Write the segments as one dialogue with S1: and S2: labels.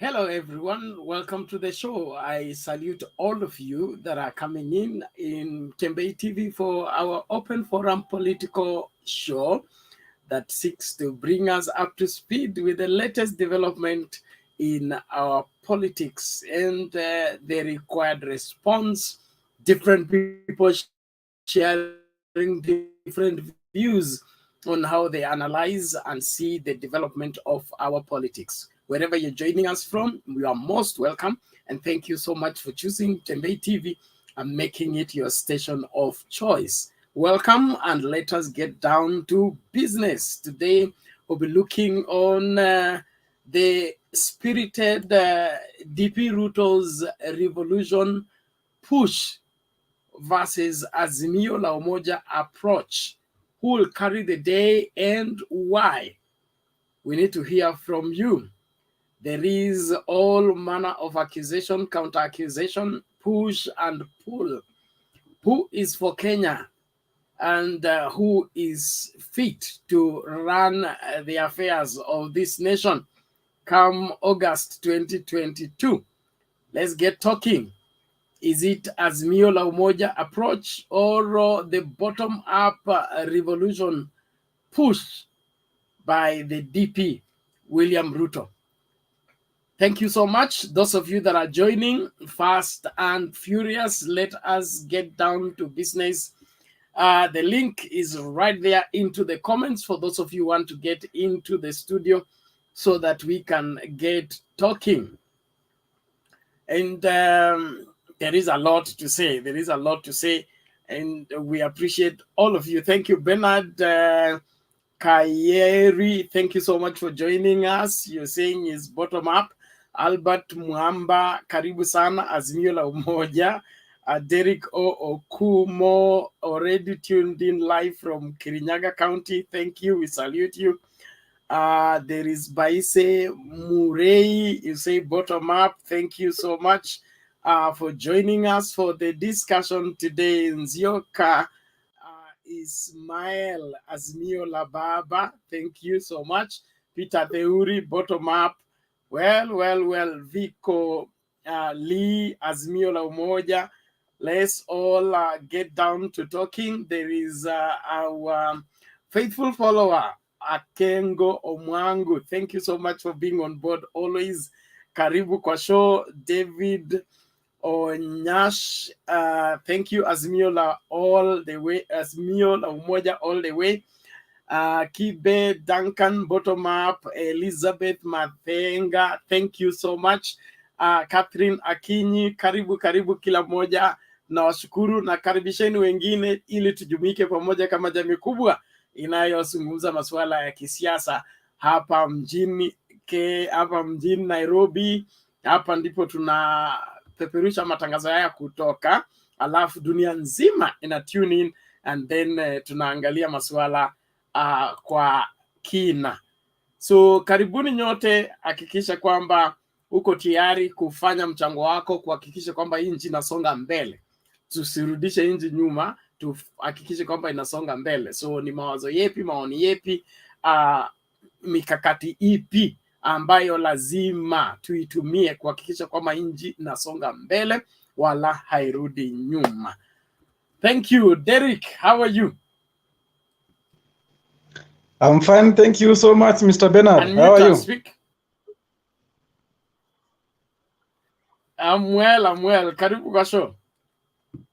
S1: Hello, everyone. Welcome to the show. I salute all of you that are coming in Tembei TV for our open forum political show that seeks to bring us up to speed with the latest development in our politics and the required response. Different people sharing different views on how they analyze and see the development of our politics. Wherever you're joining us from, we are most welcome. And thank you so much for choosing Tembei TV and making it your station of choice. Welcome, and let us get down to business. Today, we'll be looking on the spirited DP RUTO'S revolution push versus AZIMIO La Umoja approach. Who will carry the day and why? We need to hear from you. There is all manner of accusation, counter-accusation, push and pull. Who is for Kenya and who is fit to run the affairs of this nation come August 2022? Let's get talking. Is it AZIMIO La Umoja approach or the bottom-up revolution push by the DP, William Ruto? Thank you so much. Those of you that are joining, fast and furious, let us get down to business. The link is right there into the comments for those of you who want to get into the studio so that we can get talking. And there is a lot to say. There is a lot to say. And we appreciate all of you. Thank you, Bernard Kayeri. Thank you so much for joining us. You're saying is bottom up. Albert Mwamba, karibu sana, AZIMIO La Umoja. Derek O. Okumo, already tuned in live from Kirinyaga County. Thank you. We salute you. There is Baise Murray. You say bottom up. Thank you so much for joining us for the discussion today. Nzioka Ismail, AZIMIO La Baba. Thank you so much. Peter Theuri, bottom up. Well, Vico Lee, AZIMIO La Umoja. Let's all get down to talking. There is our faithful follower, Akengo Omwangu. Thank you so much for being on board always. Karibu kwa show, David Onyash. Thank you, AZIMIO La all the way. AZIMIO La Umoja all the way. Kibe Duncan, bottom up. Elizabeth Mathenga, thank you so much. Catherine Akinyi, karibu kila moja. Na washukuru na karibisheni wengine ili tujumuike pamoja kama jamii kubwa inayozungumza masuala ya kisiasa hapa mjini Nairobi. Hapa ndipo tunapeperusha matangazo haya kutoka, alafu dunia nzima ina tune in and then tunaangalia masuala kwa kina. So karibuni nyote, hakikisha kwamba uko tayari kufanya mchango wako kuhakikisha kwamba hii nchi inasonga mbele. Tusirudishe nchi nyuma, tuhakikishe kwamba inasonga mbele. So ni mawazo yepi, maoni yepi, mikakati ipi ambayo lazima tuitumie kuhakikisha kwamba nchi inasonga mbele wala hairudi nyuma. Thank you. Derek, how are you?
S2: I'm fine, thank you so much, Mr. Bernard. How are you?
S1: Speak. I'm well. Karibu kwa show.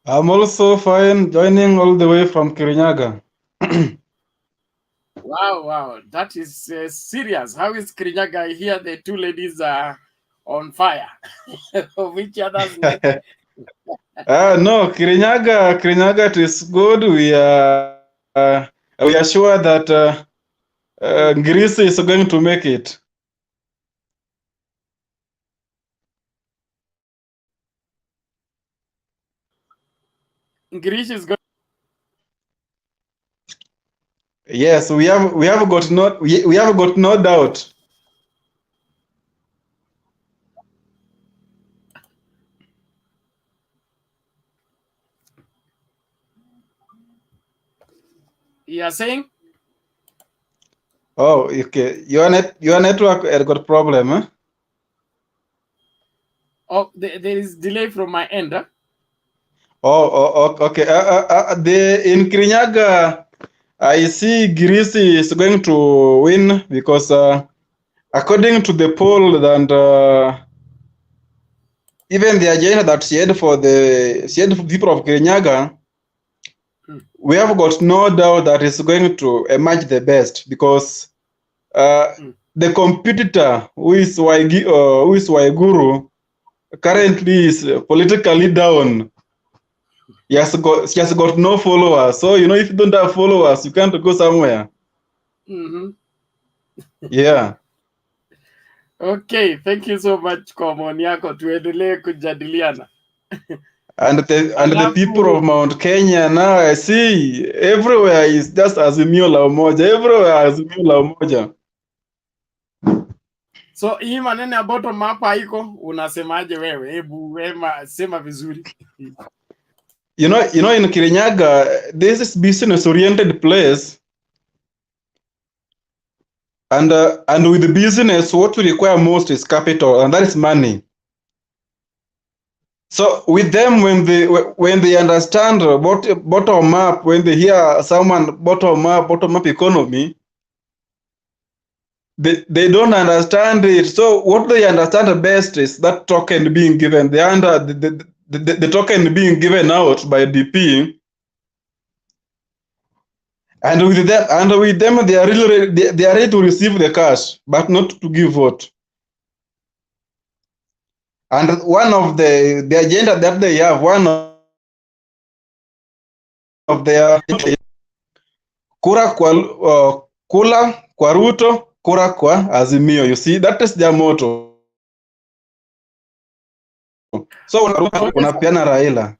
S2: I'm also fine, joining all the way from Kirinyaga.
S1: Wow. That is serious. How is Kirinyaga? I hear the two ladies are on fire of each other's neck.
S2: No, Kirinyaga is good. We are sure that Greece is going to make it.
S1: Greece is going.
S2: Yes, we have got no doubt.
S1: You are saying?
S2: Oh, okay. Your network has got problem, huh?
S1: Oh, there is delay from my end. Huh?
S2: Okay. In Kirinyaga, I see Girisi is going to win because according to the poll and even the agenda that she had for people of Kirinyaga, we have got no doubt that it's going to emerge the best because the competitor who is Waiguru currently is politically down. She has got no followers. So, if you don't have followers, you can't go somewhere. Yeah.
S1: Okay, thank you so much kwa maoni yako, tuendelee kujadiliana.
S2: And the people of Mount Kenya now, I see everywhere is just AZIMIO LA UMOJA. Everywhere AZIMIO LA UMOJA.
S1: So hii maneno ya bottom up haiko, unasemaje wewe? Hebu sema vizuri.
S2: In Kirinyaga, this is business-oriented place. And with business, what we require most is capital, and that is money. So with them, when they understand bottom up, when they hear someone bottom up economy, they don't understand it. So what they understand best is that token being given. The token being given out by DP. And with them, they are ready to receive the cash, but not to give vote. And one of the agenda that they have, one of their kura kwa Ruto, kura kwa Azimio. You see, that is their motto. So unapiana Raila.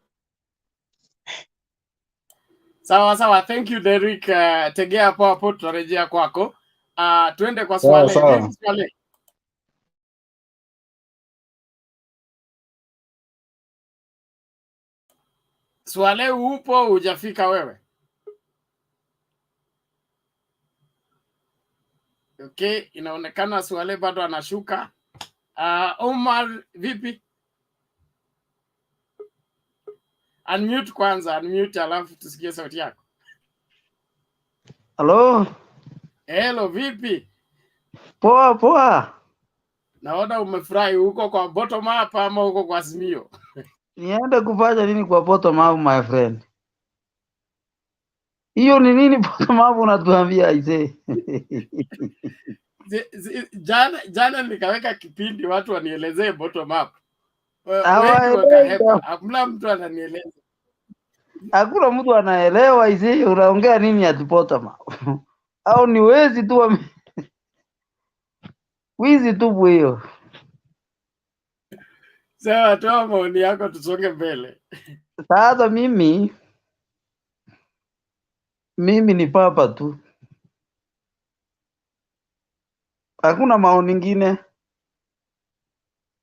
S1: Sawa, thank you Derrick. Tegea hapo tutarejea kwako. Tuende kwa Swale.
S2: Sawa.
S1: Swale. Swale, upo hujafika wewe? Okay, inaonekana Swale bado anashuka. Omar, vipi? Unmute kwanza, unmute alafu tusikie sauti yako.
S3: Hello?
S1: Hello, vipi?
S3: Poa.
S1: Naona umefurahi. Uko kwa bottom up ama uko kwa Azimio?
S3: Niende kufanya nini kwa bottom up, my friend? Hiyo ni nini bottom up unatuambia aise?
S1: Jana nikaweka kipindi watu wanielezee bottom up. Wengi wakahepa. Hakuna mtu ananieleza.
S3: Hakuna mtu anaelewa aise, unaongea nini ati bottom up? Au ni wezi tu wizi tu hiyo.
S1: Sawa, toa maoni yako tusonge mbele.
S3: Sasa mimi ni papa tu. Hakuna maoni ingine.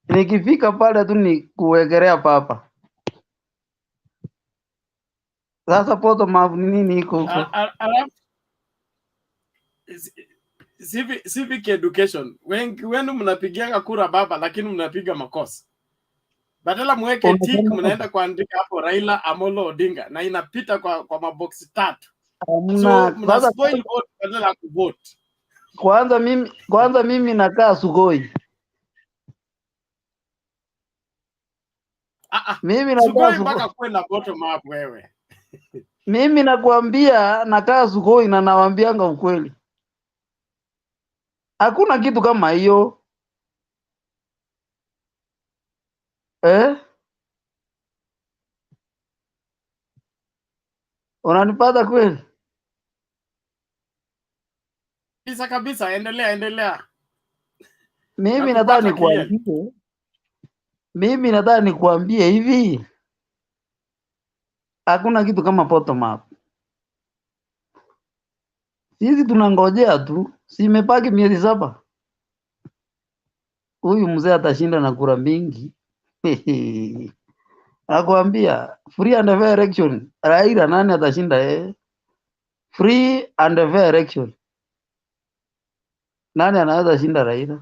S3: Nikifika pale tu ni kuwekelea papa. Sasa bottom up ni nini iko huko?
S1: Civic education. Wenu mnapigianga kura baba lakini mnapiga makosa. Badala mweke tick mnaenda kuandika hapo Raila Amolo Odinga na inapita kwa maboksi 3. So mna spoil vote badala ya kuvote.
S3: Kwanza mimi nakaa Sugoi. Mimi
S1: Sugoi mpaka kwenda bottom up wewe.
S3: Mimi nakwambia nakaa Sugoi na nawaambianga ukweli. Hakuna kitu kama hiyo. Unanipata kweli?
S1: Kabisa, endelea.
S3: Mimi nataka nikuambie hivi. Hakuna kitu kama bottom up. Sisi tunangojea tu. Simepaki miezi 7. Huyu mzee atashinda na kura mingi. Nakwambia free and fair election. Raila nani atashinda Free and fair election. Nani anaweza shinda Raila?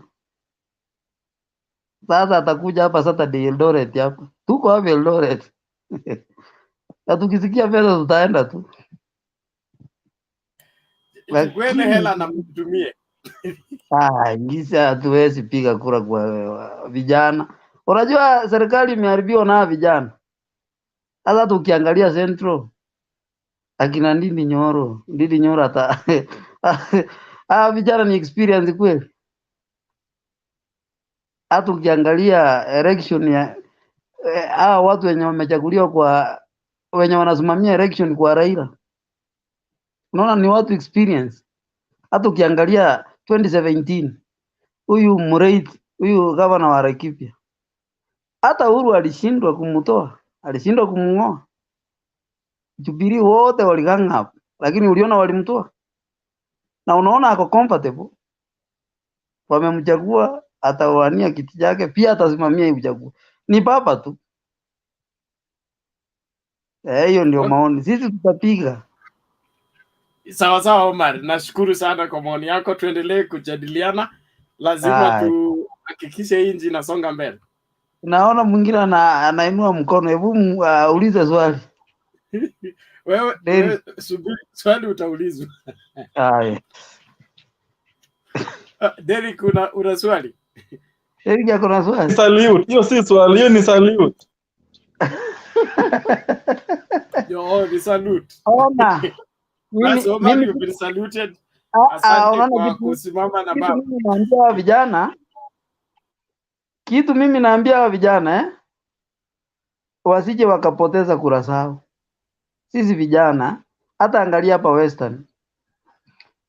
S3: Sasa atakuja hapa Saturday Eldoret hapa. Tuko hapa Eldoret. Na tukisikia pesa tutaenda tu.
S1: Chukueni hela na mtumie.
S3: Ngisa hatuwezi piga kura kwa vijana. Unajua serikali imeharibiwa na vijana. Sasa tukiangalia Central akina Ndindi Nyoro hata vijana ni experience kweli. Hata ukiangalia election ya watu wenye wamechaguliwa kwa wenye wanasimamia election kwa Raila, unaona ni watu experience. Hata ukiangalia 2017 huyu Mureit, huyu gavana wa Laikipia, hata Uhuru alishindwa kumtoa, alishindwa kumngoa. Jubilee wote waliganga, lakini uliona walimtoa, na unaona ako comfortable, wamemchagua, atawania kiti chake, pia atasimamia hii uchaguzi. Ni baba tu. Hiyo ndio maoni, sisi tutapiga.
S1: Sawa sawa Omar, nashukuru sana kwa maoni yako. Tuendelee kujadiliana, lazima tuhakikishe hii nchi inasonga mbele.
S3: Naona mwingine anainua mkono, hebu ulize swali.
S1: Wewe subiri, swali utaulizwa.
S3: Haya.
S1: Derek, una swali?
S3: Derek yako na swali?
S2: Salute. Hiyo si swali, hiyo ni salute.
S1: Yo, ni salute.
S3: Ona.
S1: Mimi you've been saluted. Asante kwa kusimama na baba.
S3: Mimi naambia vijana, mimi naambia vijana wasije wakapoteza kura zao. Sisi vijana, hata angalia hapa Western.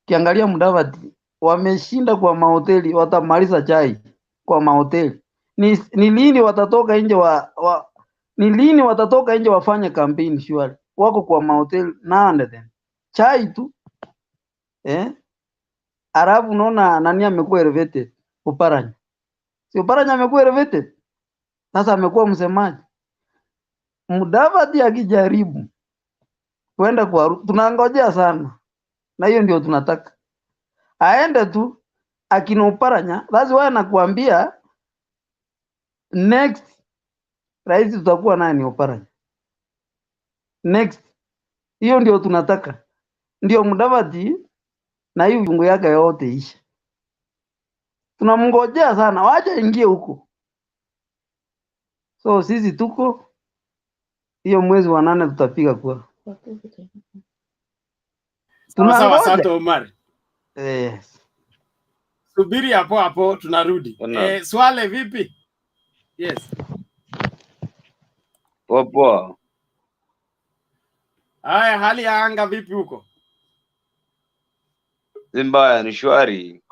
S3: Kiangalia Mudavadi wameshinda kwa mahoteli, watamaliza chai kwa mahoteli. Ni lini watatoka nje ni lini watatoka nje wafanye campaign sure? Wako kwa mahoteli nane then. Chai tu. Arabu unaona nani amekuwa elevated? Oparanya. Si Oparanya amekuwa elevated? Sasa amekuwa msemaji. Mudavadi akijaribu kwenda kwa tunangojea sana. Na hiyo ndio tunataka. Aende tu akina Oparanya, lazima nakuambia next rais tutakuwa nani? Oparanya. Next. Hiyo ndio tunataka. Ndio Mudavadi na hiyo viungo yake yote isha. Tunamngojea sana, wacha ingie huko. So sisi tuko hiyo mwezi wa 8 tutapiga kura.
S1: Sawa, asante Omar. Subiri hapo tunarudi. Swale vipi? Yes.
S4: Poa.
S1: Haya, hali ya anga vipi huko?
S4: Zimbaya ni shwari.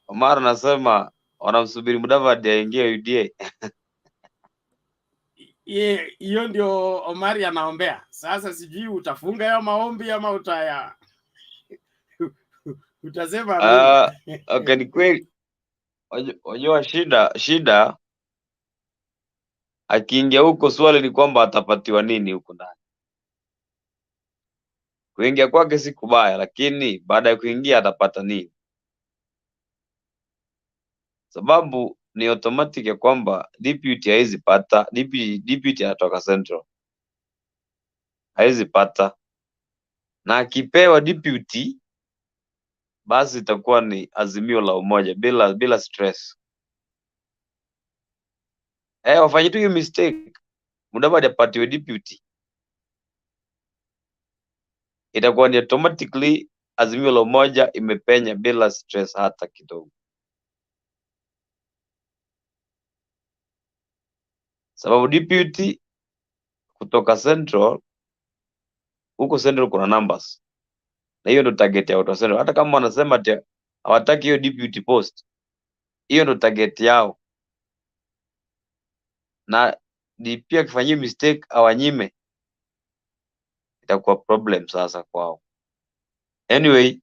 S4: Omar nasema wanamsubiri Mudavadi aingie UDA.
S1: Hiyo ndio Omar anaombea. Sasa sijui utafunga ya maombi ama utasema
S4: Okay, ni kweli. Wajua shida akiingia huko, swali ni kwamba atapatiwa nini huko ndani. Kuingia kwake si kubaya, lakini baada ya kuingia atapata nini? Sababu ni automatic ya kwamba deputy haizi pata, deputy anatoka Central. Haizi pata. Na akipewa deputy basi itakuwa ni Azimio la Umoja bila stress. Wafanye tu hiyo mistake. Mudavadi apatiwe deputy. Itakuwa ni automatically Azimio la Umoja imepenya bila stress hata kidogo. Sababu deputy kutoka Central, huko Central kuna numbers. Na hiyo ndo target ya watu Central. Hata kama wanasema ati hawataki hiyo deputy post, hiyo ndo target yao. Na pia akifanyia mistake awanyime, itakuwa problem sasa kwao. Anyway,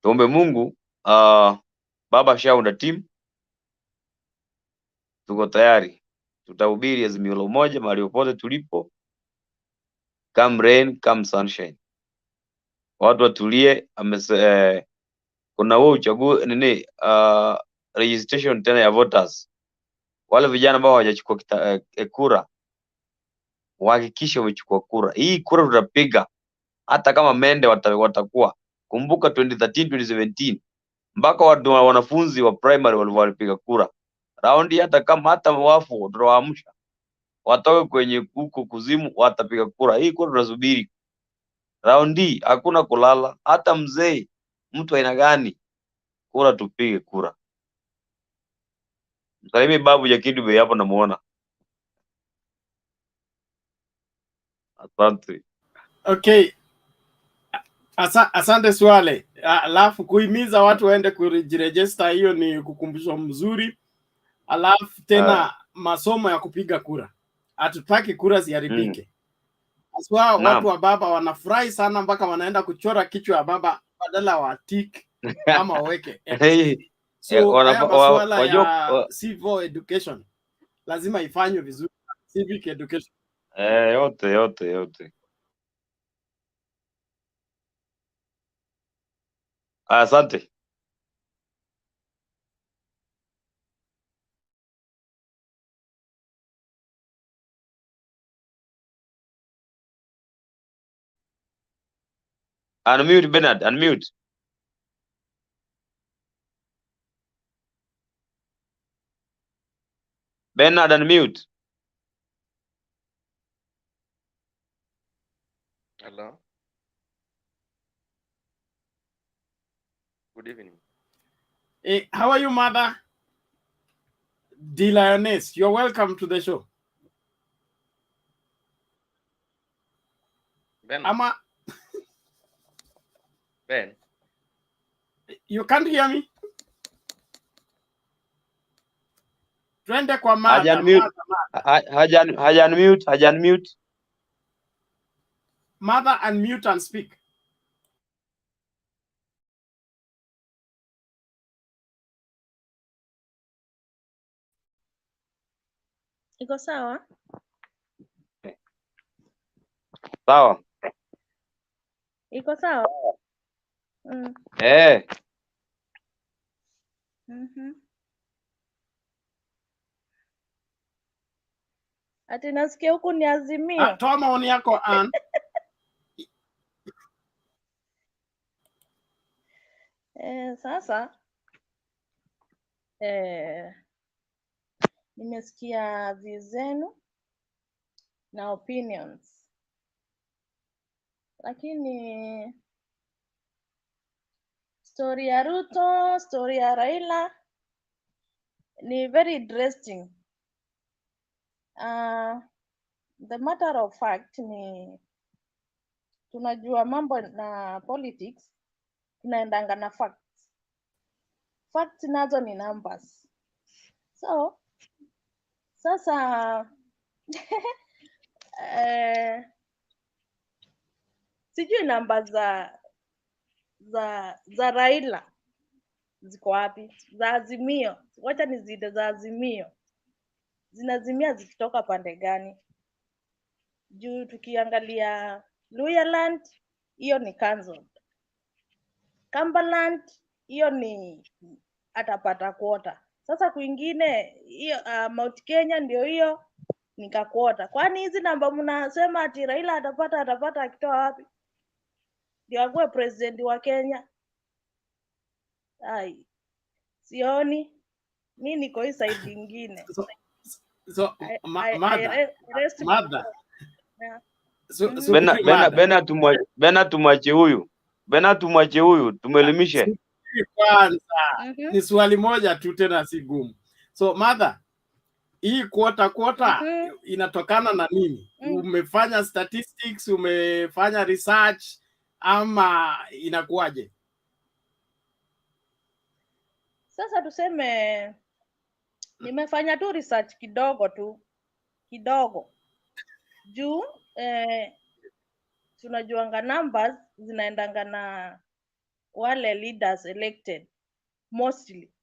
S4: tuombe Mungu. Baba shaunda team, tuko tayari. Tutahubiri Azimio la Umoja mahali popote tulipo, come rain come sunshine. watu watulie. Kuna huo uchaguzi nini, registration tena ya voters, wale vijana ambao hawajachukua kura wahakikishe wamechukua kura. Hii kura tutapiga hata kama mende watakuwa. Kumbuka 2013 2017 mpaka wanafunzi wa primary walipiga kura. Raundi hata wafu tutawaamsha watoke kwenye huko kuzimu, watapiga kura. Hii kura tunasubiri. Raundi hakuna kulala, hata mzee mtu aina gani, kura tupige kura. Msalimie babu Jakidu Bey hapo namuona. Asante.
S1: Okay. Asante Swale. Alafu kuhimiza watu waende kujiregister, hiyo ni kukumbusho mzuri. Alafu tena masomo ya kupiga kura. Hatutaki kura ziharibike. Aswa watu wa baba wanafurahi sana mpaka wanaenda kuchora kichwa ya baba badala wa tick ama waweke. So haya masuala ya civil education lazima ifanywe vizuri. Civic education.
S4: Yote. Asante. Unmute Bernard, unmute. Bernard, unmute.
S5: Hello. Good evening.
S1: Hey, how are you, Mother? The Lioness, you're welcome to the show.
S5: Ben. Ben.
S1: You can't hear me? Twende kwa Mother.
S4: Haja unmute.
S1: Mother, unmute and speak.
S6: Iko sawa?
S4: Sawa.
S6: Iko sawa? Ati nasikia huku ni Azimio.
S1: Toa maoni yako Ann.
S6: Sasa nimesikia vizenu na opinions, lakini story ya Ruto, story ya Raila ni very interesting. The matter of fact ni tunajua mambo na politics tunaendanga na facts. Facts nazo ni numbers. So sasa sijui namba za Raila ziko wapi, za Azimio. Wacha nizide za Azimio zinazimia zikitoka pande gani? Juu tukiangalia Luhyaland, hiyo ni cancelled. Cumberland, hiyo ni atapata quota. Sasa kwingine hiyo Mount Kenya ndio hiyo nikaquota. Kwani hizi namba mnasema ati Raila atapata akitoa wapi? Ndio akuwe president wa Kenya? Ai, sioni. Mimi niko hii side nyingine.
S4: Bena tumwache huyu tumelimishe.
S1: Kwanza ni swali moja tu tena si gumu. So Mother, hii quota inatokana na nini? Umefanya statistics, umefanya research ama inakuwaje?
S6: Sasa tuseme nimefanya tu research kidogo juu tunajuanga numbers zinaendanga na wale leaders elected mostly.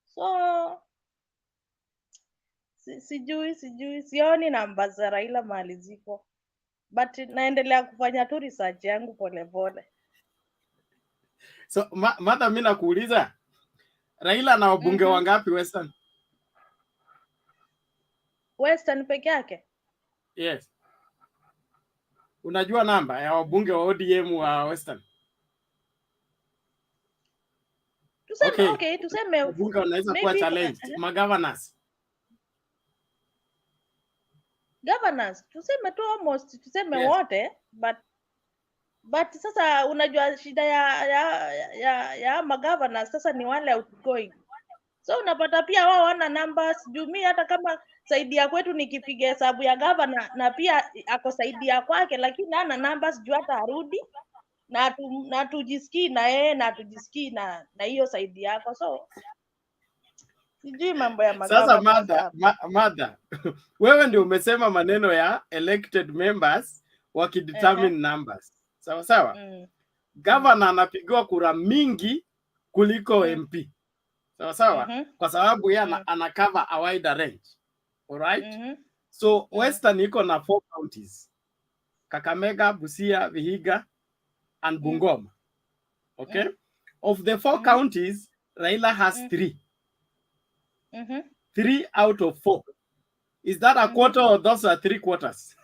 S6: So sijui sioni numbers za Raila mahali ziko, but naendelea kufanya tu research yangu polepole.
S1: So Martha, mimi nakuuliza Raila na wabunge wangapi Western?
S6: Western peke yake?
S1: Yes. Unajua namba ya wabunge wa ODM wa Western?
S6: Tuseme okay, tuseme
S1: wabunge wanaweza kuwa challenged, governors.
S6: Governors tuseme tu almost tuseme
S1: Yes.
S6: wote, but sasa unajua shida ya governors sasa ni wale outgoing. So unapata pia wao wana numbers. Jumi hata kama saidia kwetu nikipiga hesabu ya governor na pia ako saidia kwake, lakini hana numbers juu hata arudi na tujisikii na yeye na tujisikii na hiyo saidi yako. So sijui mambo ya
S1: sasa Mada wewe ndio umesema maneno ya elected members wakidetermine numbers. Sawa sawa. Governor anapigiwa kura mingi kuliko MP. Sawa sawa. Kwa sababu yeye ana cover a wider range. Alright? So Western iko na 4 counties. Kakamega, Busia, Vihiga and Bungoma. Okay? Of the 4 counties, Raila has 3. 3 out of 4. Is that a quarter or those are 3 quarters?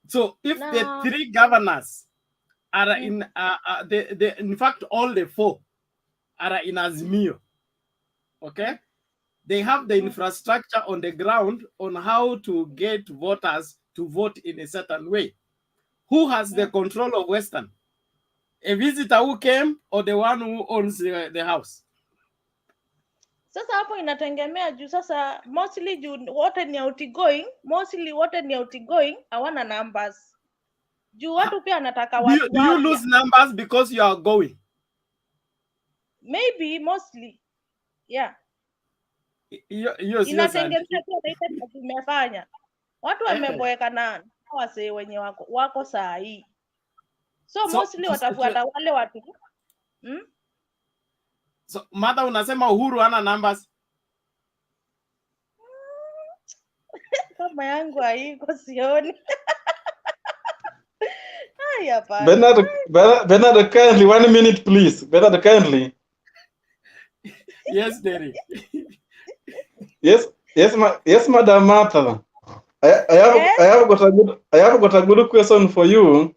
S1: So if the 3 governors are in in fact all the 4 are in Azimio, okay, they have the infrastructure on the ground on how to get voters to vote in a certain way. Who has the control of Western? A visitor who came or the one who owns the house?
S6: Sasa hapo inategemea juu sasa mostly juu wote ni outgoing, hawana numbers. Juu watu pia anataka watu.
S1: Do you lose numbers because you are going?
S6: Maybe mostly. Yeah. Inategemea pia tumefanya. Watu wameboeka na wase wenye wako saa hii. So mostly watafuata wale watu.
S1: So Mada unasema Uhuru hana numbers?
S6: Kama yangu haiko sioni.
S2: Bernard, kindly 1 minute please. Bernard, kindly.
S1: Yes, Derek.
S2: Yes, Madam Martha. I have got a good question for you.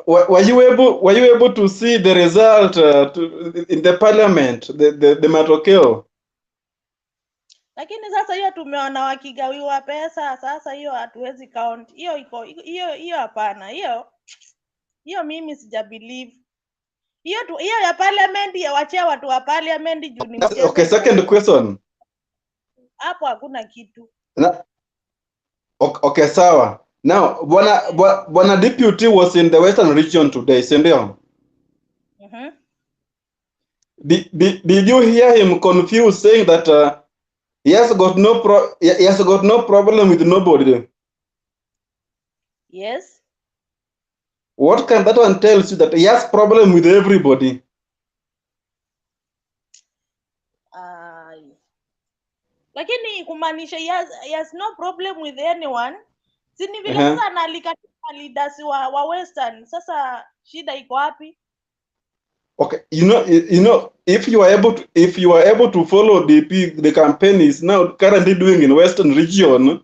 S2: Were you able to see the result in the parliament, the matokeo?
S6: Lakini sasa hiyo tumeona wakigawiwa pesa, sasa hiyo hatuwezi count. Hiyo hapana. Hiyo mimi sija believe. Hiyo ya parliament ya wachia watu wa parliament juu ni mchezo.
S2: Okay, second question.
S6: Hapo hakuna kitu.
S2: Okay, sawa. Now, Bwana Deputy was in the Western region today, sindio? Did you hear him confused saying that he has got no problem with nobody?
S6: Yes.
S2: What can that one tell you, that he has problem with everybody?
S6: Lakini kumaanisha he has no problem with anyone. Sini vile sasa analikatia leaders wa Western. Sasa shida iko wapi?
S2: Okay, you know, if you are able to follow the campaign is now currently doing in Western region,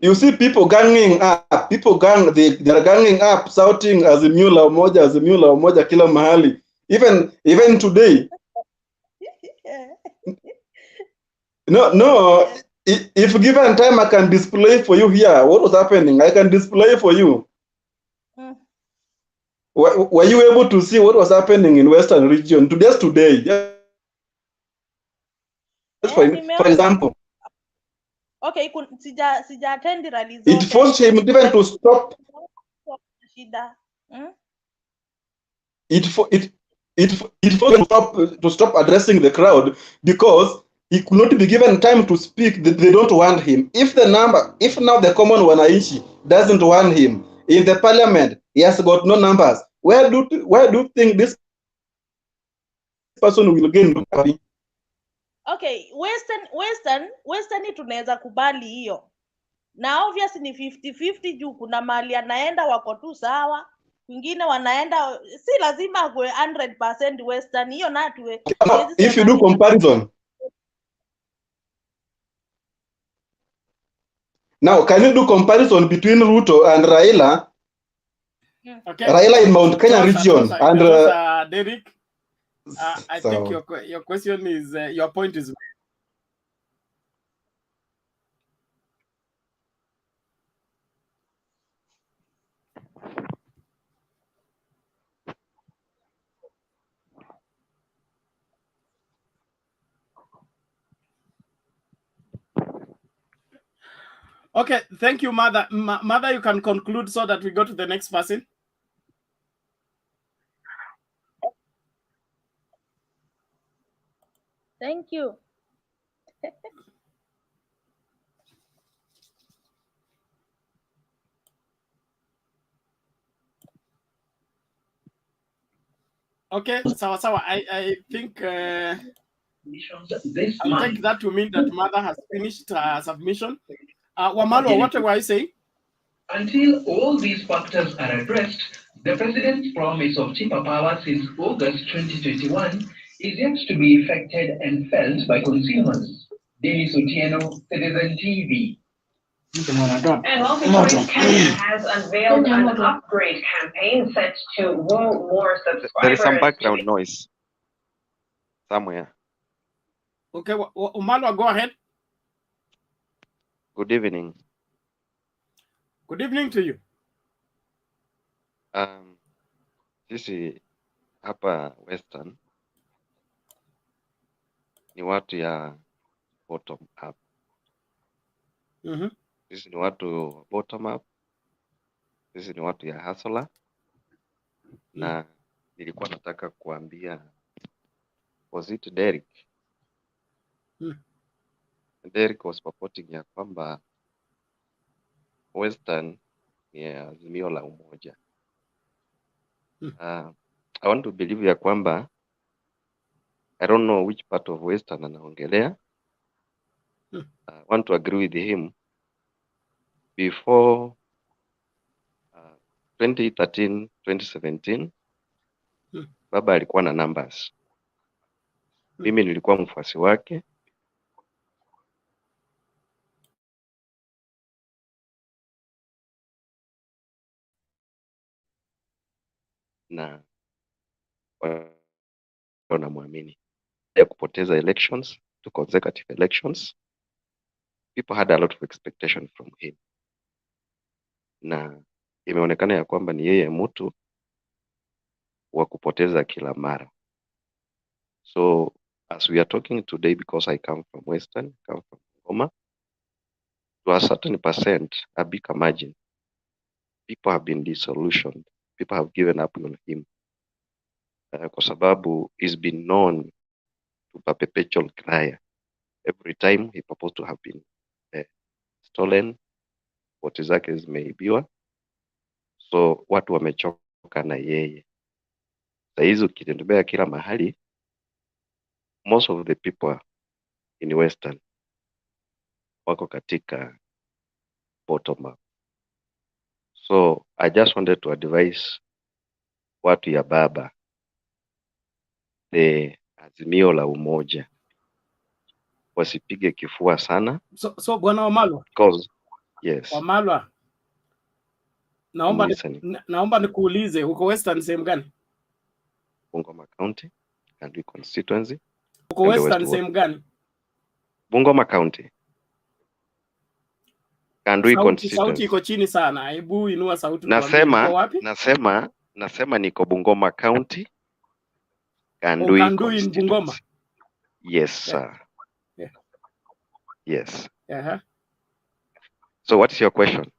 S2: you see people ganging up, they are ganging up, shouting AZIMIO LA UMOJA kila mahali. Even today. No. If given time, I can display for you here what was happening. I can display for you. Were you able to see what was happening in Western region today? For example.
S6: Okay, sija attend rally zote.
S2: It forced him even to stop. It forced him to stop addressing the crowd because he could not be given time to speak. They don't want him. If now the common wananchi doesn't want him in the parliament, he has got no numbers. Where do you think this person will gain?
S6: Okay, Western tunaweza kubali hiyo. na obviously ni 50-50 juu kuna mahali anaenda wako tu sawa, wengine wanaenda, si lazima kwe 100% western. Hiyo natwe
S2: if you do comparison now, can you do comparison between Ruto and Raila?
S1: Okay.
S2: Raila in Mount Kenya region and
S1: Derek, I think your question is your point is. Okay, thank you, Mother. Mother, you can conclude so that we go to the next person.
S6: Thank you.
S1: Okay, sawa. I think I'll take that to mean that Mother has finished submission. Wamalwa, what were you saying?
S5: Until all these factors are addressed, the President's promise of cheaper power since August 2021 is yet to be effected and felt by consumers. Dennis Otieno, Citizen TV.
S7: And Multichoice Kenya has unveiled an upgrade campaign set to woo more subscribers.
S8: There is some background noise somewhere.
S1: Okay, Umalwa, go ahead.
S8: Good evening.
S1: Good evening to you.
S8: Sisi hapa Western ni watu ya bottom up. Sisi ni watu bottom up. Sisi ni watu ya hustler. Na nilikuwa nataka kuambia, was it Derek? Derek was purporting ya kwamba Western ni Azimio la Umoja. I want to believe ya kwamba, I don't know which part of Western anaongelea. I want to agree with him. Before 2013, 2017, baba alikuwa na numbers. Mimi nilikuwa mfuasi wake. Na wanamwamini ya kupoteza elections to consecutive elections. People had a lot of expectation from him. Na imeonekana ya kwamba ni yeye mtu wa kupoteza kila mara. So as we are talking today, because I come from Western, come from Goma, to a certain percent, a big margin, people have been disillusioned. People have given up on him. Kwa sababu he's been known to a perpetual crier. Every time he purports to have been stolen, voti zake zimeibiwa. So watu wamechoka na yeye. Saizi ukitembea kila mahali, most of the people in Western wako katika bottom up. So I just wanted to advise watu ya baba, the Azimio la Umoja, wasipige kifua sana.
S1: So Bwana Wamalwa.
S8: Because yes.
S1: Wamalwa, naomba nikuulize, uko Western sehemu gani?
S8: Bungoma County, Kandui constituency.
S1: Uko Western sehemu gani?
S8: Bungoma County. Kandui constituency.
S1: Sauti iko chini sana. Hebu inua sauti tuambie uko wapi?
S8: Nasema niko Bungoma County. Kandui constituency.
S1: Bungoma.
S8: Yes, sir.
S1: Yeah.
S8: Yes.
S1: Uh-huh.
S8: So what is your question?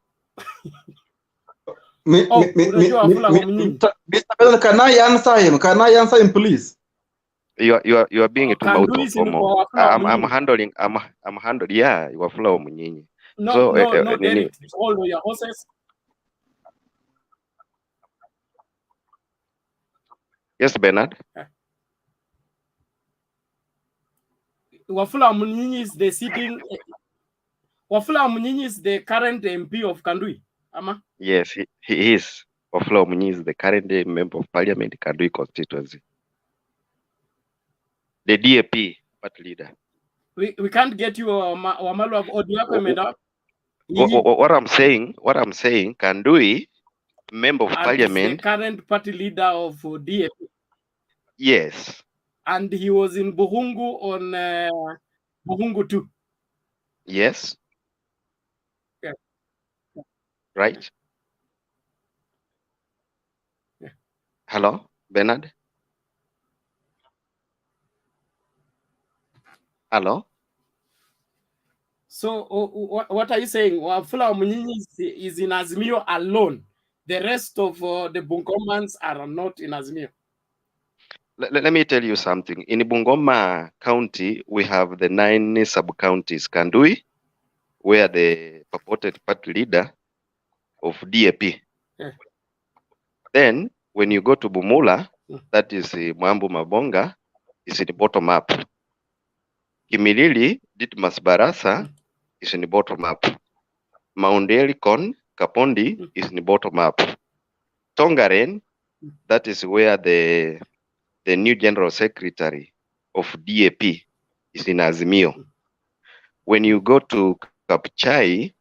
S2: Mr. President, can I answer him? Can I answer him, please?
S8: You are being too mouth. I'm handling. Yeah, you are flow Munyinyi.
S1: No, Derek, all your horses.
S8: Yes, Bernard.
S1: Wafula Munyinyi is the sitting. Wafula Omunyinyi is the current MP of Kandui, Ama?
S8: Yes, he is. Wafula Omunyinyi is the current member of parliament, Kandui constituency. The DAP party leader.
S1: We can't get you Wamalu of Odiako.
S8: What I'm saying, Kandui, member of
S1: and
S8: parliament.
S1: Is the current party leader of DAP.
S8: Yes.
S1: And he was in Buhungu on Buhungu too.
S8: Yes.
S1: Yeah.
S8: Right.
S1: Yeah.
S8: Hello, Bernard. Hello.
S1: So what are you saying? Wafula Omunyinyi is in Azimio alone. The rest of the Bungomans are not in Azimio.
S8: Let me tell you something. In Bungoma County, we have the 9 sub-counties. Kandui, where the purported party leader of DAP.
S1: Yeah.
S8: Then, when you go to Bumula, that is Mwambu Mabonga, is in the bottom up. Kimilili, Ditmas Barasa, is in the bottom up. Mount Elgon, Kapondi, is in the bottom up. Tongaren, that is where the new general secretary of DAP is in Azimio. When you go to Kapchai,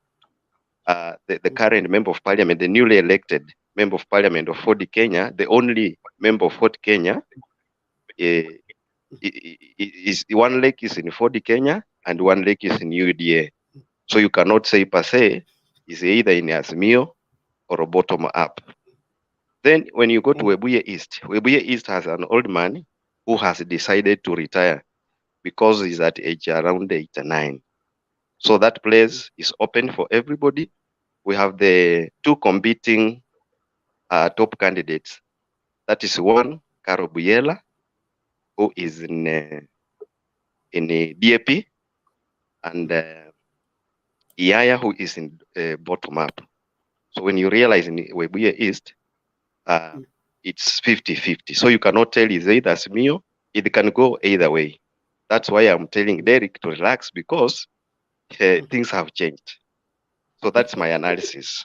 S8: the current member of parliament, the newly elected member of parliament of Ford Kenya, the only member of Ford Kenya, is one leg is in Ford Kenya and one leg is in UDA. So you cannot say per se is either in Azimio or a bottom up. Then when you go to Webuye East has an old man who has decided to retire because he's at age around 89. So that place is open for everybody. We have the 2 competing top candidates. That is one, Caro Buyela, who is in a DAP, and Iyaya, who is in bottom up. So when you realize in Webuye East, it's 50-50. So you cannot tell it's either Azimio. It can go either way. That's why I'm telling Derek to relax, because things have changed. So that's my analysis.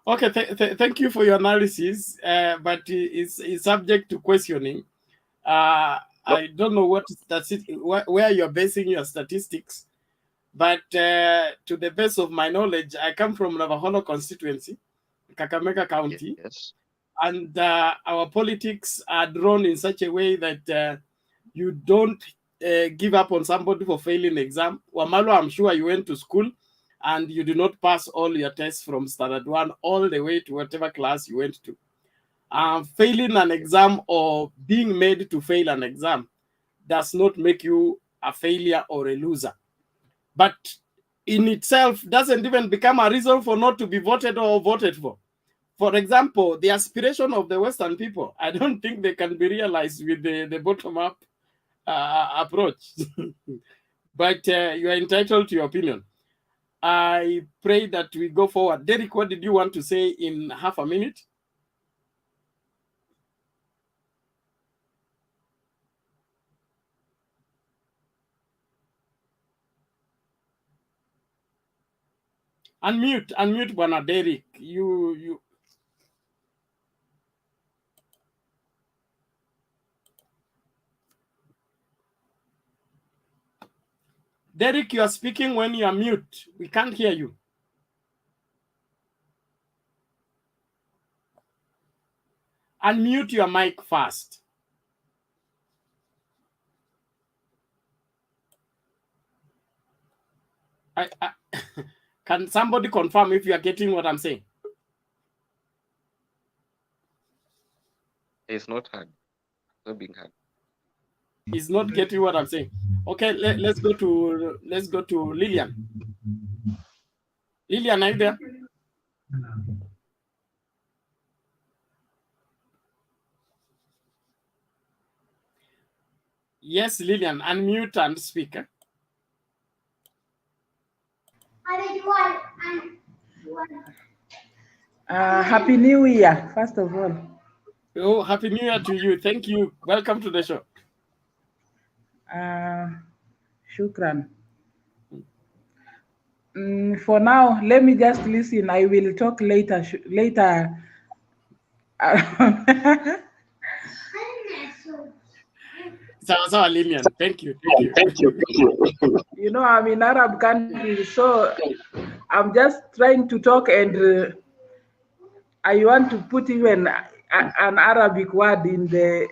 S1: Okay, thank you for your analysis, but it's subject to questioning. I don't know where you're basing your statistics, but to the best of my knowledge, I come from Navajo constituency, Kakamega County.
S8: Yes.
S1: And our politics are drawn in such a way that you don't give up on somebody for failing exam. Wamalo, I'm sure you went to school and you did not pass all your tests from standard 1 all the way to whatever class you went to. Failing an exam or being made to fail an exam does not make you a failure or a loser. But in itself doesn't even become a reason for not to be voted or voted for. For example, the aspiration of the Western people, I don't think they can be realized with the bottom-up approach. But you are entitled to your opinion. I pray that we go forward. Derek, what did you want to say in half a minute? Unmute, Bwana Derek. You. Derek, you are speaking when you are mute. We can't hear you. Unmute your mic first. Can somebody confirm if you are getting what I'm saying?
S8: It's not hard. It's not being hard.
S1: He's not getting what I'm saying. Okay, let's go to Lillian. Lillian, are you there? Yes, Lillian, unmute and speak.
S9: Happy New Year, first of all.
S1: Oh, Happy New Year to you. Thank you. Welcome to the show.
S9: Shukran. For now, let me just listen. I will talk later.
S1: So Lilian, thank you.
S9: You know, I'm in Arab country, so I'm just trying to talk, and I want to put even an Arabic word in the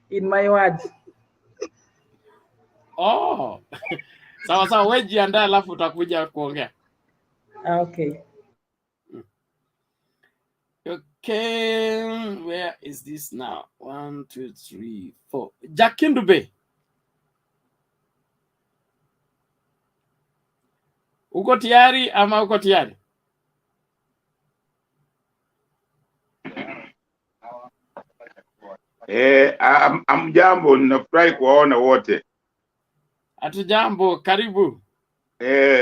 S9: in my words.
S1: Oh. Sawa, wewe jiandaa alafu utakuja kuongea.
S9: Okay.
S1: Okay, where is this now? 1, 2, 3, 4. Jakindube. Uko tayari ama uko tayari?
S10: Amjambo, ninafurahi kuwaona wote.
S1: Hatujambo, karibu.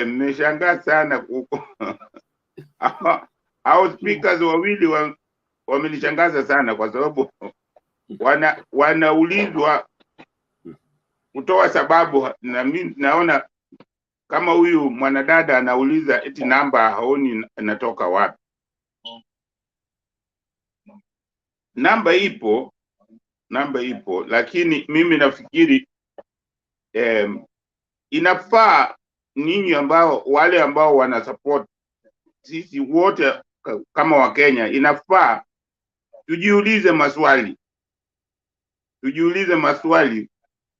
S10: Nimeshangaa sana kuko hao speakers wawili wamenishangaza sana kwa sababu wanaulizwa kutoa sababu, na mimi naona kama huyu mwanadada anauliza eti namba haoni inatoka wapi. Namba ipo, lakini mimi nafikiri inafaa ninyi wale ambao wana support sisi wote kama Wakenya, inafaa tujiulize maswali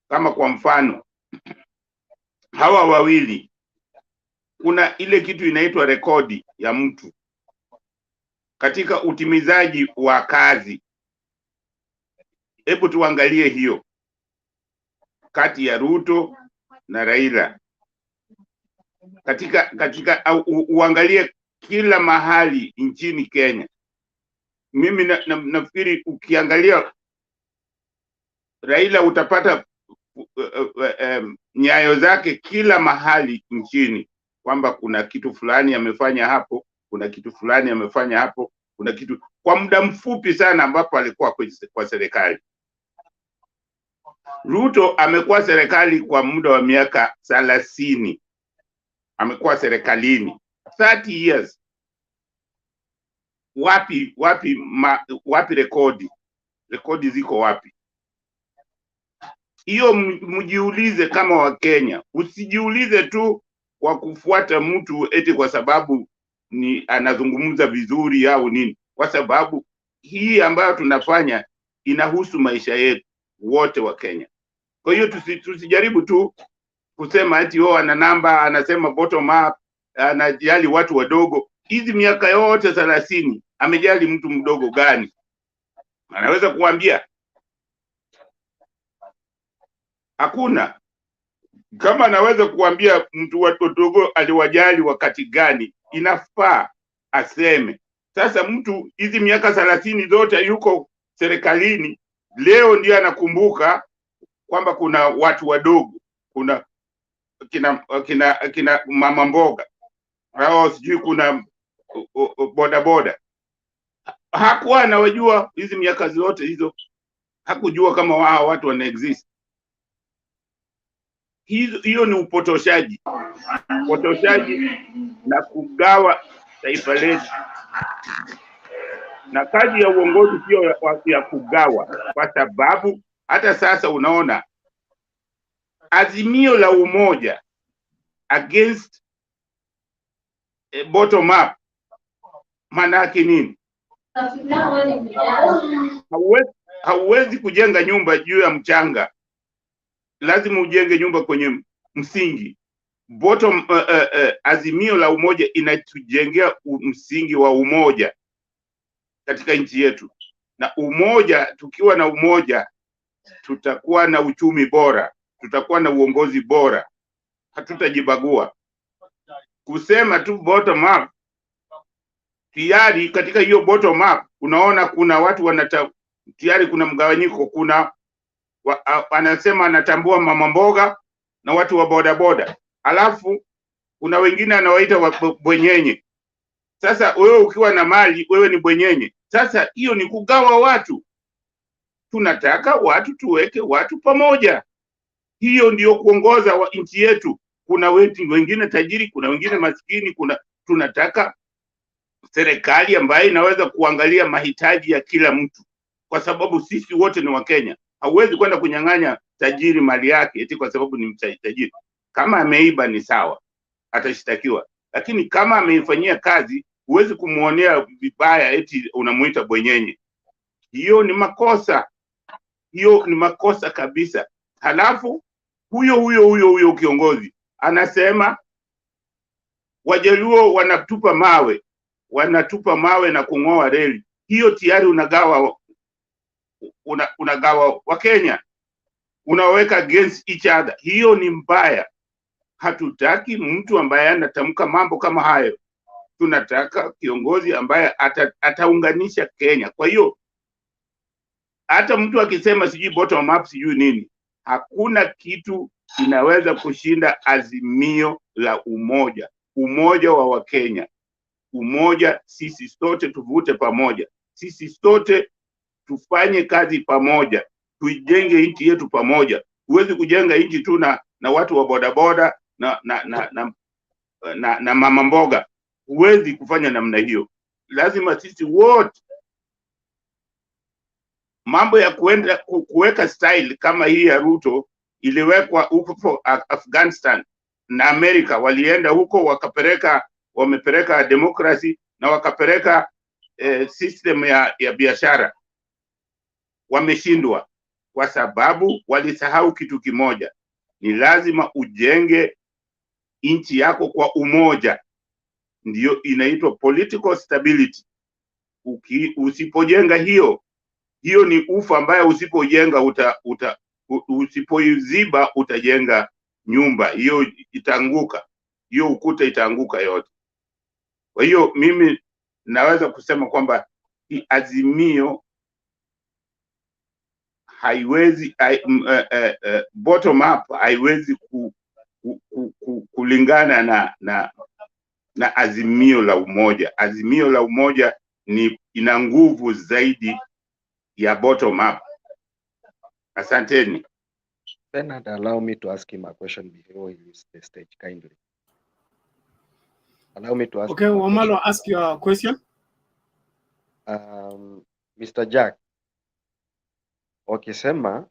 S10: kama kwa mfano hawa wawili, kuna ile kitu inaitwa rekodi ya mtu katika utimizaji wa kazi. Hebu tuangalie hiyo kati ya Ruto na Raila, katika uangalie kila mahali nchini Kenya. Mimi nafikiri ukiangalia Raila utapata nyayo zake kila mahali nchini, kwamba kuna kitu fulani amefanya hapo, kuna kitu fulani amefanya hapo, kuna kitu, kwa muda mfupi sana ambapo alikuwa kwa serikali. Ruto amekuwa serikali kwa muda wa miaka 30. Amekuwa serikalini 30 years. Wapi rekodi ziko wapi? Hiyo mjiulize kama Wakenya. Usijiulize tu kwa kufuata mtu eti kwa sababu ni anazungumza vizuri au nini, kwa sababu hii ambayo tunafanya inahusu maisha yetu wote wa Kenya. Kwa hiyo tusijaribu tu kusema eti ana namba, anasema bottom up, anajali watu wadogo. Hizi miaka yote 30 amejali mtu mdogo gani? Anaweza kuambia? Hakuna. Kama anaweza kuambia mtu wadogo aliwajali wakati gani, inafaa aseme. Sasa mtu hizi miaka 30 zote yuko serikalini, leo ndiye anakumbuka kwamba kuna watu wadogo, kuna kina mama mboga, au sijui kuna bodaboda. Hakuwa anawajua hizi miaka zote hizo, hakujua kama wao watu wana exist. Hiyo ni upotoshaji na kugawa taifa letu, na kazi ya uongozi sio ya kugawa, kwa sababu hata sasa unaona Azimio la Umoja against bottom up. Maana yake nini? Hauwezi kujenga nyumba juu ya mchanga, lazima ujenge nyumba kwenye msingi. Azimio la Umoja inatujengea msingi wa umoja katika nchi yetu, na umoja, tukiwa na umoja tutakuwa na uchumi bora, tutakuwa na uongozi bora, hatutajibagua. Kusema tu bottom up, tayari katika hiyo bottom up unaona kuna watu tayari kuna mgawanyiko. Kuna anasema anatambua mama mboga na watu wa bodaboda, alafu kuna wengine anawaita bwenyenye. Sasa wewe ukiwa na mali, wewe ni bwenyenye. Sasa hiyo ni kugawa watu. Tunataka watu tuweke watu pamoja. Hiyo ndiyo kuongoza nchi yetu, kuna wengine tajiri, kuna wengine maskini, tunataka serikali ambayo inaweza kuangalia mahitaji ya kila mtu, kwa sababu sisi wote ni Wakenya. Hauwezi kwenda kunyang'anya tajiri mali yake eti kwa sababu ni tajiri. Kama ameiba ni sawa, atashtakiwa, lakini kama ameifanyia kazi, huwezi kumuonea vibaya eti unamuita bwenyenye. Hiyo ni makosa, hiyo ni makosa kabisa. Halafu huyo kiongozi anasema Wajaluo wanatupa mawe na kung'oa reli. Hiyo tayari unagawa Wakenya, unaweka against each other. Hiyo ni mbaya. Hatutaki mtu ambaye anatamka mambo kama hayo. Tunataka kiongozi ambaye ataunganisha Kenya. Kwa hiyo hata mtu akisema sijui bottom up sijui nini, hakuna kitu inaweza kushinda azimio la umoja, umoja wa Wakenya. Umoja, sisi sote tuvute pamoja, sisi sote tufanye kazi pamoja, tuijenge nchi yetu pamoja. Huwezi kujenga nchi tu na watu wa bodaboda na mama mboga. Huwezi kufanya namna hiyo. Lazima sisi wote, mambo ya kuweka style kama hii ya Ruto iliwekwa huko Afghanistan na Amerika. Walienda huko wamepeleka demokrasi na wakapeleka system ya biashara. Wameshindwa kwa sababu walisahau kitu kimoja. Ni lazima ujenge nchi yako kwa umoja, ndio inaitwa political stability. Usipojenga hiyo ni ufa ambayo usipojenga usipoiziba utajenga nyumba, hiyo itaanguka, hiyo ukuta itaanguka yote. Kwa hiyo mimi naweza kusema kwamba azimio haiwezi bottom up haiwezi kulingana na azimio la umoja. Azimio la umoja ina nguvu zaidi ya bottom up. Asanteni.
S8: Bernard, allow me to ask him a question before he leaves the stage, kindly. Allow me to ask.
S1: Okay, Wamalo, ask your question.
S8: Mr. Jack, wakisema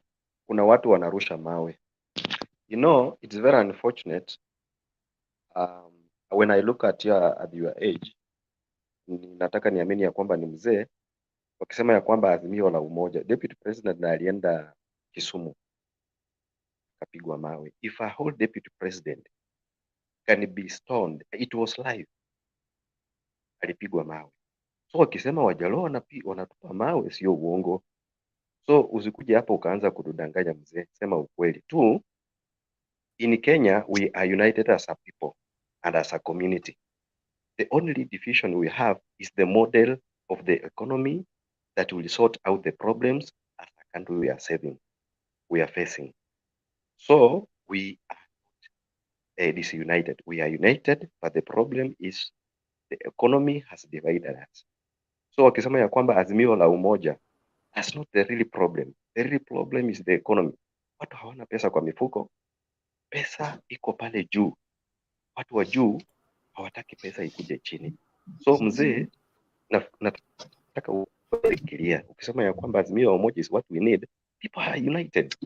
S8: kuna watu wanarusha mawe. You know, it's very unfortunate. When I look at your age, nataka niamini ya kwamba ni mzee. Wakisema ya kwamba azimio la umoja, deputy president na alienda Kisumu kapigwa mawe. If a whole deputy president can be stoned, it was live, alipigwa mawe. So wakisema Wajaluo wanatupa mawe, sio uongo. So usikuje hapa ukaanza kudanganya mzee, sema ukweli tu. In Kenya, we are united as a people and as a community. The only division we have is the model of the economy that will sort out the problems as a country we are facing. So we are disunited. We are united, but the problem is the economy has divided us. So wakisema ya kwamba azimio la umoja, that's not the real problem. The real problem is the economy. Watu hawana pesa kwa mifuko. Pesa iko pale juu. Watu wa juu hawataki pesa ikuje chini. So mzee, nataka ufikiria, ukisema ya kwamba azimio la umoja is what we need, people are united.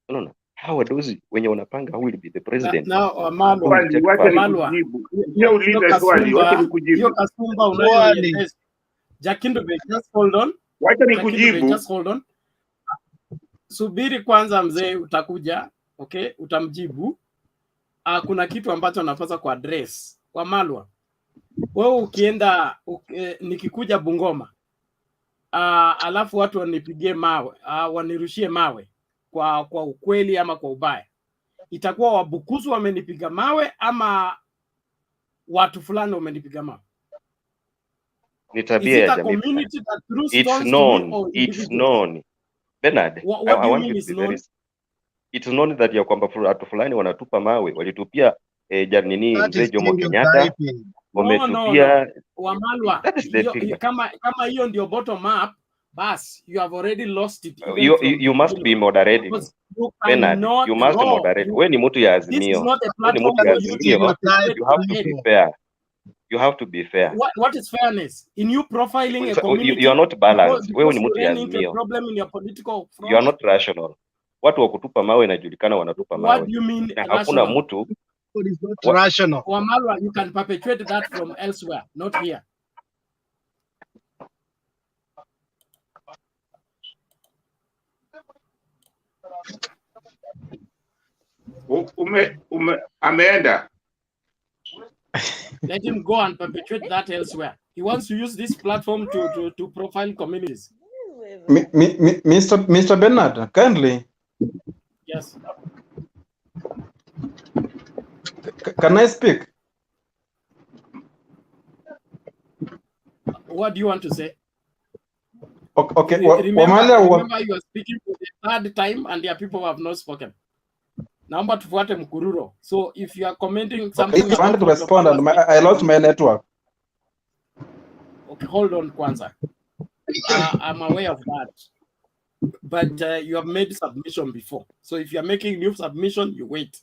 S8: Unaona? Hawa dozi wenye wanapanga who will be the president.
S1: Now, Malwa. Hiyo kasumba unayo. Jakindo, just hold on.
S10: Wacha nikujibu.
S1: Just hold on. Subiri kwanza mzee, utakuja. Okay, utamjibu. Kuna kitu ambacho napaswa kwa address. Kwa Malwa, wewe ukienda nikikuja Bungoma, alafu watu wanipigie mawe, wanirushie mawe kwa ukweli ama kwa ubaya, itakuwa Wabukusu wamenipiga mawe ama watu fulani wamenipiga mawe?
S8: Ni tabia ya jamii. It's known. Bernard, I want you to be very... It's known that ya kwamba watu fulani wanatupa mawe, walitupia mzee Jomo Kenyatta, wametupia
S1: Wamalwa. Kama hiyo ndio bottom up, bas you have already lost it.
S8: You must be moderating. Bernard, you must moderate. When you move to
S1: This is
S8: Azimio,
S1: not a
S8: when you move
S1: platform
S8: to
S1: for you to
S8: Azimio,
S1: perpetuate
S8: you have to be
S1: hate.
S8: fair. You have to be fair.
S1: What is fairness? In you profiling a
S8: So
S1: community,
S8: you are not balanced. When
S1: because
S8: you
S1: you
S8: move to
S1: ran into a
S8: Azimio,
S1: problem in your political front.
S8: you are not rational. Watu wa kutupa mawe inajulikana wanatupa
S1: What
S8: mawe.
S1: do you mean
S8: Na hakuna
S1: rational?
S8: mtu
S11: It's not rational.
S1: Wamalwa, you can perpetuate that from elsewhere, not here.
S10: Ameenda.
S1: Let him go and perpetuate that elsewhere. He wants to use this platform to profile communities.
S2: Mr. Bernard, kindly.
S1: Yes.
S2: Can I speak?
S1: What do you want to say?
S2: Okay.
S1: Remember you are speaking for the third time and there are people who have not spoken. Naomba tufuate mkururo. So if you are commenting something,
S2: I wanted to respond and I lost my network.
S1: Okay, hold on, Kwanza. I'm aware of that. But you have made submission before. So if you are making new submission, you wait.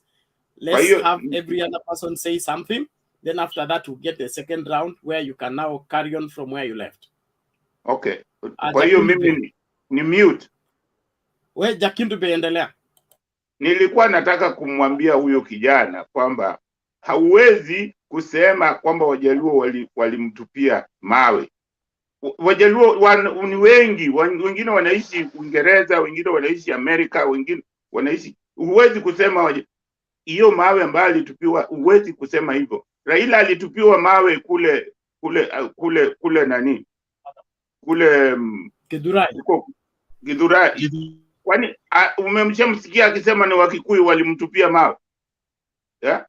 S1: Let's have every other person say something. Then after that, we'll get the second round where you can now carry on from where you left.
S10: Okay. Kwa hiyo mimi ni mute.
S1: We Jakindube, endelea.
S10: Nilikuwa nataka kumwambia huyo kijana kwamba hauwezi kusema kwamba Wajaluo walimtupia mawe. Wajaluo ni wengi, wengine wanaishi Uingereza, wengine wanaishi Amerika, wengine wanaishi. Huwezi kusema hiyo mawe ambayo alitupiwa, huwezi kusema hivyo. Raila alitupiwa mawe kule nani? Kule Githurai. Kwani umemsikia akisema ni Wakikuyu walimtupia mawe? Yeah?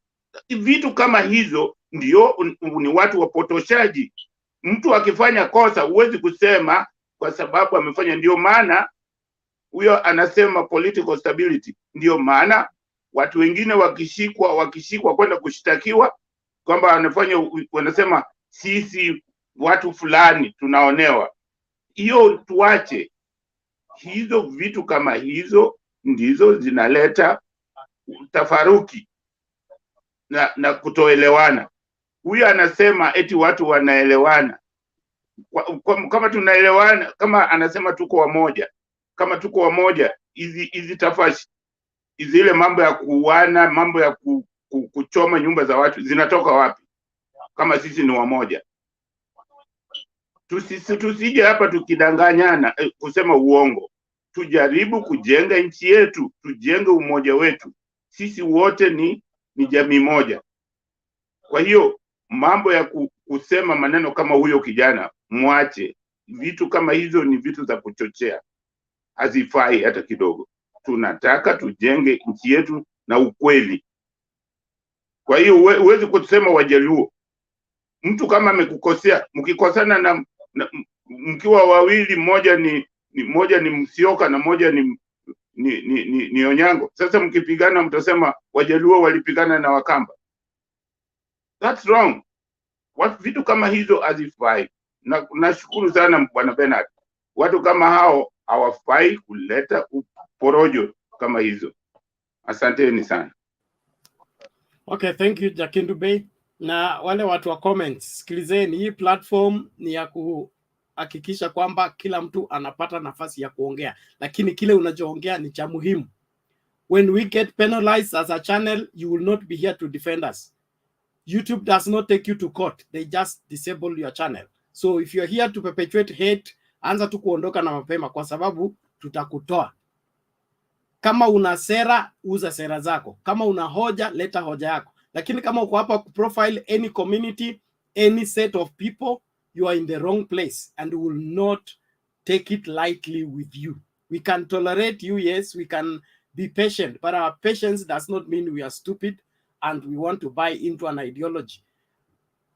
S10: Vitu kama hizo ndio ni watu wapotoshaji. Mtu akifanya kosa huwezi kusema kwa sababu amefanya. Ndio maana huyo anasema political stability. Ndio maana watu wengine wakishikwa kwenda kushtakiwa kwamba wanasema sisi watu fulani tunaonewa. Hiyo tuache. Hizo vitu kama hizo ndizo zinaleta tafaruki na kutoelewana. Huyu anasema eti watu wanaelewana. Kama tunaelewana, kama anasema tuko wamoja, kama tuko wamoja, hizi tafashi, ile mambo ya kuuana, mambo ya kuchoma nyumba za watu zinatoka wapi? Kama sisi ni wamoja. Tusije hapa tukidanganyana kusema uongo. Tujaribu kujenga nchi yetu, tujenge umoja wetu. Sisi wote ni jamii moja. Kwa hiyo mambo ya kusema maneno kama huyo kijana, mwache. Vitu kama hizo ni vitu za kuchochea, hazifai hata kidogo. Tunataka tujenge nchi yetu na ukweli. Kwa hiyo huwezi kusema Wajaluo. Mtu kama amekukosea, mkikosana na mkiwa wawili, mmoja ni Msioka na mmoja ni Onyango. Sasa mkipigana mtasema Wajaluo walipigana na Wakamba. That's wrong. Vitu kama hizo hazifai. Nashukuru sana Bwana Bernard. Watu kama hao hawafai kuleta porojo kama hizo. Asanteni sana.
S1: Okay, thank you Jakindube. Na wale watu wa comments, sikilizeni, hii platform ni ya kuhakikisha kwamba kila mtu anapata nafasi ya kuongea, lakini kile unachoongea ni cha muhimu. When we get penalized as a channel, you will not be here to defend us. YouTube does not take you to court. They just disable your channel. So if you're here to perpetuate hate, anza tu kuondoka na mapema kwa sababu tutakutoa. Kama una sera, uza sera zako. Kama una hoja, leta hoja yako. Lakini kama uko hapa kuprofile any community, any set of people, you are in the wrong place and we will not take it lightly with you. We can tolerate you, yes, we can be patient, but our patience does not mean we are stupid and we want to buy into an ideology.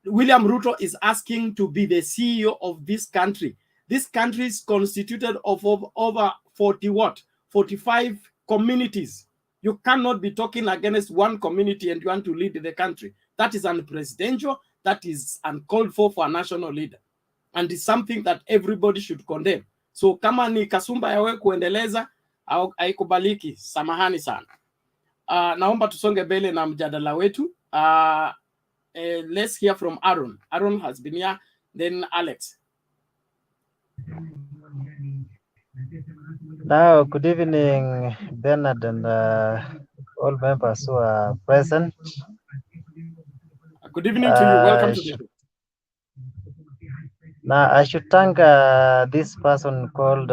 S1: William Ruto is asking to be the CEO of this country. This country is constituted of over 45 communities. You cannot be talking against one community and you want to lead the country. That is unpresidential. That is uncalled for a national leader. And it's something that everybody should condemn. So kama ni kasumba yawe kuendeleza, haikubaliki. Samahani sana. Naomba tusonge mbele na mjadala wetu. Let's hear from Aaron. Aaron has been here, then Alex.
S12: Now, good evening, Bernard, and all members who are present.
S1: Good evening to you. Welcome to the show.
S12: Now, I should thank this person called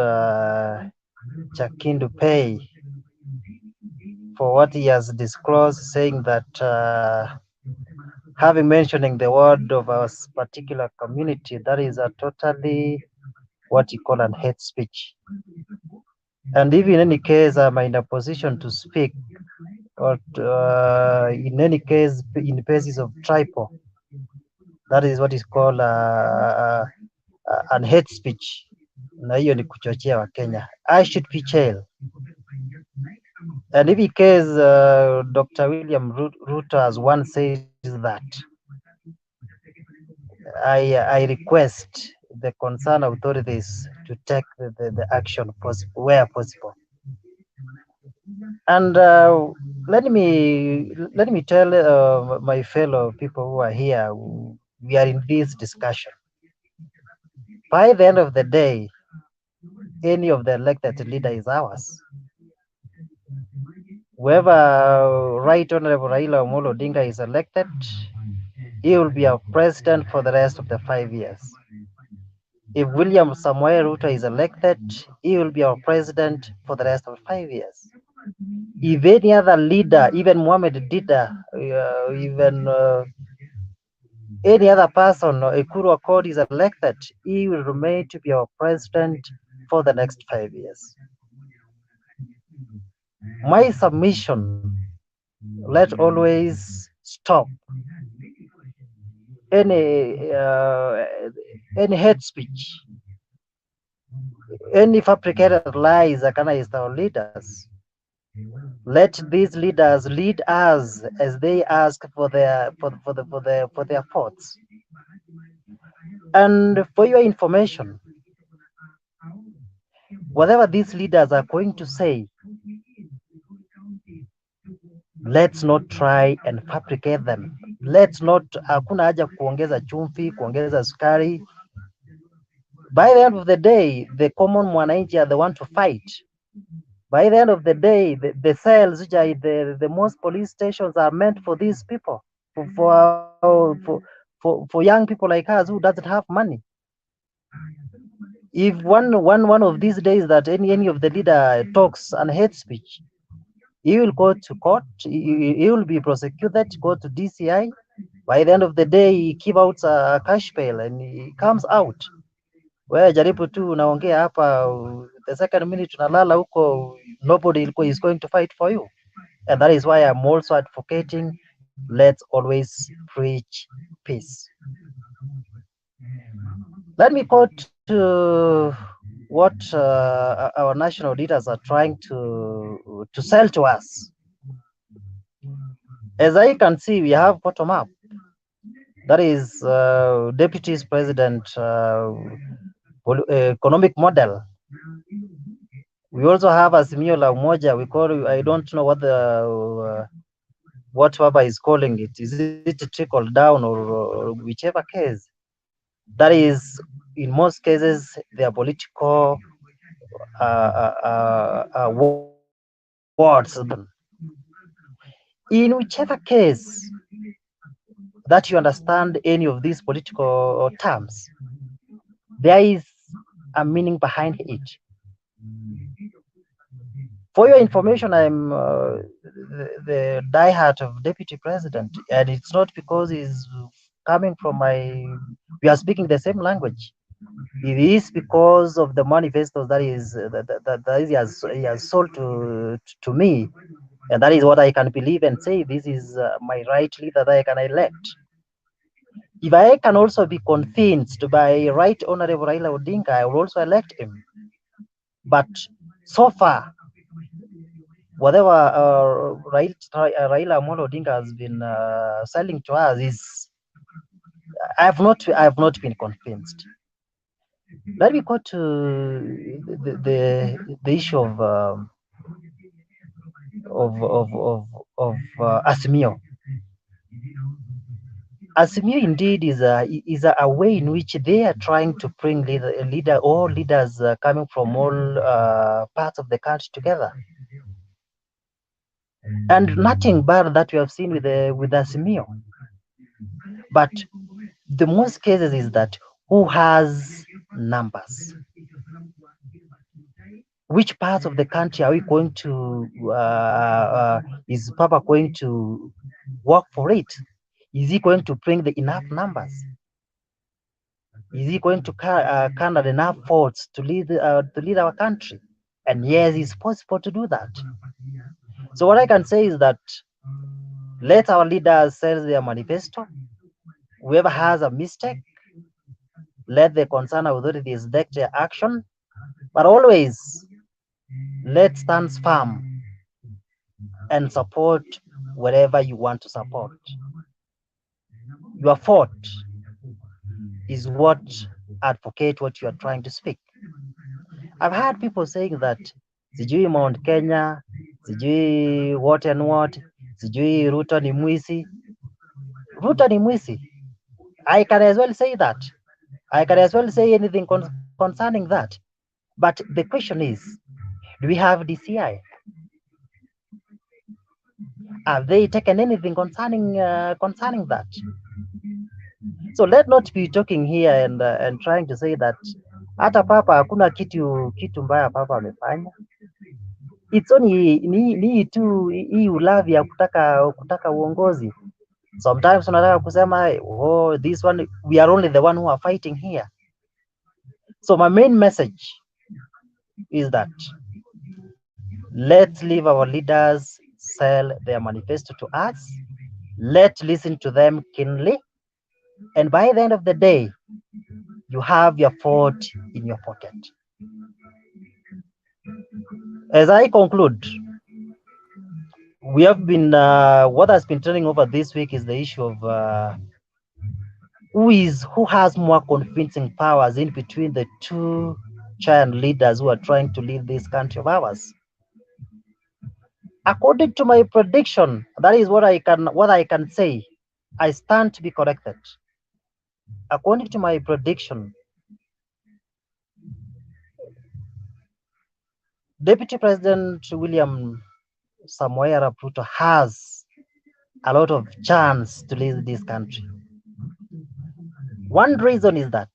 S12: Chakindu Pay for what he has disclosed, saying that having mentioning the word of our particular community, that is a totally what you call an hate speech. And if in any case I'm in a position to speak, or in any case in the basis of tribal, that is what is called an hate speech. Na hiyo ni kuchochea wa Kenya. I should be jailed. And if in case Dr. William Ruto has once said that, I request the concerned authorities to take the action possible, where possible. And let me tell my fellow people who are here, we are in this discussion. By the end of the day, any of the elected leader is ours. Whoever Right Honorable Raila Amolo Odinga is elected, he will be our president for the rest of the 5 years. If William Samoei Ruto is elected, he will be our president for the rest of 5 years. If any other leader, even Mohamed Dida, even any other person, Ekuru Accord is elected, he will remain to be our president for the next 5 years. My submission, let always stop any hate speech, any fabricated lies against our leaders. Let these leaders lead us as they ask for their thoughts. And for your information, whatever these leaders are going to say, let's not try and fabricate them. Let's not, hakuna haja kuongeza chumvi, kuongeza sukari. By the end of the day, the common mwananchi are the one to fight. By the end of the day, the cells, which are the most police stations, are meant for these people, for young people like us who doesn't have money. If one of these days that any of the leader talks and hate speech, he will go to court, he will be prosecuted, go to DCI. By the end of the day, he give out a cash bail and he comes out. Wewe jaribu tu unaongea hapa, the second minute unalala huko, nobody is going to fight for you. And that is why I'm also advocating, let's always preach peace. Let me go to what our national leaders are trying to sell to us. As I can see, we have bottom up. That is Deputy President economic model. We also have AZIMIO La Umoja. We call, I don't know what Baba is calling it. Is it a trickle down or whichever case? That is, in most cases, they are political words. In whichever case that you understand any of these political terms, there is a meaning behind it. For your information, I'm the diehard of Deputy President, and it's not because he's coming from we are speaking the same language. It is because of the manifestos that he has sold to me, and that is what I can believe and say. This is my right leader that I can elect. If I can also be convinced by Right Honorable Raila Odinga, I will also elect him. But so far, whatever Raila Amolo Odinga has been selling to us is, I have not been convinced. Let me go to the issue of AZIMIO. AZIMIO indeed is a way in which they are trying to bring leaders coming from all parts of the country together. And nothing bad that we have seen with AZIMIO. But the most cases is that who has numbers? Which parts of the country are we going to, is Papa going to work for it? Is he going to bring the enough numbers? Is he going to garner enough votes to lead our country? And yes, it's possible to do that. So what I can say is that let our leaders sell their manifesto. Whoever has a mistake, let the concerned authorities take their action, but always let's stand firm and support wherever you want to support. Your thought is what advocate what you are trying to speak. I've heard people saying that sijui Mount Kenya, sijui what and what, sijui Ruto ni mwizi. Ruto ni mwizi. I can as well say that. I can as well say anything concerning that. But the question is, do we have DCI? Have they taken anything concerning that? So let's not be talking here and trying to say that hata Papa hakuna kitu mbaya Papa amefanya. It's only ni tu hii ulavi ya kutaka uongozi. Sometimes unataka kusema, oh, this one, we are only the one who are fighting here. So my main message is that let's leave our leaders sell their manifesto to us. Let's listen to them keenly. And by the end of the day, you have your vote in your pocket. As I conclude, we have been, what has been turning over this week is the issue of who has more convincing powers in between the two giant leaders who are trying to lead this country of ours. According to my prediction, that is what I can say. I stand to be corrected. According to my prediction, Deputy President William Samoei Arap Ruto has a lot of chance to lead this country. One reason is that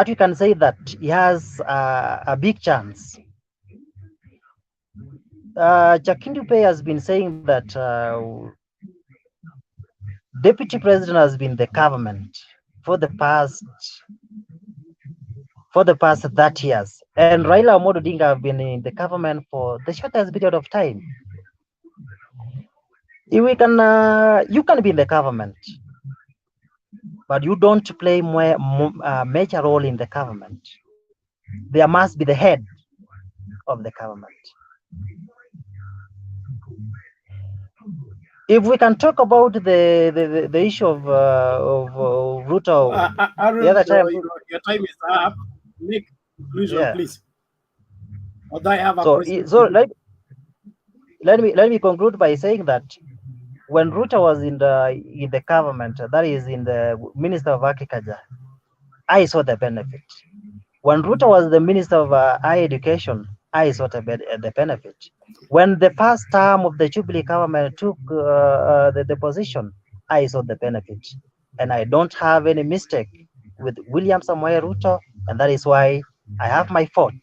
S12: you can say that he has a big chance. Jakindu Pei has been saying that Deputy President has been the government for the past 30 years, and Raila Amolo Odinga have been in the government for the shortest period of time. If we can, you can be in the government, but you don't play major role in the government. There must be the head of the government. If we can talk about the issue of Ruto,
S1: Aaron,
S12: the other time,
S1: your time is up. Make conclusion, please. Although I have a question.
S12: So let me conclude by saying that when Ruto was in the government, that is in the Minister of Agriculture, I saw the benefit. When Ruto was the Minister of Higher Education, I saw the benefit. When the first term of the Jubilee government took the position, I saw the benefit. And I don't have any mistake with William Samoei Ruto, and that is why I have my vote.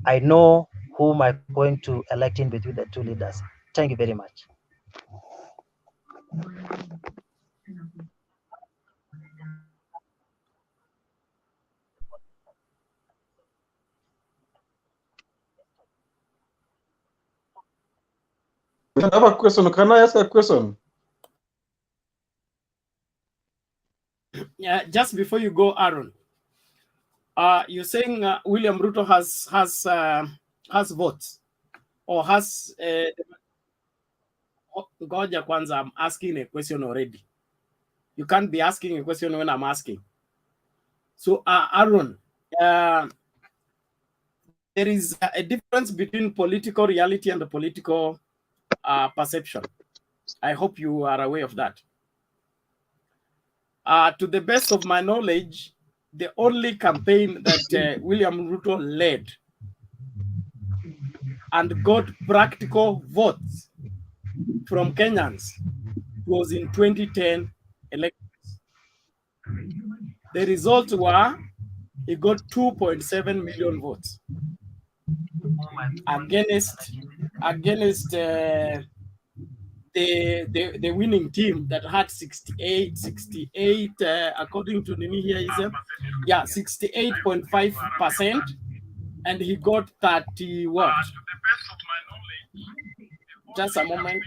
S12: I know whom I'm going to elect in between the two leaders. Thank you very much.
S2: We have a question. Can I ask a question?
S1: Yeah, just before you go, Aaron, you're saying William Ruto has votes or has Goja Kwanza, I'm asking a question already. You can't be asking a question when I'm asking. So Aaron, there is a difference between political reality and the political perception. I hope you are aware of that. To the best of my knowledge, the only campaign that William Ruto led and got practical votes from Kenyans was in 2010 elections. The results were he got 2.7 million votes against the winning team that had 68 according to Nini here is 68.5%, and he got 30 what? Just a moment.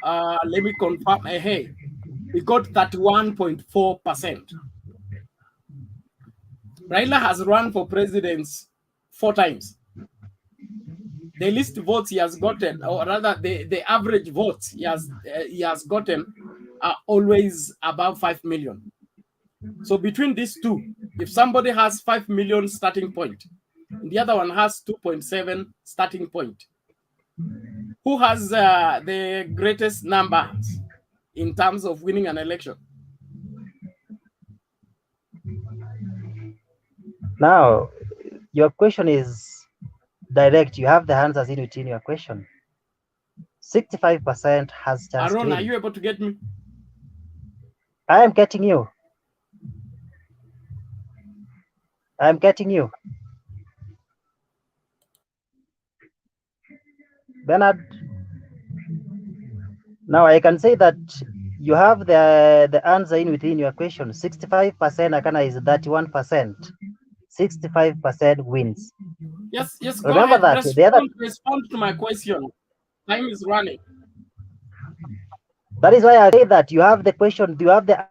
S1: Let me confirm. Hey, he got 31.4%. Raila has run for president 4 times. The least votes he has gotten, or rather the average votes he has gotten, are always above 5 million. So between these two, if somebody has 5 million starting point, and the other one has 2.7 starting point, who has the greatest numbers in terms of winning an election?
S12: Now, your question is direct. You have the answers in between your question. 65% has just
S1: Aaron,
S12: win.
S1: are you able to get me?
S12: I am getting you. I am getting you. Bernard, now I can say that you have the answer in within your question. 65% Akana is 31%. 65% wins.
S1: Yes,
S12: Remember
S1: go ahead.
S12: that
S1: Respond to my question. Time is running.
S12: That is why I say that you have the question, you have the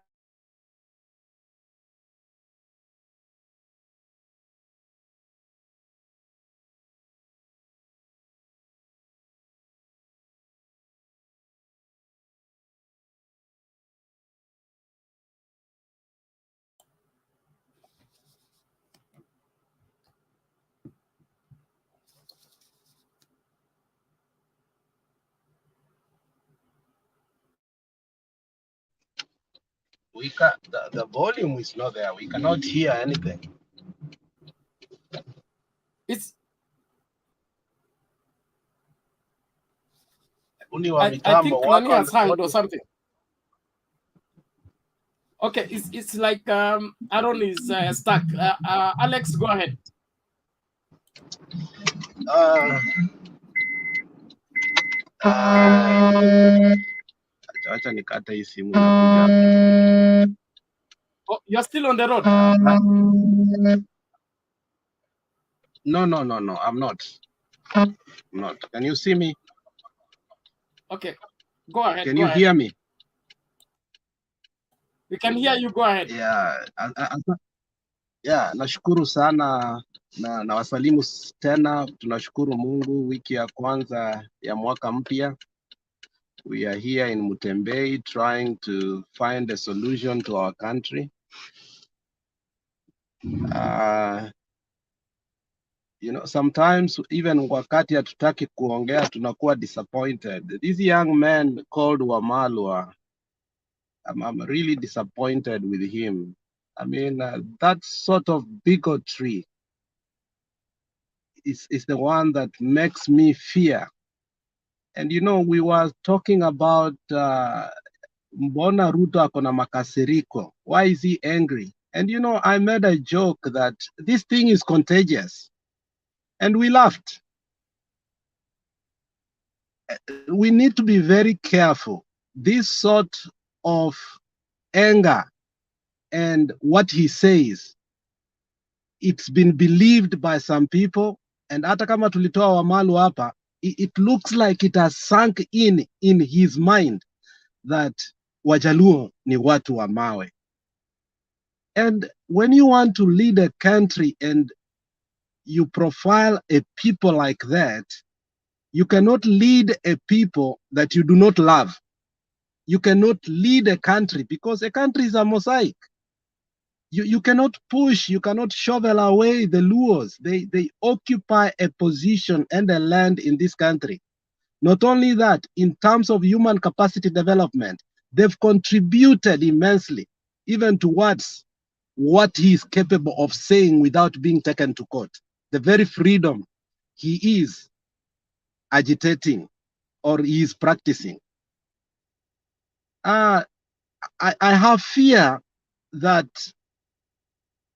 S11: We can the volume is not there. We cannot hear anything.
S1: It's
S11: I
S1: think Nani has hung or something. Okay, it's like Aaron is stuck. Alex, go ahead.
S11: Acha nikate hii simu.
S1: Oh, you're still on the road?
S11: No, I'm not. I'm not. Can you see me?
S1: Okay, go ahead.
S11: Can you hear me?
S1: We can hear you. Go ahead.
S11: Yeah, nashukuru sana na wasalimu tena. Tunashukuru Mungu, wiki ya kwanza ya mwaka mpya. We are here in Mutembei trying to find a solution to our country. You know, sometimes even wakati hatutaki kuongea tunakuwa disappointed. This young man called Wamalwa, I'm really disappointed with him. I mean, that sort of bigotry is the one that makes me fear. And you know, we were talking about Mbona Ruto akona makasiriko. Why is he angry? And you know, I made a joke that this thing is contagious. And we laughed. We need to be very careful. This sort of anger and what he says, it's been believed by some people. And hata kama tulitoa Wamalu hapa, it looks like it has sunk in his mind that Wajaluo ni watu wa mawe. And when you want to lead a country and you profile a people like that, you cannot lead a people that you do not love. You cannot lead a country because a country is a mosaic. You cannot push, you cannot shovel away the Luos. They occupy a position and a land in this country. Not only that, in terms of human capacity development, they've contributed immensely, even towards what he is capable of saying without being taken to court. The very freedom he is agitating or he is practicing. I have fear that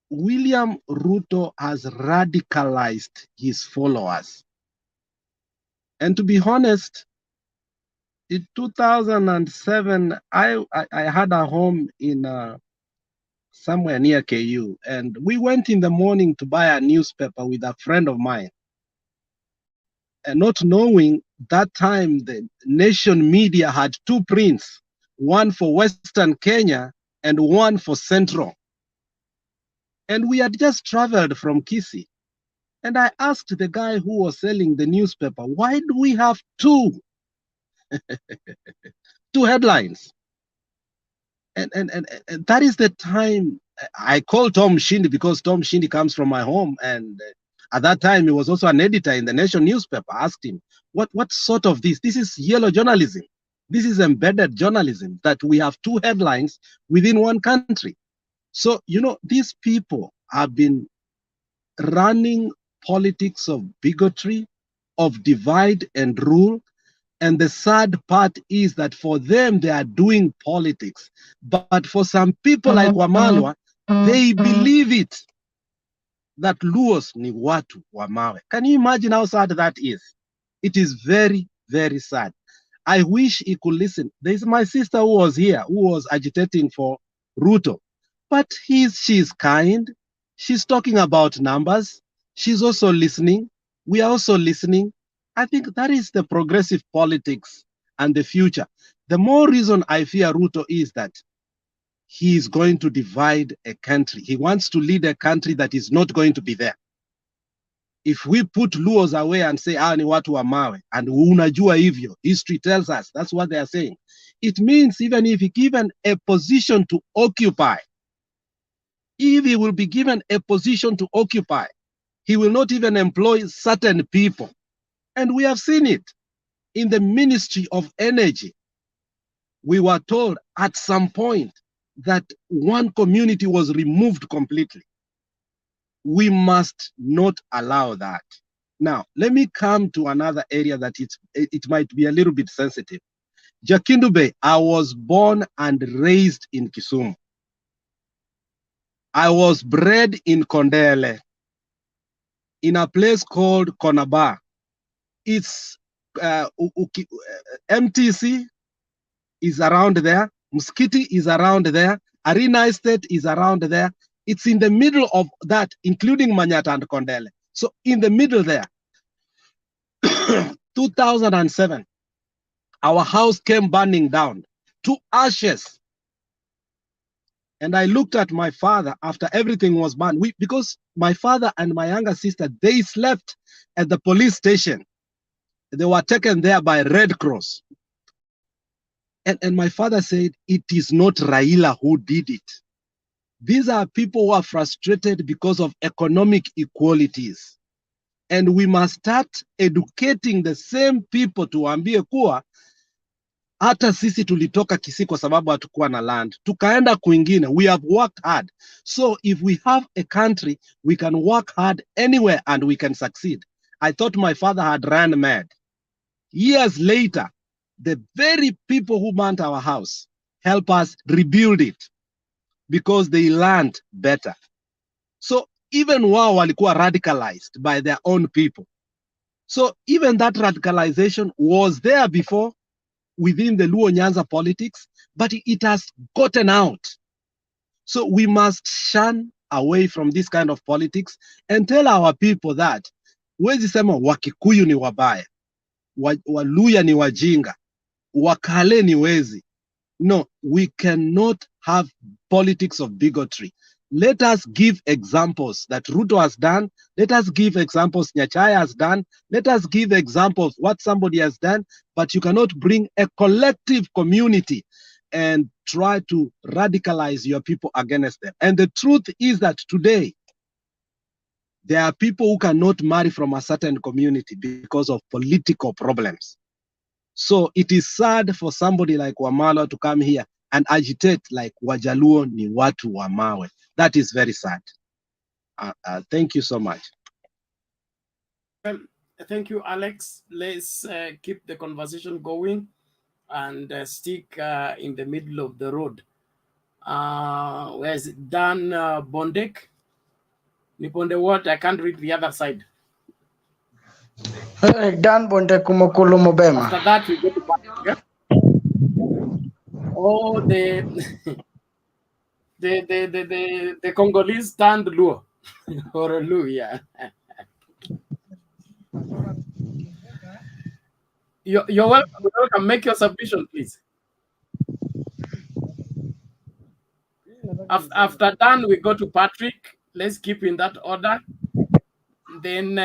S11: William Ruto has radicalized his followers. And to be honest, in 2007, I had a home in somewhere near KU, and we went in the morning to buy a newspaper with a friend of mine. And not knowing that time the nation media had two prints, one for Western Kenya and one for Central. And we had just traveled from Kisii. And I asked the guy who was selling the newspaper, why do we have two headlines? And that is the time I called Tom Shindi, because Tom Shindi comes from my home. And at that time, he was also an editor in the Nation newspaper. I asked him, what sort of this? This is yellow journalism. This is embedded journalism, that we have two headlines within one country. So, you know, these people have been running politics of bigotry, of divide and rule. And the sad part is that for them, they are doing politics. But for some people like Wamalwa, they believe it, that Luos ni watu wa mawe. Can you imagine how sad that is? It is very, very sad. I wish he could listen. There's my sister who was here, who was agitating for Ruto. But she's kind. She's talking about numbers. She's also listening. We are also listening. I think that is the progressive politics and the future. The more reason I fear Ruto is that he is going to divide a country. He wants to lead a country that is not going to be there. If we put Luos away and say, ni watu wa mawe, and unajua hivyo, history tells us, that's what they are saying. It means even if he given a position to occupy, if he will be given a position to occupy, he will not even employ certain people. And we have seen it in the Ministry of Energy. We were told at some point that one community was removed completely. We must not allow that. Now, let me come to another area that it might be a little bit sensitive. Jakindube, I was born and raised in Kisumu. I was bred in Kondele, in a place called Konaba. It's MTC is around there. Muskiti is around there. Arena Estate is around there. It's in the middle of that, including Manyata and Kondele. So in the middle there, 2007, our house came burning down to ashes. And I looked at my father after everything was burned. Because my father and my younger sister, they slept at the police station. They were taken there by Red Cross. And my father said, it is not Raila who did it. These are people who are frustrated because of economic inequalities. And we must start educating the same people tuwaambie kuwa hata sisi tulitoka Kisii kwa sababu hatukuwa na land. Tukaenda kwingine. We have worked hard. So if we have a country, we can work hard anywhere and we can succeed. I thought my father had ran mad. Years later, the very people who burnt our house help us rebuild it because they learned better. So even wao walikuwa radicalized by their own people. So even that radicalization was there before within the Luo Nyanza politics, but it has gotten out. So we must shun away from this kind of politics and tell our people that wezi sema Wakikuyu ni wabaya, Waluya ni wajinga, Wakale ni wezi. No, we cannot have politics of bigotry. Let us give examples that Ruto has done. Let us give examples Nyachaya has done. Let us give examples what somebody has done. But you cannot bring a collective community and try to radicalize your people against them. And the truth is that today, there are people who cannot marry from a certain community because of political problems. So it is sad for somebody like Wamala to come here and agitate like Wajaluo ni watu wa mawe. That is very sad. Thank you so much.
S1: Well, thank you, Alex. Let's keep the conversation going and stick in the middle of the road. Where's Dan Bondek? Niponde what? I can't read the other side.
S3: Dan Bondek kumokulu mobema.
S1: After that, we go to Patrick. Yeah? Oh, the Congolese stand Luo or Lu, yeah. You're welcome. Make your submission, please. After done, we go to Patrick. Let's keep in that order. Then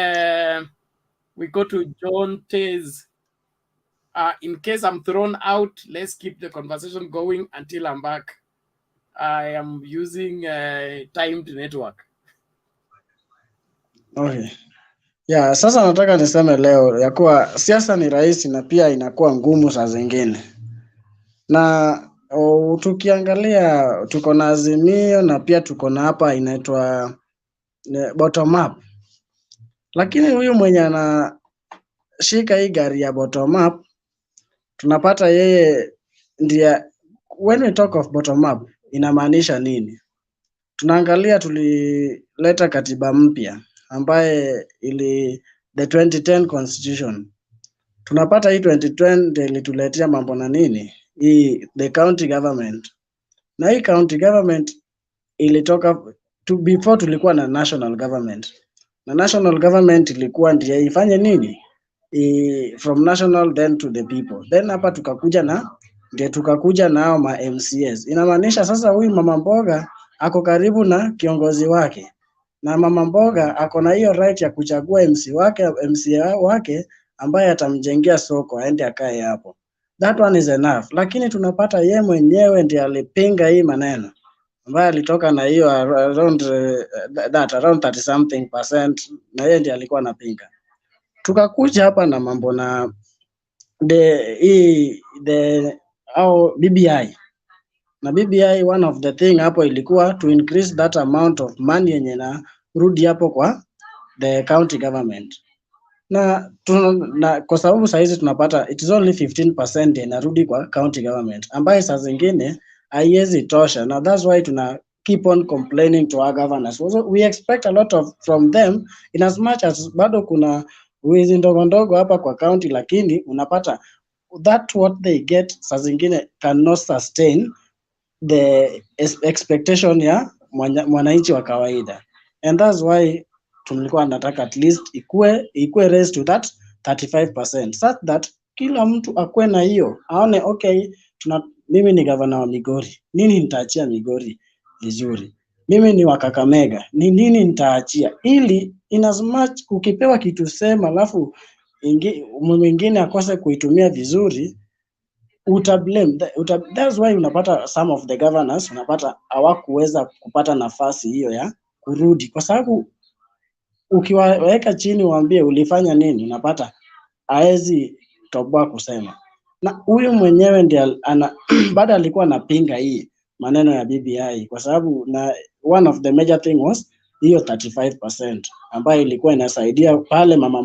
S1: we go to John Taze. In case I'm thrown out, let's keep the conversation going until I'm back. I am using timed network.
S3: Okay. Yeah, sasa nataka niseme leo ya kuwa siasa ni rahisi na pia inakuwa ngumu saa zingine. Na tukiangalia tuko na Azimio na pia tuko na hapa inaitwa bottom up. Lakini huyu mwenye anashika hii gari ya bottom up tunapata yeye ndiye. When we talk of bottom up inamaanisha nini? Tunaangalia tulileta katiba mpya ambaye the 2010 constitution. Tunapata hii 2020 ilituletea mambo na nini? Hii the county government. Na hii county government ilitoka before tulikuwa na national government. Na national government ilikuwa ndiye ifanye nini? From national then to the people. Then hapa tukakuja nao ma MCS. Inamaanisha sasa huyu mama mboga ako karibu na kiongozi wake. Na mama mboga ako na hiyo right ya kuchagua MCA wake ambaye atamjengea soko aende akae hapo. That one is enough. Lakini tunapata ye mwenyewe ndiye alipinga hii maneno. Ambaye alitoka na hiyo around 30 something percent na yeye ndiye alikuwa anapinga. Tukakuja hapa na mambo na BBI. Na BBI one of the thing hapo ilikuwa to increase that amount of money yenye na rudi hapo kwa the county government. Na kwa sababu saa hizi tunapata it is only 15% inarudi kwa county government ambaye saa zingine haiwezi tosha. Na that's why tuna keep on complaining to our governors. So we expect a lot from them in as much as bado kuna wizi ndogo hapa kwa county, lakini unapata that what they get saa zingine cannot sustain the expectation ya mwananchi wa kawaida. And that's why tulikuwa nataka at least ikue raised to that 35%, such that kila mtu akue na hiyo aone okay, mimi ni gavana wa Migori, nini nitaachia Migori vizuri? Mimi ni wa Kakamega, ni nini nitaachia? Ili in as much ukipewa kitu sema alafu mwingine akose kuitumia vizuri, utablame. That's why unapata some of the governors unapata hawakuweza kupata nafasi hiyo ya kurudi, kwa sababu ukiwaweka chini uambie ulifanya nini, unapata haezi toboa kusema. Na huyu mwenyewe ndiye baada alikuwa anapinga hii maneno ya BBI kwa sababu na one of the major thing was hiyo 35% ambayo ilikuwa inasaidia pale mama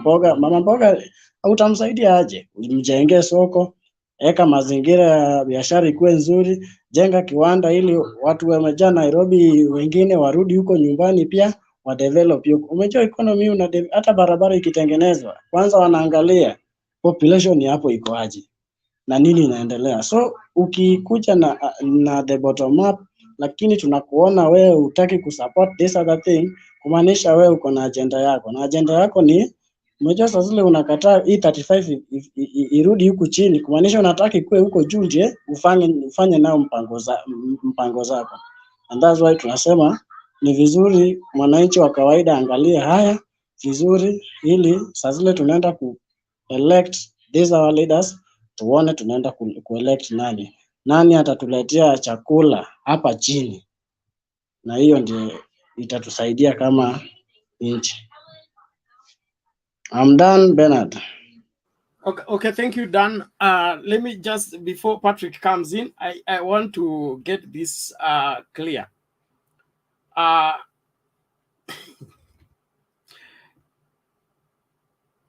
S3: mboga hautamsaidia aje? Umjengee soko, eka mazingira ya biashara ikuwe nzuri, jenga kiwanda ili watu wamejaa Nairobi wengine warudi huko nyumbani pia wa develop huko. Umejua economy hata barabara ikitengenezwa kwanza wanaangalia population hapo iko aje na nini inaendelea. So ukikuja na the bottom up, lakini tunakuona wewe hutaki kusupport this other thing, kumaanisha wewe uko na agenda yako, na agenda yako ni umejua sasa zile unakataa hii 35 irudi huku chini, kumaanisha unataka ikue huko juu nje ufanye nao mpango zako. And that's why tunasema ni vizuri mwananchi wa kawaida angalie haya vizuri, ili sasa zile tunaenda ku elect these our leaders, tuone tunaenda ku elect nani.
S13: nani atatuletea chakula hapa chini, na hiyo ndio itatusaidia kama nchi. I'm done, Bernard.
S1: Okay, thank you, Dan. Let me just, before Patrick comes in, I want to get this clear.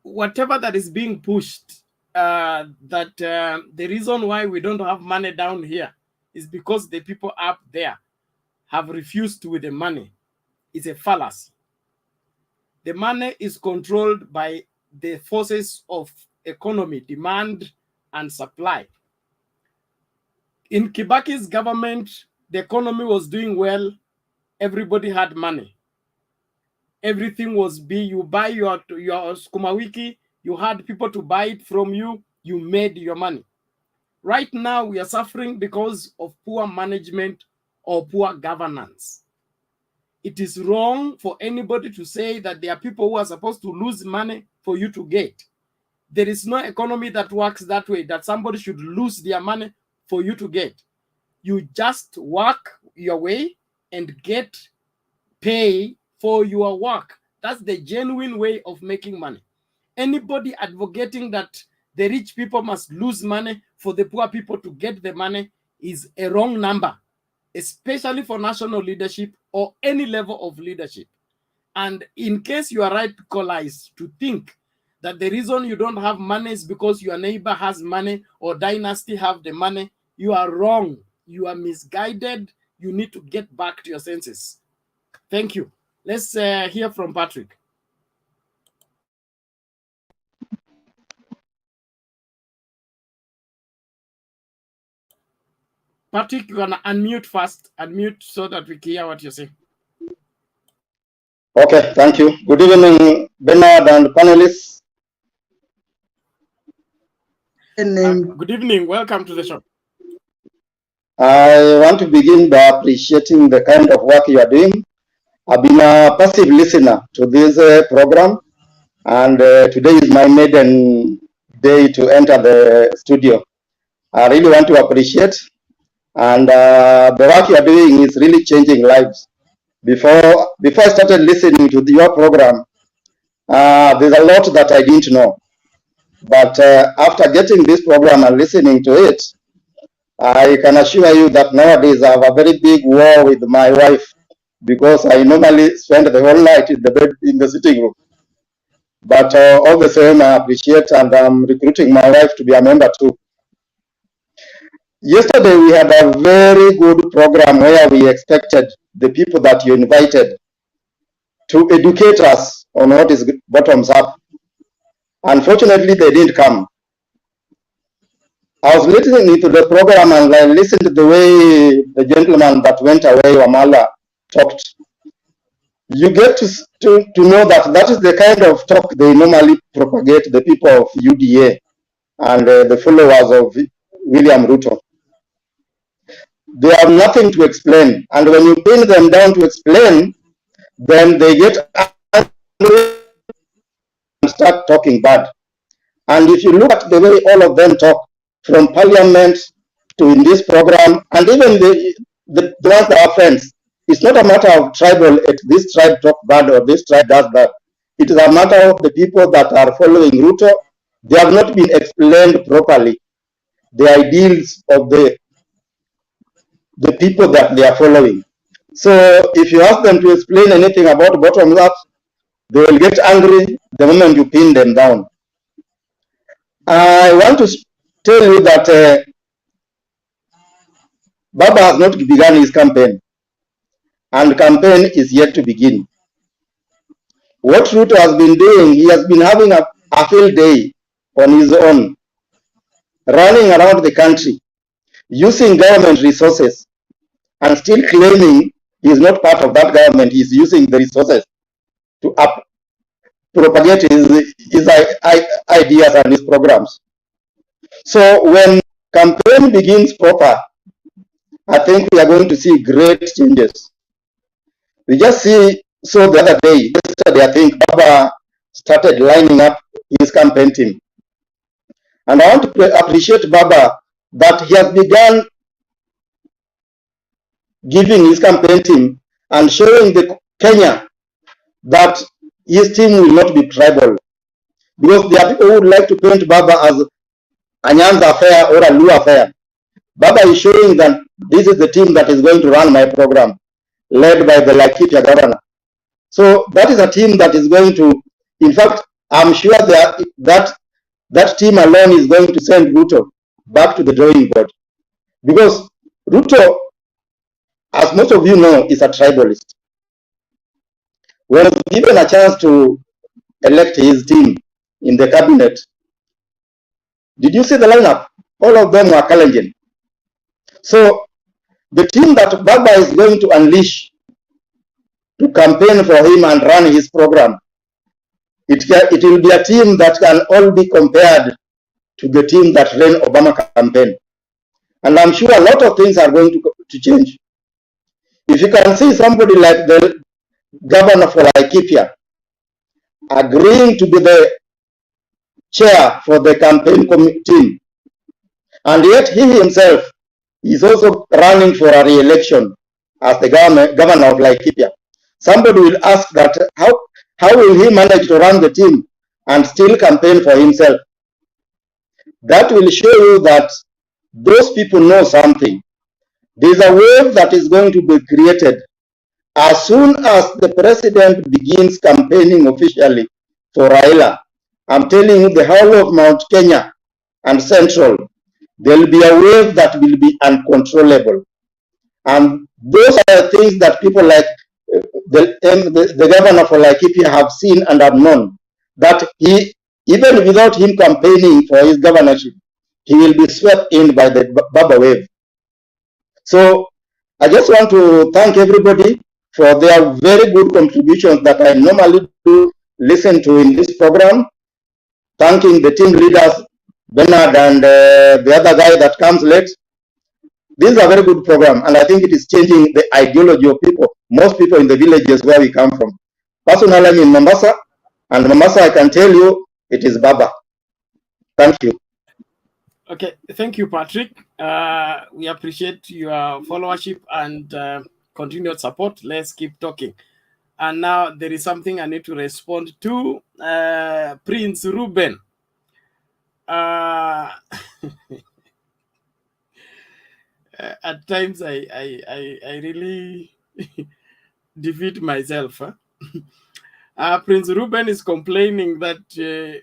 S1: Whatever that is being pushed, the reason why we don't have money down here is because the people up there have refused with the money. It's a fallacy. The money is controlled by the forces of economy, demand and supply. In Kibaki's government, the economy was doing well. Everybody had money. Everything was you buy your Sukuma Wiki, you had people to buy it from you, you made your money. Right now, we are suffering because of poor management or poor governance. It is wrong for anybody to say that there are people who are supposed to lose money for you to get. There is no economy that works that way, that somebody should lose their money for you to get. You just work your way and get pay for your work. That's the genuine way of making money. Anybody advocating that the rich people must lose money for the poor people to get the money is a wrong number, especially for national leadership or any level of leadership. And in case you are radicalized to think that the reason you don't have money is because your neighbor has money or dynasty have the money, you are wrong. You are misguided. You need to get back to your senses. Thank you. Let's hear from Patrick. Patrick, you're gonna unmute first. Unmute so that we can hear what you say.
S14: Okay, thank you. Good evening, Bernard and panelists.
S1: Good evening. Welcome to the show.
S14: I want to begin by appreciating the kind of work you are doing. I've been a passive listener to this program, and today is my maiden day to enter the studio. I really want to appreciate, and the work you are doing is really changing lives. Before I started listening to your program, there's a lot that I didn't know. But after getting this program and listening to it, I can assure you that nowadays I have a very big war with my wife, because I normally spend the whole night in the bed in the sitting room. But all the same, I appreciate, and I'm recruiting my wife to be a member too. Yesterday we had a very good program where we expected the people that you invited to educate us on what is bottoms up. Unfortunately, they didn't come. I was listening to the program and I listened to the way the gentleman that went away, Wamala, talked. You get to know that is the kind of talk they normally propagate, the people of UDA and the followers of William Ruto. They have nothing to explain. And when you pin them down to explain, then they get angry and start talking bad. And if you look at the way all of them talk, from parliament to in this program, and even the ones that are friends, it's not a matter of tribal, this tribe talk bad or this tribe does that. It is a matter of the people that are following Ruto. They have not been explained properly, the ideals of the people that they are following. So if you ask them to explain anything about bottom up, they will get angry the moment you pin them down. I want to tell you that Baba has not begun his campaign, and campaign is yet to begin. What Ruto has been doing, he has been having a field day on his own, running around the country, using government resources, and still claiming he is not part of that government. He is using the resources to propagate his ideas and his programs. So when campaign begins proper, I think we are going to see great changes. We just saw the other day, yesterday, I think Baba started lining up his campaign team. And I want to appreciate Baba that he has begun giving his campaign team and showing the Kenya that his team will not be tribal. Because there are people who would like to paint Baba as a Nyanza affair or a Luo affair. Baba is showing that this is the team that is going to run my program, led by the Laikipia governor. So that is a team that is going to, in fact, I'm sure that team alone is going to send Ruto back to the drawing board. Because Ruto, as most of you know, is a tribalist. When he was given a chance to elect his team in the cabinet, did you see the lineup? All of them were Kalenjin. So the team that Baba is going to unleash to campaign for him and run his program, it will be a team that can all be compared to the team that ran Obama campaign. And I'm sure a lot of things are going to change. If you can see somebody like the governor for Laikipia agreeing to be the chair for the campaign team, and yet he himself is also running for a re-election as the governor of Laikipia. Somebody will ask that how will he manage to run the team and still campaign for himself? That will show you that those people know something. There's a wave that is going to be created as soon as the president begins campaigning officially for Raila. I'm telling you, the whole of Mount Kenya and Central, there will be a wave that will be uncontrollable. And those are things that people like the governor for Laikipia have seen and have known, that he, even without him campaigning for his governorship, he will be swept in by the Baba wave. So I just want to thank everybody for their very good contributions that I normally do listen to in this program. Thanking the team leaders, Bernard and the other guy that comes late. This is a very good program, and I think it is changing the ideology of people, most people in the villages where we come from. Personally, I'm in Mombasa, and Mombasa, I can tell you, it is Baba. Thank you.
S1: Okay, thank you, Patrick. We appreciate your followership and continued support. Let's keep talking. And now there is something I need to respond to. Prince Ruben. At times I really defeat myself. Prince Ruben is complaining that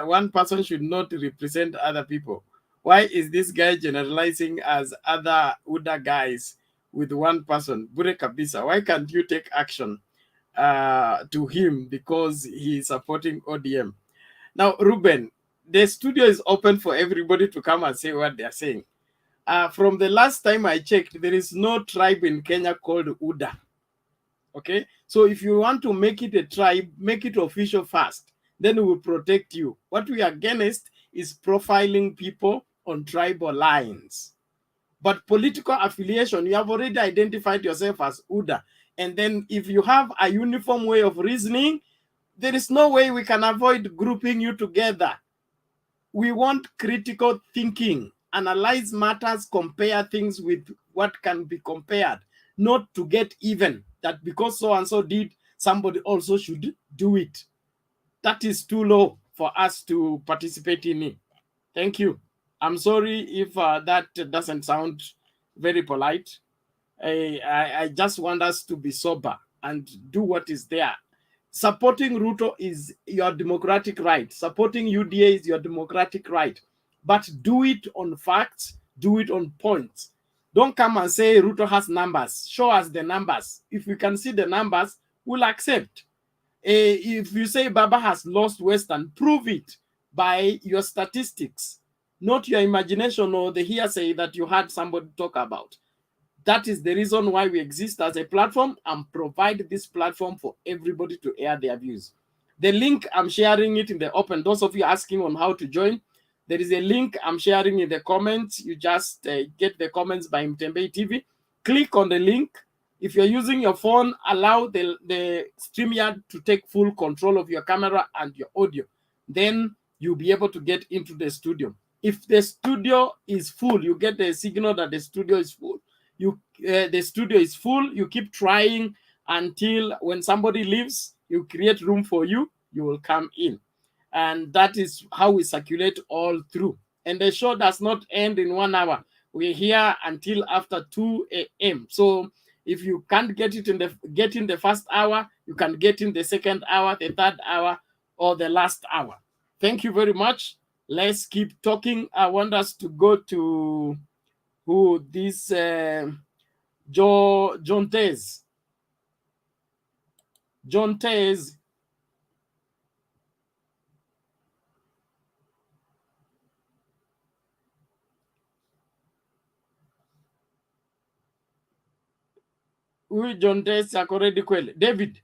S1: one person should not represent other people. Why is this guy generalizing as other UDA guys with one person? Bure kabisa. Why can't you take action to him because he is supporting ODM? Now, Ruben, the studio is open for everybody to come and say what they are saying. From the last time I checked, there is no tribe in Kenya called UDA. Okay, so if you want to make it a tribe, make it official first. Then we will protect you. What we are against is profiling people on tribal lines. But political affiliation, you have already identified yourself as UDA. And then if you have a uniform way of reasoning, there is no way we can avoid grouping you together. We want critical thinking, analyze matters, compare things with what can be compared, not to get even, that because so-and-so did, somebody also should do it. That is too low for us to participate in it. Thank you. I'm sorry if that doesn't sound very polite. I just want us to be sober and do what is there. Supporting Ruto is your democratic right. Supporting UDA is your democratic right. But do it on facts, do it on points. Don't come and say Ruto has numbers. Show us the numbers. If we can see the numbers, we'll accept. If you say Baba has lost Western, prove it by your statistics, not your imagination or the hearsay that you had somebody talk about. That is the reason why we exist as a platform and provide this platform for everybody to air their views. The link, I'm sharing it in the open. Those of you asking on how to join, there is a link I'm sharing in the comments. You just get the comments by Mtembei TV. Click on the link. If you're using your phone, allow the StreamYard to take full control of your camera and your audio. Then you'll be able to get into the studio. If the studio is full, you get the signal that the studio is full. the studio is full. You keep trying until when somebody leaves, you create room for you, you will come in. And that is how we circulate all through. And the show does not end in 1 hour. We're here until after 2 a.m. So if you can't get in the first hour, you can get in the second hour, the third hour, or the last hour. Thank you very much. Let's keep talking. I want us to go to who this John Tez. John Tez. Huyu John Tez ako ready kweli? David,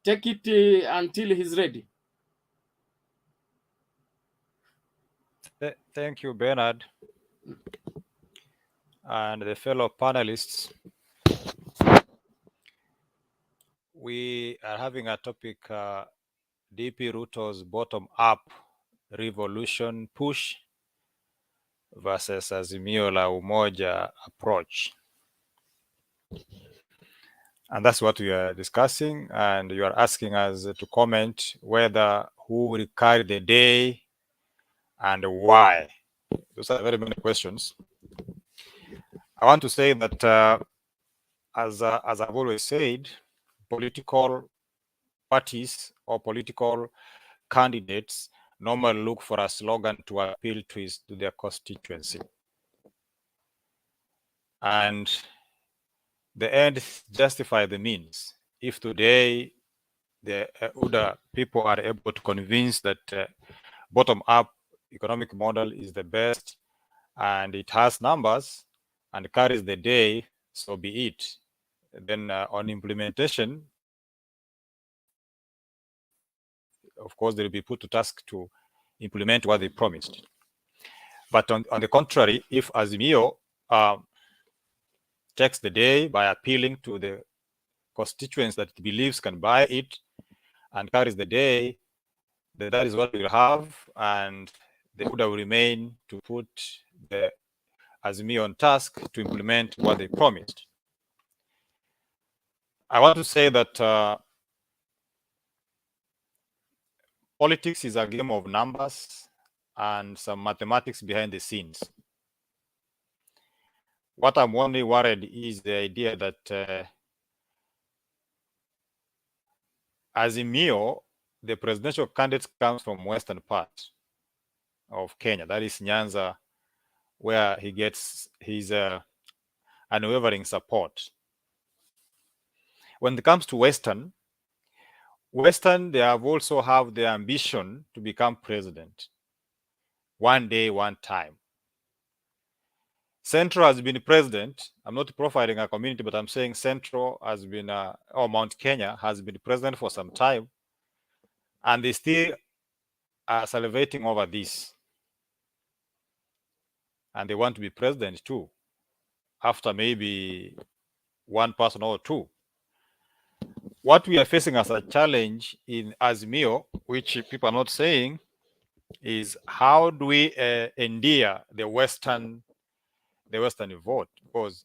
S1: take it until he's ready.
S15: Thank you, Bernard, and the fellow panelists. We are having a topic, DP RUTO'S bottom-up revolution push versus AZIMIO La Umoja approach. And that's what we are discussing, and you are asking us to comment whether who will carry the day and why. Those are very many questions. I want to say that, as I've always said, political parties or political candidates normally look for a slogan to appeal to their constituency. And the ends justify the means. If today the UDA people are able to convince that bottom-up economic model is the best and it has numbers and carries the day, so be it. Then on implementation, of course, they will be put to task to implement what they promised. But on the contrary, if AZIMIO takes the day by appealing to the constituents that it believes can buy it and carries the day, then that is what we'll have, and the UDA will remain to put the AZIMIO on task to implement what they promised. I want to say that politics is a game of numbers and some mathematics behind the scenes. What I'm only worried is the idea that AZIMIO, the presidential candidate, comes from western part of Kenya, that is Nyanza, where he gets his unwavering support. When it comes to Western, they have also have the ambition to become president. One day, one time. Central has been president. I'm not profiling a community, but I'm saying Central has been, or Mount Kenya has been president for some time. And they still are salivating over this. And they want to be president too, after maybe one person or two. What we are facing as a challenge in AZIMIO, which people are not saying, is how do we endear the Western vote? Because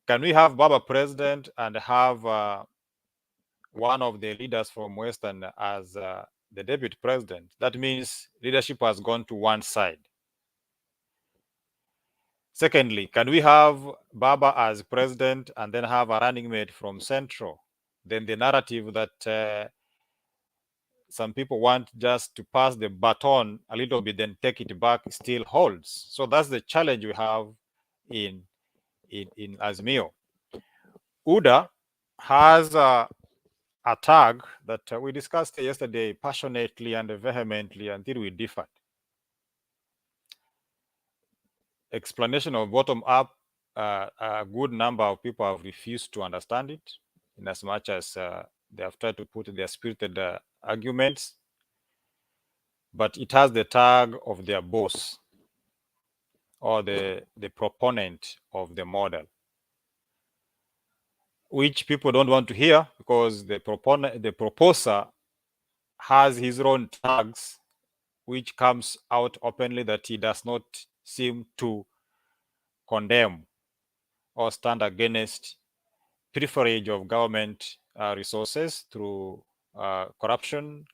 S15: can we have Baba president and have one of the leaders from Western as the deputy president? That means leadership has gone to one side. Secondly, can we have Baba as president and then have a running mate from Central? Then the narrative that some people want just to pass the baton a little bit, then take it back, still holds. So that's the challenge we have in AZIMIO. UDA has a tag that we discussed yesterday passionately and vehemently until we differed. Explanation of bottom-up, a good number of people have refused to understand it, in as much as they have tried to put their spirited arguments, but it has the tag of their boss or the proponent of the model, which people don't want to hear because the proposer has his own tags, which comes out openly that he does not seem to condemn. or stand against pilferage of government resources through corruption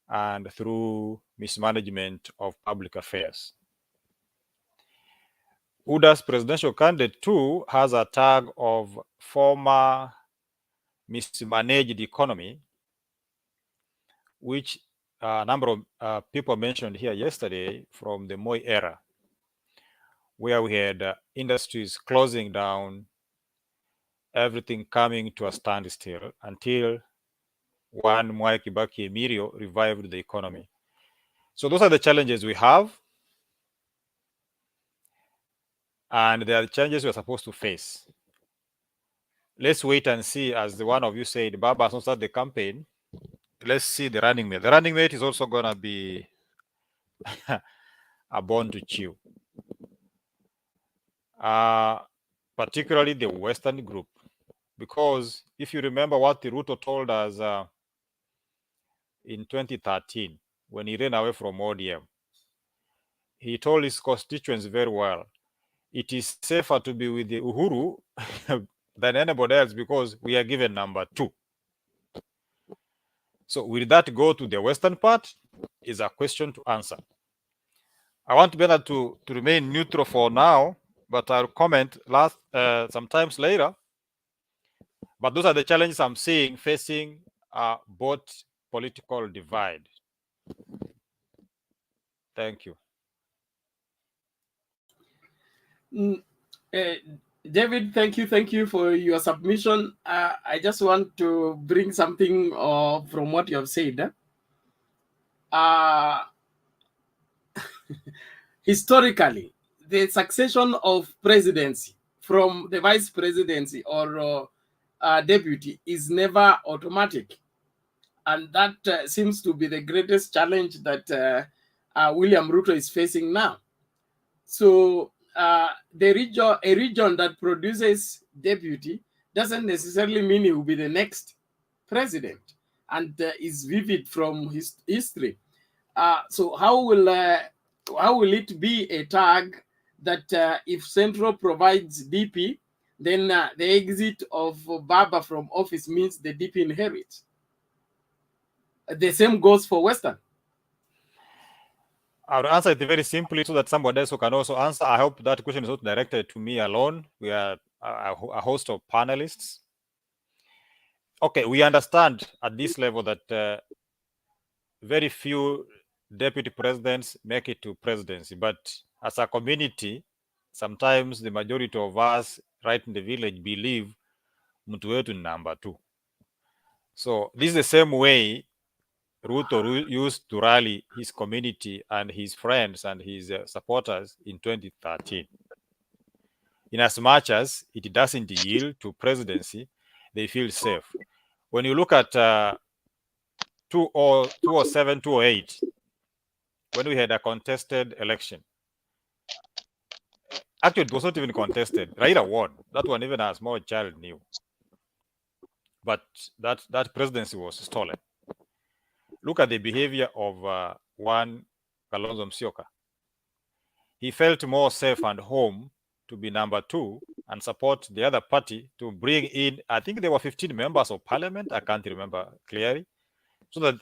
S15: and through mismanagement of public affairs. UDA's presidential candidate too has a tag of former mismanaged economy, which a number of people mentioned here yesterday from the Moi era, where we had industries closing down, everything coming to a standstill until one Mwai Kibaki Emilio revived the economy. So those are the challenges we have, and they are the challenges we are supposed to face. Let's wait and see, as the one of you said, Baba has not started the campaign. Let's see the running mate. The running mate is also going to be a bone to chew. Particularly the Western group. Because if you remember what the Ruto told us in 2013, when he ran away from ODM, he told his constituents very well, it is safer to be with the Uhuru than anybody else because we are given number 2. So will that go to the Western part is a question to answer. I want Bernard to remain neutral for now, but I'll comment sometimes later. But those are the challenges I'm seeing facing both political divide. Thank you.
S1: David, thank you for your submission. I just want to bring something from what you have said. Historically, the succession of presidency from the vice presidency or deputy is never automatic. And that seems to be the greatest challenge that William Ruto is facing now. So a region that produces deputy doesn't necessarily mean he will be the next president, and is vivid from his history. So how will it be a tag that if Central provides DP, then the exit of Baba from office means the DP inherits? The same goes for Western.
S15: I'll answer it very simply so that somebody else can also answer. I hope that question is not directed to me alone. We are a host of panelists. Okay, we understand at this level that very few deputy presidents make it to presidency, but as a community, sometimes the majority of us right in the village believe mtu wetu ni number 2. So this is the same way Ruto used to rally his community and his friends and his supporters in 2013. In as much as it doesn't yield to presidency, they feel safe. When you look at 2007, 2008, when we had a contested election, actually it was not even contested. Raila won. That one even a small child knew. But that presidency was stolen. Look at the behavior of one Kalonzo Musyoka. He felt more safe and home to be number 2 and support the other party to bring in, I think there were 15 members of parliament, I can't remember clearly, so that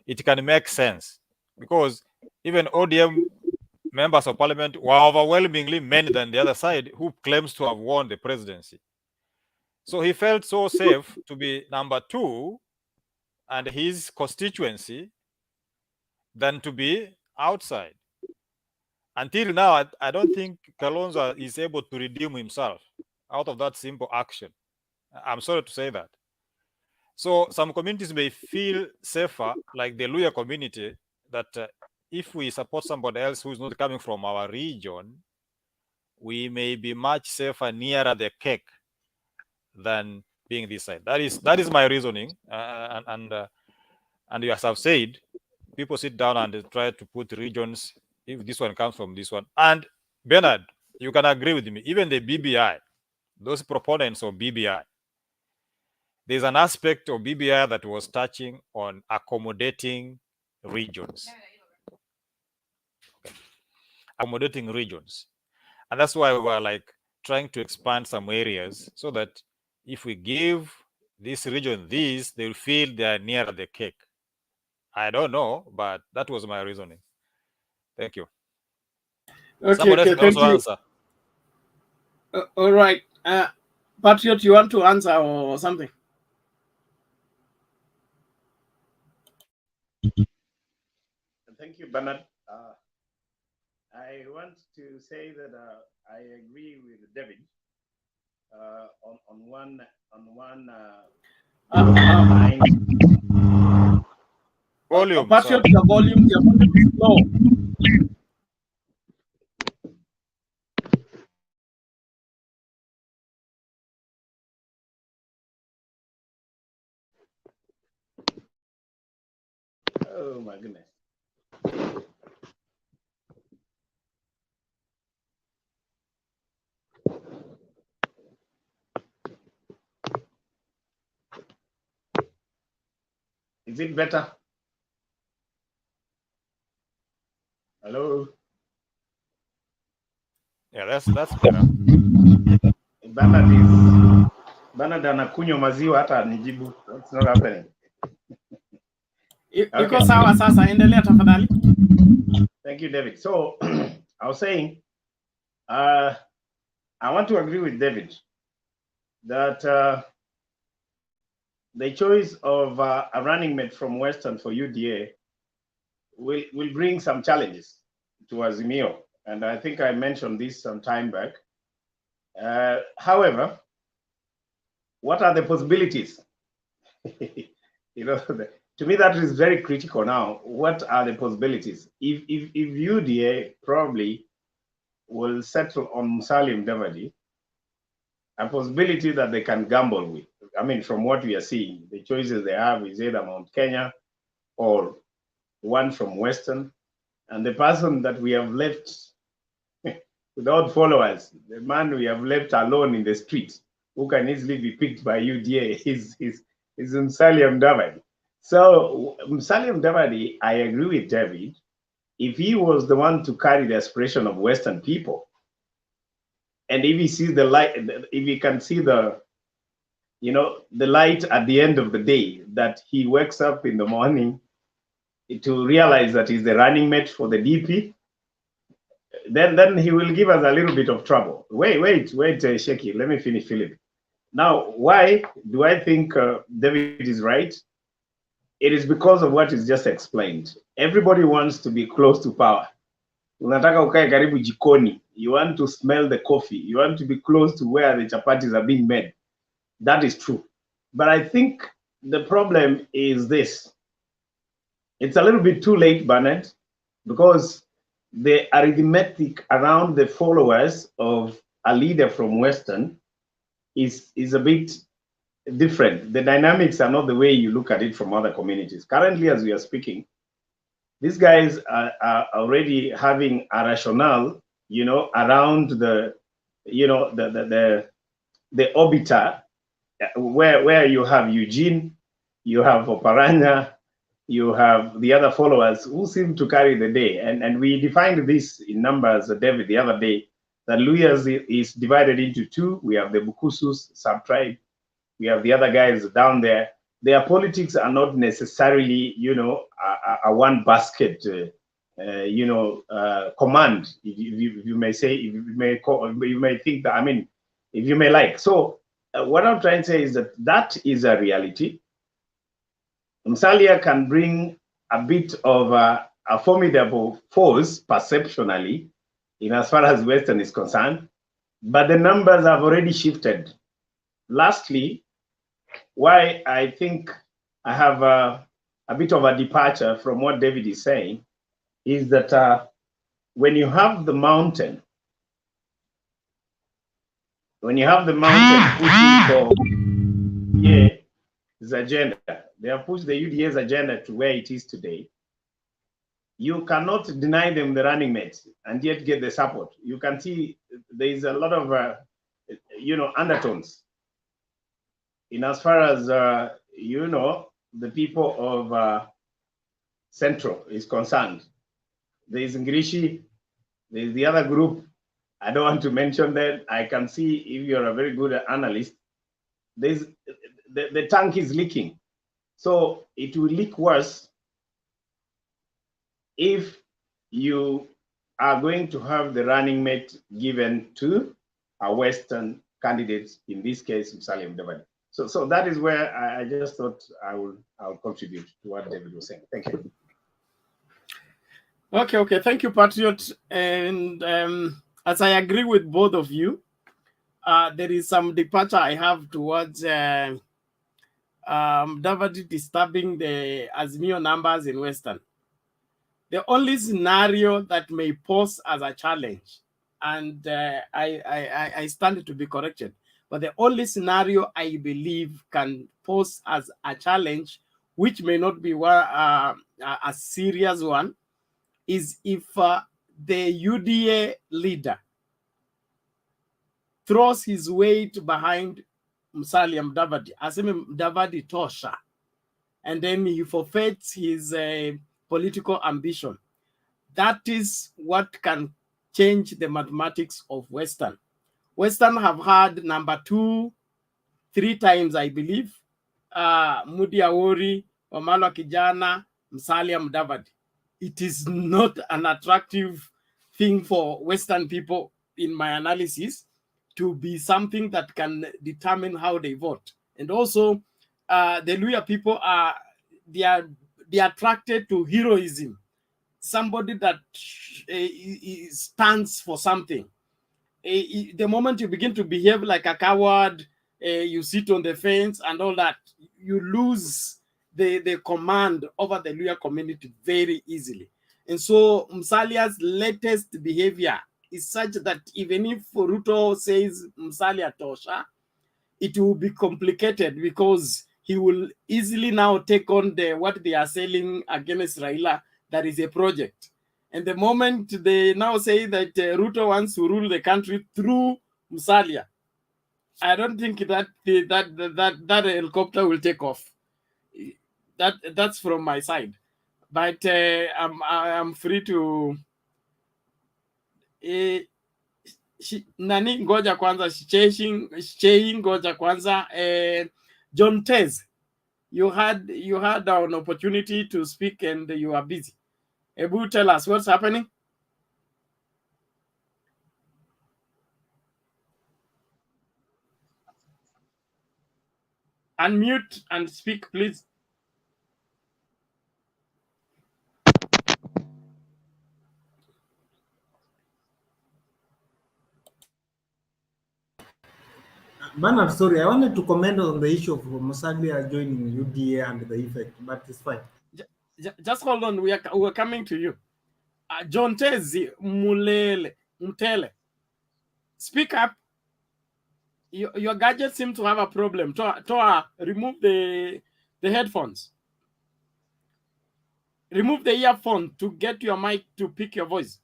S15: it can make sense. Because even ODM members of parliament were overwhelmingly men than the other side who claims to have won the presidency. So he felt so safe to be number 2 and his constituency than to be outside. Until now, I don't think Kalonzo is able to redeem himself out of that simple action. I'm sorry to say that. So some communities may feel safer, like the Luya community, that if we support somebody else who is not coming from our region, we may be much safer nearer the cake than being this side. That is my reasoning. And as I've said, people sit down and try to put regions, if this one comes from this one. And Bernard, you can agree with me, even the BBI, those proponents of BBI, there's an aspect of BBI that was touching on accommodating regions. Okay. Accommodating regions. And that's why we were like trying to expand some areas so that if we give this region these, they will feel they are nearer the cake. I don't know, but that was my reasoning. Thank you.
S1: Okay,
S15: Somebody else
S1: okay,
S15: can
S1: thank
S15: also
S1: you.
S15: answer.
S1: All right. Patriot, you want to answer or something?
S16: Thank you, Bernard. I want to say that I agree with David on one line.
S15: Volume.
S1: Patriot, your volume is low.
S16: Oh my goodness. Is it better? Hello?
S15: Yeah, that's better.
S16: Bernard anakunywa maziwa hata nijibu. What's not happening?
S1: Iko sawa sasa, endelea tafadhali.
S16: Thank you, David. So I was saying, I want to agree with David that the choice of a running mate from Western for UDA will bring some challenges to Azimio. And I think I mentioned this some time back. However, what are the possibilities? You know, to me, that is very critical now. What are the possibilities? If UDA probably will settle on Musalia Mudavadi, a possibility that they can gamble with. I mean, from what we are seeing, the choices they have is either Mount Kenya or one from Western. And the person that we have left without followers, the man we have left alone in the street, who can easily be picked by UDA, is Musalia Mudavadi. So Musalia Mudavadi, I agree with David. If he was the one to carry the aspiration of Western people, and if he sees the light, if he can see the, you know, the light at the end of the day, that he wakes up in the morning to realize that he's the running mate for the DP, then he will give us a little bit of trouble. Wait, Sheki, let me finish, Philip. Now, why do I think David is right? It is because of what is just explained. Everybody wants to be close to power. Unataka ukae karibu jikoni. You want to smell the coffee. You want to be close to where the chapatis are being made. That is true. But I think the problem is this. It's a little bit too late, Bernard, because the arithmetic around the followers of a leader from Western is a bit different. The dynamics are not the way you look at it from other communities. Currently, as we are speaking, these guys are already having a rationale, you know, around the, you know, the orbiter, where you have Eugene, you have Oparanya, you have the other followers who seem to carry the day. And we defined this in numbers, David, the other day, that Luyas is divided into two. We have the Bukusus sub-tribe. We have the other guys down there. Their politics are not necessarily, you know, a one basket, you know, command, if you may say, if you may think that, I mean, if you may like. So what I'm trying to say is that that is a reality. Musalia can bring a bit of a formidable force perceptually in as far as Western is concerned, but the numbers have already shifted. Lastly, why I think I have a bit of a departure from what David is saying is that when you have the mountain, pushing for UDA's agenda, they have pushed the UDA's agenda to where it is today, you cannot deny them the running mates and yet get the support. You can see there is a lot of, you know, undertones in as far as, you know, the people of Central is concerned. There is Ngirishi, there is the other group, I don't want to mention that. I can see if you're a very good analyst, the tank is leaking. So it will leak worse if you are going to have the running mate given to a Western candidate, in this case, Musalia Mudavadi. So that is where I just thought I'll contribute to what David was saying. Thank you.
S1: Okay. Thank you, Patriot. And as I agree with both of you, there is some departure I have towards Mudavadi disturbing the AZIMIO numbers in Western. The only scenario that may pose as a challenge, and I stand to be corrected, but the only scenario I believe can pose as a challenge, which may not be a serious one, is if the UDA leader throws his weight behind Musalia Mudavadi, AZIMIO Mudavadi tosha, and then he forfeits his political ambition. That is what can change the mathematics of Western. Western have had number 2 3 times, I believe. Mudi Awori, Wamalwa Kijana, Musalia Mudavadi. It is not an attractive thing for Western people, in my analysis, to be something that can determine how they vote. And also, the Luya people they are attracted to heroism, somebody that stands for something. The moment you begin to behave like a coward, you sit on the fence and all that, you lose the command over the Luya community very easily. And so Musalia's latest behavior is such that even if Ruto says Musalia tosha, it will be complicated, because he will easily now take on what they are selling against Raila, that is a project. And the moment they now say that Ruto wants to rule the country through Musalia, I don't think that helicopter will take off. That's from my side. But I'm free to nani ngoja kwanza Shei ngoja kwanza John Tez, you had an opportunity to speak and you are busy. Ebu, tell us what's happening. Unmute and speak, please.
S17: Bernard, sorry, I wanted to comment on the issue of Musalia joining UDA and the effect, but it's fine.
S1: Just hold on, we're coming to you. John Tezi Mutele, speak up. Your gadget seems to have a problem. Toa, remove the headphones. Remove the earphone to get your mic to pick your voice.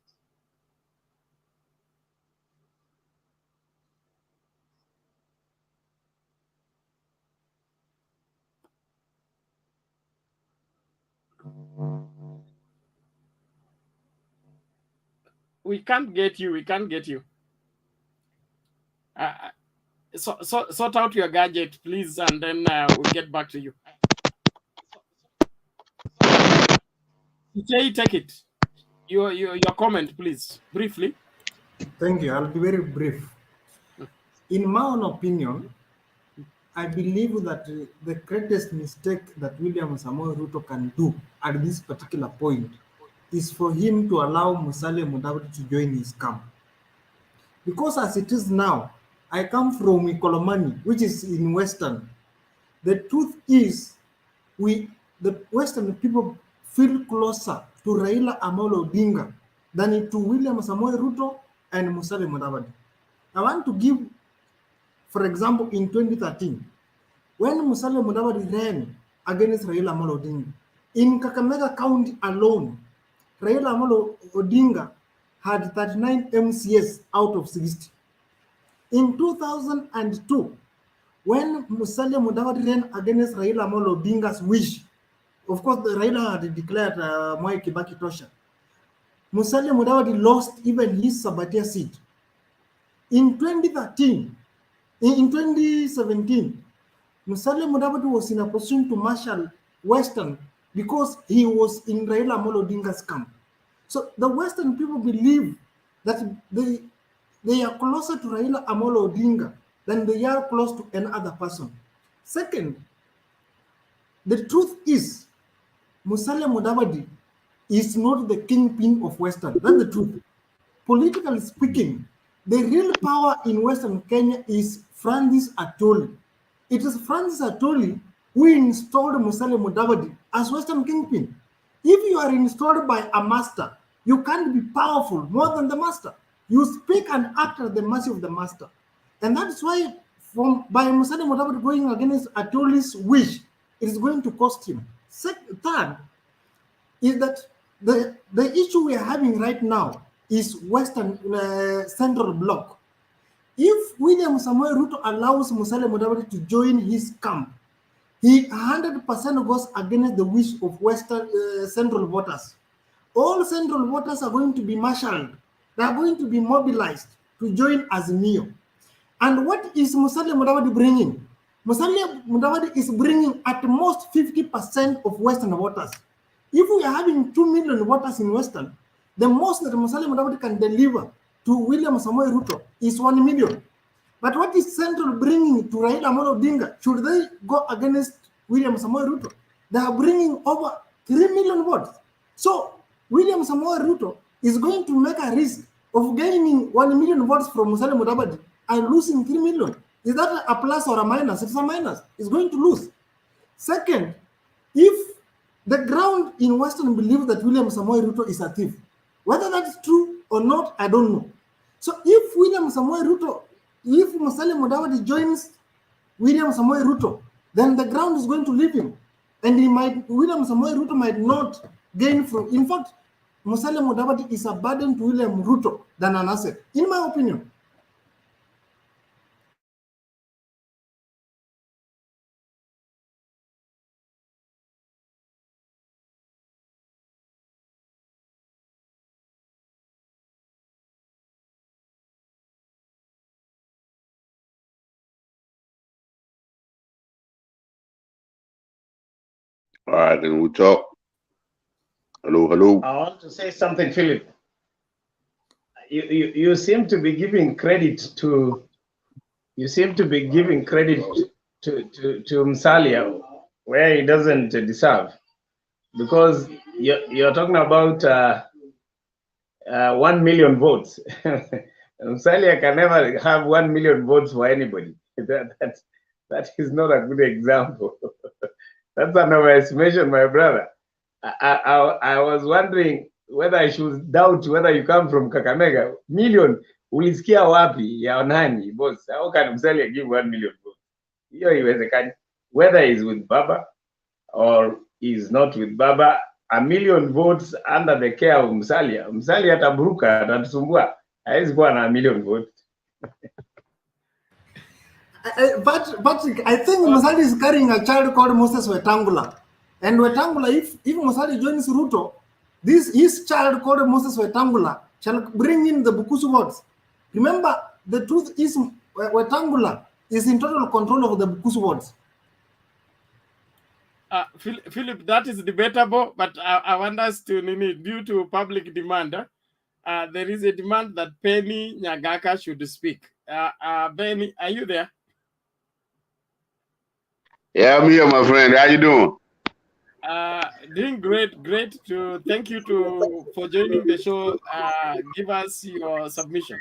S1: We can't get you. Sort out your gadget, please, and then we'll get back to you. Jay, take it. Your comment, please, briefly.
S17: Thank you. I'll be very brief. In my own opinion, I believe that the greatest mistake that William Samoei Ruto can do at this particular point is for him to allow Musalia Mudavadi to join his camp. Because as it is now, I come from Ikolomani, which is in Western. The truth is, the Western people feel closer to Raila Amolo Odinga than to William Samoei Ruto and Musalia Mudavadi. I want to give, for example, in 2013, when Musalia Mudavadi ran against Raila Amolo Odinga, in Kakamega County alone, Raila Amolo Odinga had 39 MCS out of 60. In 2002, when Musalia Mudavadi ran against Raila Amolo Odinga's wish, of course, Raila had declared Mwai Kibaki tosha. Musalia Mudavadi lost even his Sabatia seat. In 2013, in 2017, Musalia Mudavadi was in a position to marshal Western because he was in Raila Amolo Odinga's camp. So the Western people believe that they are closer to Raila Amolo Odinga than they are close to any other person. Second, the truth is Musalia Mudavadi is not the kingpin of Western. That's the truth. Politically speaking, the real power in Western Kenya is Francis Atoli. It is Francis Atoli who installed Musalia Mudavadi as Western kingpin. If you are installed by a master, you can't be powerful more than the master. You speak and act at the mercy of the master. And that's why by Musalia Mudavadi going against Atoli's wish, it is going to cost him. Third is that the issue we are having right now is Western Central Bloc. If William Samoei Ruto allows Musalia Mudavadi to join his camp, he 100% goes against the wish of Western Central voters. All Central voters are going to be marshaled. They are going to be mobilized to join AZIMIO. And what is Musalia Mudavadi bringing? Musalia Mudavadi is bringing at most 50% of Western voters. If we are having 2 million voters in Western, the most that Musalia Mudavadi can deliver to William Samoei Ruto is 1 million. But what is Central bringing to Raila Amolo Odinga? Should they go against William Samoei Ruto? They are bringing over 3 million votes. So William Samoei Ruto is going to make a risk of gaining 1 million votes from Musalia Mudavadi and losing 3 million. Is that a plus or a minus? It's a minus. It's going to lose. Second, if the ground in Western believes that William Samoei Ruto is a thief, whether that's true or not, I don't know. So if William Samoei Ruto, if Musalia Mudavadi joins William Samoei Ruto, then the ground is going to leave him. And William Samoei Ruto might not gain from, in fact, Musalia Mudavadi is a burden to William Ruto than an asset, in my opinion.
S10: All right, then we'll talk. Hello, hello.
S16: I want to say something, Philip. You seem to be giving credit to to Musalia where he doesn't deserve, because you're talking about 1 million votes. Musalia can never have 1 million votes for anybody. That is not a good example. That's an overestimation, my brother. I was wondering whether I should doubt whether you come from Kakamega. Million, ulisikia wapi ya nani, boss? How can Musalia give 1 million votes? Hiyo iwezekani. Whether he's with Baba or he's not with Baba, 1 million votes under the care of Musalia. Musalia ataburuka, atatusumbua. Hawezi kuwa na 1 million votes.
S17: Patrick, I think Musalia is carrying a child called Moses Wetangula. And Wetangula, if Musalia joins Ruto, his child called Moses Wetangula shall bring in the Bukusu votes. Remember, the truth is Wetangula is in total control of the Bukusu votes.
S1: Philip, that is debatable, but I want us to, due to public demand, there is a demand that Penny Nyagaka should speak. Benny, are you there?
S10: Yeah, I'm here, my friend. How you doing?
S1: Doing great. Thank you for joining the show. Give us your submission.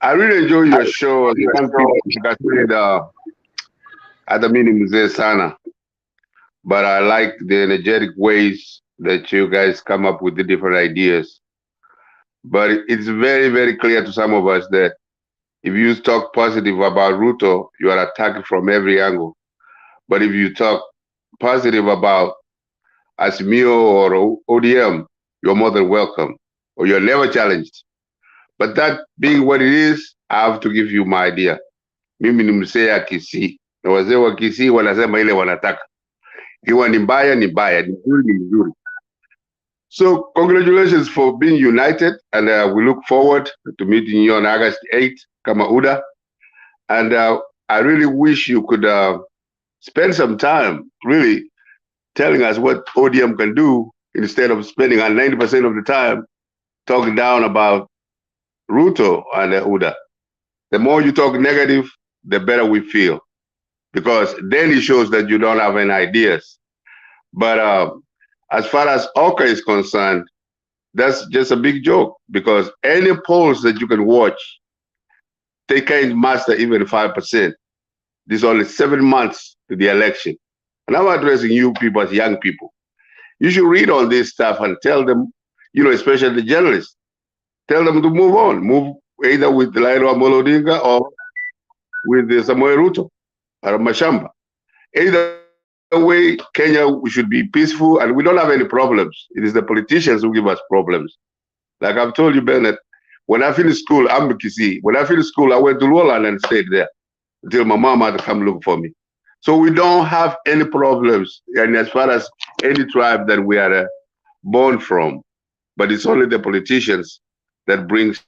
S10: I really enjoy your show. At the meeting is sana, but I like the energetic ways that you guys come up with the different ideas. But it's very, very clear to some of us that if you talk positive about Ruto, you are attacked from every angle. But if you talk positive about AZIMIO or ODM, you're more than welcome, or you're never challenged. But that being what it is, I have to give you my idea. Mimi ni msee ya Kisii, na wazee wa Kisii wanasema ile wanataka. Ikiwa ni mbaya ni mbaya, ni nzuri ni nzuri.
S18: So congratulations for being united, and we look forward to meeting you on August 8th, Kamauda. And I really wish you could spend some time really telling us what ODM can do instead of spending 90% of the time talking down about Ruto and UDA. The more you talk negative, the better we feel, because then it shows that you don't have any ideas. But as far as Oka is concerned, that's just a big joke, because any polls that you can watch, they can't master even 5%. There's only 7 months to the election. And I'm addressing you people as young people. You should read all this stuff and tell them, especially the journalists, tell them to move on, move either with Lairo Amolo Odinga or with Samuel Ruto or Mashamba. Either way, Kenya, we should be peaceful, and we don't have any problems. It is the politicians who give us problems. Like I've told you, Bennett, when I finished school, I'm Kisi. When I finished school, I went to Luoland and stayed there until my mom had to come look for me. So we don't have any problems, and as far as any tribe that we are born from, but it's only the politicians that brings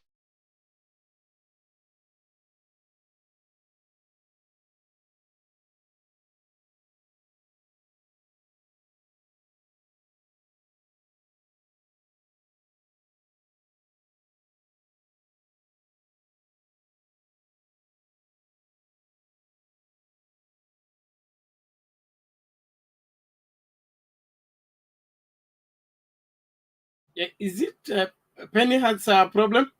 S1: Is it Penny has a problem?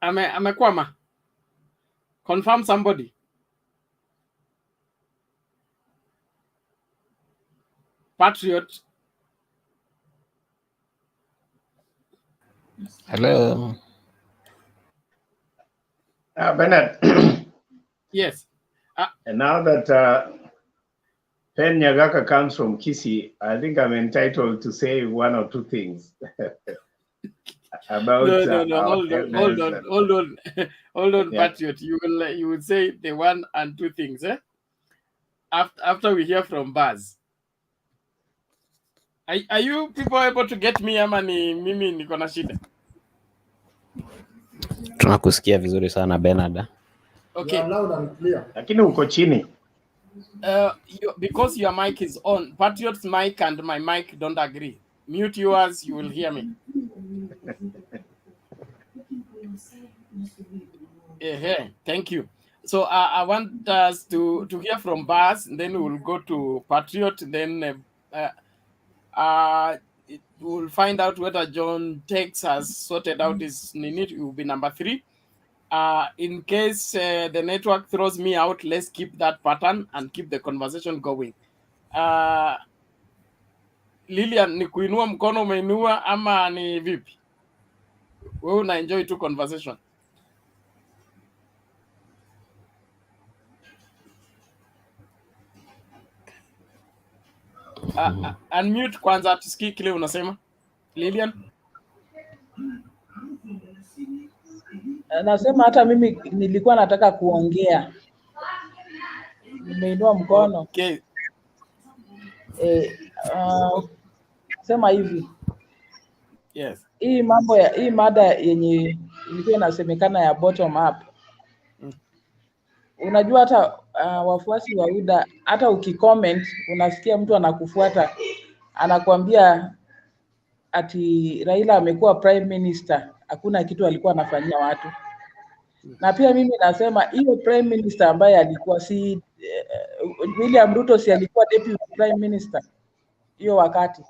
S1: Amekwama. Confirm somebody. Patriot.
S19: Hello.
S16: Bernard.
S1: Yes.
S16: And now that Pen Nyagaka comes from Kisii, I think I'm entitled to say one or two things about
S1: No. Hold on,
S16: yeah.
S1: Patriot. You will say the one and two things, eh? After we hear from Baz. Are you people able to get me ama ni mimi niko na shida?
S19: Tunakusikia vizuri sana Bernard.
S1: Okay.
S17: Loud and clear.
S16: Lakini uko chini.
S1: Because your mic is on, Patriot's mic and my mic don't agree. Mute yours, you will hear me. Thank you. So I want us to hear from Baz, and then we'll go to Patriot, then we'll find out whether John Tex has sorted out his Ninit. It will be number 3. In case the network throws me out, let's keep that pattern and keep the conversation going. Lilian, ni kuinua mkono umeinua ama ni vipi? Wewe una enjoy tu conversation. Unmute kwanza tusikie kile unasema. Lilian?
S9: Nasema hata mimi nilikuwa nataka kuongea. Nimeinua mkono.
S1: Okay.
S9: Sema hivi.
S1: Yes.
S9: Hii mada yenye ilikuwa inasemekana ya bottom up. Unajua hata wafuasi wa UDA, hata ukicomment unasikia mtu anakufuata anakuambia ati Raila amekuwa prime minister, hakuna kitu alikuwa anafanyia watu. Na pia mimi nasema hiyo prime minister ambaye alikuwa William Ruto si alikuwa deputy prime minister hiyo wakati.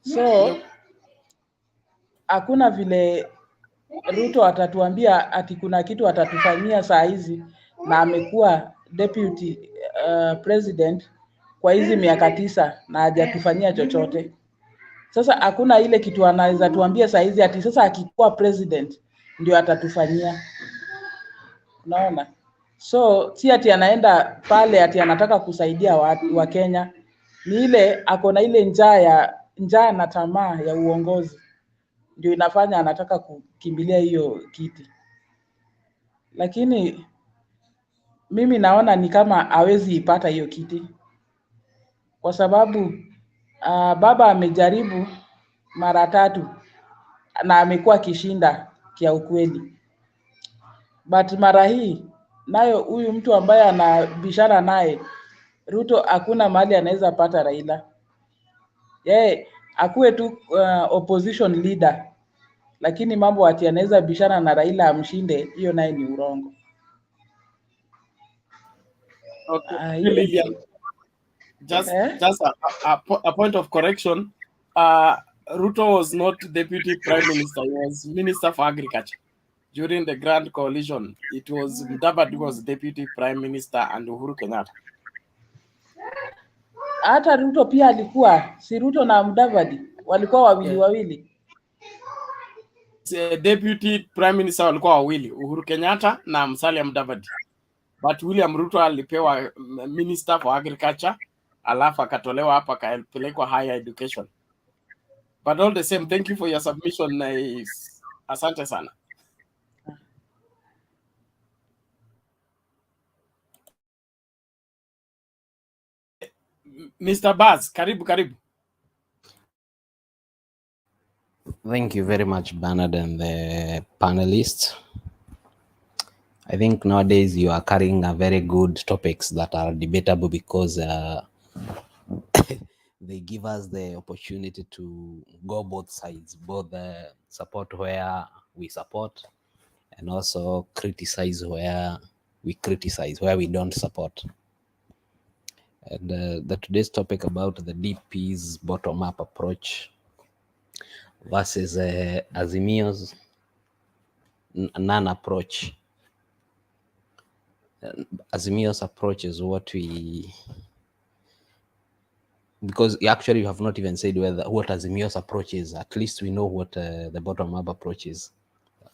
S9: So hakuna vile Ruto atatuambia ati kuna kitu atatufanyia saa hizi na amekuwa deputy president kwa hizi miaka 9 na hajatufanyia chochote. Sasa hakuna ile kitu anaweza tuambia saa hizi ati sasa akikuwa president ndio atatufanyia. Unaona? So si ati anaenda pale ati anataka kusaidia watu wa Kenya. Ni ile ako na ile njaa na tamaa ya uongozi. Ndio inafanya anataka kukimbilia hiyo kiti. Lakini mimi naona ni kama hawezi ipata hiyo kiti, kwa sababu baba amejaribu mara 3 na amekuwa akishinda kia ukweli, but mara hii nayo huyu mtu ambaye anabishana naye Ruto hakuna mahali anaweza pata Raila. Yeye akuwe tu opposition leader, lakini mambo ati anaweza bishana na Raila amshinde, hiyo naye ni urongo.
S1: Okay, Lilian, just a point of correction. Ruto was not deputy prime minister; he was minister for agriculture during the Grand Coalition. It was Mudavadi was deputy prime minister and Uhuru Kenyatta.
S9: Hata Ruto pia alikuwa, si Ruto na Mudavadi walikuwa wawili wawili.
S1: Deputy prime minister walikuwa wawili, Uhuru Kenyatta na Musalia Mudavadi, but William Ruto alipewa minister for agriculture, alafu akatolewa hapa akapelekwa higher education. But all the same, thank you for your submission. Asante sana. Mr. Baz, karibu.
S19: Thank you very much, Bernard, and the panelists. I think nowadays you are carrying a very good topics that are debatable because they give us the opportunity to go both sides, both support where we support and also criticize where we criticize, where we don't support. And the today's topic about the DP's bottom-up approach versus Azimio's non-approach. Azimio's approach is what we, because actually you have not even said what Azimio's approach is. At least we know what the bottom-up approach is.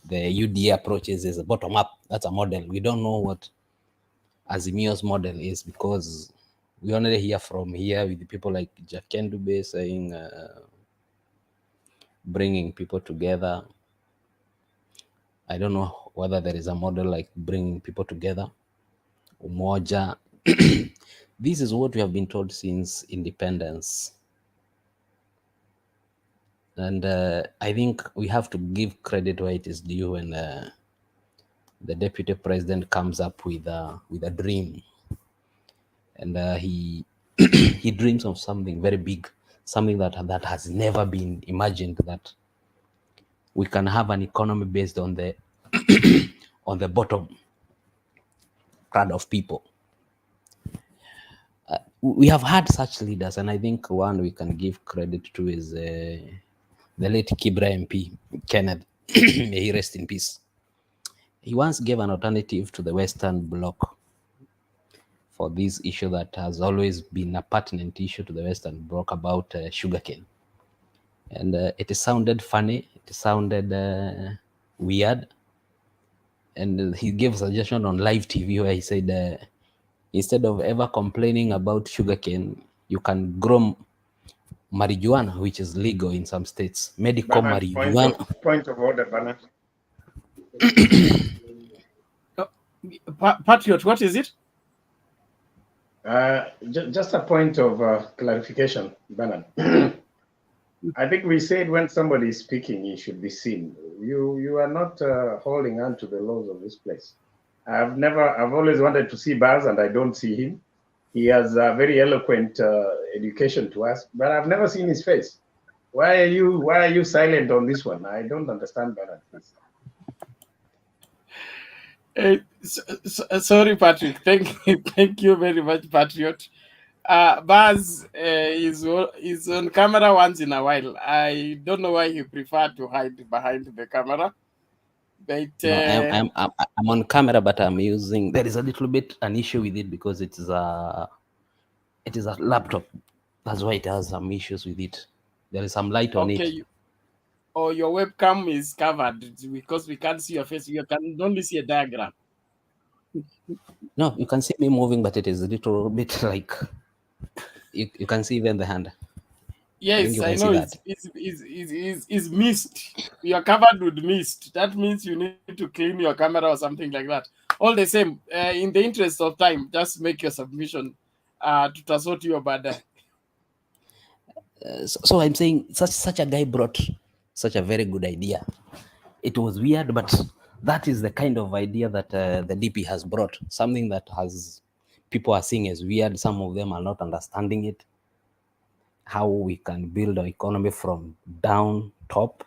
S19: The UDA approach is a bottom-up. That's a model. We don't know what Azimio's model is because we only hear from here with people like Jack Kendube saying bringing people together. I don't know whether there is a model like bringing people together. Umoja. This is what we have been told since independence. And I think we have to give credit where it is due when the deputy president comes up with a dream. And he he dreams of something very big, something that has never been imagined, that we can have an economy based on the on the bottom crowd of people. We have had such leaders, and I think one we can give credit to is the late Kibra MP, Kenneth. May he rest in peace. He once gave an alternative to the Western Bloc for this issue that has always been a pertinent issue to the Western Bloc about sugarcane. And it sounded funny, it sounded weird. And he gave a suggestion on live TV where he said, instead of ever complaining about sugarcane, you can grow marijuana, which is legal in some states. Medical
S16: Bernard,
S19: marijuana.
S16: Point of order, Bernard.
S1: Patriot, what is it?
S16: Just a point of clarification, Bernard. I think we said when somebody is speaking, he should be seen. You are not holding on to the laws of this place. I've always wanted to see Baz, and I don't see him. He has a very eloquent education to us, but I've never seen his face. Why are you silent on this one? I don't understand, Bernard, please.
S1: Sorry, Patrick. Thank you very much, Patriot. Baz is on camera once in a while. I don't know why he preferred to hide behind the camera. But
S19: no, I'm on camera, but I'm using. There is a little bit an issue with it because it is a laptop. That's why it has some issues with it. There is some light on it.
S1: Or your webcam is covered because we can't see your face. You can only see a diagram.
S19: No, you can see me moving, but it is a little bit like you can see even the hand.
S1: Yes, I know it's mist. You are covered with mist. That means you need to clean your camera or something like that. all the same, in the interest of time, just make your submission. Tutasort hiyo baadaye.
S19: So I'm saying such a guy brought such a very good idea. It was weird, but that is the kind of idea that the DP has brought. Something that has people are seeing as weird. Some of them are not understanding it. How we can build our economy from down top.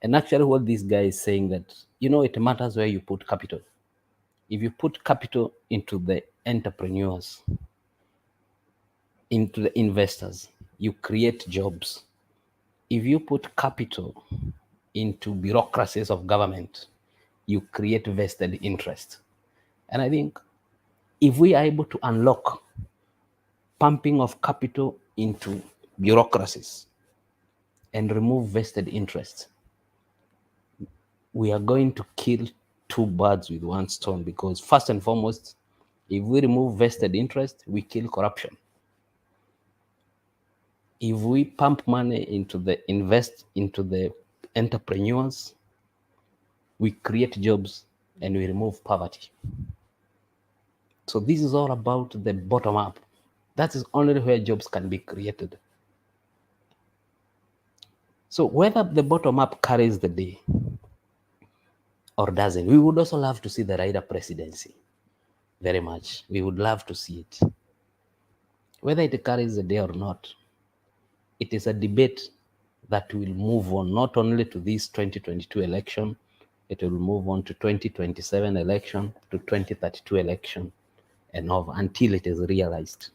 S19: And actually what this guy is saying that, it matters where you put capital. If you put capital into the entrepreneurs, into the investors, you create jobs. If you put capital into bureaucracies of government, you create vested interest. And I think if we are able to unlock pumping of capital into bureaucracies and remove vested interest, we are going to kill two birds with one stone, because first and foremost, if we remove vested interest, we kill corruption. If we pump money into the entrepreneurs, we create jobs and we remove poverty. So this is all about the bottom up. That is only where jobs can be created. So whether the bottom up carries the day or doesn't, we would also love to see the Raila presidency. Very much. We would love to see it. Whether it carries the day or not, it is a debate that will move on not only to this 2022 election, it will move on to 2027 election, to 2032 election, and over until it is realized.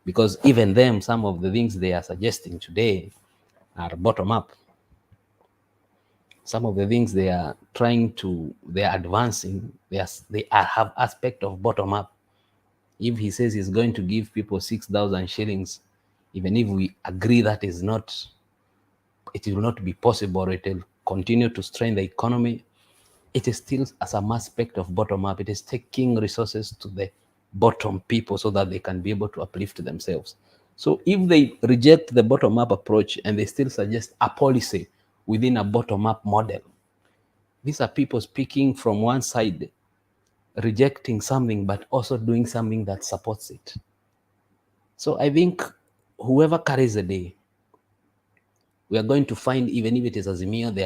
S19: Because even them, some of the things they are suggesting today are bottom up. Some of the things they are advancing, they have aspect of bottom up. If he says he's going to give people 6,000 shillings, even if we agree that it will not be possible, it will continue to strain the economy, it is still as an aspect of bottom up. It is taking resources to the bottom people so that they can be able to uplift themselves. So if they reject the bottom up approach and they still suggest a policy within a bottom up model, these are people speaking from one side, rejecting something, but also doing something that supports it. So I think whoever carries the day, we are going to find, even if it is AZIMIO, they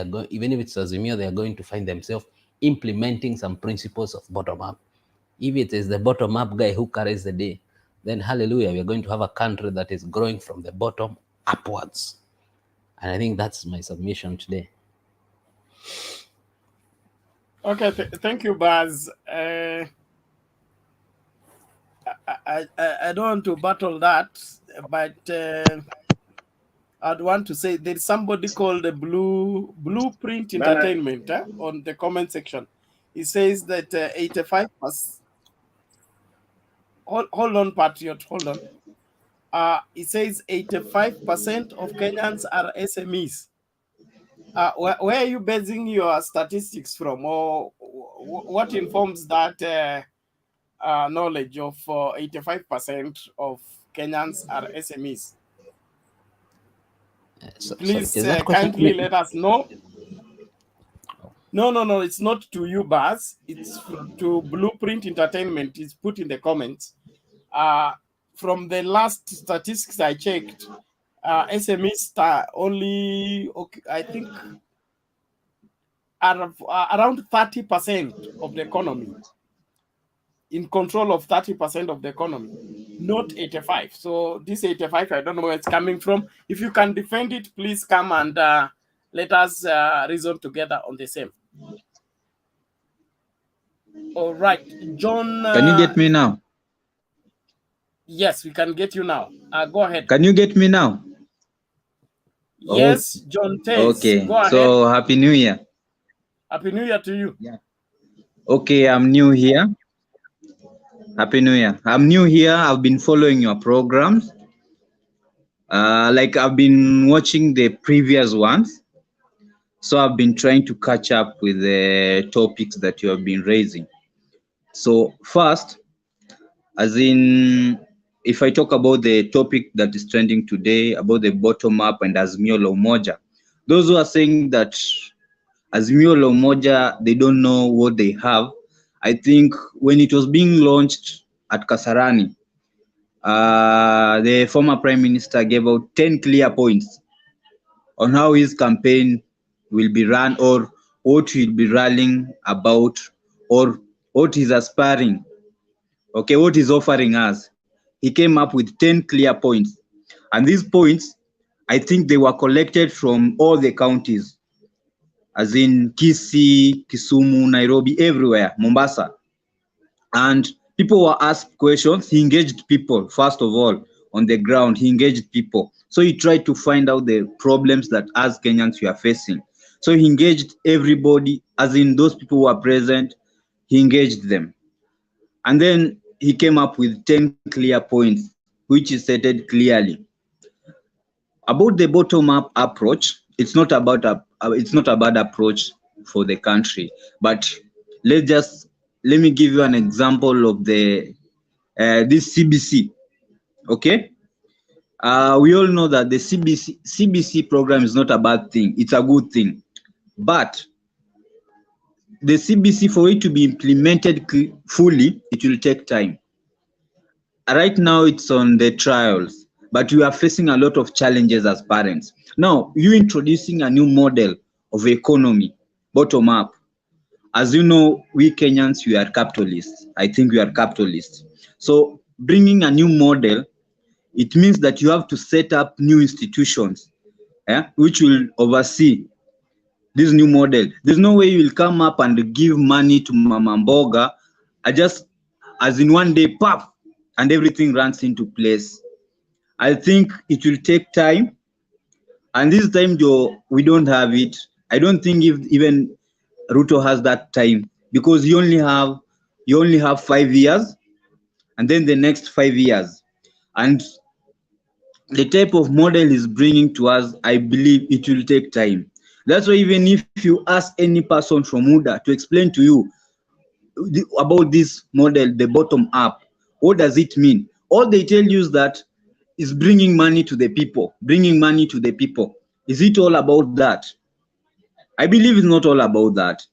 S19: are going to find themselves implementing some principles of bottom up. If it is the bottom up guy who carries the day, then hallelujah, we are going to have a country that is growing from the bottom upwards. And I think that's my submission today.
S1: Okay, thank you, Baz. I don't want to battle that, but I'd want to say there's somebody called the Blueprint Entertainment on the comment section. He says that 85%. Hold on, Patriot. Hold on. It says 85% of Kenyans are SMEs. Where are you basing your statistics from, or what informs that knowledge of 85% of Kenyans are SMEs? Please kindly let us know. No, it's not to you, Baz. It's to Blueprint Entertainment. It's put in the comments. From the last statistics I checked, SMEs only, I think, are around 30% of the economy, in control of 30% of the economy, not 85. So this 85, I don't know where it's coming from. If you can defend it, please come and let us reason together on the same. All right, John.
S20: Can you get me now?
S1: Yes, we can get you now. Go ahead.
S20: Can you get me now?
S1: Yes, John Tays.
S20: Okay.
S1: Go ahead.
S20: So Happy New Year.
S1: Happy New Year to you.
S20: Yeah. Okay, I'm new here. Happy New Year. I'm new here. I've been following your programs. Like I've been watching the previous ones. So I've been trying to catch up with the topics that you have been raising. So first, as in, if I talk about the topic that is trending today, about the bottom up and AZIMIO La Umoja, those who are saying that AZIMIO La Umoja, they don't know what they have, I think when it was being launched at Kasarani, the former Prime Minister gave out 10 clear points on how his campaign will be run, or what he'll be rallying about, or what he's aspiring, okay, what he's offering us. He came up with 10 clear points. And these points, I think they were collected from all the counties, as in Kisii, Kisumu, Nairobi, everywhere, Mombasa. And people were asked questions. He engaged people, first of all, on the ground. He engaged people. So he tried to find out the problems that as Kenyans we are facing. So he engaged everybody, as in those people who are present, he engaged them. And then he came up with 10 clear points, which he stated clearly. About the bottom-up approach, it's not about a bad approach for the country, but let me give you an example of the this CBC. Okay, we all know that the CBC program is not a bad thing; it's a good thing. But the CBC, for it to be implemented fully, it will take time. Right now, it's on the trials, but we are facing a lot of challenges as parents. Now, you introducing a new model of economy, bottom up. As you know, we Kenyans, we are capitalists. I think we are capitalists. So bringing a new model, it means that you have to set up new institutions, which will oversee this new model. There's no way you will come up and give money to Mama Mboga, just as in one day, pop, and everything runs into place. I think it will take time, and this time we don't have it. I don't think if even Ruto has that time, because you only have 5 years, and then the next 5 years, and the type of model he's bringing to us, I believe it will take time. That's why even if you ask any person from UDA to explain to you about this model, the bottom up, what does it mean? All they tell you is that it's bringing money to the people, bringing money to the people. Is it all about that? I believe it's not all about that.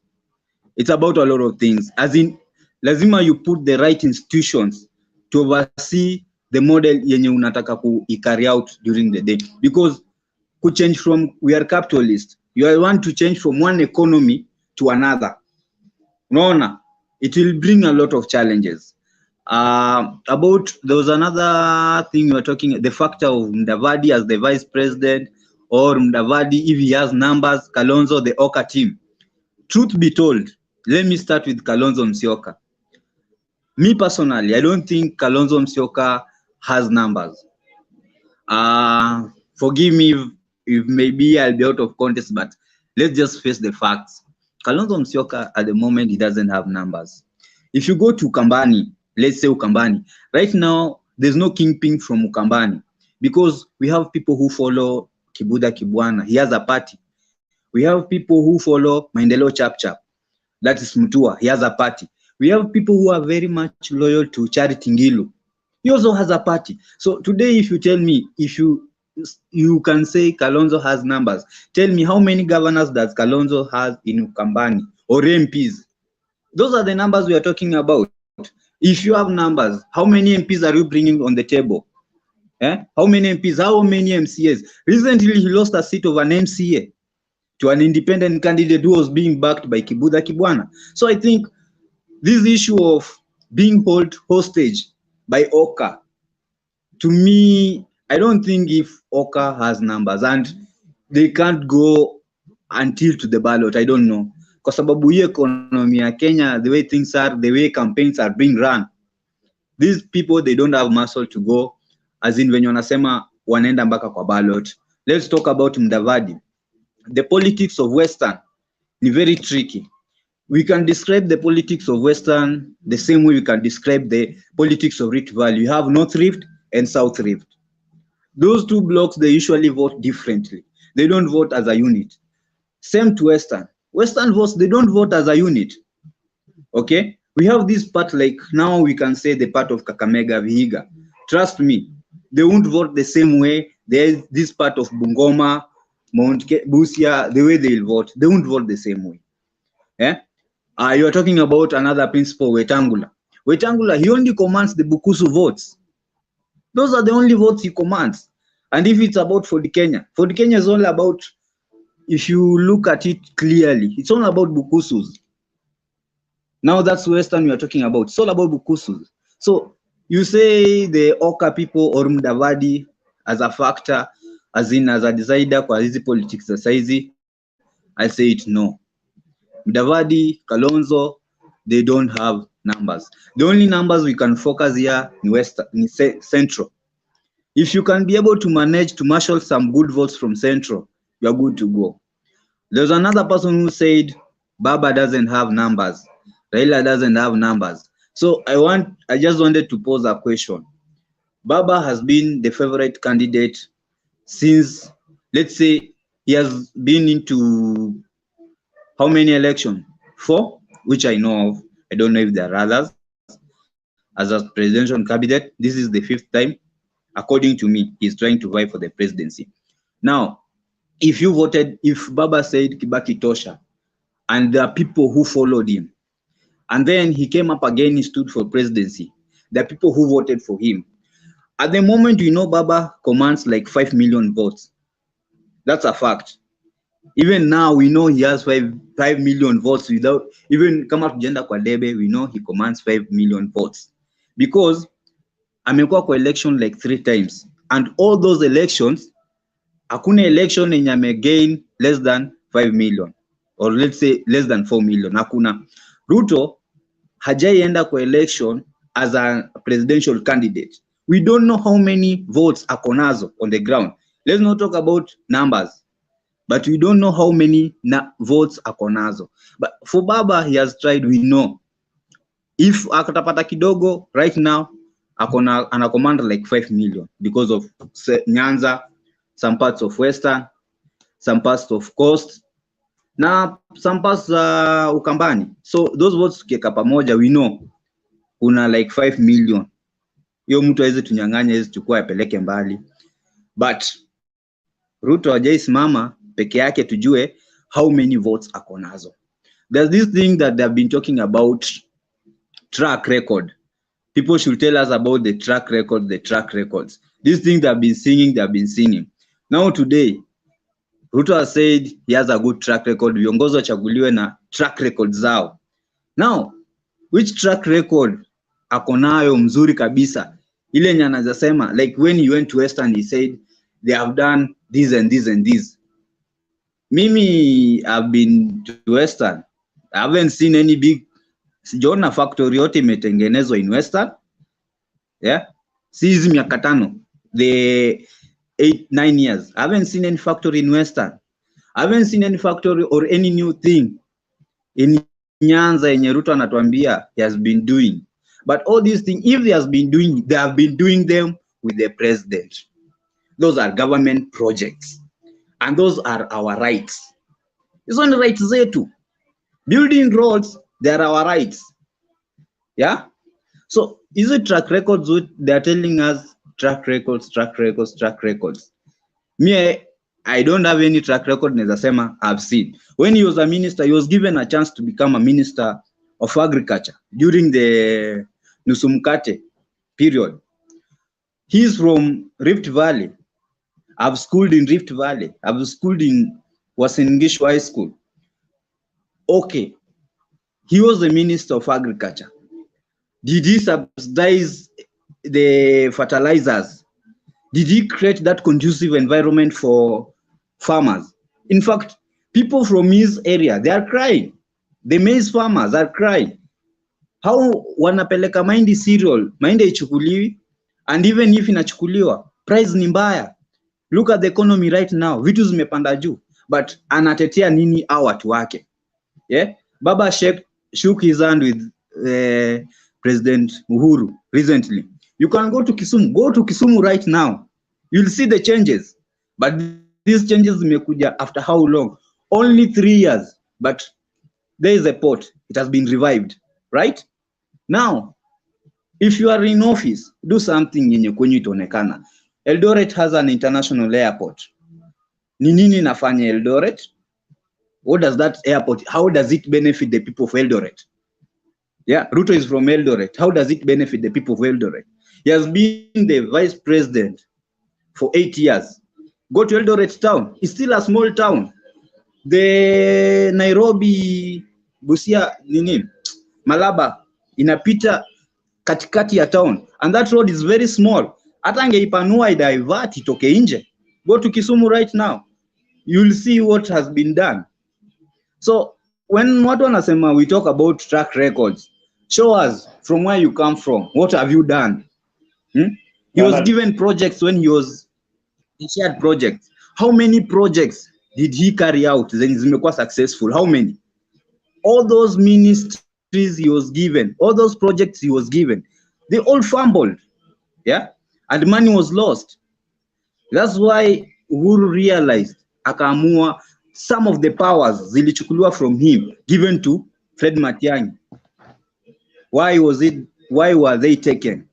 S20: It's about a lot of things. As in, lazima you put the right institutions to oversee the model yenye unataka carry out during the day. Because to change from, we are capitalists, you want to change from one economy to another. No, it will bring a lot of challenges. There was another thing you were talking, the factor of Mudavadi as the vice president, or Mudavadi if he has numbers, Kalonzo, the Oka team. Truth be told, let me start with Kalonzo Musyoka. Me personally, I don't think Kalonzo Musyoka has numbers. Forgive me if maybe I'll be out of context, but let's just face the facts. Kalonzo Musyoka at the moment, he doesn't have numbers. If you go to Ukambani, let's say Ukambani, right now there's no kingpin from Ukambani, because we have people who follow Kibuda Kibwana. He has a party. We have people who follow Maendeleo Chapchap. That is Mutua. He has a party. We have people who are very much loyal to Charity Ngilu. He also has a party. So today, if you tell me, if you can say Kalonzo has numbers, tell me how many governors does Kalonzo has in Ukambani, or MPs? Those are the numbers we are talking about. If you have numbers, how many MPs are you bringing on the table? How many MPs? How many MCAs? Recently, he lost a seat of an MCA to an independent candidate who was being backed by Kibuda Kibwana. So I think this issue of being held hostage by Oka, to me, I don't think if Oka has numbers, and they can't go until to the ballot, I don't know. Because sababu hii economy ya Kenya, the way things are, the way campaigns are being run, these people, they don't have muscle to go, as in venye wanasema wanaenda mpaka kwa ballot. Let's talk about Mudavadi. The politics of Western is very tricky. We can describe the politics of Western the same way we can describe the politics of Rift Valley. You have North Rift and South Rift. Those two blocks, they usually vote differently. They don't vote as a unit. Same to Western. Western votes, they don't vote as a unit. Okay? We have this part, like now we can say the part of Kakamega, Vihiga. Trust me, they won't vote the same way. There's this part of Bungoma, Busia, the way they'll vote, they won't vote the same way. You are talking about another principal, Wetangula. Wetangula, he only commands the Bukusu votes. Those are the only votes he commands. And if it's about Ford Kenya is all about, if you look at it clearly, it's all about Bukusus. Now that's Western we are talking about. It's all about Bukusus. So you say the Oka people or Mudavadi as a factor, as a decider for hizi politics za saizi, I say it no. Mudavadi, Kalonzo, they don't have numbers. The only numbers we can focus here in Central. If you can be able to manage to marshal some good votes from Central, you are good to go. There's another person who said Baba doesn't have numbers, Raila doesn't have numbers. So I just wanted to pose a question. Baba has been the favorite candidate since, let's say, he has been into how many elections? 4, which I know of. I don't know if there are others. As a presidential candidate, this is the 5th time. According to me, he's trying to vie for the presidency. Now, if Baba said Kibaki Tosha, and there are people who followed him, and then he came up again, he stood for presidency, there are people who voted for him. At the moment, we know Baba commands like 5 million votes. That's a fact. Even now, we know he has 5 million votes without even come up gender kwa debe. We know he commands 5 million votes because amekuwa kwa election like 3 times, and all those elections, hakuna election yenye amegain less than 5 million, or let's say less than 4 million. Hakuna. Ruto hajaienda kwa election as a presidential candidate. We don't know how many votes akonazo on the ground. Let's not talk about numbers, but we don't know how many votes akonazo. But for Baba, he has tried, we know. If akatapata kidogo right now, ana command like 5 million because of Nyanza, some parts of Western, some parts of Coast, na some parts Ukambani. So those votes tukiweka pamoja, we know kuna like 5 million. Hiyo mtu hawezi tunyang'anya, hawezi chukua apeleke mbali. But Ruto hajaisimama peke yake tujue how many votes akonazo. There's this thing that they've been talking about, track record. People should tell us about the track records. These things they've been singing. Now today, Ruto has said he has a good track record. Viongozi wachaguliwe na track record zao. Now, which track record akonayo mzuri kabisa? Ile yenye anasema, like when he went to Western, he said they have done this and this and this. Mimi, I've been to Western. I haven't seen any big, sijaona factory yote imetengenezwa in Western. Yeah. Si hizi miaka 5, the 8-9 years. I haven't seen any factory in Western. I haven't seen any factory or any new thing in Nyanza yenye Ruto anatuambia he has been doing. But all these things, if they have been doing them with the president. Those are government projects. And those are our rights. It's only rights zetu. Building roads, they are our rights. Yeah? So, is it track records? They are telling us track records. Me, I don't have any track record, nezasema I've seen. When he was a minister, he was given a chance to become a minister of agriculture during the Nusumkate period. He's from Rift Valley. I've schooled in Rift Valley. I've schooled in Uasin Gishu High School. Okay. He was the Minister of Agriculture. Did he subsidize the fertilizers? Did he create that conducive environment for farmers? In fact, people from his area, they are crying. The maize farmers are crying. How wanapeleka mahindi cereal, mahindi ichukuliwi, and even if inachukuliwa, price ni mbaya. Look at the economy right now. Vitu zimepanda juu, but anatetea nini hao watu wake? Yeah? Baba shook his hand with President Uhuru recently. You can go to Kisumu. Go to Kisumu right now. You'll see the changes. But these changes zimekuja after how long? Only 3 years. But there is a port. It has been revived. Right? Now, if you are in office, do something yenye kwenye itaonekana. Eldoret has an international airport. Ni nini nafanya Eldoret? What does that airport, how does it benefit the people of Eldoret? Yeah, Ruto is from Eldoret. How does it benefit the people of Eldoret? He has been the vice president for 8 years. Go to Eldoret town. It's still a small town. The Nairobi, Busia, nini, Malaba, inapita katikati ya town. And that road is very small. Hata angeipanua idivert itoke nje. Go to Kisumu right now. You'll see what has been done. So when watu wanasema we talk about track records, show us from where you come from. What have you done? He was given projects when he shared projects. How many projects did he carry out? Then zimekuwa successful. How many? All those ministries he was given, all those projects he was given, they all fumbled. Yeah, and money was lost. That's why Uhuru realized, akaamua some of the powers zilichukuliwa from him, given to Fred Matiang'i. Why were they taken?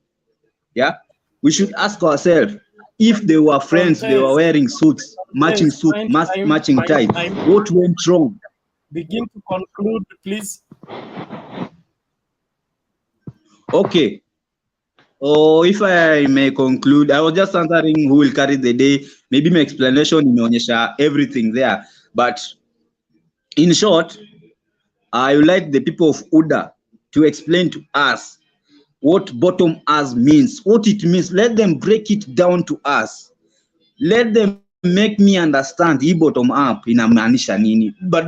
S20: Yeah, we should ask ourselves, if they were friends, they were wearing suits, matching suits, matching ties, what went wrong?
S1: Begin to conclude, please.
S20: Okay. Oh, if I may conclude, I was just answering who will carry the day. Maybe my explanation imeonyesha everything there. But in short, I would like the people of UDA to explain to us what bottom us means, what it means. Let them break it down to us. Let them make me understand hii bottom up inamaanisha nini. But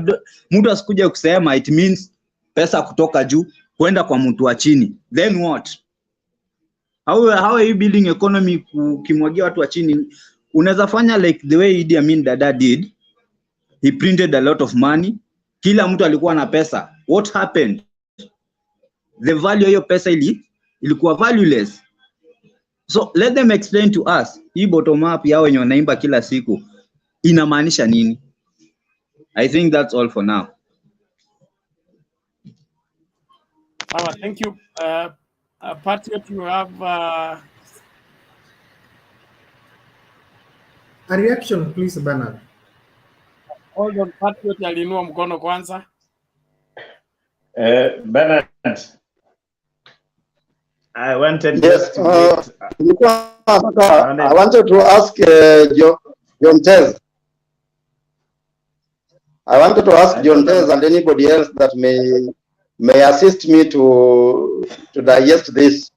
S20: mtu asikuja kusema it means pesa kutoka juu kwenda kwa mtu wa chini. Then what? How are you building economy ukimwagia watu wa chini? Unaweza fanya like the way Idi Amin Dada did. He printed a lot of money. Kila mtu alikuwa na pesa. What happened? The value of your pesa ilikuwa valueless. So let them explain to us. Hii bottom up yao wenye wanaimba kila siku inamaanisha nini? I think that's all for now.
S1: Thank you. Patriot, you have
S17: a reaction, please, Bernard.
S1: Hold on, Patriot alinua mkono kwanza.
S16: Bernard, I wanted
S14: yes,
S16: to get,
S14: I wanted to ask John Tez. I wanted to ask John Tez and anybody else that may assist me to digest this.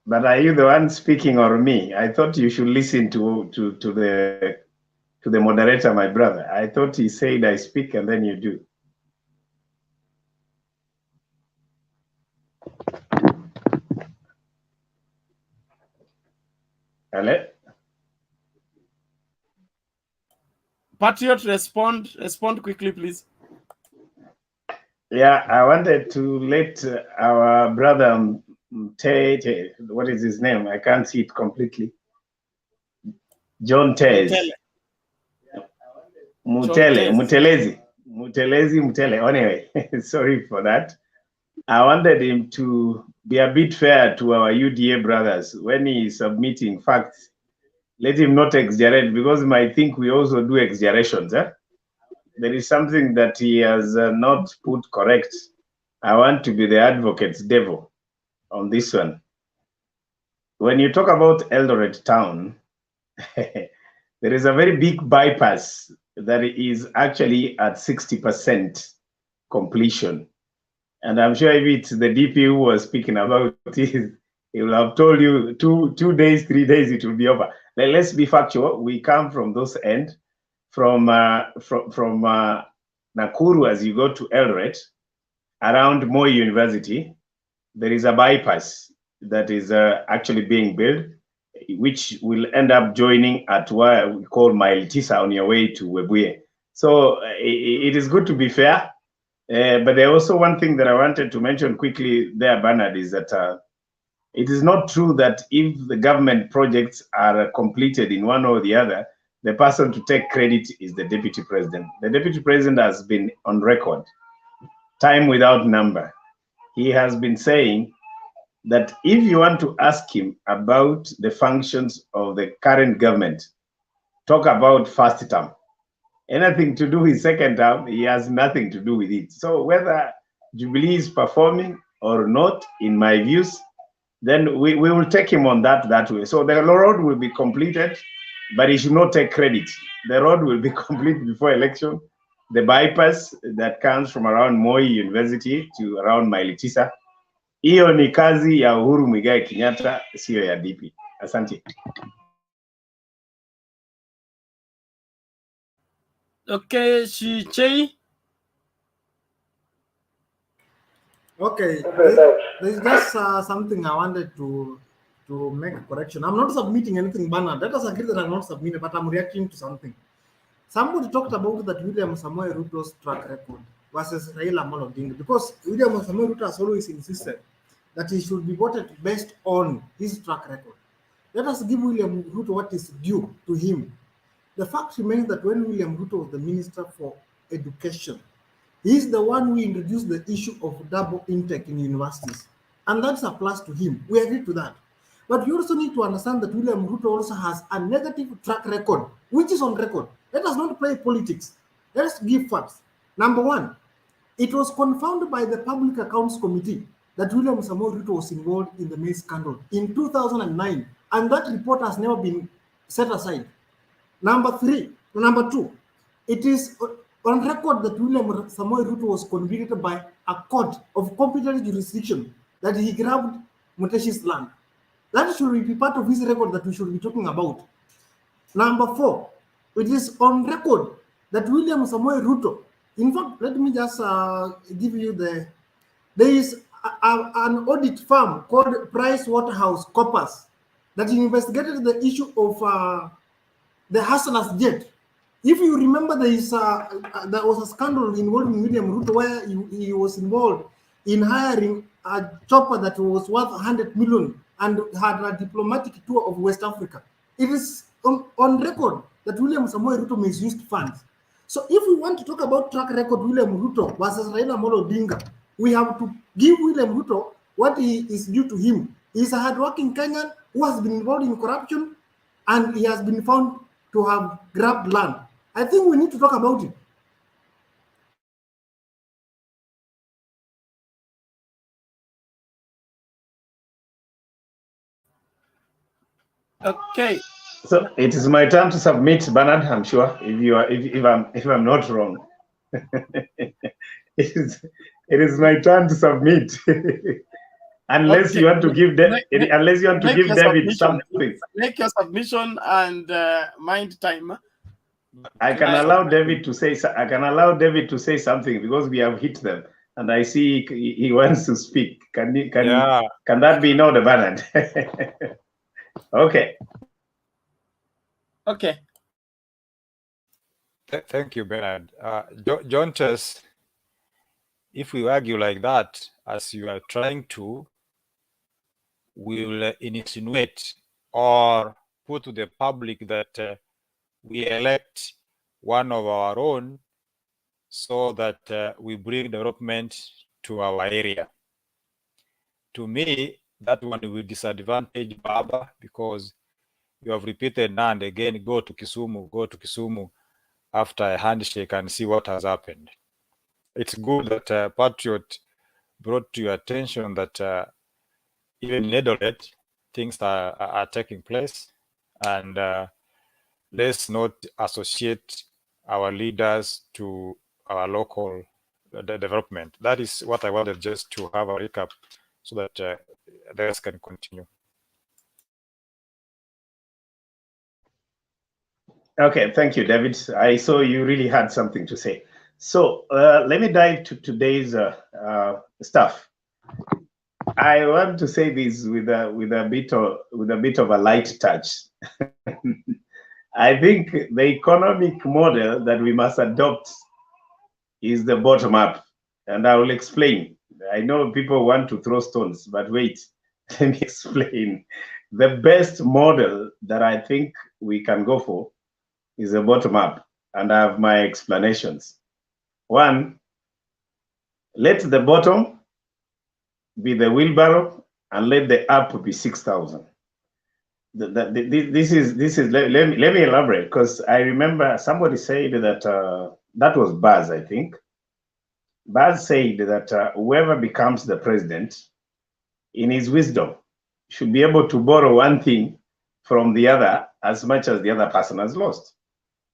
S16: But are you the one speaking or me? I thought you should listen to the moderator, my brother. I thought he said I speak and then you do. Hello?
S1: Patriot, respond quickly, please.
S16: Yeah, I wanted to let our brother what is his name? I can't see it completely. John Tez. Mutelezi. Anyway, sorry for that. I wanted him to be a bit fair to our UDA brothers when he is submitting facts. Let him not exaggerate, because he might think we also do exaggerations. There is something that he has not put correct. I want to be the advocate's devil on this one. When you talk about Eldoret town, there is a very big bypass that is actually at 60% completion. And I'm sure if it's the DP who was speaking about it, he will have told you 2 days, 3 days, it will be over. Let's be factual. We come from those end, from Nakuru as you go to Eldoret, around Moi University, there is a bypass that is actually being built, which will end up joining at what we call Mile Tisa on your way to Webuye. So it is good to be fair. But there also one thing that I wanted to mention quickly there, Bernard, is that it is not true that if the government projects are completed in one or the other, the person to take credit is the deputy president. The deputy president has been on record, time without number. He has been saying that if you want to ask him about the functions of the current government, talk about first term. anything to do with second term, he has nothing to do with it. So whether Jubilee is performing or not, in my views, then we will take him on that way. So the road will be completed, but he should not take credit. The road will be complete before election. The bypass that comes from around Moi University to around Mailitisa, hiyo ni kazi ya Uhuru Muigai Kenyatta, sio ya DP. Asante.
S1: Okay, Shichei.
S17: Okay, there's just something I wanted to make a correction. I'm not submitting anything, Bernard. Let us agree that I'm not submitting, but I'm reacting to something. Somebody talked about that William Samoei Ruto's track record versus Raila Amolo Odinga, because William Samoei Ruto has always insisted that he should be voted based on his track record. Let us give William Ruto what is due to him. The fact remains that when William Ruto was the Minister for Education, he is the one who introduced the issue of double intake in universities. And that's a plus to him. We agree to that. But you also need to understand that William Ruto also has a negative track record, which is on record. Let us not play politics. Let's give facts. Number one, it was confirmed by the Public Accounts Committee that William Samoei Ruto was involved in the maize scandal in 2009, and that report has never been set aside. Number two, it is on record that William Samoei Ruto was convicted by a court of competent jurisdiction that he grabbed Muteshi's land. That should be part of his record that we should be talking about. Number four, it is on record that William Samoei Ruto, in fact, let me just give you there is an audit firm called PricewaterhouseCoopers that investigated the issue of the Hustler's jet. If you remember, there was a scandal involving William Ruto where he was involved in hiring a chopper that was worth 100 million and had a diplomatic tour of West Africa. It is on record that William Samoei Ruto misused funds. So if we want to talk about track record William Ruto versus Raila Amolo Odinga, we have to give William Ruto what is due to him. He's a hardworking Kenyan who has been involved in corruption, and he has been found to have grabbed land. I think we need to talk about it.
S1: Okay.
S16: So it is my turn to submit, Bernard. I'm sure if I'm not wrong, it is my turn to submit. Unless you want to give David something.
S1: Make your submission and mind time.
S16: I can allow David to say. I can allow David to say something because we have hit them, and I see he wants to speak. Can that be in order, Bernard? Okay.
S1: Okay.
S15: Thank you, Bernard. John Chess, if we argue like that, as you are trying to, we will insinuate or put to the public that we elect one of our own so that we bring development to our area. To me, that one will disadvantage Baba, because you have repeated now and again, go to Kisumu after a handshake and see what has happened. It's good that Patriot brought to your attention that even in Eldoret, things are taking place, and let's not associate our leaders to our local development. That is what I wanted, just to have a recap so that the rest can continue.
S16: Okay, thank you, David. I saw you really had something to say. So let me dive to today's stuff. I want to say this with a bit of a light touch. I think the economic model that we must adopt is the bottom up, and I will explain. I know people want to throw stones, but wait, let me explain. The best model that I think we can go for is a bottom up, and I have my explanations. One, let the bottom be the wheelbarrow and let the up be 6,000. this is let me elaborate, because I remember somebody said that that was Baz, I think. Baz said that whoever becomes the president, in his wisdom, should be able to borrow one thing from the other as much as the other person has lost.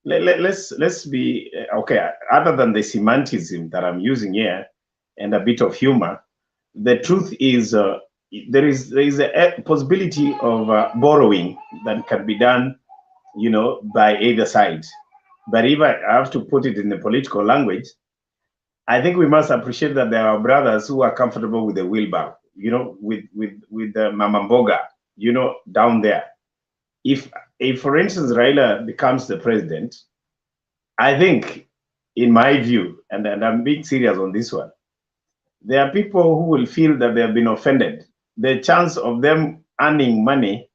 S16: Let's be okay. Other than the semanticism that I'm using here and a bit of humor, the truth is there is a possibility of borrowing that can be done, you know, by either side. But if I have to put it in the political language, I think we must appreciate that there are brothers who are comfortable with the wheelbarrow, you know, with the Mamamboga, you know, down there. If for instance Raila becomes the president, I think, in my view, and I'm being serious on this one, there are people who will feel that they have been offended. The chance of them earning money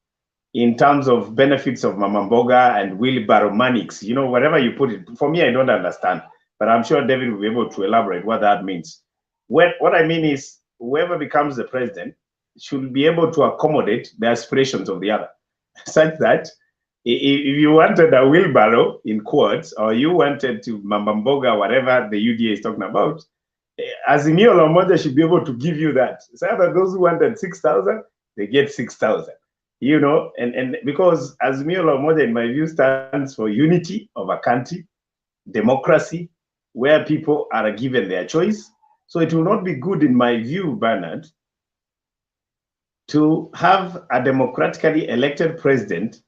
S16: in terms of benefits of Mamamboga and wheelbarrow manics, you know, whatever you put it, for me, I don't understand, but I'm sure David will be able to elaborate what that means. What I mean is, whoever becomes the president should be able to accommodate the aspirations of the other, such that if you wanted a wheelbarrow, in quotes, or you wanted to Mamamboga, whatever the UDA is talking about, AZIMIO La Umoja should be able to give you that. So that those who wanted 6,000, they get 6,000. You know, and because AZIMIO La Umoja, in my view, stands for unity of a country, democracy, where people are given their choice. So it will not be good, in my view, Bernard, to have a democratically elected president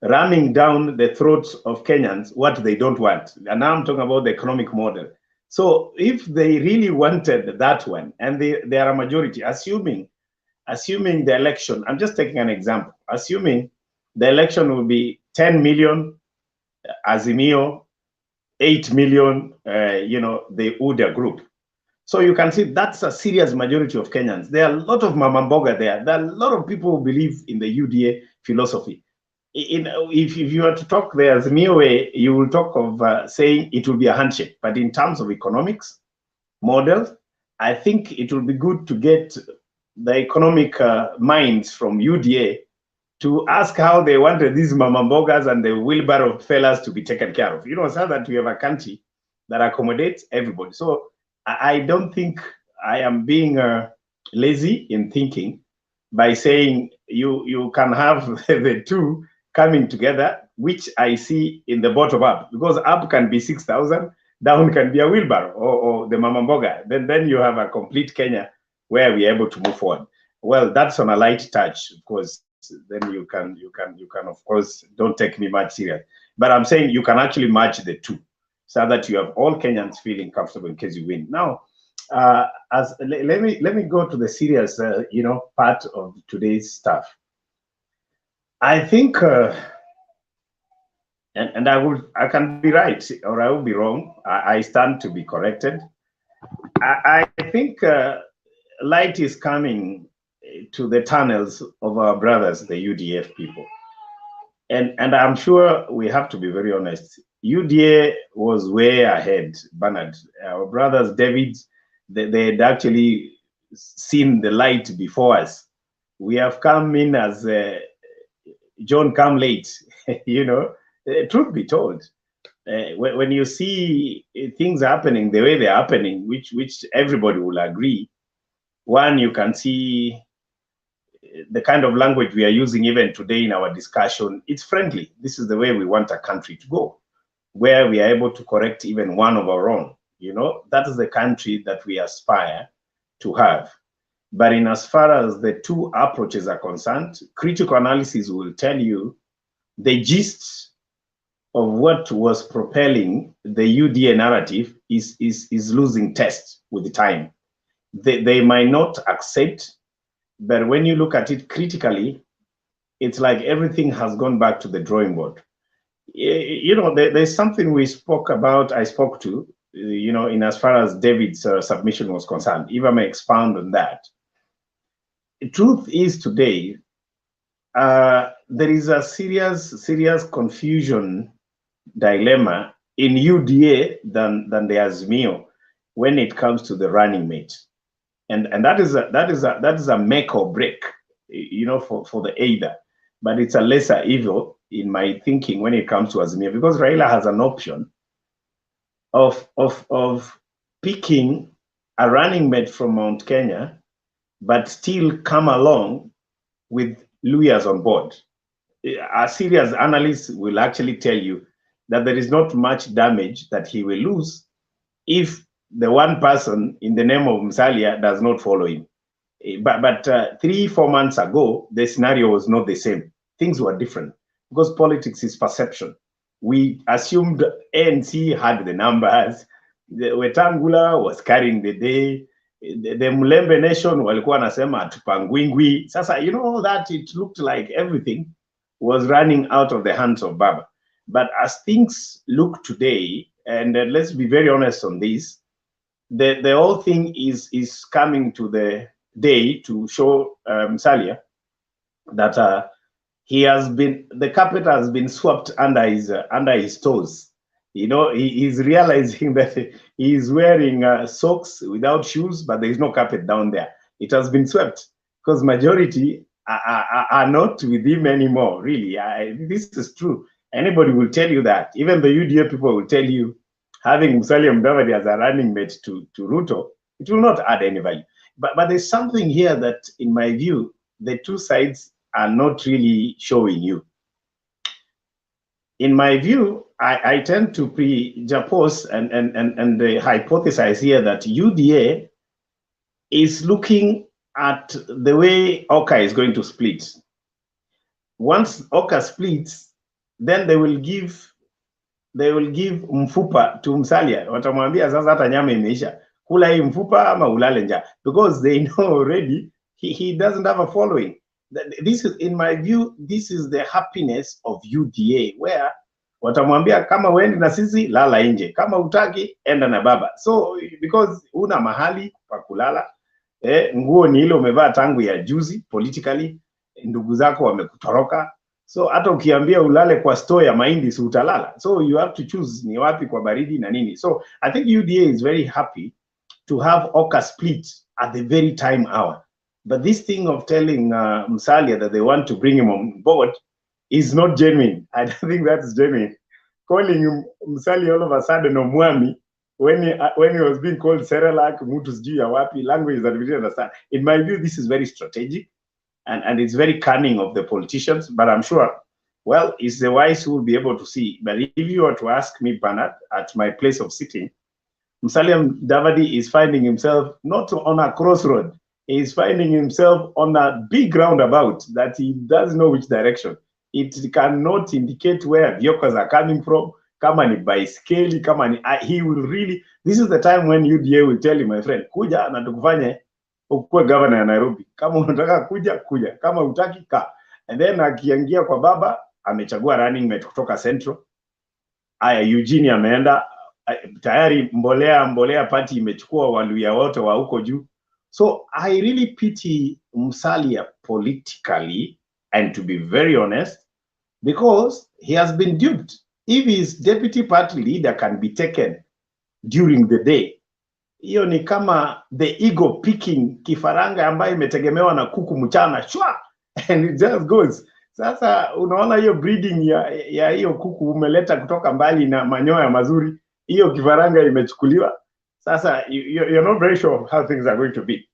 S16: ramming down the throats of Kenyans what they don't want. And now I'm talking about the economic model. So if they really wanted that one, and they are a majority, assuming the election, I'm just taking an example, assuming the election will be 10 million AZIMIO, 8 million, you know, the UDA group. So you can see that's a serious majority of Kenyans. There are a lot of Mamamboga there. There are a lot of people who believe in the UDA philosophy. If you were to talk the AZIMIO way, you will talk of saying it will be a handshake. But in terms of economics model, I think it will be good to get the economic minds from UDA to ask how they wanted these Mamambogas and the wheelbarrow fellas to be taken care of. You know, so that we have a country that accommodates everybody. So I don't think I am being lazy in thinking by saying you can have the two coming together, which I see in the bottom up, because up can be 6,000, down can be a wheelbarrow or the Mamamboga. Then you have a complete Kenya where we are able to move forward. Well, that's on a light touch, of course. Then you can, of course, don't take me much serious. But I'm saying you can actually match the two, so that you have all Kenyans feeling comfortable in case you win. Now, let me go to the serious, you know, part of today's stuff. I think, and I can be right or I will be wrong. I stand to be corrected. I think light is coming to the tunnels of our brothers, the UDF people. And I'm sure we have to be very honest. UDA was way ahead, Bernard. Our brothers, David, they had actually seen the light before us. We have come in as John come late, you know, truth be told. When you see things happening the way they're happening, which everybody will agree, one, you can see the kind of language we are using even today in our discussion. It's friendly. This is the way we want a country to go, where we are able to correct even one of our own. You know, that is the country that we aspire to have. But in as far as the two approaches are concerned, critical analysis will tell you the gist of what was propelling the UDA narrative is losing test with the time. They might not accept, but when you look at it critically, it's like everything has gone back to the drawing board. You know, there's something we spoke about, I spoke to, you know, in as far as David's submission was concerned. If I may expound on that. The truth is today, there is a serious confusion dilemma in UDA than the AZIMIO when it comes to the running mate. And that is a make or break, you know, for the either. but it's a lesser evil in my thinking when it comes to Azimio, because Raila has an option of picking a running mate from Mount Kenya, but still come along with lawyers on board. A serious analyst will actually tell you that there is not much damage that he will lose if the one person in the name of Musalia does not follow him. But 3-4 months ago, the scenario was not the same. Things were different because politics is perception. We assumed ANC had the numbers. The Wetangula was carrying the day. The Mulembe Nation walikuwa nasema atupangwingwi. Sasa, you know that it looked like everything was running out of the hands of Baba. But as things look today, and let's be very honest on this, the whole thing is coming to the day to show Musalia that he has been, the carpet has been swept under his toes. You know, he's realizing that he is wearing socks without shoes, but there is no carpet down there. It has been swept because majority are not with him anymore, really. This is true. Anybody will tell you that. Even the UDA people will tell you having Musalia Mudavadi as a running mate to Ruto, it will not add any value. But there's something here that, in my view, the two sides are not really showing you. In my view, I tend to prejuppose and hypothesize here that UDA is looking at the way Oka is going to split. Once Oka splits, then they will give mfupa to Musalia. Watamwambia sasa hata nyama imeisha. Kula hii mfupa ama ulale njaa. Because they know already he doesn't have a following. This is, in my view, this is the happiness of UDA, where watamwambia kama wendi na sisi lala nje, kama utaki enda na baba. So because una mahali pa kulala, nguo ni ile umevaa tangu ya juzi politically, ndugu zako wamekutoroka. So hata ukiambia ulale kwa store ya mahindi si utalala. So you have to choose ni wapi kwa baridi na nini. So I think UDA is very happy to have Oka split at the very time hour. But this thing of telling Musalia that they want to bring him on board is not genuine. I don't think that's genuine. Calling him Musalia all of a sudden Omwami when he was being called Serelak, Mutu sijui ya wapi, language that we didn't understand. In my view, this is very strategic and it's very cunning of the politicians. But I'm sure, well, it's the wise who will be able to see. But if you were to ask me, Bernard, at my place of sitting, Musalia Mudavadi is finding himself not on a crossroad. He is finding himself on a big roundabout that he doesn't know which direction. It cannot indicate where vehicles are coming from. Kama ni baiskeli, kama ni, he will really, this is the time when UDA will tell you, my friend, kuja na tukufanye ukuwe governor ya Nairobi. Kama unataka kuja, kuja. Kama utaki, ka. And then akiingia kwa baba, amechagua running mate kutoka Central. Aya, Eugene ameenda, tayari mbolea party imechukua waluya wote wa huko juu. So I really pity Musalia politically, and to be very honest, because he has been duped. If his deputy party leader can be taken during the day, hiyo ni kama the ego picking kifaranga ambayo imetegemewa na kuku mchana, shwa, and it just goes. Sasa unaona hiyo breeding ya hiyo kuku umeleta kutoka mbali na manyoya mazuri, hiyo kifaranga imechukuliwa. Sasa you're not very sure how things are going to be.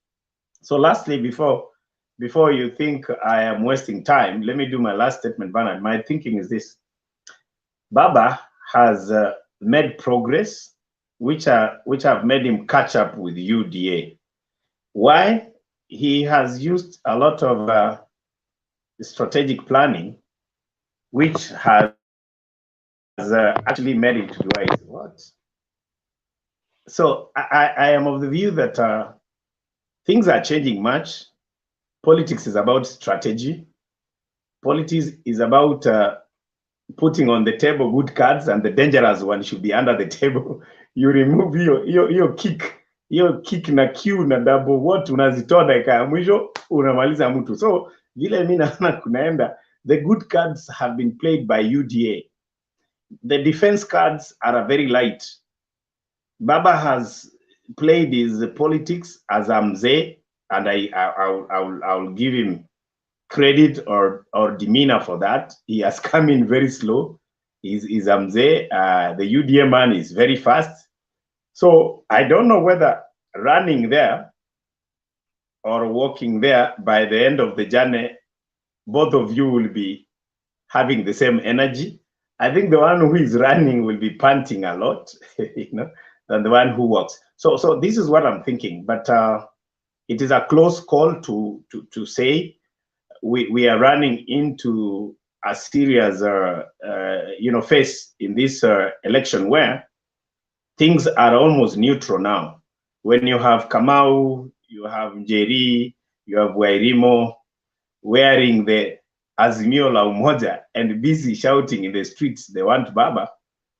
S16: So lastly, before you think I am wasting time, let me do my last statement, Bernard. My thinking is this. Baba has made progress, which have made him catch up with UDA. Why? He has used a lot of strategic planning, which has actually made it to where it was. So I am of the view that things are changing much. Politics is about strategy. Politics is about putting on the table good cards, and the dangerous one should be under the table. You remove your kick na Q na double what unazitoa dakika ya mwisho unamaliza mtu. So vile mimi naona kunaenda, the good cards have been played by UDA. The defense cards are very light. Baba has played his politics as a mzee, and I'll give him credit or demeanor for that. He has come in very slow. He's Mzee. The UDA man is very fast. So I don't know whether running there or walking there, by the end of the journey, both of you will be having the same energy. I think the one who is running will be panting a lot, you know, than the one who walks. So this is what I'm thinking. But it is a close call to say we are running into a serious, phase in this election where things are almost neutral now. When you have Kamau, you have Njeri, you have Wairimo wearing the AZIMIO La UMOJA and busy shouting in the streets they want Baba,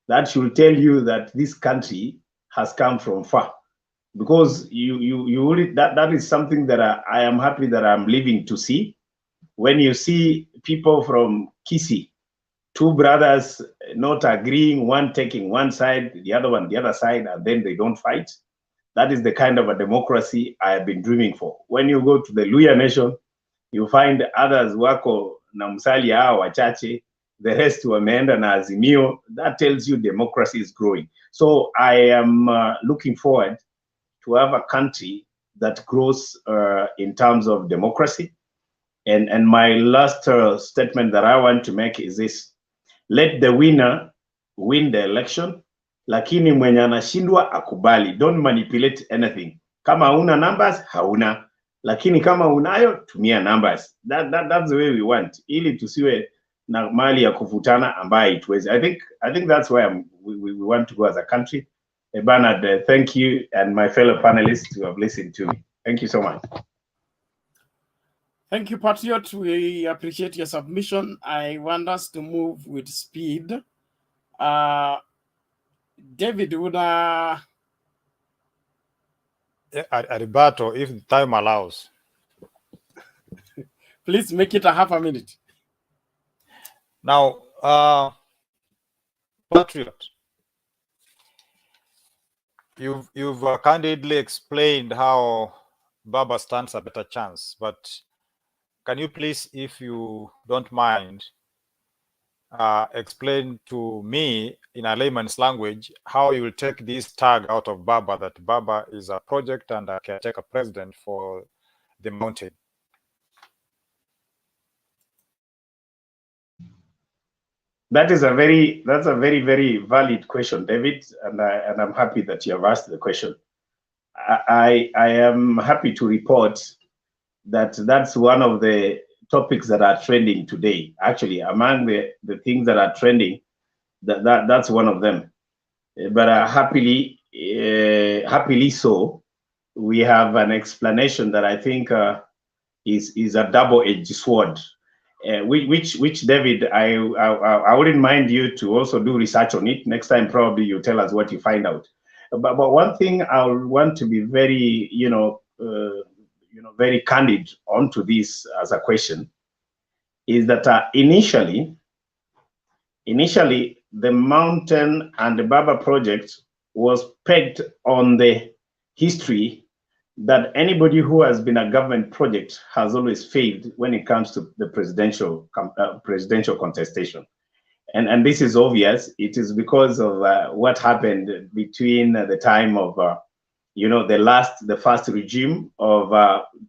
S16: that should tell you that this country has come from far. Because that is something that I am happy that I'm living to see. When you see people from Kisii, two brothers not agreeing, one taking one side, the other one the other side, and then they don't fight. That is the kind of a democracy I have been dreaming for. When you go to the Luya nation, you find others wako na msali hao wachache, the rest wameenda na Azimio. That tells you democracy is growing. So I am looking forward to have a country that grows in terms of democracy. And my last statement that I want to make is this: let the winner win the election, lakini mwenye anashindwa akubali. Don't manipulate anything. Kama hauna numbers, hauna. Lakini kama unayo, tumia numbers. That's the way we want. Ili tusiwe na mali ya kuvutana ambaye ituwezi. I think that's where we want to go as a country. Bernard, thank you, and my fellow panelists who have listened to me. Thank you so much.
S1: Thank you, Patriot. We appreciate your submission. I want us to move with speed. David, would
S15: Aribato, if the time allows.
S1: Please make it a half a minute.
S15: Now, Patriot, you've candidly explained how Baba stands a better chance, but can you please, if you don't mind, explain to me in a layman's language how you will take this tag out of Baba, that Baba is a project and a caretaker president for the mountain?
S16: That's a very, very valid question, David, and I'm happy that you have asked the question. I am happy to report that that's one of the topics that are trending today. Actually, among the things that are trending, that's one of them. But happily so, we have an explanation that I think is a double-edged sword. Which David, I wouldn't mind you to also do research on it. Next time, probably you tell us what you find out. But one thing I want to be very, very candid onto this as a question is that initially, the Mountain and the Baba project was pegged on the history that anybody who has been a government project has always failed when it comes to the presidential contestation. And this is obvious. It is because of what happened between the time of, the first regime of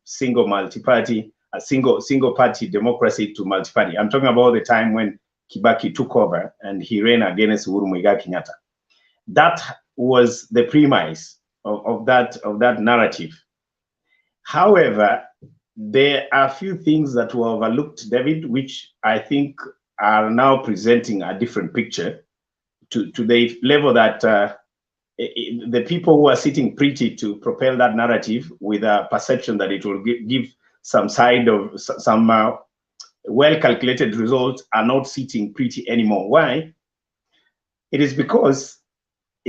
S16: single multi-party, a single party democracy to multi-party. I'm talking about the time when Kibaki took over and he ran against Uhuru Muigai Kenyatta. That was the premise of that narrative. However, there are a few things that were overlooked, David, which I think are now presenting a different picture to the level that the people who are sitting pretty to propel that narrative with a perception that it will give some well-calculated results are not sitting pretty anymore. Why? It is because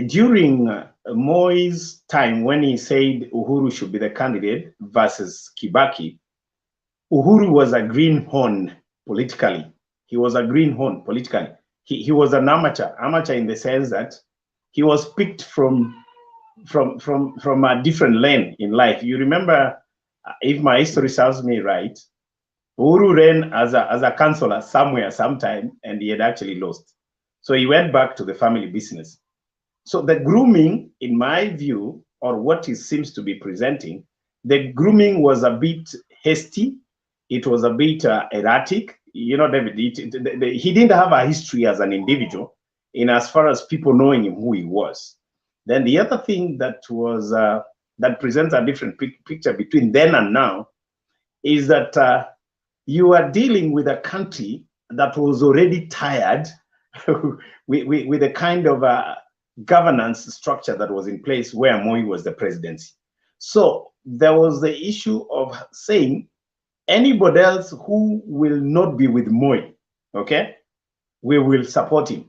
S16: during Moi's time, when he said Uhuru should be the candidate versus Kibaki, Uhuru was a greenhorn politically. He was a greenhorn politically. He was an amateur in the sense that he was picked from a different lane in life. You remember, if my history serves me right, Uhuru ran as a councillor somewhere, sometime, and he had actually lost. So he went back to the family business. So the grooming, in my view, or what he seems to be presenting, the grooming was a bit hasty. It was a bit erratic. You know, David, he didn't have a history as an individual in as far as people knowing him who he was. Then the other thing that was that presents a different picture between then and now is that you are dealing with a country that was already tired with the kind of governance structure that was in place where Moi was the presidency. So there was the issue of saying anybody else who will not be with Moi, okay, we will support him,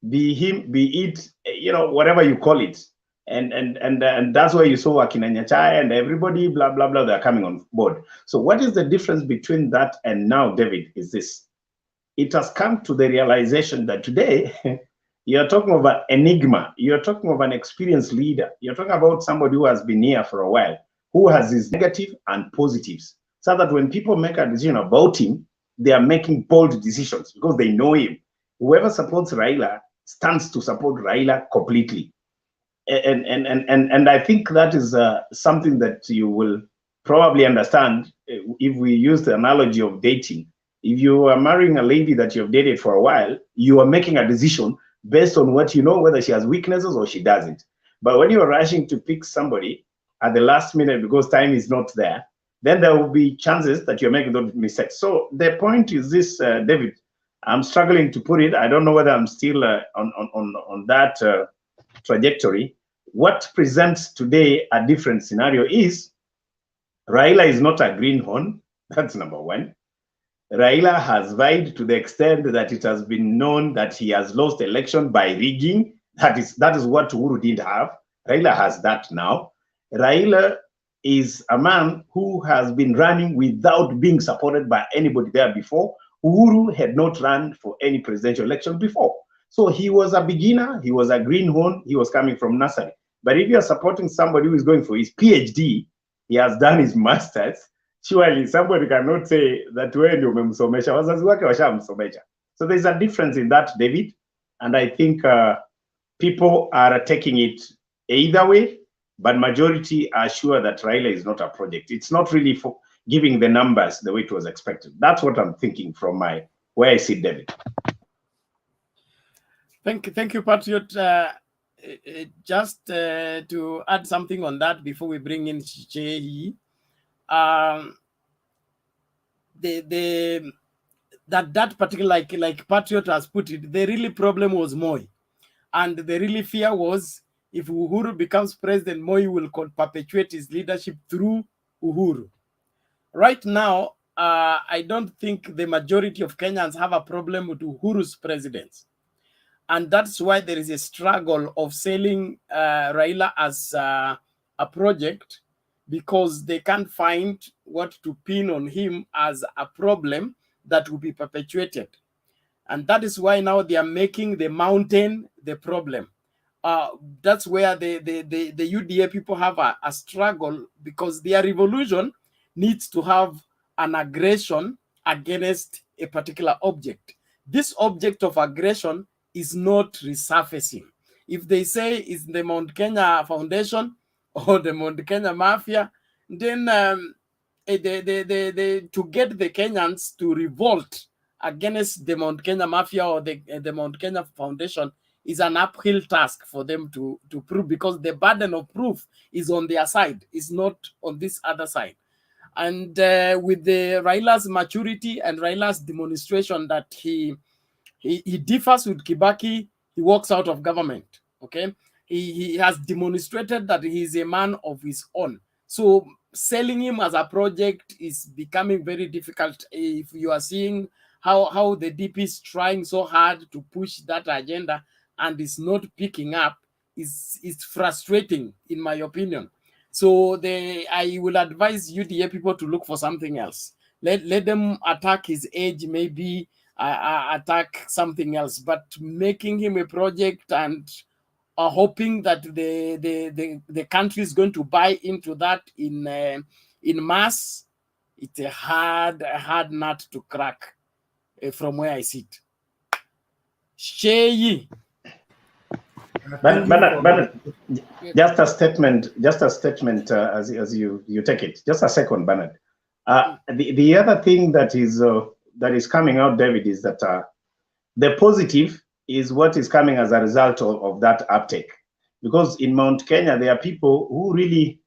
S16: be it, you know, whatever you call it. And that's why you saw Akina Nyachai and everybody, blah, blah, blah, they're coming on board. So what is the difference between that and now, David, is this. It has come to the realization that today, you're talking about enigma. You're talking of an experienced leader. You're talking about somebody who has been here for a while, who has his negative and positives, so that when people make a decision about him, they are making bold decisions because they know him. Whoever supports Raila stands to support Raila completely. And I think that is something that you will probably understand if we use the analogy of dating. If you are marrying a lady that you've dated for a while, you are making a decision based on what you know, whether she has weaknesses or she doesn't. But when you're rushing to pick somebody at the last minute because time is not there, then there will be chances that you're making those mistakes. So the point is this, David, I'm struggling to put it. I don't know whether I'm still on that trajectory. What presents today a different scenario is Raila is not a greenhorn. That's number one. Raila has vied to the extent that it has been known that he has lost election by rigging. That is what Uhuru didn't have. Raila has that now. Raila is a man who has been running without being supported by anybody there before. Uhuru had not run for any presidential election before. So he was a beginner, he was a greenhorn, he was coming from nursery. But if you're supporting somebody who is going for his PhD, he has done his master's, surely somebody cannot say that wewe ndio umemsomesha, wazazi wake washamsomesha. So there's a difference in that, David. And I think people are taking it either way, but majority are sure that Raila is not a project. It's not really for giving the numbers the way it was expected. That's what I'm thinking from where I sit, David.
S1: Thank you, Patriot. Just to add something on that before we bring in Chichehi, that particular, like Patriot has put it, the really problem was Moi, and the really fear was if Uhuru becomes president, Moi will perpetuate his leadership through Uhuru. Right now, I don't think the majority of Kenyans have a problem with Uhuru's presidency. And that's why there is a struggle of selling Raila as a project, because they can't find what to pin on him as a problem that will be perpetuated. And that is why now they are making the mountain the problem. That's where the UDA people have a struggle, because their revolution needs to have an aggression against a particular object. This object of aggression is not resurfacing. If they say it's the Mount Kenya Foundation or the Mount Kenya Mafia, then to get the Kenyans to revolt against the Mount Kenya Mafia or the Mount Kenya Foundation is an uphill task for them to prove, because the burden of proof is on their side, is not on this other side. And with the Raila's maturity and Raila's demonstration that he differs with Kibaki, he walks out of government. Okay, he has demonstrated that he is a man of his own. So selling him as a project is becoming very difficult. If you are seeing how the DP is trying so hard to push that agenda and is not picking up, is frustrating, in my opinion. So I will advise UDA people to look for something else. Let them attack his age, maybe attack something else, but making him a project and hoping that the country is going to buy into that in mass It's a hard nut to crack from where I sit. Sheyi.
S16: Bernard, just a statement, as you take it. Just a second, Bernard. The other thing that is coming out, David, is that the positive is what is coming as a result of that uptake. Because in Mount Kenya, there are people who really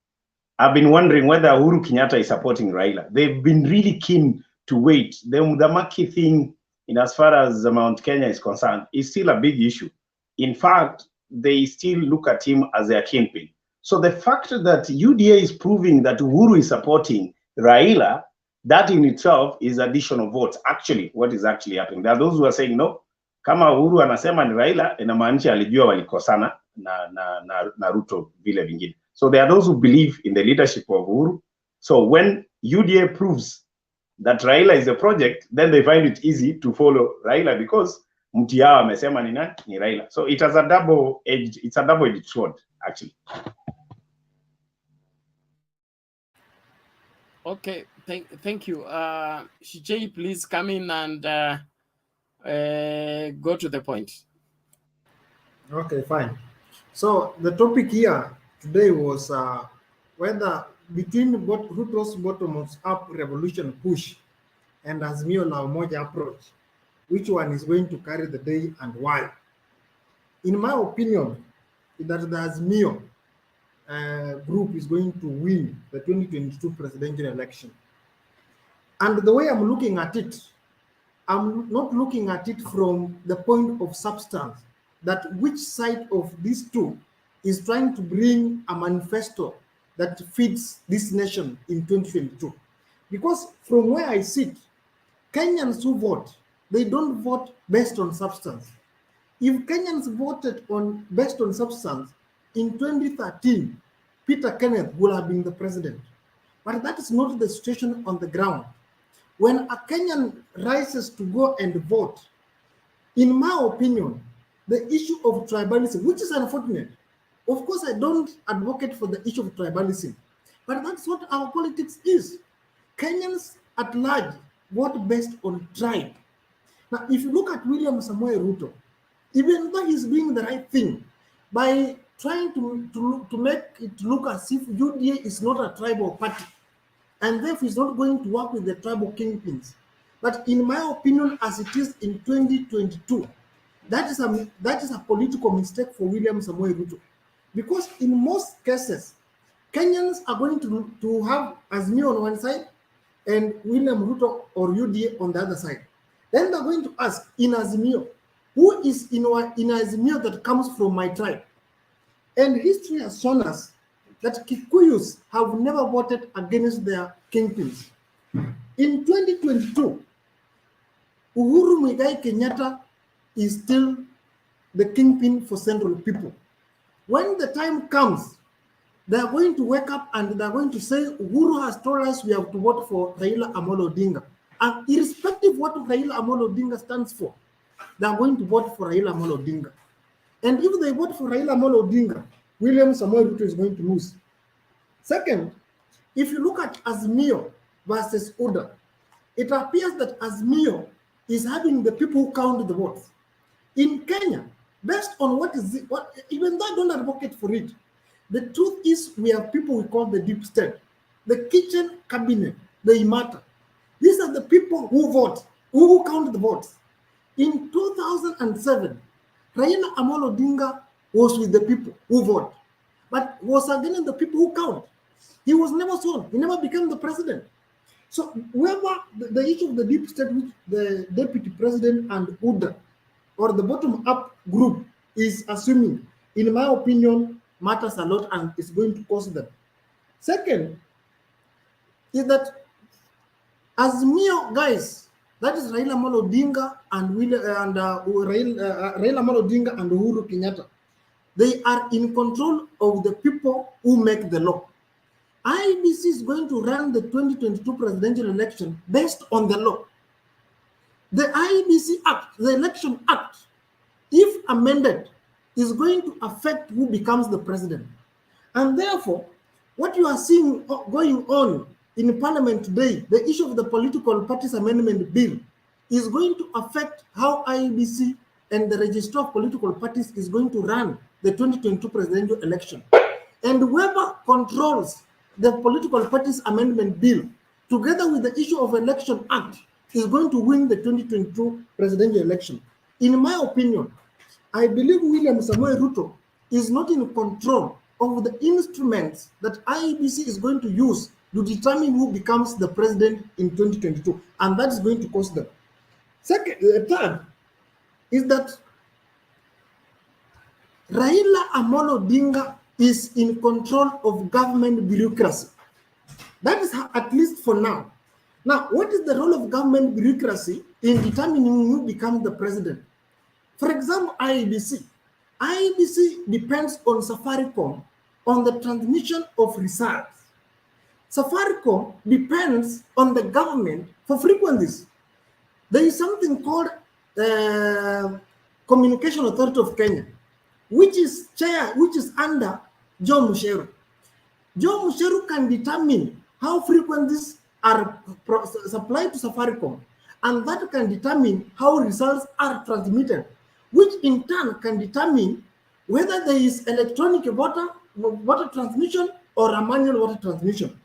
S16: have been wondering whether Uhuru Kenyatta is supporting Raila. They've been really keen to wait. The Mudamaki thing, in as far as Mount Kenya is concerned, is still a big issue. In fact, they still look at him as their kingpin. So the fact that UDA is proving that Uhuru is supporting Raila, that in itself is additional votes. Actually, what is actually happening? There are those who are saying no, kama Uhuru anasema ni Raila, inamaanisha alijua walikosana na Ruto vile vingine. So there are those who believe in the leadership of Uhuru. So when UDA proves that Raila is a project, then they find it easy to follow Raila because mtu yao amesema ni nani? Ni Raila. So it's a double-edged sword, actually.
S1: Okay, thank you. Shijay, please come in and go to the point.
S17: Okay, fine. So the topic here today was whether between what RUTO'S bottom-up revolution push and AZIMIO La Umoja approach, which one is going to carry the day and why? In my opinion, that the AZIMIO group is going to win the 2022 presidential election. And the way I'm looking at it, I'm not looking at it from the point of substance, that which side of these two is trying to bring a manifesto that fits this nation in 2022. Because from where I sit, Kenyans who vote, they don't vote based on substance. If Kenyans voted based on substance, in 2013, Peter Kenneth would have been the president. But that is not the situation on the ground. When a Kenyan rises to go and vote, in my opinion, the issue of tribalism, which is unfortunate. Of course, I don't advocate for the issue of tribalism, but that's what our politics is. Kenyans at large vote based on tribe. Now, if you look at William Samoei Ruto, even though he's doing the right thing by trying to make it look as if UDA is not a tribal party, and therefore is not going to work with the tribal kingpins. But in my opinion, as it is in 2022, that is a political mistake for William Samoei Ruto. Because in most cases, Kenyans are going to have AZIMIO on one side and William Ruto or UDA on the other side. Then they're going to ask, in AZIMIO, who is in AZIMIO that comes from my tribe? And history has shown us that Kikuyus have never voted against their kingpins. In 2022, Uhuru Muigai Kenyatta is still the kingpin for Central people. When the time comes, they are going to wake up and they are going to say, Uhuru has told us we have to vote for Raila Amolo Odinga. And irrespective of what Raila Amolo Odinga stands for, they are going to vote for Raila Amolo Odinga. And if they vote for Raila Amolo Odinga, William Samoei Ruto is going to lose. Second, if you look at AZIMIO versus UDA, it appears that AZIMIO is having the people who count the votes. In Kenya, based on even though I don't advocate for it, the truth is we have people we call the deep state, the kitchen cabinet, the Imata. These are the people who vote, who count the votes. In 2007, Raila Amolo Odinga was with the people who vote, but was against the people who count. He was never sworn. He never became the president. So whoever the issue of the deep state, which the deputy president and UDA, or the bottom-up group is assuming, in my opinion, matters a lot and is going to cost them. Second, is that AZIMIO guys, that is Raila Amolo Odinga and Raila Amolo Odinga and Uhuru Kenyatta, they are in control of the people who make the law. IEBC is going to run the 2022 presidential election based on the law. The IEBC Act, the Election Act, if amended, is going to affect who becomes the president. And therefore, what you are seeing going on in Parliament today, the issue of the Political Parties Amendment Bill is going to affect how IEBC and the Register of Political Parties is going to run the 2022 presidential election. And whoever controls the Political Parties Amendment Bill, together with the issue of Election Act, is going to win the 2022 presidential election. In my opinion, I believe William Samoei Ruto is not in control of the instruments that IEBC is going to use to determine who becomes the president in 2022, and that is going to cost them. Third is that Raila Amolo Odinga is in control of government bureaucracy. That is at least for now. Now, what is the role of government bureaucracy in determining who becomes the president? For example, IEBC. IEBC depends on Safaricom on the transmission of results. Safaricom depends on the government for frequencies. There is something called Communication Authority of Kenya, which is under Joe Musheru. Joe Musheru can determine how frequencies are supplied to Safaricom, and that can determine how results are transmitted, which in turn can determine whether there is electronic water transmission or a manual water transmission.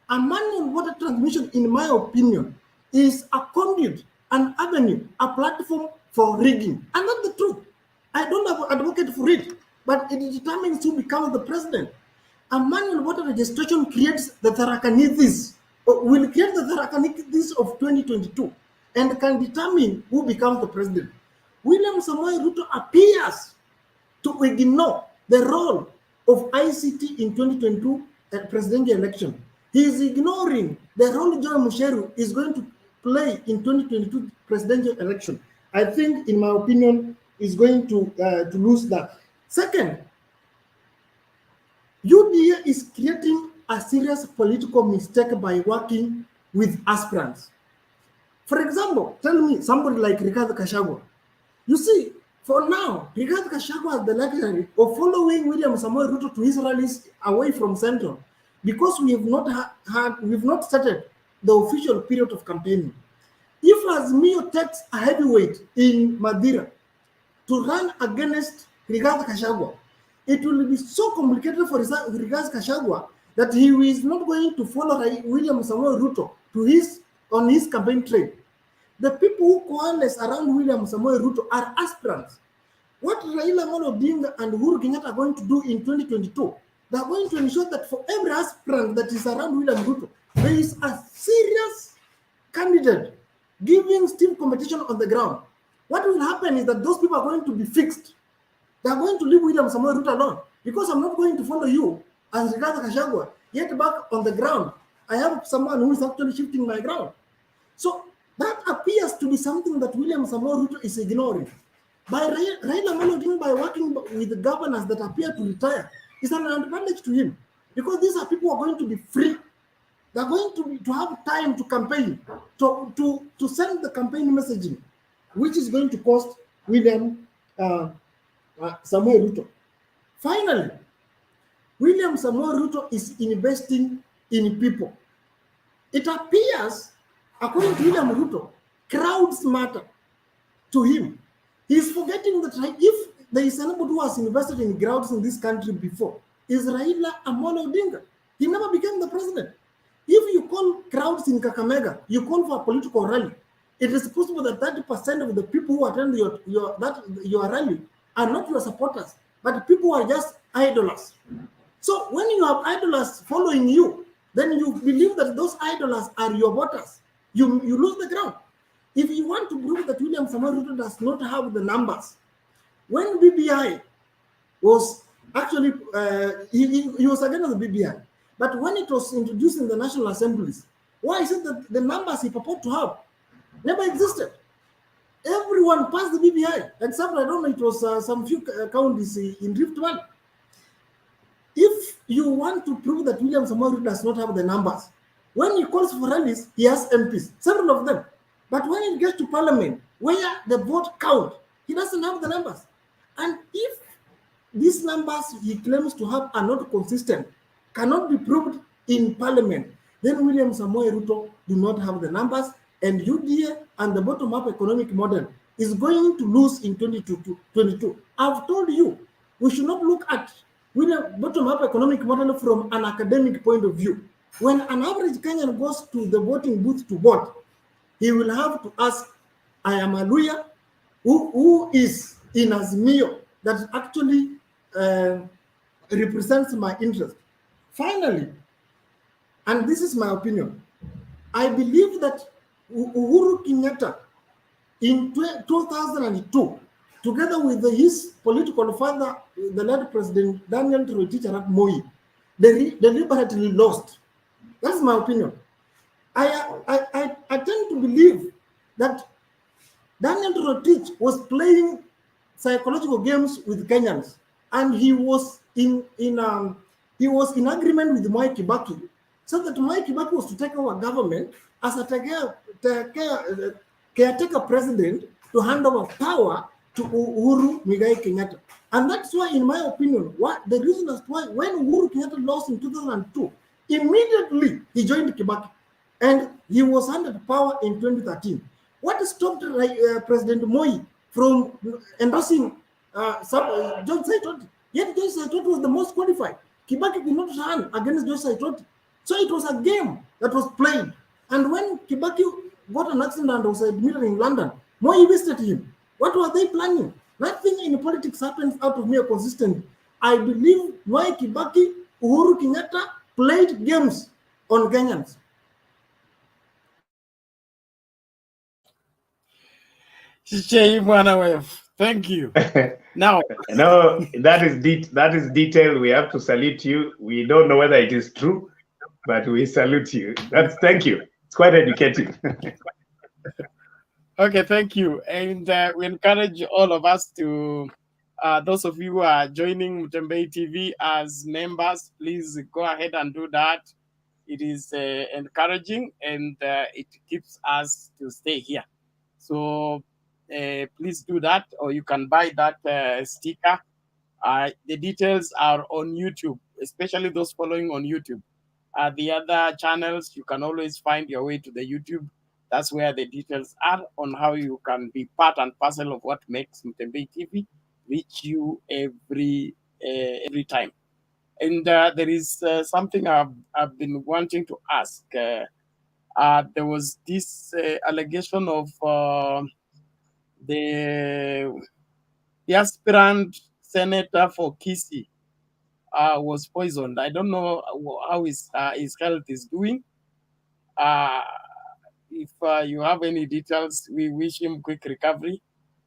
S17: A manual water transmission, in my opinion, is a conduit, an avenue, a platform for rigging. And that's the truth. I don't advocate for it, but it determines who becomes the president. A manual voter registration creates the Tharaka-Nithis, will create the Tharaka-Nithis of 2022, and can determine who becomes the president. William Samoei Ruto appears to ignore the role of ICT in 2022 presidential election. He is ignoring the role Joe Musheru is going to play in 2022 presidential election. I think, in my opinion, is going to lose that. Second, UDA is creating a serious political mistake by working with aspirants. For example, tell me somebody like Rigathi Gachagua. You see, for now, Rigathi Gachagua has the luxury of following William Samoei Ruto to his rallies away from Central, because we have not started the official period of campaigning. If AZIMIO takes a heavyweight in Madeira to run against Rigathi Gachagua, it will be so complicated for Rigathi Gachagua that he is not going to follow William Samoei Ruto on his campaign trail. The people who coalesce around William Samoei Ruto are aspirants. What Raila Amolo Odinga and Uhuru Kenyatta are going to do in 2022, they are going to ensure that for every aspirant that is around William Ruto, there is a serious candidate giving stiff competition on the ground. What will happen is that those people are going to be fixed. They are going to leave William Samoei Ruto alone, because I'm not going to follow you as Rigathi Gachagua. Yet back on the ground, I have someone who is actually shifting my ground. So that appears to be something that William Samoei Ruto is ignoring. By Raila Amolo Odinga, by working with the governors that appear to retire, is an advantage to him, because these are people who are going to be free. They're going to have time to campaign, to send the campaign messaging, which is going to cost William Samoei Ruto. Finally, William Samoei Ruto is investing in people. It appears, according to William Ruto, crowds matter to him. He's forgetting that if there is anybody who has invested in crowds in this country before, is Raila Amolo Odinga. He never became the president. If you call crowds in Kakamega, you call for a political rally, it is possible that 30% of the people who attend your rally are not your supporters, but people who are just idlers. So when you have idlers following you, then you believe that those idlers are your voters. You lose the ground. If you want to prove that William Samoei Ruto does not have the numbers, when BBI was actually, he was against the BBI, but when it was introduced in the National Assemblies, why is it that the numbers he purported to have never existed? Everyone passed the BBI, except I don't know, it was some few counties in Rift Valley. If you want to prove that William Samoei Ruto does not have the numbers, when he calls for rallies, he has MPs, several of them. But when it gets to parliament, where the vote count, he doesn't have the numbers. And if these numbers he claims to have are not consistent, cannot be proved in parliament, then William Samoei Ruto do not have the numbers, and UDA and the bottom-up economic model is going to lose in 2022. I've told you, we should not look at bottom-up economic model from an academic point of view. When an average Kenyan goes to the voting booth to vote, he will have to ask, I am a lawyer, who is in AZIMIO that actually represents my interest. Finally, and this is my opinion, I believe that Uhuru Kenyatta in 2002, together with his political father, the late President Daniel Toroitich Arap Moi, they deliberately lost. That's my opinion. I tend to believe that Daniel Toroitich was playing psychological games with Kenyans, and he was in agreement with Mwai Kibaki, so that Mwai Kibaki was to take over government as a caretaker president to hand over power to Uhuru Muigai Kenyatta. And that's why, in my opinion, the reason as to why when Uhuru Kenyatta lost in 2002, immediately he joined Kibaki, and he was handed power in 2013. What stopped President Moi from endorsing George Saitoti? Yet George Saitoti was the most qualified. Kibaki did not run against George Saitoti. So it was a game that was played. And when Kibaki got an accident and was admitted in London, Moi visited him. What were they planning? Nothing in politics happens out of mere consistency. I believe Mwai Kibaki, Uhuru Kenyatta played games on Kenyans.
S1: Thank you. Now,
S16: no, that is detail. We have to salute you. We don't know whether it is true, but we salute you. Thank you. It's quite educative.
S1: Okay, thank you. And we encourage all of us to, those of you who are joining Mutembei TV as members, please go ahead and do that. It is encouraging, and it keeps us to stay here. So please do that, or you can buy that sticker. The details are on YouTube, especially those following on YouTube. The other channels, you can always find your way to the YouTube. That's where the details are on how you can be part and parcel of what makes Mutembei TV reach you every time. And there is something I've been wanting to ask. There was this allegation of the aspirant senator for Kisii was poisoned. I don't know how his health is doing. If you have any details, we wish him quick recovery.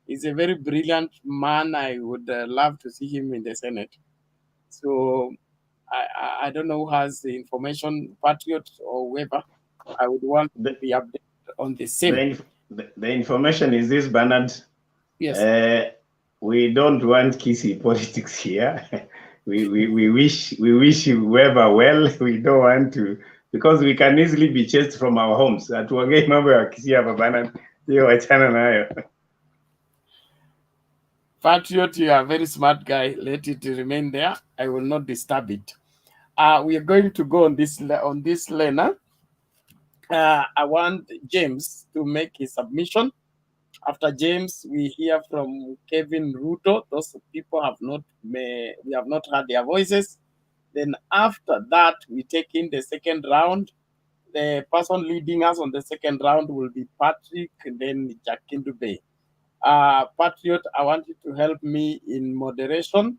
S1: He's a very brilliant man. I would love to see him in the Senate. So I don't know who has the information, Patriot or whoever. I would want to be updated on the same.
S16: The information is this, Bernard.
S1: Yes.
S16: We don't want Kisii politics here. we wish whoever well. We don't want to, because we can easily be chased from our homes. Atuongei mambo ya Kisii hapa bana, hiyo wachana nayo.
S1: Patriot, you are a very smart guy. Let it remain there. I will not disturb it. We are going to go on this lane. I want James to make his submission. After James, we hear from Kevin Ruto. Those people we have not heard their voices. Then after that, we take in the second round. The person leading us on the second round will be Patrick, then Jakindu Bay. Patriot, I want you to help me in moderation,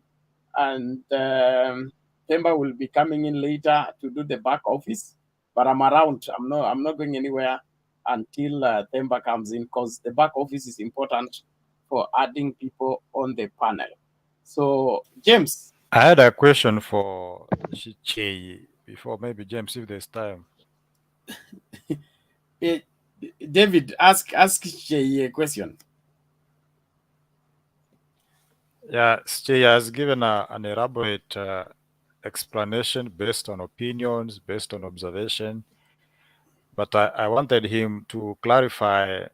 S1: and Themba will be coming in later to do the back office. But I'm around. I'm not going anywhere until Themba comes in, because the back office is important for adding people on the panel. So, James.
S15: I had a question for Chichi before, maybe James, if there's time.
S1: David, ask Chichi a question.
S15: Yeah, Chichi has given an elaborate explanation based on opinions, based on observation. But I wanted him to clarify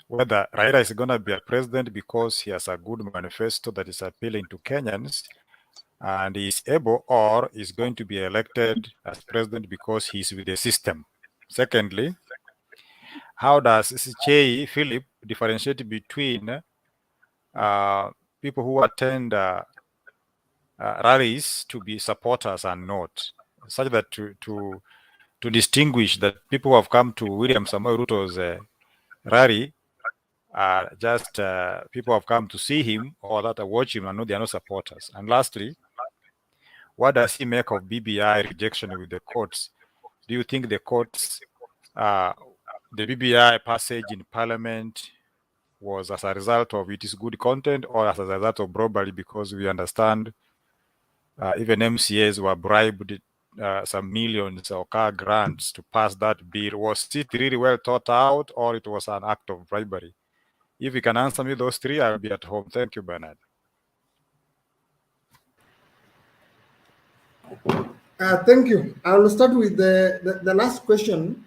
S15: whether Raila is going to be a president because he has a good manifesto that is appealing to Kenyans, and is able or is going to be elected as president because he's with the system? Secondly, how does Chei Philip differentiate between people who attend rallies to be supporters and not, such that to distinguish that people who have come to William Samoei Ruto's rally are just people who have come to see him or that watch him and know they are not supporters? And lastly, what does he make of BBI rejection with the courts? Do you think the courts, the BBI passage in parliament was as a result of its good content or as a result of bribery? Because we understand even MCAs were bribed some millions or car grants to pass that bill. Was it really well thought out, or it was an act of bribery? If you can answer me those three, I'll be at home. Thank you, Bernard.
S17: Thank you. I will start with the last question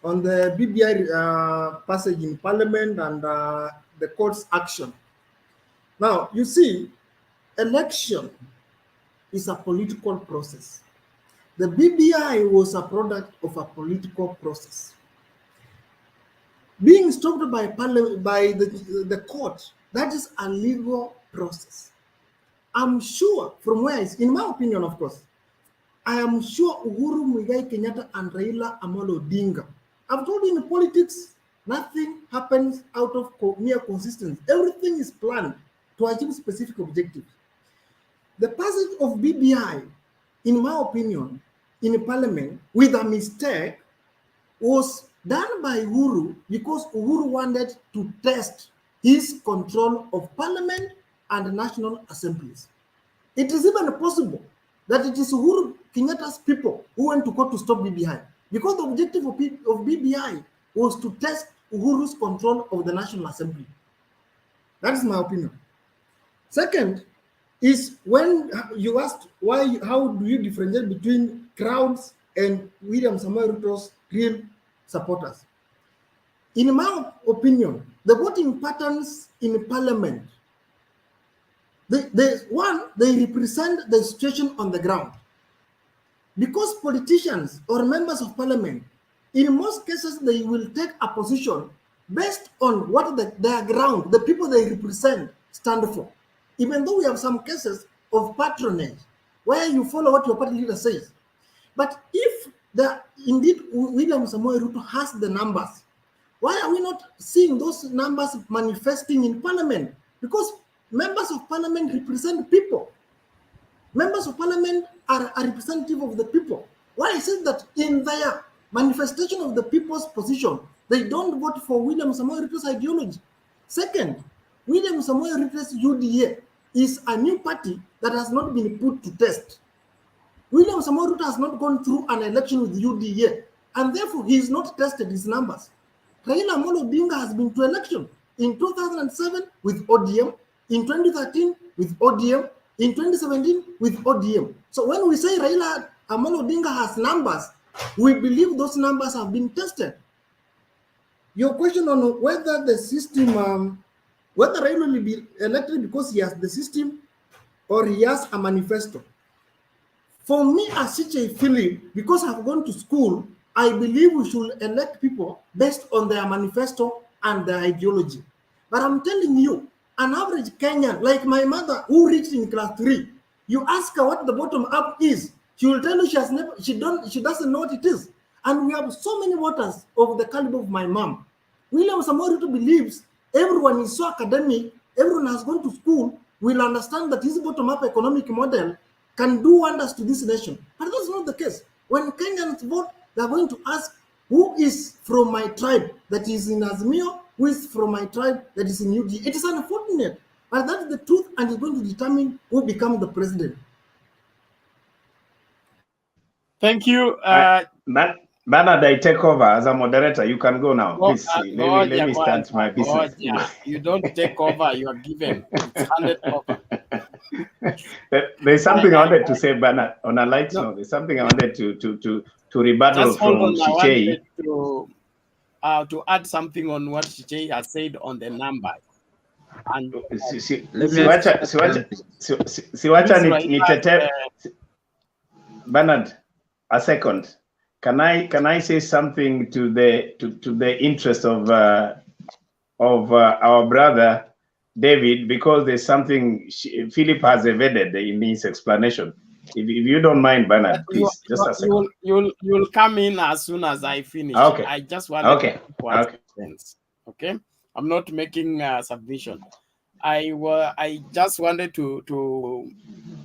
S17: on the BBI passage in Parliament and the court's action. Now, you see, election is a political process. The BBI was a product of a political process. Being stopped by the court, that is a legal process. I'm sure, from where in my opinion, of course, I am sure Uhuru Muigai Kenyatta and Raila Amolo Odinga. I've told you in politics, nothing happens out of mere consistency. Everything is planned to achieve specific objectives. The passage of BBI, in my opinion, in Parliament with a mistake was done by Uhuru because Uhuru wanted to test his control of Parliament and national assemblies. It is even possible that it is Uhuru Kenyatta's people who went to court to stop BBI, because the objective of BBI was to test Uhuru's control of the National Assembly. That is my opinion. Second is when you asked how do you differentiate between crowds and William Samoei Ruto's real supporters. In my opinion, the voting patterns in Parliament, they represent the situation on the ground. Because politicians or members of Parliament, in most cases, they will take a position based on what their ground, the people they represent, stand for. Even though we have some cases of patronage, where you follow what your party leader says. But if indeed William Samoei Ruto has the numbers, why are we not seeing those numbers manifesting in Parliament? Because members of Parliament represent people. Members of Parliament are a representative of the people. Why is it that in their manifestation of the people's position, they don't vote for William Samoei Ruto's ideology? Second, William Samoei Ruto's UDA is a new party that has not been put to test. William Samoei Ruto has not gone through an election with UDA, and therefore he is not tested his numbers. Raila Amolo Odinga has been to election in 2007 with ODM, in 2013 with ODM, in 2017 with ODM. So when we say Raila Amolo Odinga has numbers, we believe those numbers have been tested. Your question on whether the system, whether Raila will be elected because he has the system or he has a manifesto. For me, as CJ Philip, because I've gone to school, I believe we should elect people based on their manifesto and their ideology. But I'm telling you, an average Kenyan, like my mother who reached in class 3, you ask her what the bottom up is, she will tell you she doesn't know what it is. And we have so many voters of the caliber of my mom. William Samoei Ruto believes everyone is so academic, everyone has gone to school, will understand that his bottom-up economic model can do wonders to this nation. But that's not the case. When Kenyans vote, they're going to ask who is from my tribe that is in AZIMIO, who is from my tribe that is in UD. It is unfortunate, but that's the truth, and it's going to determine who becomes the president.
S1: Thank you.
S16: Bernard, I take over as a moderator. You can go now. Please, let me start my business.
S1: You don't take over, you are given. It's handed over.
S16: There's something I wanted to say, Bernard, on a light note. There's something I wanted to rebuttal from Chichei.
S1: I wanted to add something on what Chichei has said on the numbers. And
S16: siwacha nitete Bernard, a second. Can I say something to the interest of our brother David, because there's something Philip has evaded in his explanation. If you don't mind, Bernard, please, just a second.
S1: You'll come in as soon as I finish.
S16: Okay.
S1: I just want
S16: to
S1: okay. I'm not making a submission. I just wanted to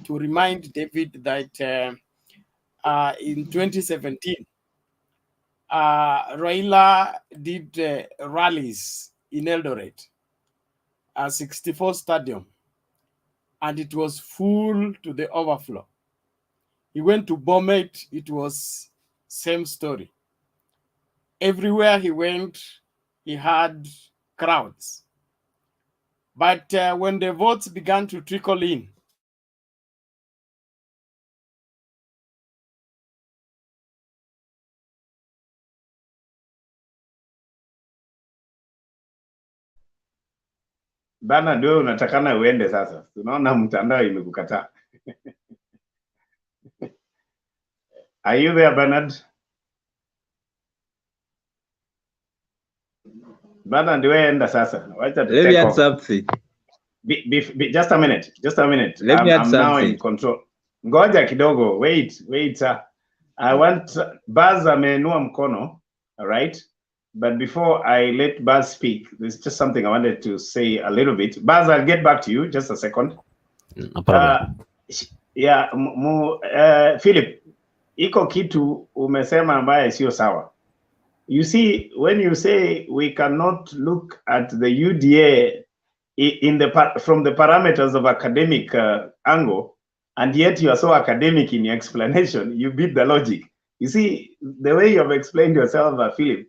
S1: remind David that in 2017, Raila did rallies in Eldoret, 64 stadium, and it was full to the overflow. He went to Bomet, it was same story. Everywhere he went, he had crowds. But when the votes began to trickle in,
S16: Bernard, wewe unatakana uende sasa. Tunaona mtandao imekukataa. Are you there, Bernard? Bernard, wewe enda sasa. Wacha
S20: Let me add something.
S16: Just a minute.
S20: Let me add
S16: I'm now
S20: something.
S16: in control. Ngoja kidogo. Wait, sir. I want Baz ameinua mkono, all right? But before I let Baz speak, there's just something I wanted to say a little bit. Baz, I'll get back to you. Just a second.
S19: No problem.
S16: Philip, iko kitu umesema ambaye sio sawa. You see, when you say we cannot look at the UDA from the parameters of academic angle, and yet you are so academic in your explanation, you beat the logic. You see, the way you have explained yourself, Philip,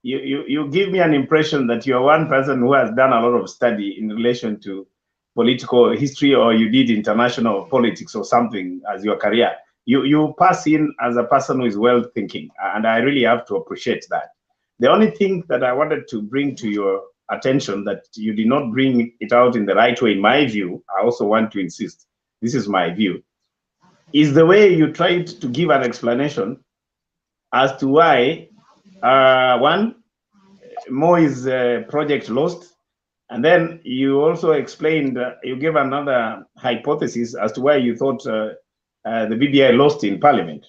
S16: you give me an impression that you are one person who has done a lot of study in relation to political history, or you did international politics or something as your career. You pass in as a person who is well thinking, and I really have to appreciate that. The only thing that I wanted to bring to your attention, that you did not bring it out in the right way, in my view, I also want to insist, this is my view, is the way you tried to give an explanation as to why, one, Moi's project lost, and then you also explained, you gave another hypothesis as to why you thought the BBI lost in Parliament.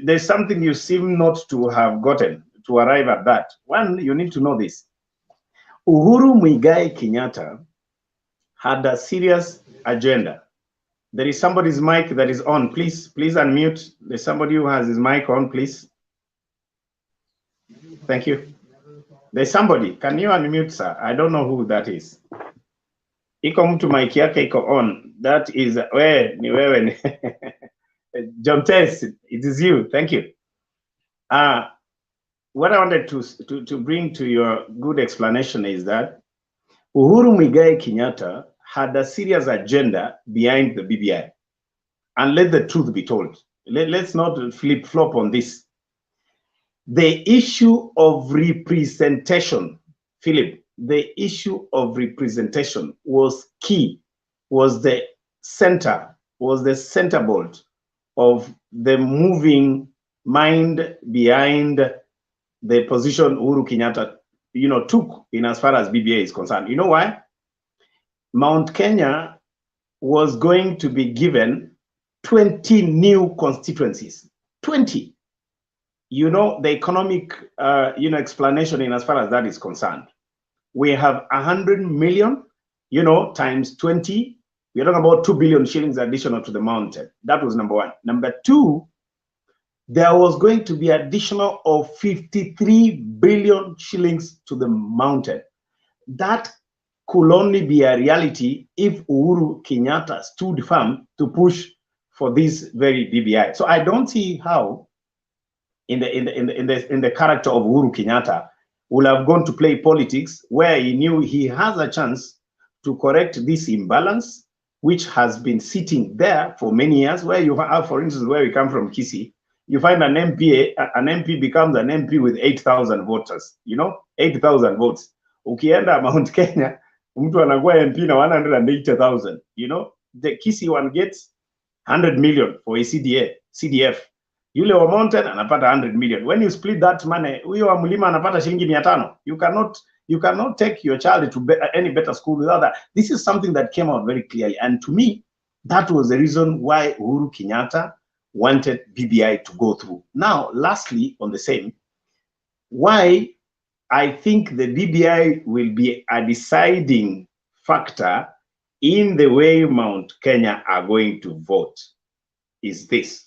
S16: There's something you seem not to have gotten to arrive at that. One, you need to know this. Uhuru Muigai Kenyatta had a serious agenda. There is somebody's mic that is on. Please unmute. There's somebody who has his mic on, please. Thank you. There's somebody. Can you unmute, sir? I don't know who that is. Iko mtu mic yake iko on. That is ni wewe. John Tess, it is you. Thank you. What I wanted to bring to your good explanation is that Uhuru Muigai Kenyatta had a serious agenda behind the BBI. And let the truth be told. Let's not flip-flop on this. The issue of representation, Philip, the issue of representation was key, was the center bolt of the moving mind behind the position Uhuru Kenyatta, took in as far as BBI is concerned. You know why? Mount Kenya was going to be given 20 new constituencies. 20. The economic, explanation in as far as that is concerned. We have 100 million, times 20. We're talking about 2 billion shillings additional to the mountain. That was number one. Number two, there was going to be additional of 53 billion shillings to the mountain. That could only be a reality if Uhuru Kenyatta stood firm to push for this very BBI. So I don't see how, in the character of Uhuru Kenyatta, will have gone to play politics where he knew he has a chance to correct this imbalance, which has been sitting there for many years. Where you have, for instance, where we come from, Kisii, you find an MP becomes an MP with 8,000 voters. 8,000 votes. Ukienda Mount Kenya, Mtu anakuwa MP na 180,000. You know, the Kisii one gets 100 million for a CDF. Yule wa Mountain anapata 100 million. When you split that money, huyo wa Mlima anapata shilingi 500. You cannot take your child to any better school without that. This is something that came out very clearly, and to me, that was the reason why Uhuru Kenyatta wanted BBI to go through. Now, lastly, on the same, why I think the BBI will be a deciding factor in the way Mount Kenya are going to vote is this.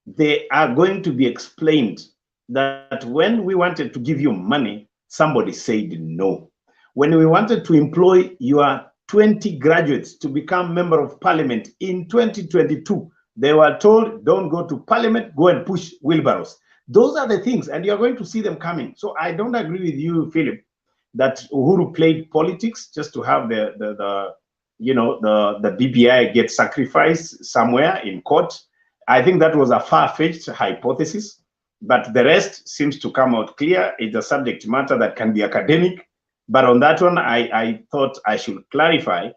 S16: They are going to be explained that when we wanted to give you money, somebody said no. When we wanted to employ your 20 graduates to become member of parliament in 2022, they were told, don't go to parliament, go and push wheelbarrows. Those are the things, and you're going to see them coming. So I don't agree with you, Philip, that Uhuru played politics just to have the BBI get sacrificed somewhere in court. I think that was a far-fetched hypothesis, but the rest seems to come out clear. It's a subject matter that can be academic, but on that one, I thought I should clarify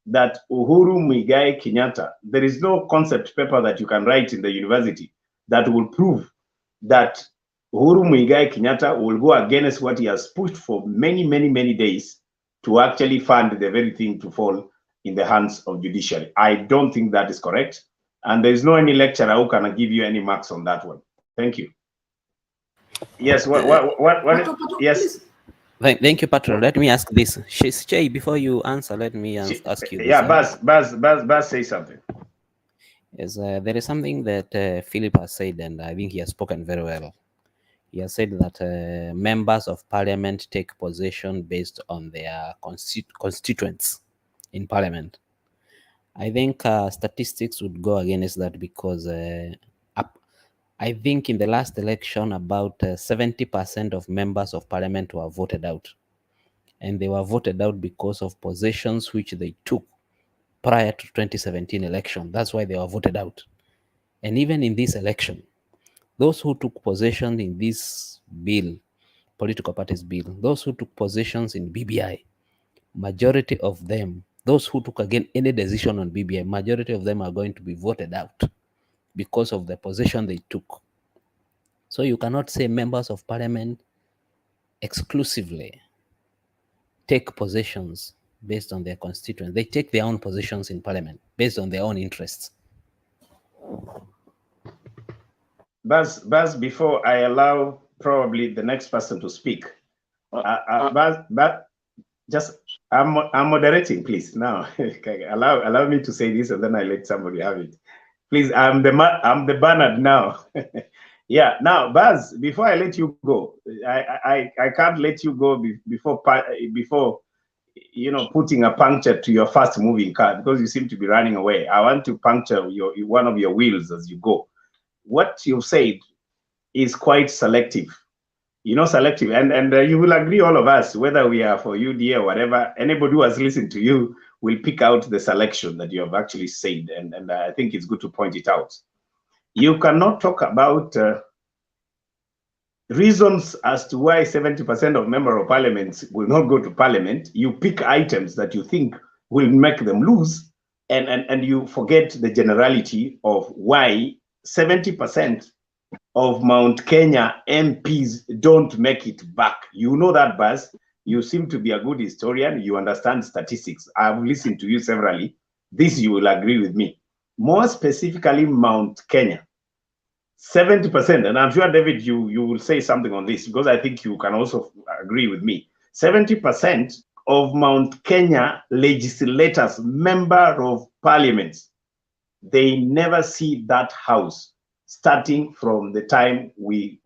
S16: that Uhuru Muigai Kenyatta, there is no concept paper that you can write in the university that will prove that Uhuru Muigai Kenyatta will go against what he has pushed for many, many, many days to actually fund the very thing to fall in the hands of judiciary. I don't think that is correct. And there is no any lecturer who can give you any marks on that one. Thank you. Yes, yes.
S19: Thank you, Patrick. Let me ask this. Shay, before you answer, let me ask you this.
S16: Yeah, Baz, say something.
S19: Yes, there is something that Philip has said, and I think he has spoken very well. He has said that members of parliament take possession based on their constituents in parliament. I think statistics would go against that because I think in the last election, about 70% of members of parliament were voted out. And they were voted out because of possessions which they took prior to 2017 election. That's why they were voted out. And even in this election, those who took possession in this bill, political parties bill, those who took possessions in BBI, majority of them, those who took again any decision on BBI, majority of them are going to be voted out because of the possession they took. So you cannot say members of parliament exclusively take possessions based on their constituents. They take their own positions in parliament based on their own interests.
S16: Baz, before I allow probably the next person to speak, Baz, just I'm moderating, please. Now, allow me to say this, and then I let somebody have it. Please, I'm the Bernard now. Yeah. Now, Baz, before I let you go, I can't let you go before putting a puncture to your fast moving car, because you seem to be running away. I want to puncture one of your wheels as you go. What you said is quite selective. Selective, and you will agree, all of us, whether we are for UDA or whatever, anybody who has listened to you will pick out the selection that you have actually said, and I think it's good to point it out. You cannot talk about reasons as to why 70% of members of parliament will not go to parliament. You pick items that you think will make them lose, and you forget the generality of why 70% of Mount Kenya MPs don't make it back. You know that, Baz. You seem to be a good historian. You understand statistics. I've listened to you severally. This you will agree with me. More specifically, Mount Kenya, 70%, and I'm sure, David, you will say something on this, because I think you can also agree with me. 70% of Mount Kenya legislators, member of parliament, they never see that house starting from the time we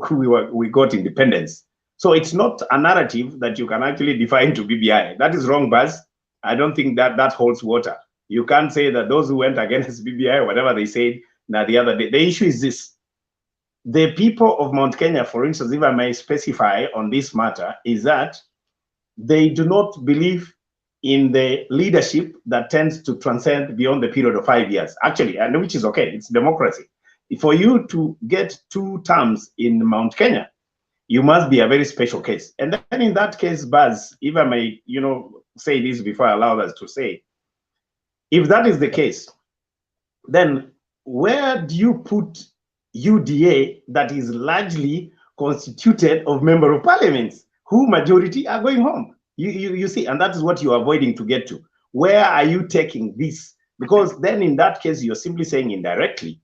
S16: got independence. So it's not a narrative that you can actually define to BBI. That is wrong, Baz. I don't think that holds water. You can't say that those who went against BBI, whatever they said, now the other day. The issue is this. The people of Mount Kenya, for instance, if I may specify on this matter, is that they do not believe in the leadership that tends to transcend beyond the period of 5 years, actually, and which is okay. It's democracy. For you to get 2 terms in Mount Kenya, you must be a very special case. And then in that case, Baz, if I may, say this before I allow others to say. If that is the case, then where do you put UDA that is largely constituted of member of parliaments who majority are going home? You see, and that is what you're avoiding to get to. Where are you taking this? Because then in that case, you're simply saying indirectly,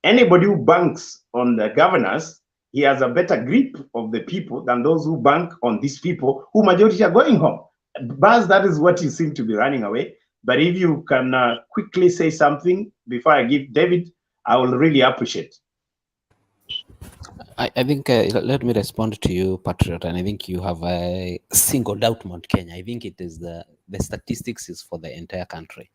S16: anybody who banks on the governors, he has a better grip of the people than those who bank on these people who majority are going home. But that is what you seem to be running away. But if you can quickly say something before I give David, I will really appreciate.
S19: I think let me respond to you, Patriot, and I think you have singled out Mount Kenya. I think it is the statistics is for the entire country.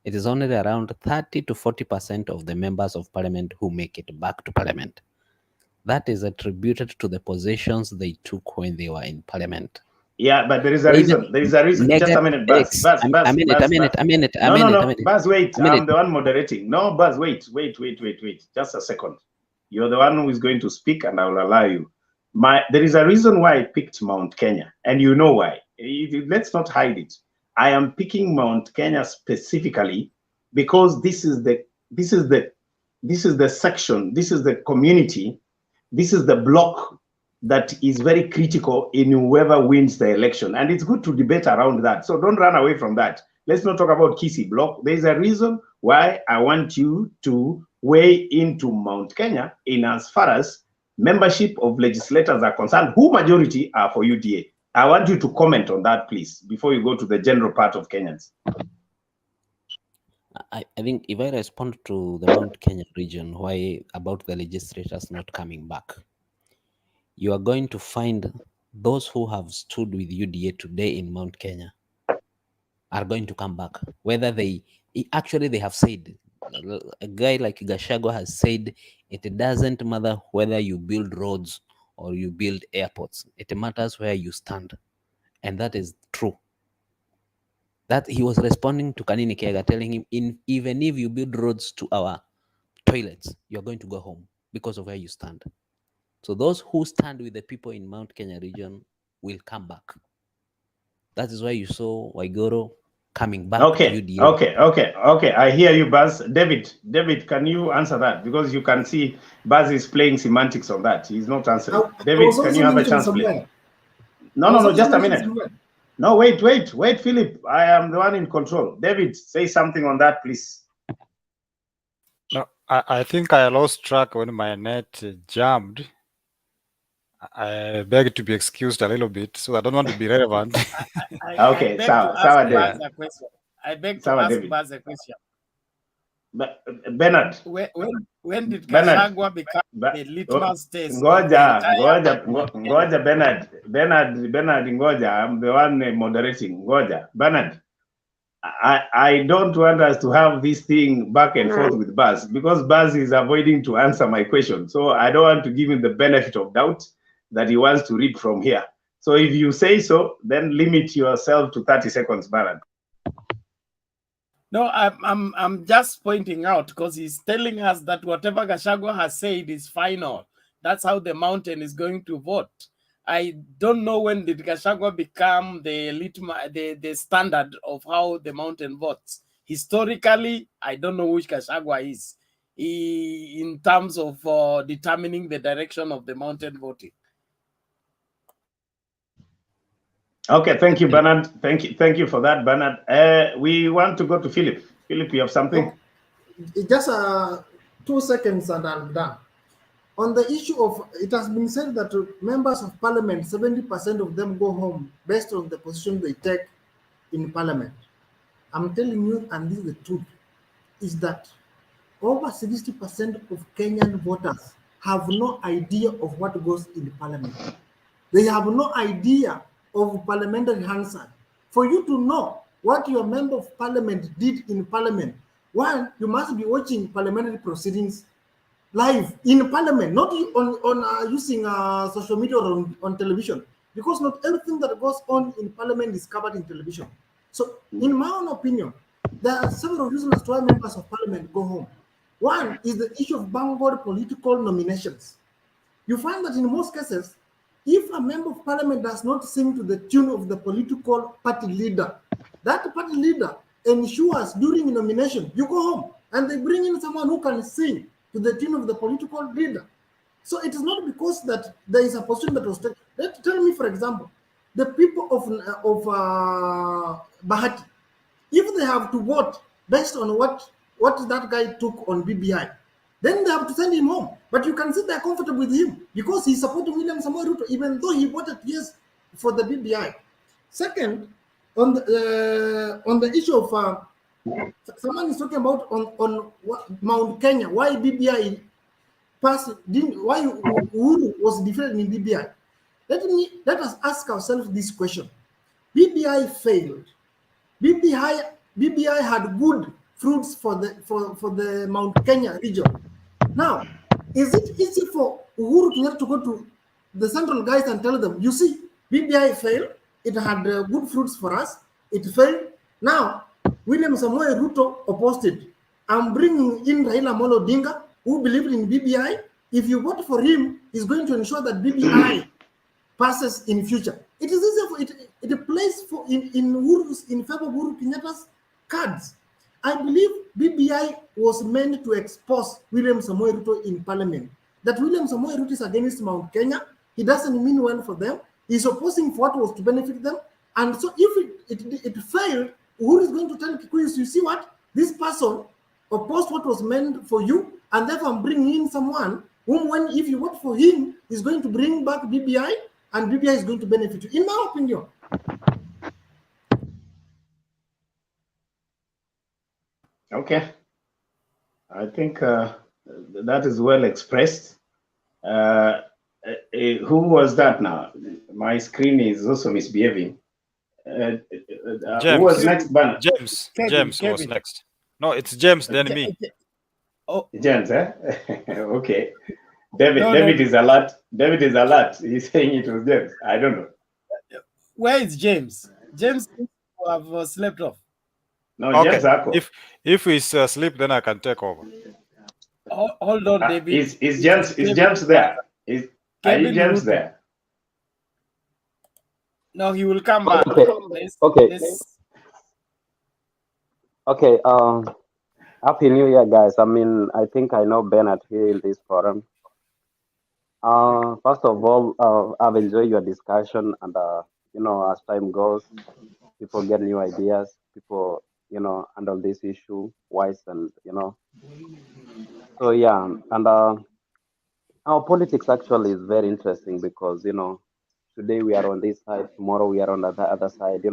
S19: It is only around 30 to 40% of the members of parliament who make it back to parliament. That is attributed to the positions they took when they were in parliament.
S16: Yeah, but there is a reason. There is a reason. Just a minute, Buzz.
S19: A minute.
S16: No, Buzz, wait. I'm the one moderating. No, Buzz, wait. Just a second. You're the one who is going to speak, and I will allow you. There is a reason why I picked Mount Kenya, and you know why. Let's not hide it. I am picking Mount Kenya specifically because this is the section, this is the community, this is the block that is very critical in whoever wins the election. And it's good to debate around that. So don't run away from that. Let's not talk about Kisii block. There's a reason why I want you to weigh into Mount Kenya in as far as membership of legislators are concerned, who majority are for UDA. I want you to comment on that, please, before you go to the general part of Kenyans.
S19: I think if I respond to the Mount Kenya region, why about the legislators not coming back, you are going to find those who have stood with UDA today in Mount Kenya are going to come back. Whether they have said, a guy like Gachagua has said, it doesn't matter whether you build roads or you build airports. It matters where you stand. And that is true. That he was responding to Kanini Kega, telling him, even if you build roads to our toilets, you're going to go home because of where you stand. So those who stand with the people in Mount Kenya region will come back. That is why you saw Waigoro coming back to UDA.
S16: Okay. I hear you, Buzz. David, can you answer that? Because you can see Buzz is playing semantics on that. He's not answering. David, can you have a chance, please? No, just a minute. No, wait, Philip. I am the one in control. David, say something on that, please.
S15: No, I think I lost track when my net jammed. I beg to be excused a little bit, so I don't want to be relevant.
S16: Okay, David.
S1: I beg to ask Buzz a question.
S16: Bernard.
S1: When did Gachagua become the litmus test?
S16: Ngoja, Bernard, ngoja. I'm the one moderating. Ngoja, Bernard. I don't want us to have this thing back and forth with Buzz because Buzz is avoiding to answer my question. So I don't want to give him the benefit of doubt that he wants to read from here. So if you say so, then limit yourself to 30 seconds, Bernard.
S1: No, I'm just pointing out because he's telling us that whatever Gachagua has said is final. That's how the mountain is going to vote. I don't know when did Gachagua become the standard of how the mountain votes. Historically, I don't know which Gachagua is in terms of determining the direction of the mountain voting.
S16: Okay, thank you, Bernard. Thank you for that, Bernard. We want to go to Philip. Philip, you have something?
S17: Just 2 seconds and I'm done. On the issue of, it has been said that members of parliament, 70% of them go home based on the position they take in parliament. I'm telling you, and this is the truth, is that over 60% of Kenyan voters have no idea of what goes in parliament. They have no idea of parliamentary Hansard. For you to know what your member of parliament did in parliament, one, you must be watching parliamentary proceedings live in parliament, not on using social media or on television, because not everything that goes on in parliament is covered in television. So in my own opinion, there are several reasons as to why members of parliament go home. One is the issue of backward political nominations. You find that in most cases, if a member of parliament does not sing to the tune of the political party leader, that party leader ensures during nomination, you go home and they bring in someone who can sing to the tune of the political leader. So it is not because that there is a position that was taken. Tell me, for example, the people of Bahati, if they have to vote based on what that guy took on BBI, then they have to send him home. But you can sit there comfortable with him because he's supporting William Samoei Ruto, even though he voted yes for the BBI. Second, on the issue of someone is talking about on Mount Kenya, why BBI passed, why Uhuru was defeated in BBI. Let us ask ourselves this question. BBI failed. BBI had good fruits for the Mount Kenya region. Now, is it easy for Uhuru Kenyatta to go to the central guys and tell them, you see, BBI failed, it had good fruits for us, it failed. Now, William Samoei Ruto opposed it. I'm bringing in Raila Amolo Odinga, who believed in BBI. If you vote for him, he's going to ensure that BBI passes in future. It is easy for it. It plays for in favor of Uhuru Kenyatta's cards. I believe BBI was meant to expose William Samoei Ruto in Parliament. That William Samoei Ruto is against Mount Kenya. He doesn't mean well for them. He's opposing for what was to benefit them. And so if it failed, Uhuru is going to tell Kikuyus, you see what? This person opposed what was meant for you, and therefore I'm bringing in someone whom, if you vote for him, is going to bring back BBI, and BBI is going to benefit you, in my opinion.
S16: Okay. I think that is well expressed. Who was that now? My screen is also misbehaving. Who was next, Ban?
S15: James was next. No, it's James, then me.
S17: Oh,
S16: James, eh? Okay. David is alert. David is alert. He's saying it was James. I don't know.
S1: Where is James? James have slept off.
S16: No,
S15: Okay.
S16: James
S15: If he's asleep, then I can take over.
S1: Hold on, David.
S16: Is James there? Are you James
S1: Ruto
S16: there?
S1: No, he will come back.
S21: Okay. Okay. Happy New Year, guys. I mean, I think I know Bernard here in this forum. First of all, I've enjoyed your discussion, and as time goes, people get new ideas. People, handle this issue wise, and So yeah, and our politics actually is very interesting because today we are on this side, tomorrow we are on the other side.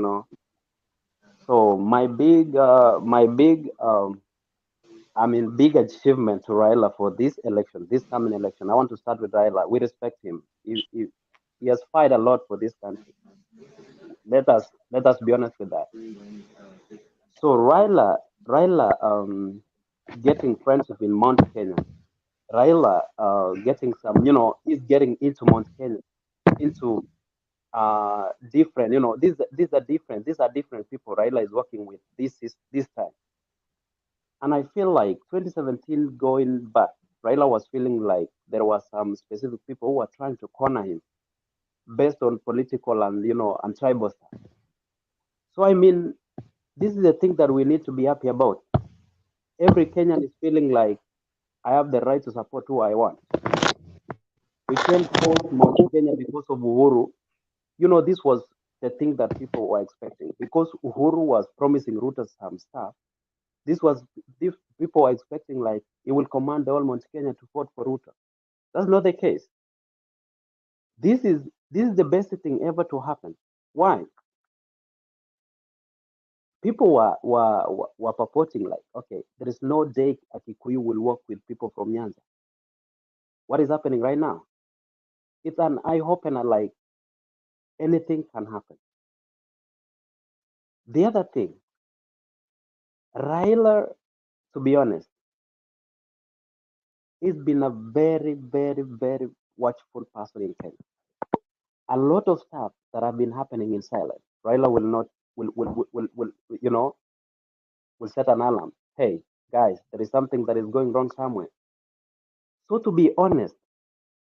S21: So my big big achievement to Raila for this election, this coming election. I want to start with Raila. We respect him. He has fight a lot for this country. Let us be honest with that. So Raila getting friendship in Mount Kenya. Raila getting some, he's getting into Mount Kenya, into different, these are different people Raila is working with this time. And I feel like 2017 going back, Raila was feeling like there were some specific people who were trying to corner him based on political and and tribal stuff. So I mean, this is the thing that we need to be happy about. Every Kenyan is feeling like I have the right to support who I want. We can't force Mount Kenya because of Uhuru. This was the thing that people were expecting because Uhuru was promising Ruto some stuff. People were expecting like he will command the whole Mount Kenya to vote for Ruto. That's not the case. This is the best thing ever to happen. Why? People were purporting like, okay, there is no day a Kikuyu will work with people from Nyanza. What is happening right now? It's an eye opener, like anything can happen. The other thing, Raila, to be honest, he's been a very, very, very watchful person in Kenya. A lot of stuff that have been happening in silence. Raila will set an alarm. Hey, guys, there is something that is going wrong somewhere. So to be honest,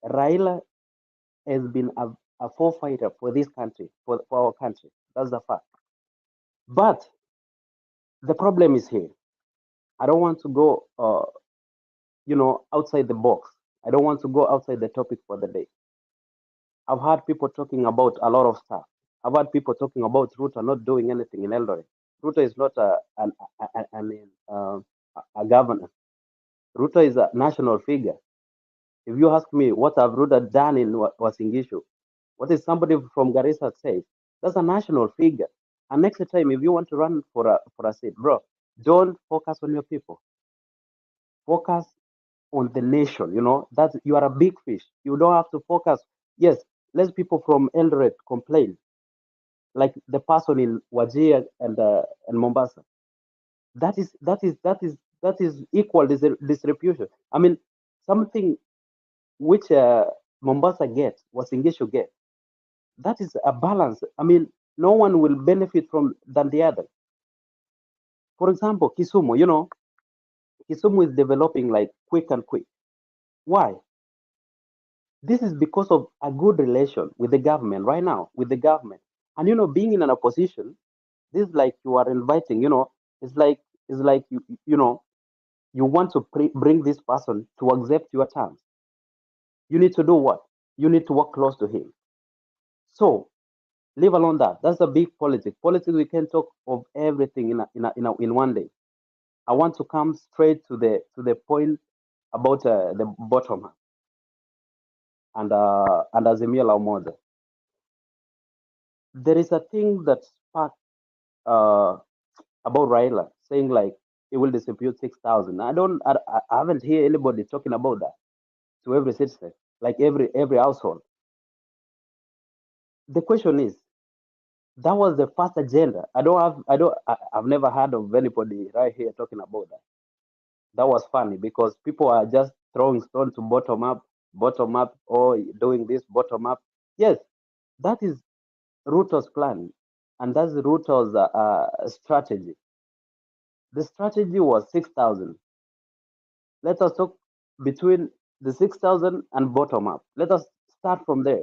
S21: Raila has been a forefighter for this country, for our country. That's the fact. But the problem is here. I don't want to go, outside the box. I don't want to go outside the topic for the day. I've heard people talking about a lot of stuff. I've heard people talking about Ruto not doing anything in Eldoret. Ruto is not a governor. Ruto is a national figure. If you ask me what have Ruto done in Wasingishu, what is somebody from Garissa says, that's a national figure. And next time, if you want to run for a seat, bro, don't focus on your people. Focus on the nation. That you are a big fish. You don't have to focus. Yes, less people from Eldoret complain, like the person in Wajir and Mombasa. That is equal distribution. I mean, something which Mombasa gets, Wasingishu get. That is a balance. I mean, no one will benefit from than the other. For example, Kisumu, Kisumu is developing like quick. Why? This is because of a good relation with the government right now, with the government. And being in an opposition, this is like you are inviting, it's like you want to bring this person to accept your terms. You need to do what? You need to work close to him. So leave alone that. That's a big politics. Politics, we can talk of everything in one day. I want to come straight to the point about the bottom up and AZIMIO LA UMOJA. There is a thing that sparked about Raila saying like he will distribute 6,000. I haven't heard anybody talking about that to every citizen, like every household. The question is, that was the first agenda. I've never heard of anybody right here talking about that. That was funny because people are just throwing stones to bottom up, or doing this bottom up. Yes, that is Ruto's plan, and that's Ruto's strategy. The strategy was 6,000. Let us talk between the 6,000 and bottom up. Let us start from there.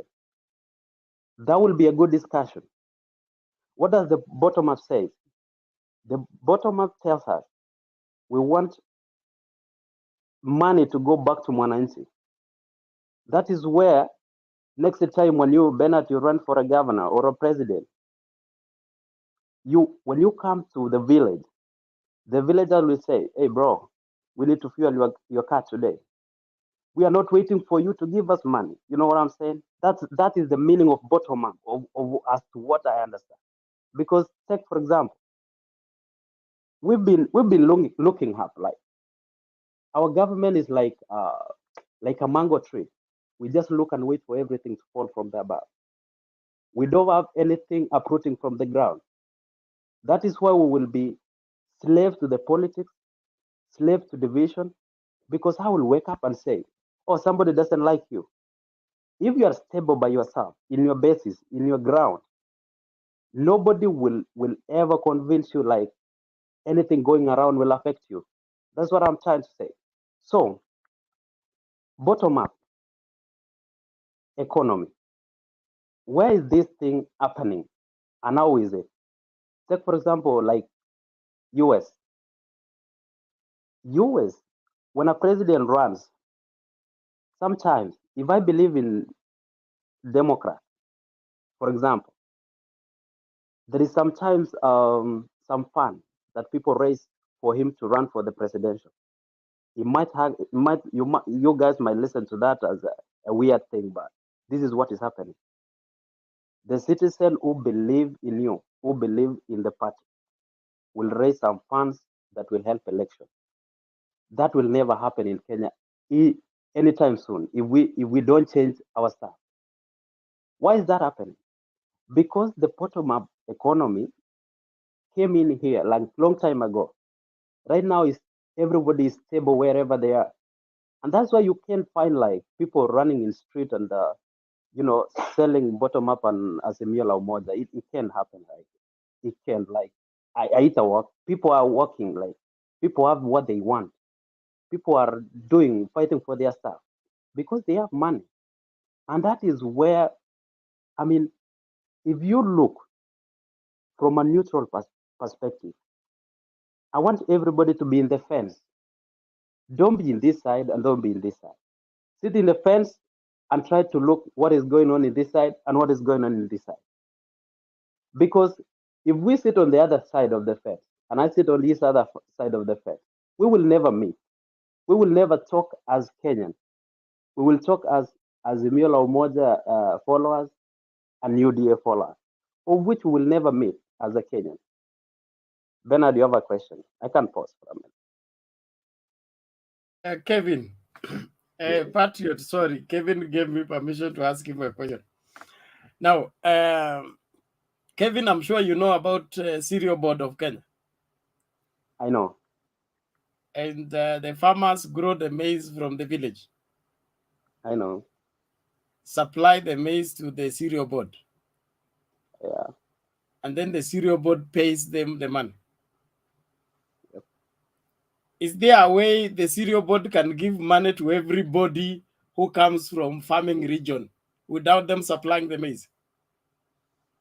S21: That will be a good discussion. What does the bottom up say? The bottom up tells us we want money to go back to Mwananchi. That is where next time when you, Bernard, you run for a governor or a president, when you come to the village, the villager will say, hey bro, we need to fuel your car today. We are not waiting for you to give us money. You know what I'm saying? That is the meaning of bottom up, of as to what I understand. Because take for example, we've been looking up, like our government is like a mango tree. We just look and wait for everything to fall from the above. We don't have anything uprooting from the ground. That is why we will be slaves to the politics, slaves to division, because I will wake up and say, oh, somebody doesn't like you. If you are stable by yourself, in your basis, in your ground, nobody will ever convince you like anything going around will affect you. That's what I'm trying to say. So, bottom up economy. Where is this thing happening? And how is it? Take, for example, like US. US, when a president runs, sometimes, if I believe in Democrat, for example, there is sometimes some fund that people raise for him to run for the presidential. You guys might listen to that as a weird thing, but this is what is happening. The citizen who believe in you, who believe in the party, will raise some funds that will help election. That will never happen in Kenya anytime soon if we don't change our stuff. Why is that happening? Because the bottom-up economy came in here like long time ago. Right now, everybody is stable wherever they are, and that's why you can't find like people running in street and selling bottom-up and AZIMIO LA UMOJA. It can't happen. Like it can't. Like I eat a work. People are working. Like people have what they want. People are fighting for their stuff because they have money, and that is where, I mean, if you look from a neutral perspective. I want everybody to be in the fence. Don't be in this side and don't be in this side. Sit in the fence and try to look what is going on in this side and what is going on in this side. Because if we sit on the other side of the fence and I sit on this other side of the fence, we will never meet. We will never talk as Kenyan. We will talk as AZIMIO LA UMOJA followers and UDA followers, of which we will never meet as a Kenyan. Bernard, you have a question? I can pause for a minute.
S1: Kevin, Patriot, sorry, Kevin gave me permission to ask him a question. Now, Kevin, I'm sure you know about Cereal Board of Kenya.
S21: I know.
S1: And the farmers grow the maize from the village.
S21: I know.
S1: Supply the maize to the cereal board.
S21: Yeah.
S1: And then the cereal board pays them the money.
S21: Yep.
S1: Is there a way the cereal board can give money to everybody who comes from farming region without them supplying the maize?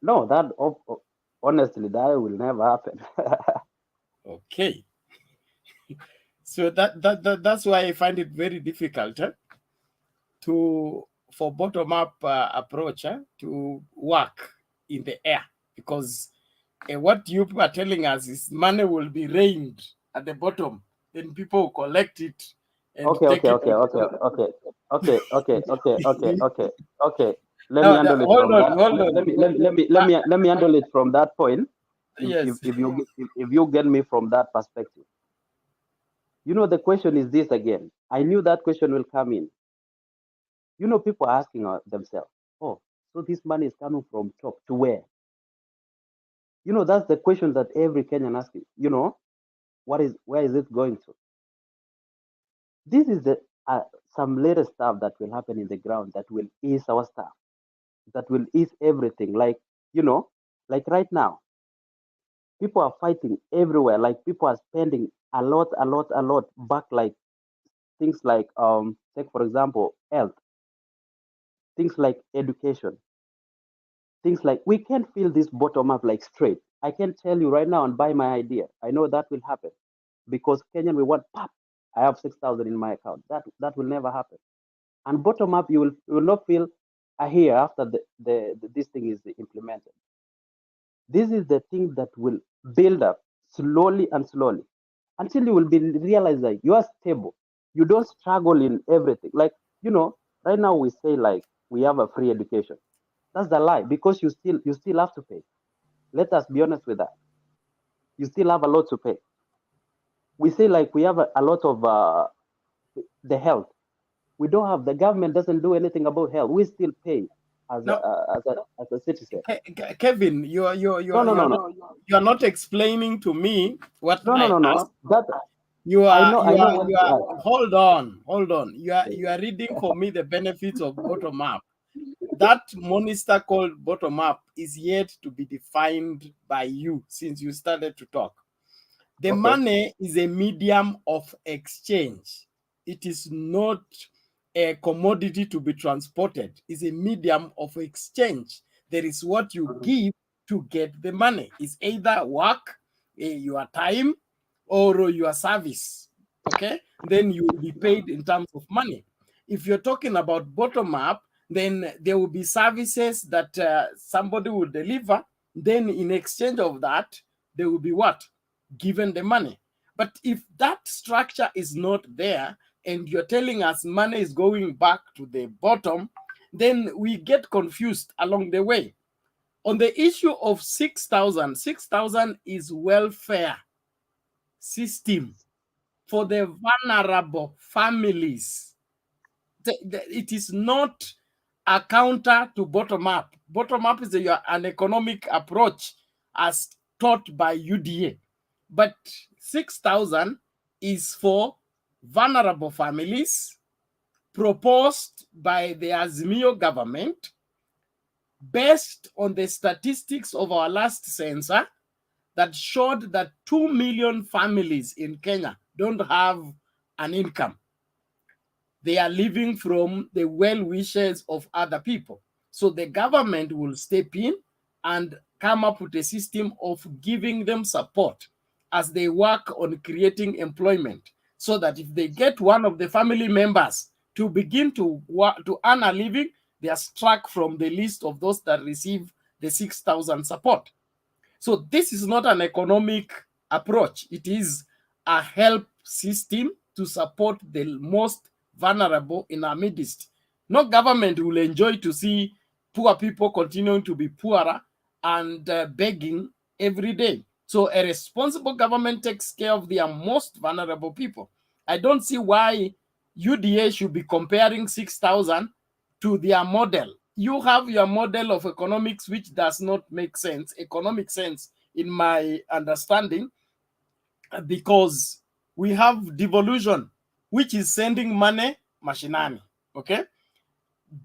S21: No, that honestly, that will never happen.
S1: Okay. So that's why I find it very difficult for bottom-up approach to work in the air, because what you are telling us is money will be rained at the bottom, then people will collect it. And
S21: Okay. Let me handle it from that. Let me handle it from that point.
S1: Yes.
S21: If you get me from that perspective. You know, the question is this again. I knew that question will come in. You know, people are asking themselves, oh, so this money is coming from top to where? You know, that's the question that every Kenyan asking. You know, where is it going to? This is the some latest stuff that will happen in the ground that will ease our stuff, that will ease everything. Like, you know, like right now, people are fighting everywhere. Like people are spending a lot back, like things like take for example health, things like education, things like we can't feel this bottom up like straight. I can tell you right now and buy my idea. I know that will happen because Kenyan will want pop. I have 6,000 in my account. That will never happen. And bottom up, you will not feel a here after this thing is implemented. This is the thing that will build up slowly and slowly until you will be realize that you are stable. You don't struggle in everything. Like, you know, right now we say like we have a free education. That's the lie, because you still have to pay. Let us be honest with that. You still have a lot to pay. We say like we have a lot of the health. We don't have, the government doesn't do anything about health. We still pay as a citizen.
S1: Kevin, you are not explaining to me what I asked. You are hold on. You are reading for me the benefits of bottom up. That monster called bottom up is yet to be defined by you since you started to talk. The money is a medium of exchange. It is not a commodity to be transported. It's a medium of exchange. There is what you give to get the money. It's either work, your time, or your service. Okay? Then you will be paid in terms of money. If you're talking about bottom up, then there will be services that somebody will deliver. Then in exchange of that, there will be what? Given the money. But if that structure is not there and you're telling us money is going back to the bottom, then we get confused along the way. On the issue of 6,000 is welfare system for the vulnerable families. It is not a counter to bottom up. Bottom up is an economic approach as taught by UDA. But 6,000 is for vulnerable families proposed by the AZIMIO government based on the statistics of our last census that showed that 2 million families in Kenya don't have an income. They are living from the well wishes of other people. So the government will step in and come up with a system of giving them support as they work on creating employment, so that if they get one of the family members to begin to earn a living, they are struck from the list of those that receive the 6,000 support. So this is not an economic approach. It is a help system to support the most vulnerable in our midst. No government will enjoy to see poor people continuing to be poorer and begging every day. So a responsible government takes care of their most vulnerable people. I don't see why UDA should be comparing 6,000 to their model. You have your model of economics, which does not make sense, economic sense, in my understanding, because we have devolution, which is sending money mashinani, okay?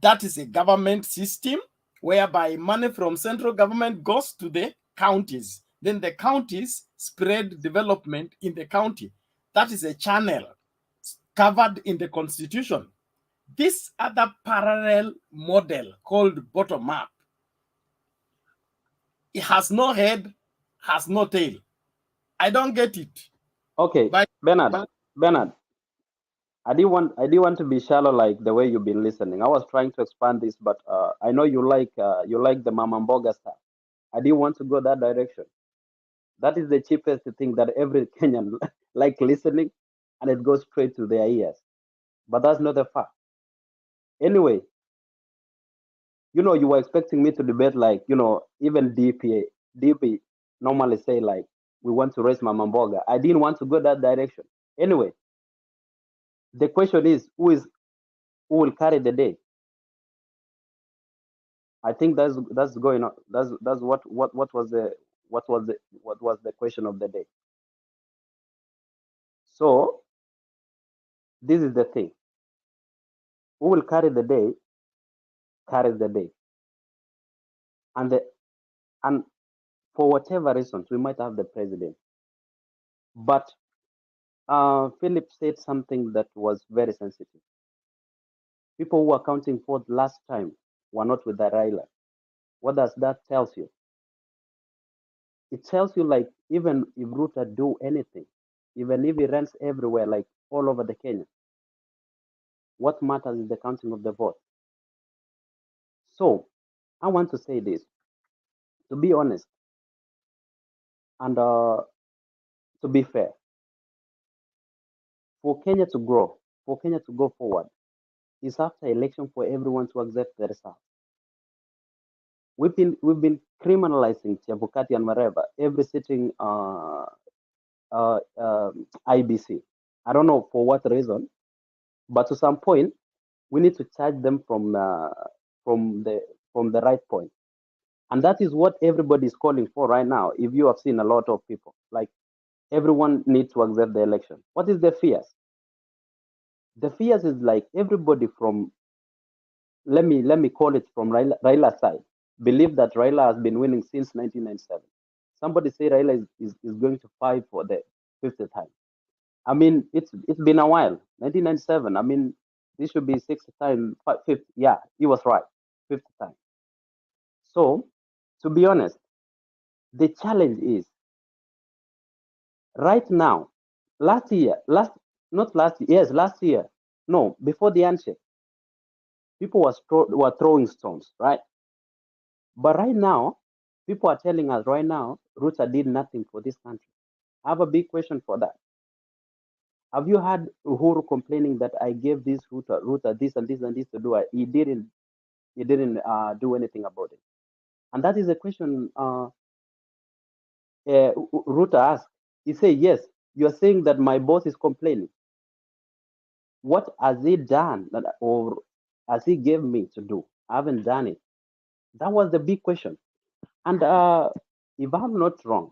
S1: That is a government system whereby money from central government goes to the counties. Then the counties spread development in the county. That is a channel covered in the constitution. This other parallel model called bottom-up, it has no head, has no tail. I don't get it.
S21: Okay, Bernard, I didn't want to be shallow like the way you've been listening. I was trying to expand this, but I know you like the Mama Mboga stuff. I didn't want to go that direction. That is the cheapest thing that every Kenyan like listening, and it goes straight to their ears. But that's not a fact. Anyway, you know, you were expecting me to debate like, you know, even DP normally say like, we want to raise Mama Mboga. I didn't want to go that direction. Anyway, the question is, who will carry the day? I think that's going on. That's what was the question of the day. So this is the thing. Who will carry the day carries the day. And for whatever reasons, we might have the president. But Philip said something that was very sensitive. People who are counting for the last time were not with the Raila. What does that tell you? It tells you like even if Ruto do anything, even if he runs everywhere, like all over the Kenya, what matters is the counting of the vote. So I want to say this, to be honest, and to be fair, for Kenya to grow, for Kenya to go forward, is after election for everyone to accept the results. We've been criminalizing Chebukati and wherever, every sitting IBC. I don't know for what reason, but to some point, we need to charge them from the right point. And that is what everybody is calling for right now. If you have seen a lot of people, like everyone needs to accept the election. What is the fears? The fears is like everybody from, let me call it from Raila's side, believe that Raila has been winning since 1997. Somebody say Raila is going to fight for the 50th time. I mean, it's been a while. 1997. I mean, this should be 60th time, 50th. Yeah, he was right, 50th time. So, to be honest, the challenge is right now. Last year, no, before the handshake, people were throwing stones, right? But right now, people are telling us right now, Ruto did nothing for this country. I have a big question for that. Have you heard Uhuru complaining that I gave this Ruto this and this and this to do? He didn't do anything about it. And that is a question Ruto asked. He said, yes, you're saying that my boss is complaining. What has he done or has he gave me to do? I haven't done it. That was the big question. And if I'm not wrong,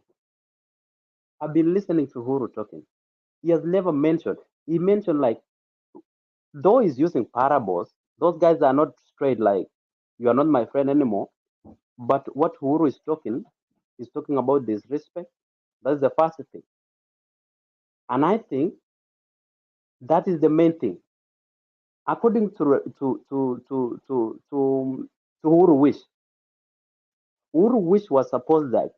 S21: I've been listening to Uhuru talking. He has never mentioned, he mentioned like, though he's using parables, those guys are not straight like, you are not my friend anymore. But what Uhuru is talking about disrespect. That's the first thing. And I think that is the main thing. According to Uhuru wish, Uhuru wish was supposed that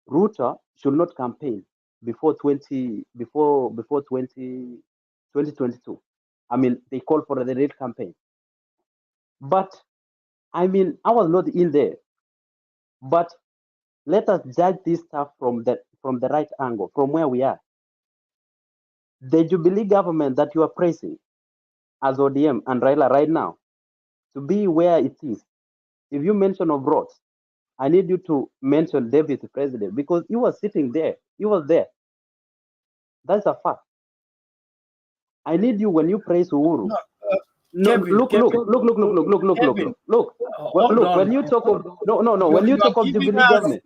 S21: Ruto should not campaign before 2022. I mean, they called for the red campaign. But I mean, I was not in there. But let us judge this stuff from the right angle, from where we are. The Jubilee government that you are praising as ODM and Raila right now, to be where it is. If you mention of roads, I need you to mention Deputy President because he was sitting there. He was there. That's a fact. I need you when you praise Uhuru. No,
S1: Kevin,
S21: look.
S1: Kevin,
S21: When you talk of when you talk of Jubilee government,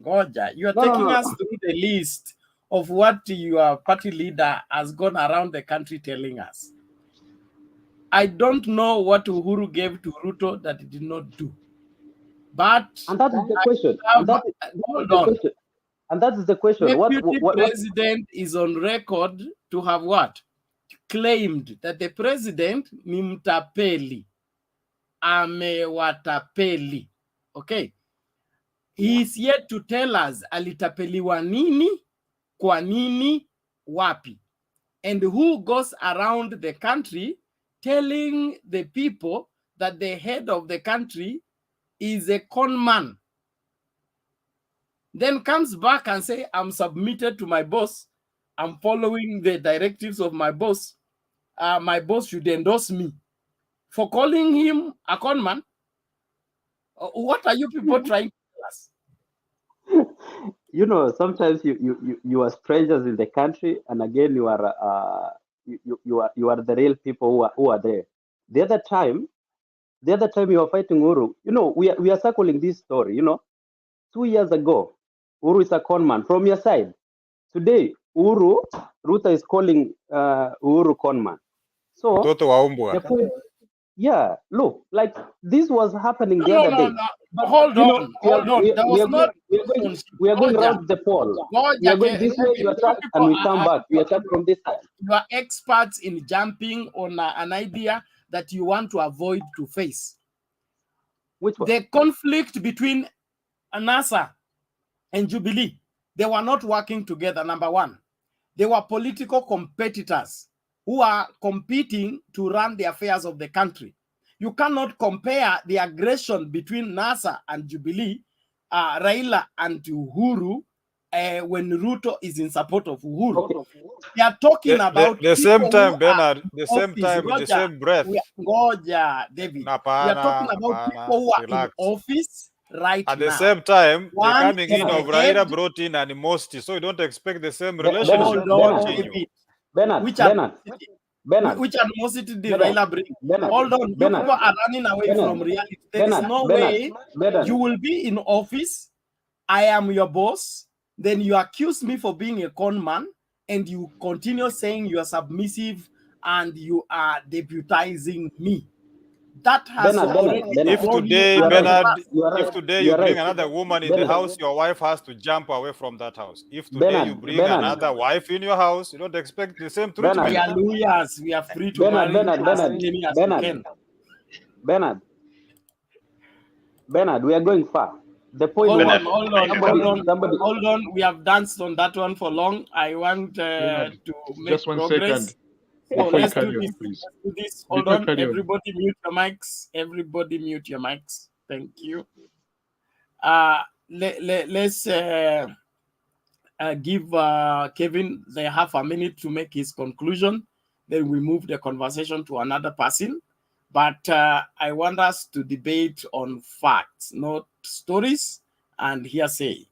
S1: Goja, you are
S21: no,
S1: taking us through the list of what your party leader has gone around the country telling us. I don't know what Uhuru gave to Ruto that he did not do. But
S21: and that is the question.
S1: Hold on.
S21: And that is the question.
S1: Deputy President is on record to have what? Claimed that the president ni mtapeli. Amewatapeli. Okay. He is yet to tell us alitapeliwa nini, kwa nini, wapi. And who goes around the country telling the people that the head of the country is a con man. Then comes back and say, I'm submitted to my boss. I'm following the directives of my boss. My boss should endorse me. For calling him a con man? What are you people trying to tell us?
S21: You know, sometimes you are strangers in the country, and again you are you are the real people who are there. The other time you are fighting Uru. You know, we are circling this story. You know, 2 years ago, Uru is a con man from your side. Today, Ruto is calling Uru con man. So
S15: Mtoto wa umbwa.
S21: yeah, look, like this was happening the other day.
S1: But hold on.
S21: We are going around the pole. We are going this way, you attack, and we come back. We attack from this side.
S1: You are experts in jumping on an idea that you want to avoid to face.
S21: Which one?
S1: The conflict between NASA and Jubilee, they were not working together, number one. They were political competitors who are competing to run the affairs of the country. You cannot compare the aggression between NASA and Jubilee, Raila and Uhuru, when Ruto is in support of Uhuru.
S21: Okay.
S1: We are talking about
S15: the same time, Bernard, the same time,
S1: Roger,
S15: the same breath.
S1: David. We are talking about people who are in office right now.
S15: At the same time, the
S1: One
S15: coming in of
S1: head.
S15: Raila brought in animosity, so you don't expect the same relationship to continue.
S1: Which animosity did Raila bring? Hold on, you people are running away from reality. There is no way you will be in office. I am your boss. Then you accuse me for being a con man, and you continue saying you are submissive and you are deputizing me. That has already.
S15: If today, Bernard, if today you bring another woman in the house, your wife has to jump away from that house. If today you bring another wife in your house, you don't expect the same treatment.
S1: We are lawyers. We are free to marry as many as we can.
S21: Bernard, we are going far. The point
S1: hold
S21: was,
S1: hold on. We have danced on that one for long. I want to make
S4: just one
S1: progress.
S4: second.
S1: So let's do this. Let's do this. Hold on. Everybody mute your mics. Everybody mute your mics. Thank you. Let's give Kevin the half a minute to make his conclusion. Then we move the conversation to another person. But I want us to debate on facts, not stories and hearsay.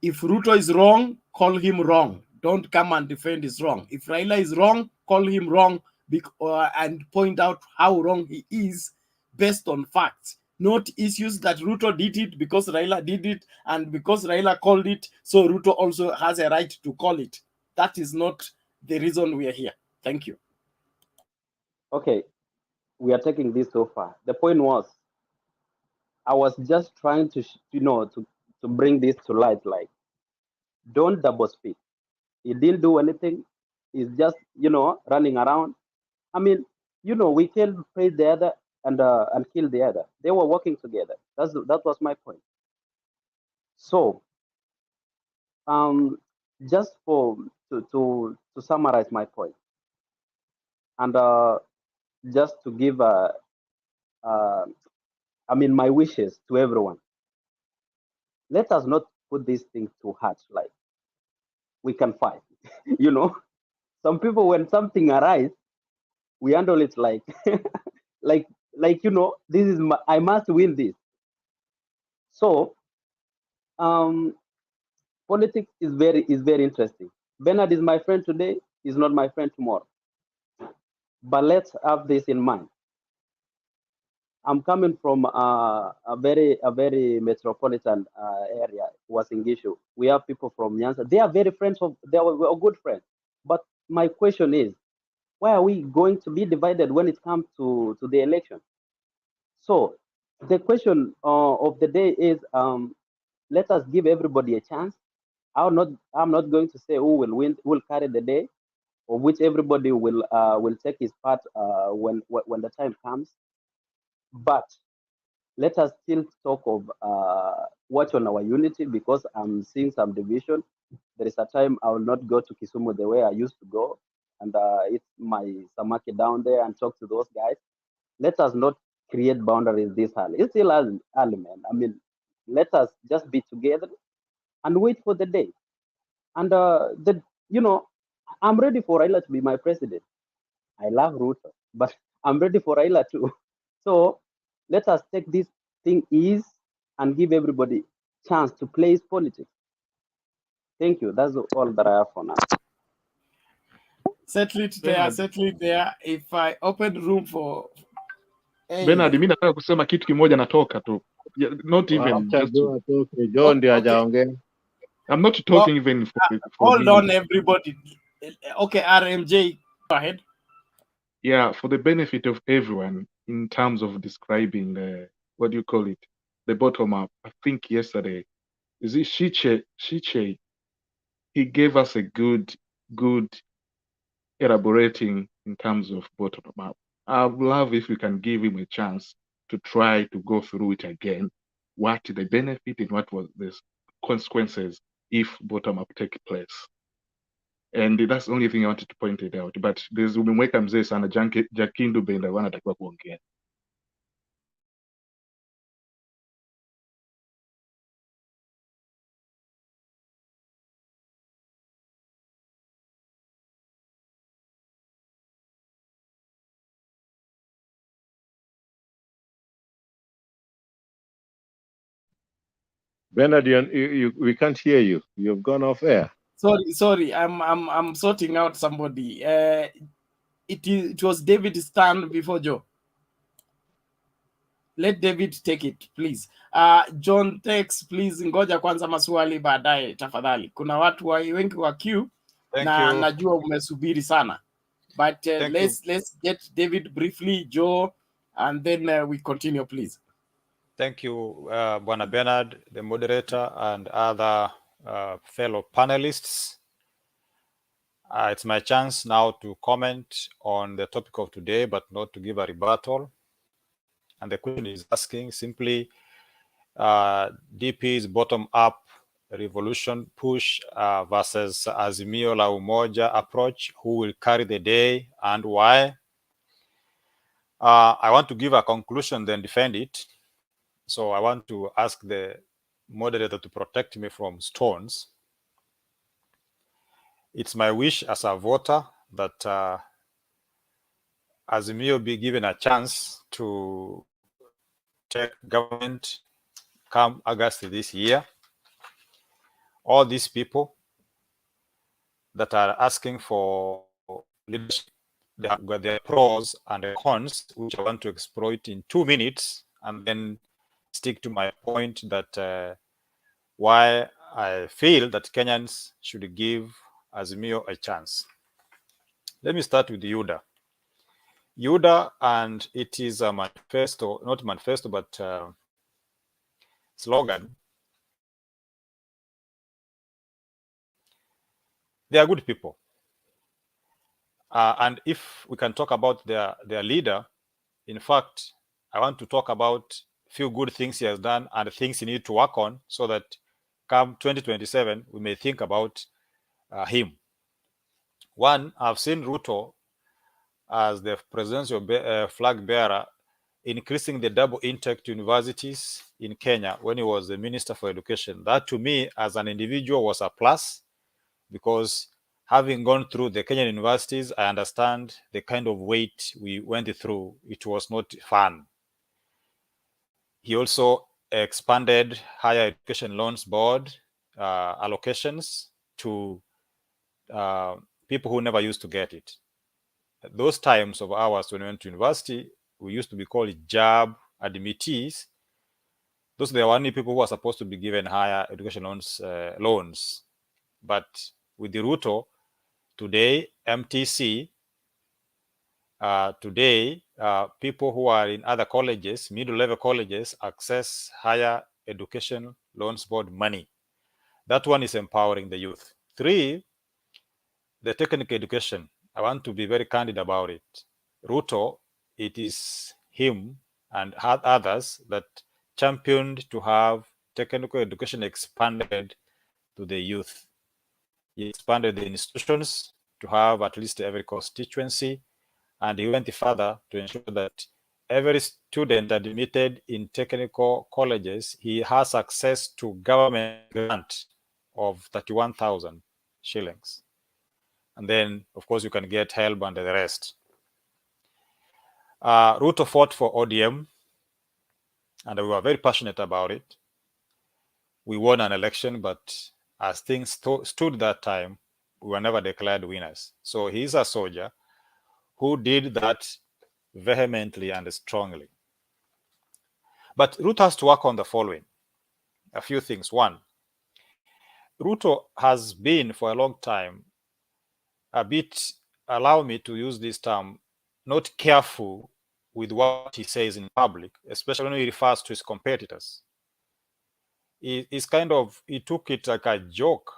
S1: If Ruto is wrong, call him wrong. Don't come and defend his wrong. If Raila is wrong, call him wrong and point out how wrong he is based on facts, not issues that Ruto did it because Raila did it and because Raila called it, so Ruto also has a right to call it. That is not the reason we are here. Thank you.
S21: Okay, we are taking this so far. The point was, I was just trying to, to bring this to light, like, don't double speak. He didn't do anything. He's just, running around. I mean, we can praise the other and kill the other. They were working together. That was my point. So, just to summarize my point, and just to give my wishes to everyone. Let us not put these things too hard. Like, we can fight. Some people, when something arises, we handle it like like this is I must win this. So politics is very interesting. Bernard is my friend today, is not my friend tomorrow. But let's have this in mind. I'm coming from a very metropolitan area, Wasingishu. We have people from Nyanza. They are very friends they are good friends. But my question is, why are we going to be divided when it comes to the election? So the question of the day is, let us give everybody a chance. I'm not going to say who will win, who will carry the day, or which everybody will take his part when the time comes. But let us still talk of watch on our unity, because I'm seeing some division. There is a time I will not go to Kisumu the way I used to go, and eat my samaki down there and talk to those guys. Let us not create boundaries this early. It's still early, man. I mean, let us just be together and wait for the day. And I'm ready for Raila to be my president. I love Ruto, but I'm ready for Raila too. So let us take this thing easy and give everybody chance to play his politics. Thank you. That's all that I have for now.
S1: Settle it there. If I open room for
S4: Bernard, mimi nataka kusema kitu kimoja, natoka tu. Not even just to...
S22: John ndio hajaongea.
S4: I'm not talking even for
S1: hold on, everybody. Okay, RMJ, go ahead.
S4: Yeah, for the benefit of everyone, in terms of describing what do you call it, the bottom up. I think yesterday, is it Shiche? He gave us a good elaborating in terms of bottom up. I would love if we can give him a chance to try to go through it again. What the benefit and what was the consequences if bottom up take place. And that's the only thing I wanted to point it out. But there's umemweka mzee sana Jakindu Benda wanatakiwa kuongea.
S22: Bernard, we can't hear you. You've gone off air.
S1: Sorry. I'm sorting out somebody. It was David's stand before Joe. Let David take it, please. John Tex, please ngoja kwanza maswali baadaye tafadhali. Kuna watu wengi wa queue na najua umesubiri sana. But let's get David briefly, Joe, and then we continue, please.
S15: Thank you, Bwana Bernard, the moderator, and other fellow panelists. It's my chance now to comment on the topic of today, but not to give a rebuttal. And the question is asking simply, DP's bottom-up revolution push versus AZIMIO La Umoja approach, who will carry the day and why? I want to give a conclusion, then defend it. So I want to ask the moderator to protect me from stones. It's my wish as a voter that AZIMIO be given a chance to take government come August this year. All these people that are asking for leadership, they have got their pros and the cons, which I want to exploit in 2 minutes, and then stick to my point that why I feel that Kenyans should give AZIMIO a chance. Let me start with UDA. UDA, and it is a manifesto, not manifesto, but slogan. They are good people. And if we can talk about their leader, in fact, I want to talk about few good things he has done and things he needs to work on so that come 2027, we may think about him. One, I've seen Ruto as the presidential flag bearer, increasing the double intake to universities in Kenya when he was the Minister for Education. That to me, as an individual, was a plus, because having gone through the Kenyan universities, I understand the kind of weight we went through. It was not fun. He also expanded higher education loans board allocations to people who never used to get it. Those times of ours when we went to university, we used to be called job admittees. Those are the only people who are supposed to be given higher education loans. But with the Ruto, today, MTC, people who are in other colleges, middle-level colleges, access higher education loans board money. That one is empowering the youth. 3, the technical education. I want to be very candid about it. Ruto, it is him and others that championed to have technical education expanded to the youth. He expanded the institutions to have at least every constituency, and he went further to ensure that every student admitted in technical colleges, he has access to government grant of 31,000 shillings. And then, of course, you can get help and the rest. Ruto fought for ODM, and we were very passionate about it. We won an election, but as things stood that time, we were never declared winners. So he's a soldier who did that vehemently and strongly. But Ruto has to work on the following. A few things. One, Ruto has been for a long time a bit, allow me to use this term, not careful with what he says in public, especially when he refers to his competitors. He took it like a joke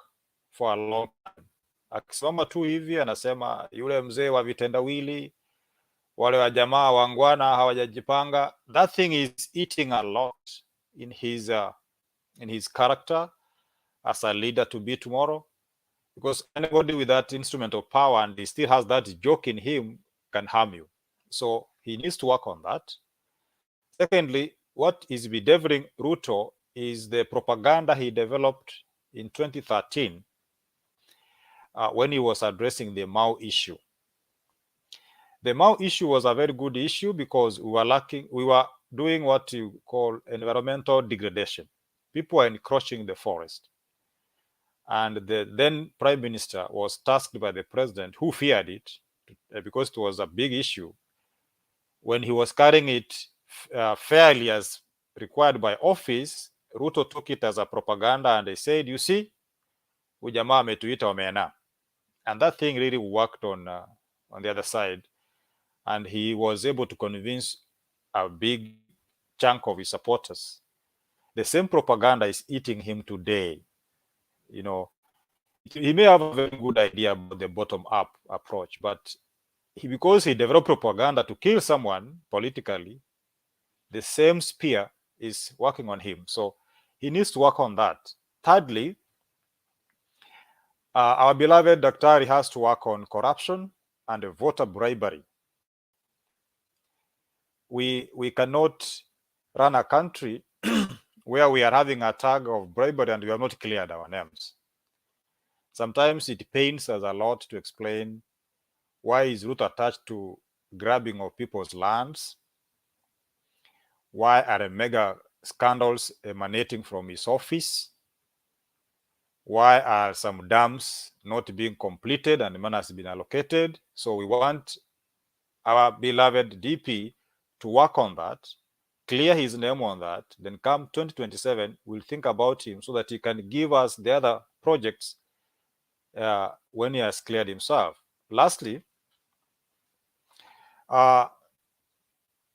S15: for a long time. Akisimama tu hivi anasema yule mzee wa vitendawili, wale wa jamaa wangwana hawajajipanga. That thing is eating a lot in his character as a leader to be tomorrow, because anybody with that instrument of power and he still has that joke in him can harm you. So he needs to work on that. Secondly, what is bedeviling Ruto is the propaganda he developed in 2013 when he was addressing the Mau issue. The Mau issue was a very good issue because we were doing what you call environmental degradation. People were encroaching the forest. And the then Prime Minister was tasked by the President, who feared it because it was a big issue. When he was carrying it fairly as required by office, Ruto took it as a propaganda and they said, you see, ujamaa ametuita omena. And that thing really worked on the other side. And he was able to convince a big chunk of his supporters. The same propaganda is eating him today. You know, he may have a very good idea about the bottom-up approach, but because he developed propaganda to kill someone politically, the same spear is working on him. So he needs to work on that. Thirdly, our beloved Daktari has to work on corruption and voter bribery. We cannot run a country where we are having a tag of bribery and we have not cleared our names. Sometimes it pains us a lot to explain why is Ruto attached to grabbing of people's lands? Why are mega scandals emanating from his office? Why are some dams not being completed and the money has been allocated? So we want our beloved DP to work on that, clear his name on that, then come 2027, we'll think about him so that he can give us the other projects when he has cleared himself. Lastly,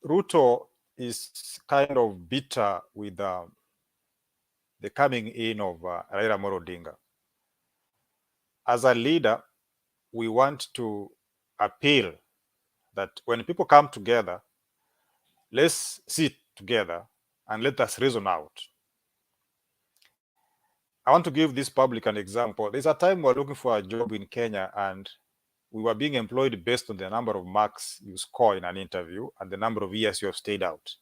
S15: Ruto is kind of bitter with the coming in of Raila Amolo Odinga. As a leader, we want to appeal that when people come together, let's sit together and let us reason out. I want to give this public an example. There's a time we were looking for a job in Kenya, and we were being employed based on the number of marks you score in an interview and the number of years you have stayed out.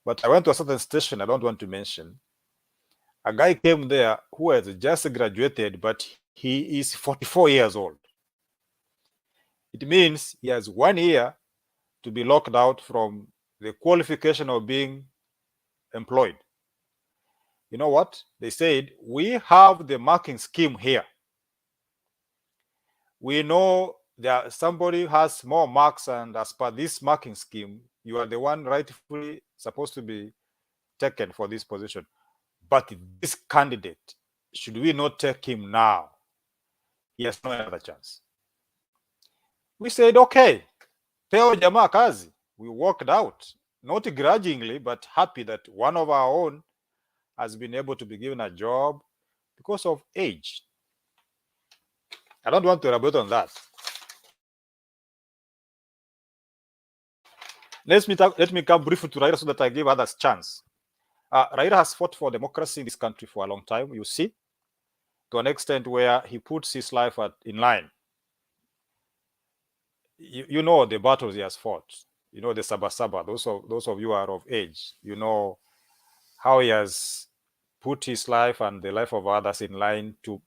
S15: But I went to a certain station I don't want to mention. A guy came there who has just graduated, but he is 44 years old. It means he has 1 year to be locked out from the qualification of being employed. You know what? They said, we have the marking scheme here. We know that somebody has more marks, and as per this marking scheme, you are the one rightfully supposed to be taken for this position. But this candidate, should we not take him now? He has no other chance. We said, okay, peo jamaa kazi. We walked out, not grudgingly, but happy that one of our own has been able to be given a job because of age. I don't want to elaborate on that. Let me come briefly to Raila so that I give others chance. Raila has fought for democracy in this country for a long time, you see, to an extent where he puts his life in line. You know the battles he has fought. You know the Saba. Those of you who are of age, you know how he has put his life and the life of others in line to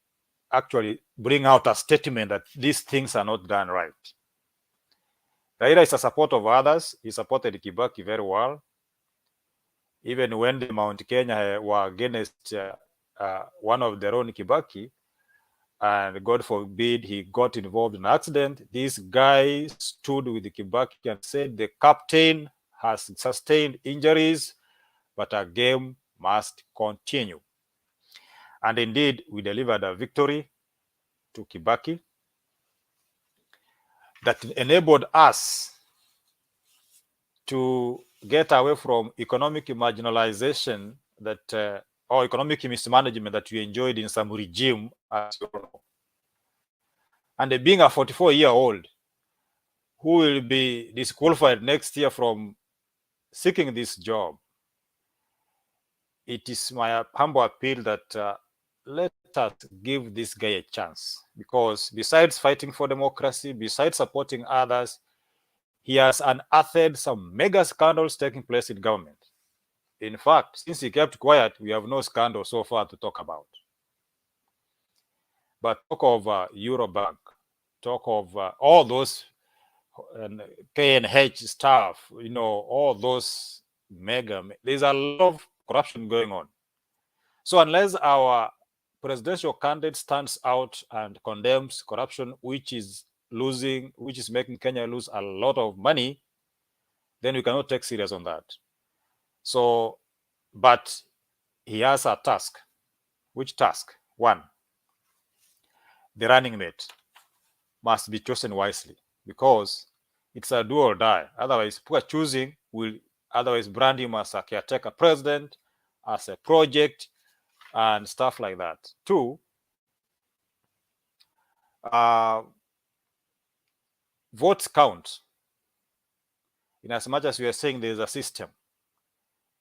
S15: actually bring out a statement that these things are not done right. Raila is a supporter of others. He supported Kibaki very well. Even when the Mount Kenya were against one of their own, Kibaki, and God forbid he got involved in an accident, this guy stood with Kibaki and said the captain has sustained injuries, but our game must continue. And indeed, we delivered a victory to Kibaki that enabled us to get away from economic marginalization that or economic mismanagement that we enjoyed in some regime, as you know. And being a 44-year-old who will be disqualified next year from seeking this job, it is my humble appeal that let us give this guy a chance, because besides fighting for democracy, besides supporting others, he has unearthed some mega scandals taking place in government. In fact, since he kept quiet, we have no scandal so far to talk about. But talk of Eurobank, talk of all those KNH stuff, you know, all those there's a lot of corruption going on. So unless our presidential candidate stands out and condemns corruption, which is making Kenya lose a lot of money, then we cannot take serious on that. So, but he has a task. Which task? One, the running mate must be chosen wisely, because it's a do or die. Otherwise, poor choosing will otherwise brand him as a caretaker president, as a project, and stuff like that. Two, votes count. In as much as we are saying there is a system,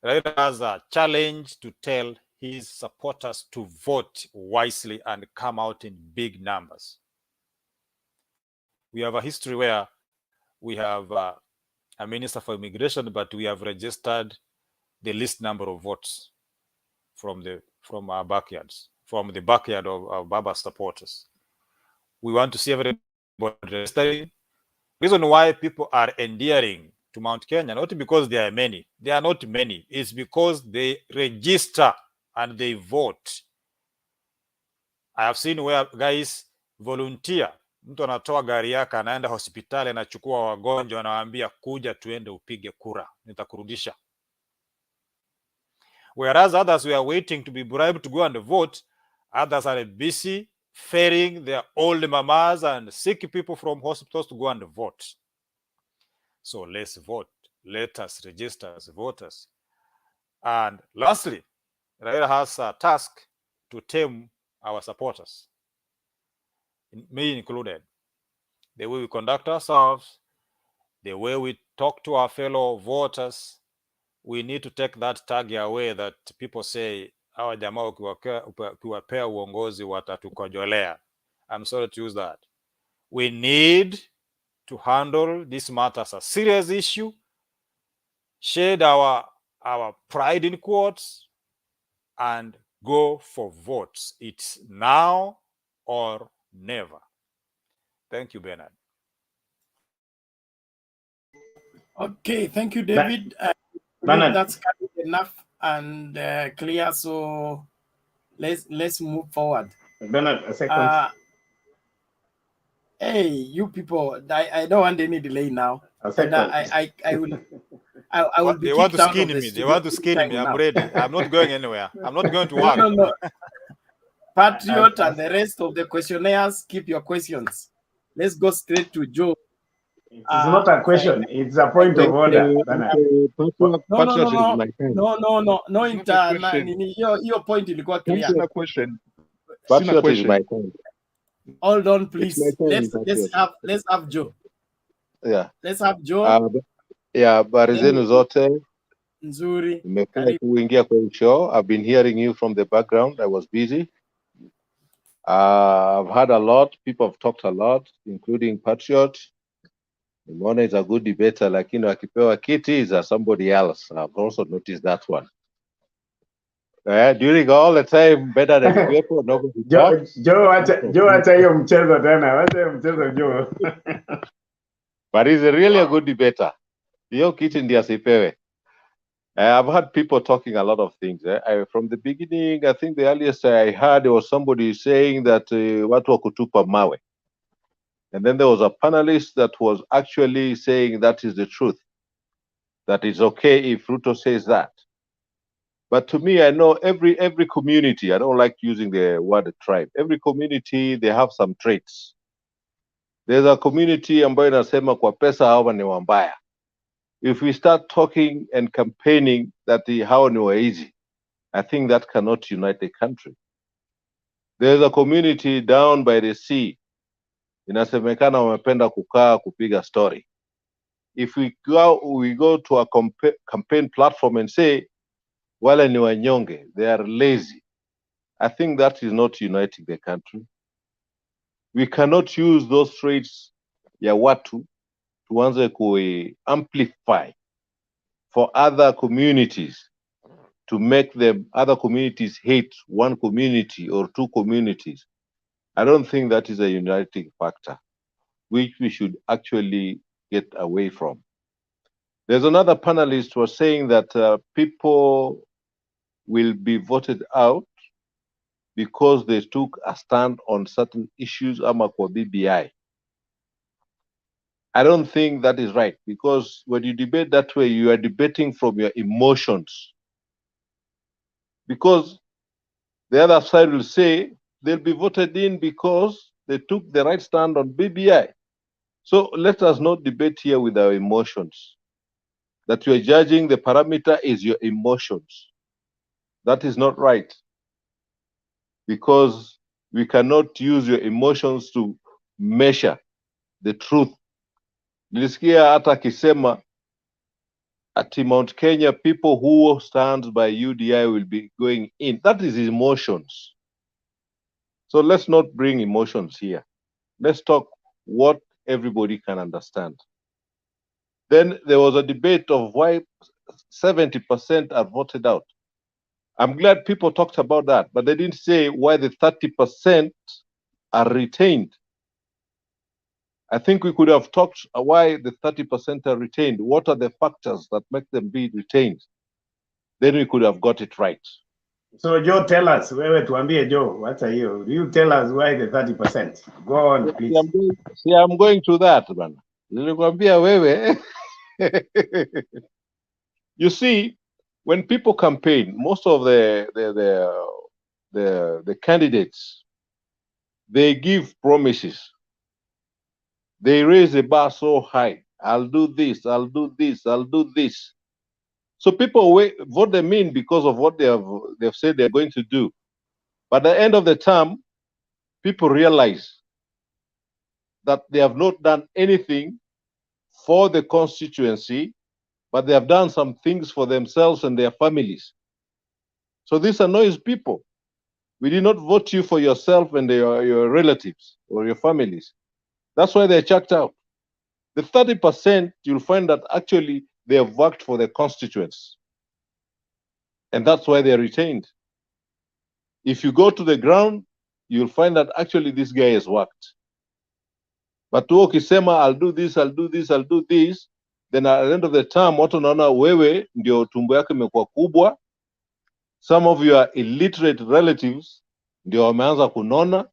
S15: Raila has a challenge to tell his supporters to vote wisely and come out in big numbers. We have a history where we have a minister for immigration, but we have registered the least number of votes from our backyards, from the backyard of our Baba supporters. We want to see everybody registering. Reason why people are endearing to Mount Kenya, not because there are many. There are not many. It's because they register and they vote. I have seen where guys volunteer. Mtu anatoa gari yake anaenda hospitali, anachukua wagonjwa, anawaambia kuja tuende upige kura, nitakurudisha. Whereas others were waiting to be bribed to go and vote, others are busy ferrying their old mamas and sick people from hospitals to go and vote. So let's vote. Let us register as voters. And lastly, Raila has a task to tame our supporters, me included. The way we conduct ourselves, the way we talk to our fellow voters, we need to take that tag away that people say hawa jamaa ukiwapea uongozi watatukojolea. I'm sorry to use that. We need to handle this matter as a serious issue, shed our pride in quotes, and go for votes. It's now or never. Thank you, Bernard.
S1: Okay, thank you, David.
S16: Bernard.
S1: That's enough and clear. So let's move forward.
S16: Bernard, a second.
S1: Hey, you people! I don't want any delay now.
S16: A second.
S1: And I will be
S15: They want
S1: kicked
S15: to
S1: out
S15: skin
S1: of the
S15: me. They
S1: studio
S15: want to skin me.
S1: anytime
S15: I'm
S1: now.
S15: ready. I'm not going anywhere. I'm not going to work.
S1: No. Patriot and the rest of the questionnaires, keep your questions. Let's go straight to Joe.
S16: It's not a question. It's a point of order.
S1: Your point ilikuwa clear.
S22: Sina question.
S1: Patriot
S22: is my turn.
S1: Hold on, please.
S22: turn,
S1: Let's have Joe.
S22: Yeah.
S1: Let's have Joe.
S22: Habari zenu zote.
S1: Nzuri.
S22: Nimefurahi kuingia kwa show. I've been hearing you from the background. I was busy. I've heard a lot. People have talked a lot, including Patriot. Nimona is a good debater, lakini akipewa kiti is somebody else. I've also noticed that one. During all the time, better than people.
S16: Joe, acha hiyo mchezo tena. Wacha hiyo mchezo Joe.
S22: But he's really a good debater. Hiyo kiti ndiye asipewe. I've heard people talking a lot of things. From the beginning, I think the earliest I heard was somebody saying that watu wa kutupa mawe. And then there was a panelist that was actually saying that is the truth. That it's okay if Ruto says that. But to me, I know every community, I don't like using the word tribe. Every community, they have some traits. There's a community ambayo inasema kwa pesa hawa ni wambaya. If we start talking and campaigning that hawa ni waizi, I think that cannot unite the country. There's a community down by the sea. Inasemekana wamependa kukaa kupiga story. If we go to a campaign platform and say, wale ni wanyonge, they are lazy, I think that is not uniting the country. We cannot use those traits ya watu tuanze amplify for other communities to make them other communities hate one community or two communities. I don't think that is a uniting factor, which we should actually get away from. There's another panelist who was saying that people will be voted out because they took a stand on certain issues ama kwa BBI. I don't think that is right, because when you debate that way, you are debating from your emotions. Because the other side will say they'll be voted in because they took the right stand on BBI. So let us not debate here with our emotions. That you are judging the parameter is your emotions. That is not right. Because we cannot use your emotions to measure the truth. Nilisikia hata akisema ati Mount Kenya people who stand by UDI will be going in. That is emotions. So let's not bring emotions here. Let's talk what everybody can understand. Then there was a debate of why 70% are voted out. I'm glad people talked about that, but they didn't say why the 30% are retained. I think we could have talked why the 30% are retained. What are the factors that make them be retained? Then we could have got it right.
S16: So Joe, tell us, wewe tuambie Joe, what's hiyo? You tell us why the 30%. Go on, please.
S22: I'm going to that, man. Nilikwambia wewe. You see, when people campaign, most of the candidates, they give promises. They raise the bar so high. I'll do this, I'll do this, I'll do this. So people vote them in because of what they've said they're going to do. But at the end of the term, people realize that they have not done anything for the constituency, but they have done some things for themselves and their families. So this annoys people. We did not vote you for yourself and your relatives or your families. That's why they're chucked out. The 30%, you'll find that actually they have worked for their constituents. And that's why they're retained. If you go to the ground, you'll find that actually this guy has worked. But tu ukisema, I'll do this, I'll do this, I'll do this, then at the end of the term, watu wanaona wewe ndio tumbo yako imekuwa kubwa. Some of your illiterate relatives ndio wameanza kunona.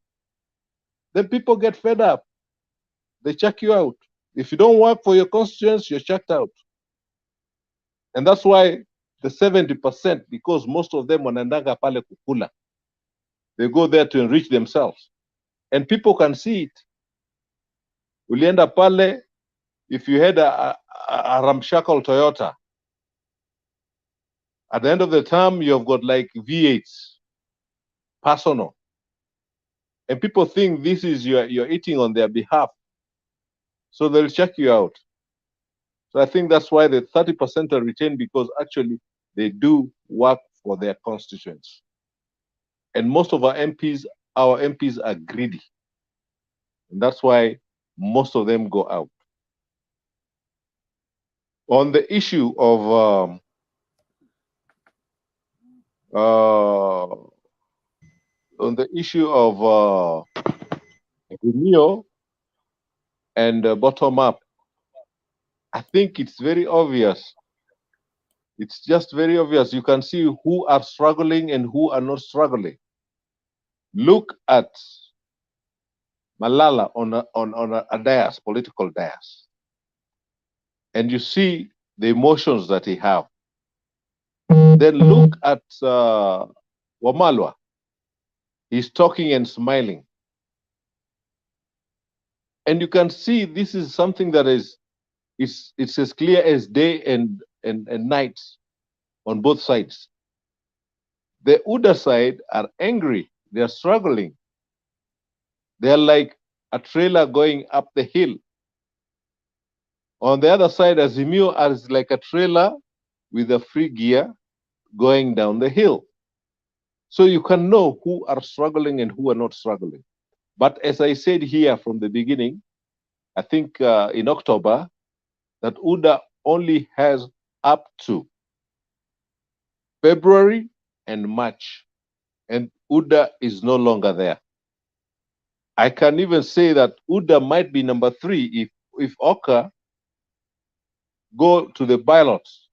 S22: Then people get fed up. They check you out. If you don't work for your constituents, you're checked out. And that's why the 70%, because most of them wanaendanga pale kukula. They go there to enrich themselves. And people can see it. Ulienda pale, if you had a ramshackle Toyota, at the end of the term, you have got like V8s, personal. And people think this is you're eating on their behalf. So they'll check you out. So I think that's why the 30% are retained, because actually they do work for their constituents. And most of our MPs are greedy. And that's why most of them go out. On the issue of AZIMIO and bottom up, I think it's very obvious. It's just very obvious. You can see who are struggling and who are not struggling. Look at Malala on a dais, political dais, and you see the emotions that he have. Then look at Wamalwa. He's talking and smiling. And you can see this is something that it's as clear as day and night on both sides. The UDA side are angry. They are struggling. They are like a trailer going up the hill. On the other side, AZIMIO is like a trailer with a free gear going down the hill. So you can know who are struggling and who are not struggling. But as I said here from the beginning, I think in October, that UDA only has up to February and March, and UDA is no longer there. I can even say that UDA might be number 3 if Oka go to the ballots.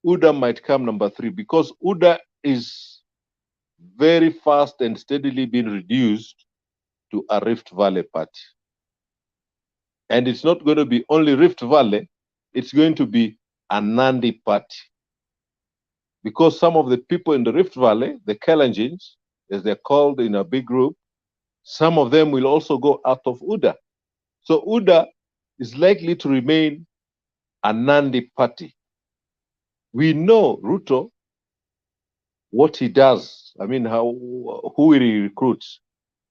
S22: UDA might come number 3, because UDA is very fast and steadily being reduced to a Rift Valley party. And it's not going to be only Rift Valley, it's going to be a Nandi party. Because some of the people in the Rift Valley, the Kalenjins, as they're called in a big group, some of them will also go out of UDA. So UDA is likely to remain a Nandi party. We know Ruto, what he does. I mean, who he recruits.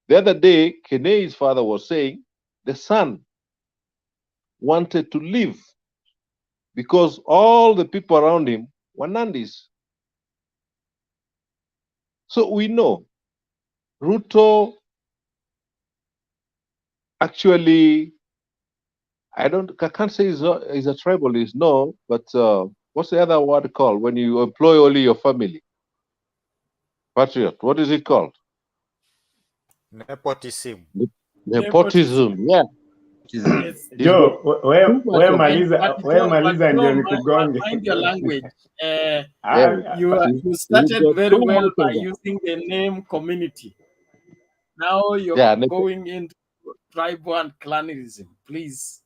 S22: The other day, Kene's father was saying the son wanted to leave because all the people around him were Nandis. So we know Ruto actually, I can't say he's a tribalist, no, but what's the other word called when you employ only your family? Patriot, what is it called?
S15: Nepotism.
S22: Nepotism, yeah.
S16: Joe, where Maliza ndio nikugonge.
S1: Mind your language.
S22: Yeah.
S1: You started very well by using the name community. Now you're going into tribal and clanism. Please.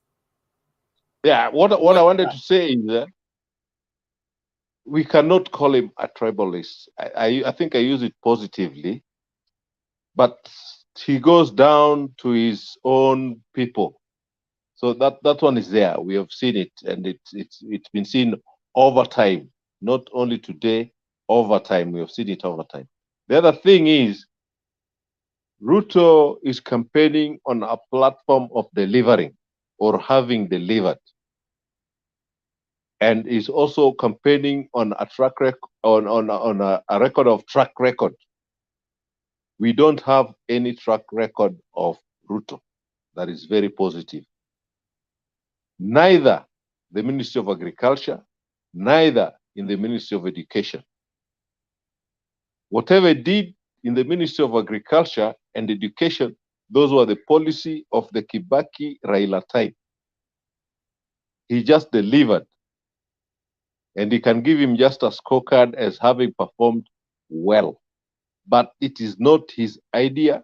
S22: Yeah, what I wanted to say is that we cannot call him a tribalist. I think I use it positively, but he goes down to his own people. So that one is there. We have seen it, and it's been seen over time, not only today, over time. We have seen it over time. The other thing is, Ruto is campaigning on a platform of delivering or having delivered. and is also campaigning on a track record, on a record of track record. We don't have any track record of Ruto that is very positive. Neither the Ministry of Agriculture, neither in the Ministry of Education. Whatever it did in the Ministry of Agriculture and Education, those were the policy of the Kibaki Raila time. He just delivered. And he can give him just a scorecard as having performed well. But it is not his idea.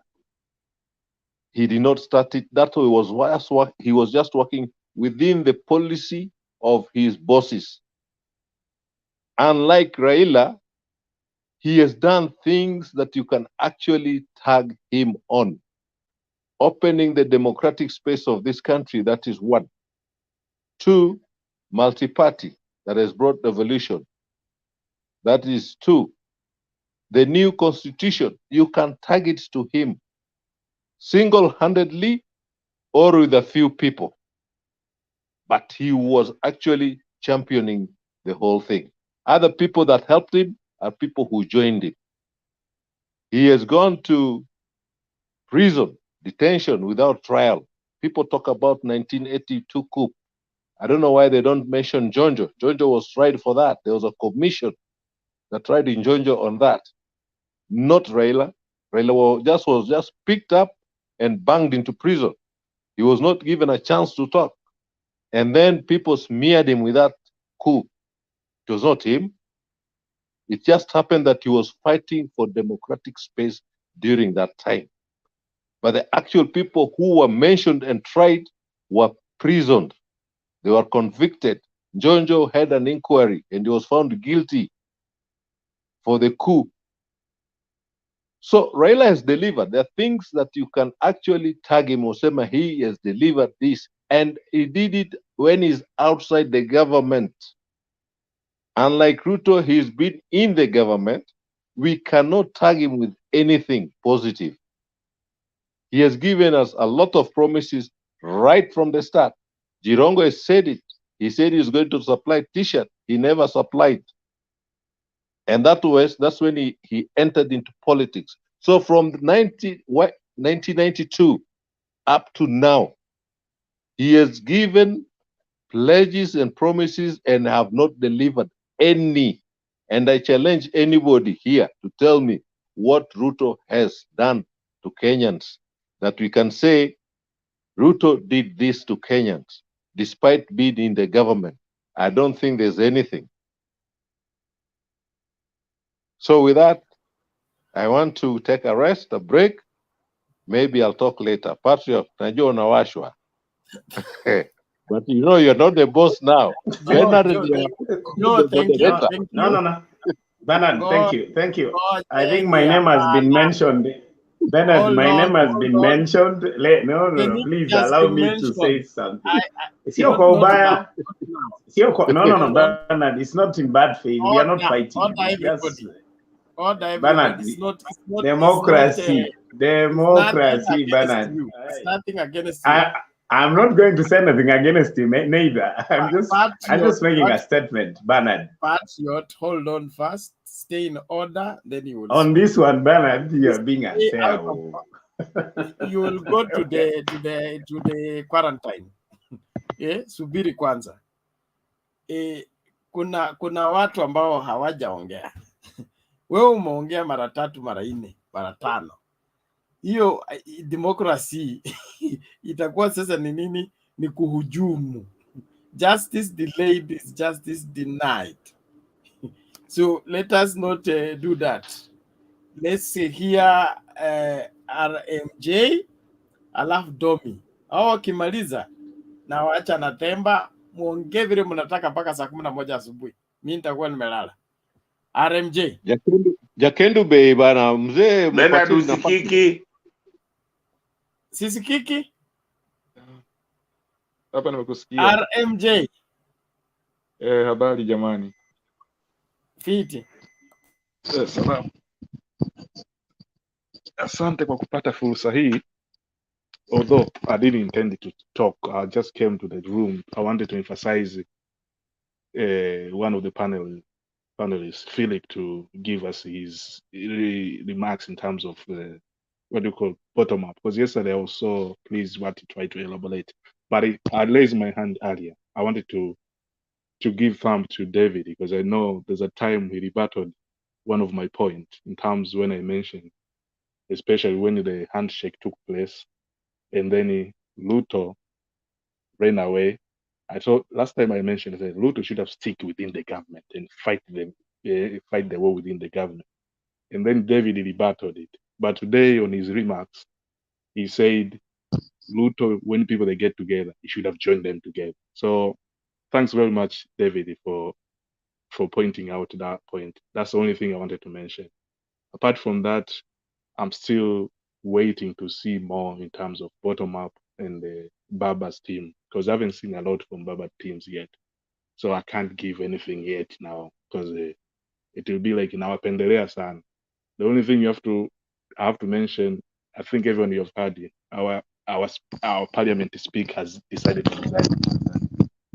S22: He did not start it. That way he was just working within the policy of his bosses. Unlike Raila, he has done things that you can actually tag him on. Opening the democratic space of this country, that is one. Two, multi-party, that has brought evolution. That is two. The new constitution, you can tag it to him single-handedly or with a few people. But he was actually championing the whole thing. Other people that helped him are people who joined him. He has gone to prison, detention without trial. People talk about 1982 coup. I don't know why they don't mention Jonjo. Jonjo was tried for that. There was a commission that tried in Jonjo on that. Not Raila. Raila was just picked up and banged into prison. He was not given a chance to talk. And then people smeared him with that coup. It was not him. It just happened that he was fighting for democratic space during that time. But the actual people who were mentioned and tried were prisoned. They were convicted. Jonjo had an inquiry and he was found guilty for the coup. So Raila has delivered. There are things that you can actually tag him or say he has delivered this. And he did it when he's outside the government. Unlike Ruto, he's been in the government. We cannot tag him with anything positive. He has given us a lot of promises right from the start. Jirongo has said it. He said he's going to supply t-shirt. He never supplied. And that's when he entered into politics. So from 1992 up to now, he has given pledges and promises and have not delivered any. And I challenge anybody here to tell me what Ruto has done to Kenyans, that we can say Ruto did this to Kenyans, despite being in the government. I don't think there's anything. So with that, I want to take a rest, a break. Maybe I'll talk later. Patriot, najua unawashwa. But you know you're not the boss now.
S16: No, thank you. No. Bernard, thank you. I think my name has been mentioned. Bernard, my name has been mentioned. No, please allow me to say something. No, Bernard, it's not in bad faith. We are not fighting. Bernard, democracy, Bernard.
S1: It's nothing against you.
S16: I'm not going to say anything against him, neither. I'm just making a statement, Bernard.
S1: Patriot, hold on first. Stay in order, then you will.
S16: On this one, Bernard, you're being unfair.
S1: You will go to the quarantine. Subiri kwanza. Kuna watu ambao hawajaongea. Wewe umeongea mara 3, mara 4, mara 5. Hiyo demokrasi itakuwa sasa ni nini? Ni kuhujumu. Justice delayed is justice denied. So let us not do that. Let's hear RMJ alafu Domi. Wakimaliza na waacha na Temba, muongee vile mnataka mpaka saa 11 asubuhi. Mimi nitakuwa nimelala. RMJ.
S22: Jakendu Bey bana, mzee
S10: Bernard usikiki.
S1: Sisikiki?
S4: Hapa nimekusikia.
S1: RMJ.
S4: Habari jamani.
S1: Fiti.
S4: Salam. Asante kwa kupata fursa hii. Although I didn't intend to talk, I just came to the room. I wanted to emphasize one of the panelists, Philip, to give us his remarks in terms of what do you call bottom up. Because yesterday I was so pleased what he tried to elaborate. But I raised my hand earlier. I wanted to give thumb to David because I know there's a time he rebutted one of my points in terms when I mentioned, especially when the handshake took place, and then Ruto ran away. I thought last time I mentioned that Ruto should have stick within the government and fight the war within the government. And then David rebutted it. But today on his remarks, he said Ruto, when people they get together, he should have joined them together. So thanks very much, David, for pointing out that point. That's the only thing I wanted to mention. Apart from that, I'm still waiting to see more in terms of bottom up and the Baba's team because I haven't seen a lot from Baba teams yet. So I can't give anything yet now because it will be like in our pendelea son. The only thing I have to mention, I think everyone you have heard it, our parliament speaker has decided to resign.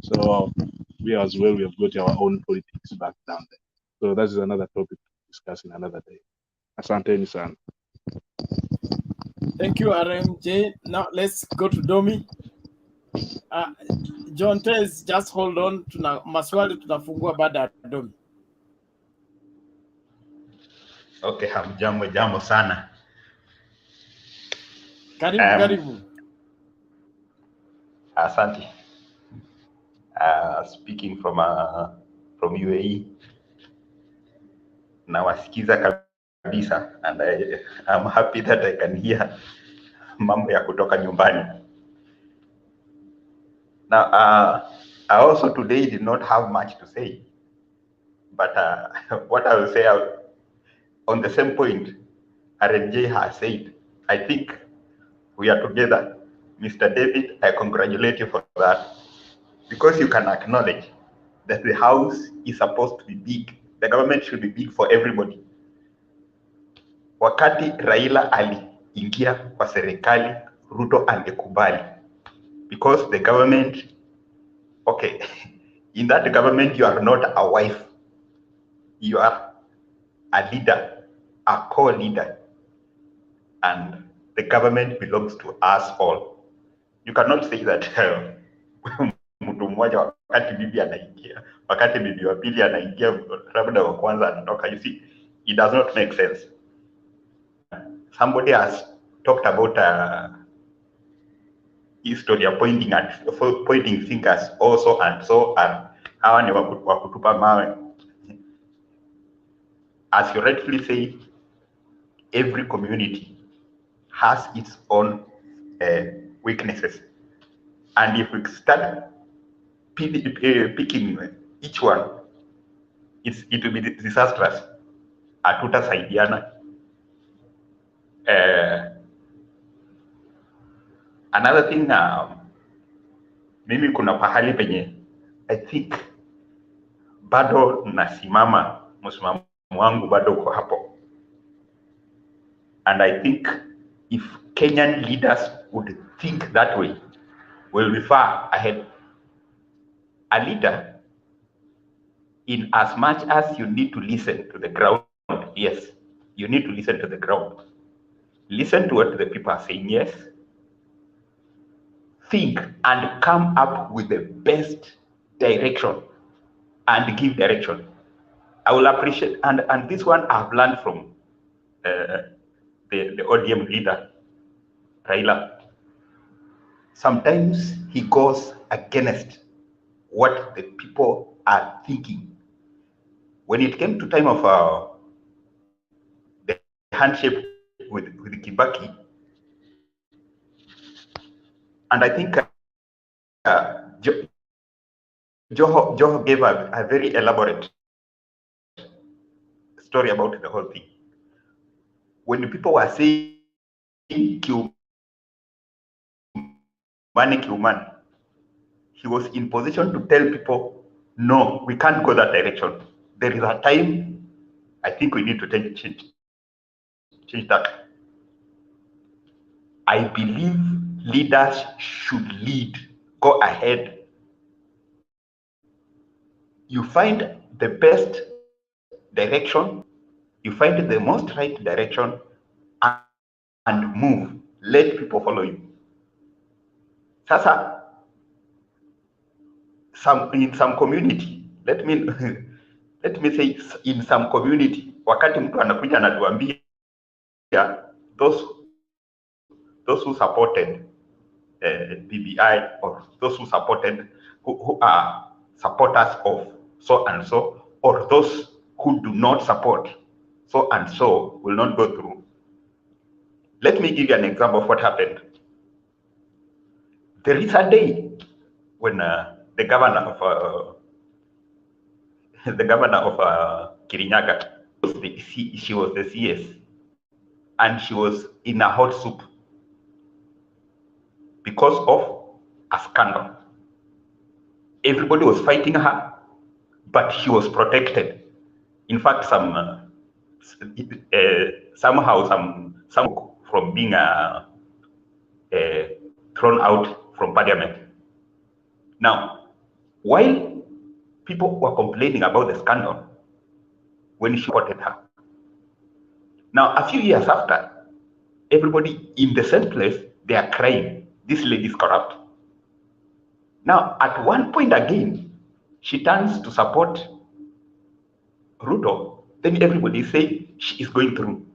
S4: So we as well, we have got our own politics back down there. So that is another topic to discuss in another day. Asanteni sana.
S1: Thank you, RMJ. Now let's go to Domi. John Tez, just hold on. Maswali tutafungua baada ya Domi.
S5: Okay, jambo sana.
S1: Karibu.
S5: Asante. Speaking from UAE. Nawasikiza kabisa and I'm happy that I can hear mambo ya kutoka nyumbani. Now, I also today did not have much to say, but what I will say on the same point RNJ has said, I think we are together. Mr. David, I congratulate you for that because you can acknowledge that the house is supposed to be big. The government should be big for everybody. Wakati Raila aliingia kwa serikali, Ruto angekubali because the government, okay, in that government you are not a wife, you are a leader, a co-leader, and the government belongs to us all. You cannot say that mtu mmoja wakati bibi anaingia, wakati bibi wa pili anaingia, labda wa kwanza anatoka. You see, it does not make sense. Somebody has talked about history pointing fingers also and so, and hawa ni wa kutupa mawe. As you rightfully say, every community has its own weaknesses, and if we start picking each one, it will be disastrous. Hatutasaidiana. Another thing, mimi kuna pahali penye I think bado nasimama, msimamo wangu bado uko hapo, and I think if Kenyan leaders would think that way, we'll be far ahead. A leader, in as much as you need to listen to the ground, yes, you need to listen to the ground. Listen to what the people are saying, yes. Think and come up with the best direction and give direction. I will appreciate, and this one I've learned from the ODM leader, Raila. Sometimes he goes against what the people are thinking. When it came to time of the handshake with Kibaki, and I think Joho gave a very elaborate story about the whole thing. When the people were saying Kiumani, he was in position to tell people, no, we can't go that direction. There is a time, I think we need to change that. I believe leaders should lead, go ahead, you find the best direction, you find the most right direction, and move. Let people follow you. Sasa, in some community, let me say in some community, wakati mtu anakuja anatuambia those who supported BBI or those who supported who are supporters of so and so, or those who do not support so and so will not go through. Let me give you an example of what happened. There is a day when the governor of Kirinyaga, she was the CS, and she was in a hot soup because of a scandal. Everybody was fighting her, but she was protected. In fact, somehow some from being thrown out from parliament. Now, while people were complaining about the scandal, when she supported her. Now, a few years after, everybody in the same place, they are crying, this lady is corrupt. Now, at one point again, she turns to support Ruto, then everybody say she is going through.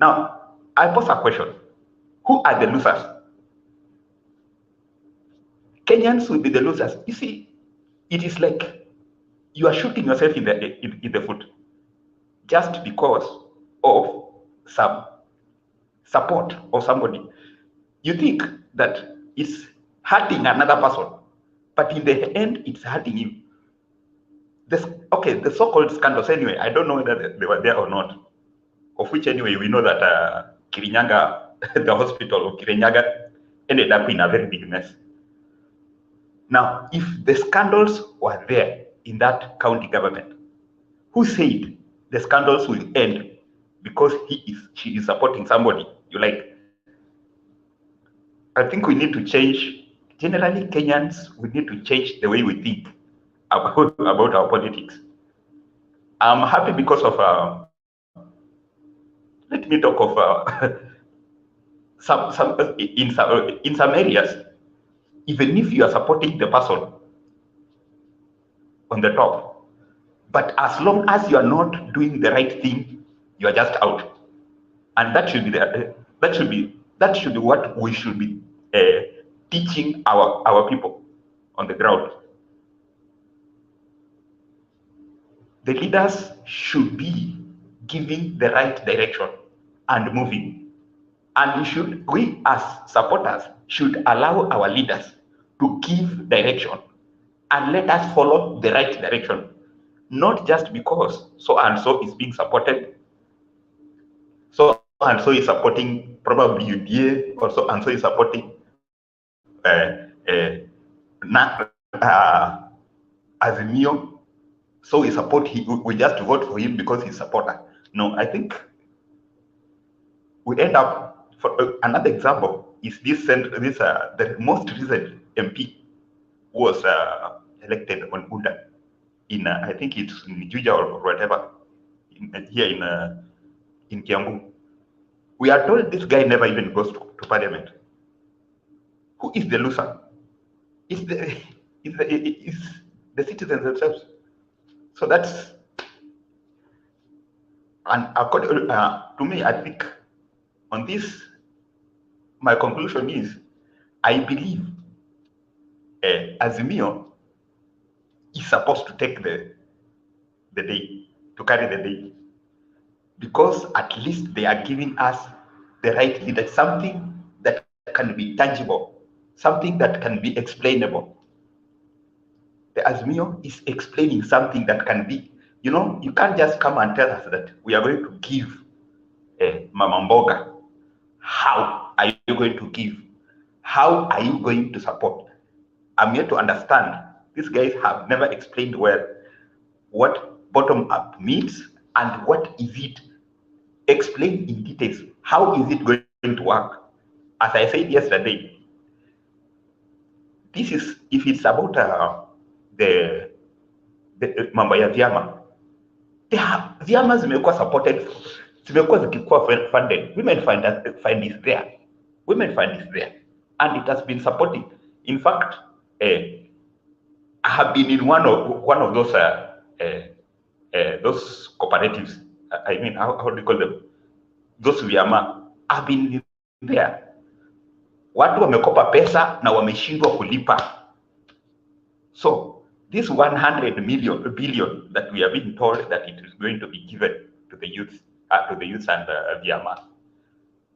S5: Now, I pose a question. Who are the losers? Kenyans will be the losers. You see, it is like you are shooting yourself in the foot just because of some support of somebody. You think that it's hurting another person, but in the end, it's hurting you. The so-called scandals anyway, I don't know whether they were there or not, of which anyway, we know that Kirinyaga, the hospital of Kirinyaga, ended up in a very big mess. Now, if the scandals were there in that county government, who said the scandals will end because she is supporting somebody you like? I think we need to change. Generally, Kenyans, we need to change the way we think about our politics. I'm happy because of, let me talk of in some areas, even if you are supporting the person on the top, but as long as you are not doing the right thing, you are just out. And that should be what we should be teaching our people on the ground. The leaders should be giving the right direction and moving. And we as supporters should allow our leaders to give direction and let us follow the right direction, not just because so and so is being supported, so and so is supporting probably UDA, or so and so is supporting Azimio, so we just vote for him because he's a supporter. No, I think we end up, for another example is the most recent MP was elected on UDA in I think it's in Juja or whatever, here in Kiambu. We are told this guy never even goes to parliament. Who is the loser? It's the citizens themselves. So that's, and according to me, I think on this, my conclusion is, I believe Azimio is supposed to take the day, to carry the day, because at least they are giving us the right leader, something that can be tangible, something that can be explainable. The Azimio is explaining something that can be, you can't just come and tell us that we are going to give Mama Mboga. How are you going to give? How are you going to support? I'm here to understand. These guys have never explained well what bottom-up means and what is it. Explain in details. How is it going to work? As I said yesterday, this is, if it's about the mambo ya vyama, vyama zimekuwa supported, zimekuwa zikikuwa funded. Women fund is there. Women fund is there. And it has been supporting. In fact, I have been in one of those cooperatives. I mean, how do you call them? Those vyama. I've been there. Watu wamekopa pesa na wameshindwa kulipa. So this 100 billion that we are being told that it is going to be given to the youth and vyama,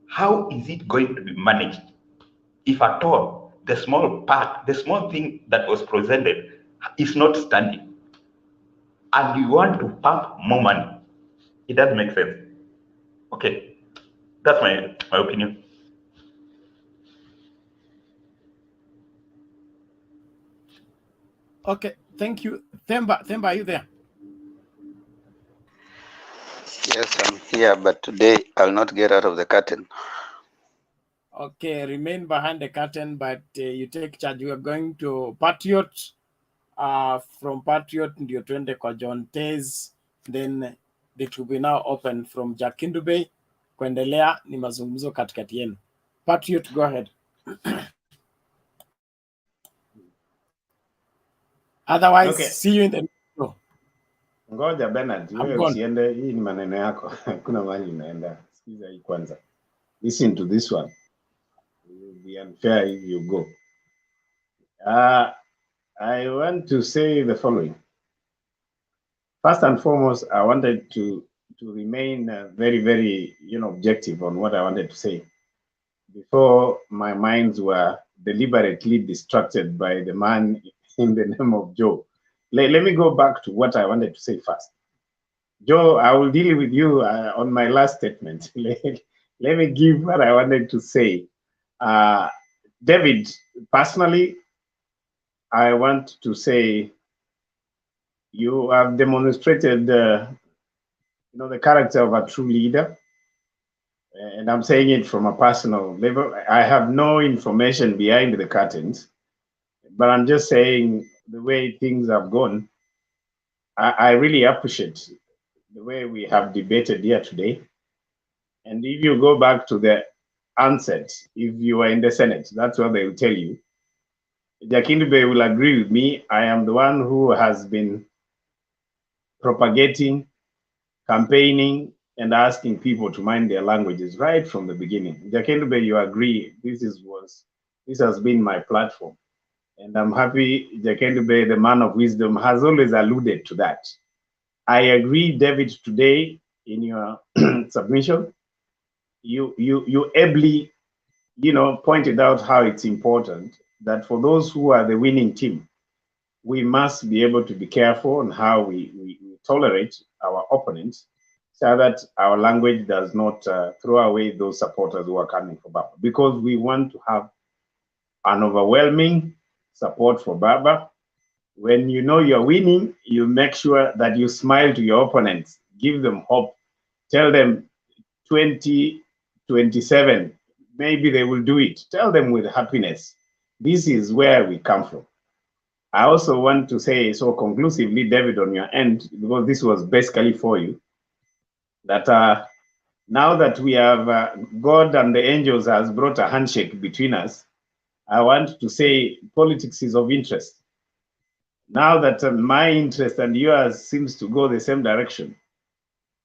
S5: how is it going to be managed? If at all, the small thing that was presented is not standing, and you want to pump more money, it doesn't make sense. Okay, that's my opinion.
S1: Okay, thank you. Themba, are you there?
S6: Yes, I'm here, but today I'll not get out of the curtain.
S1: Okay, remain behind the curtain, but you take charge. We are going to Patriot. From Patriot, ndio twende kwa John Tez, then it will be now open from Jakindu Bay. Kuendelea ni mazungumzo katikati yenu. Patriot, go ahead. Otherwise,
S16: Okay.
S1: see you in the show.
S16: Ngoja Bernard, wewe usiende, hii ni maneno yako. Kuna mahali unaenda. Sikiza hii kwanza. Listen to this one. It will be unfair if you go. I want to say the following. First and foremost, I wanted to remain very, very, objective on what I wanted to say before my minds were deliberately distracted by the man in the name of Joe. Let me go back to what I wanted to say first. Joe, I will deal with you on my last statement. Let me give what I wanted to say. David, personally, I want to say you have demonstrated, the character of a true leader. And I'm saying it from a personal level. I have no information behind the curtains, but I'm just saying the way things have gone, I really appreciate the way we have debated here today. And if you go back to the onset, if you are in the Senate, that's what they will tell you. Jakindu Bay will agree with me. I am the one who has been propagating, campaigning, and asking people to mind their languages right from the beginning. Jakindu Bay, you agree, this has been my platform. And I'm happy Jakindu Bay, the man of wisdom, has always alluded to that. I agree, David, today in your submission, you ably, pointed out how it's important that for those who are the winning team, we must be able to be careful on how we tolerate our opponents so that our language does not throw away those supporters who are coming for Baba. Because we want to have an overwhelming support for Baba. When you know you're winning, you make sure that you smile to your opponents, give them hope, tell them 2027, maybe they will do it. Tell them with happiness. This is where we come from. I also want to say so conclusively, David, on your end, because this was basically for you, that now that we have God and the angels has brought a handshake between us, I want to say politics is of interest. Now that my interest and yours seems to go the same direction,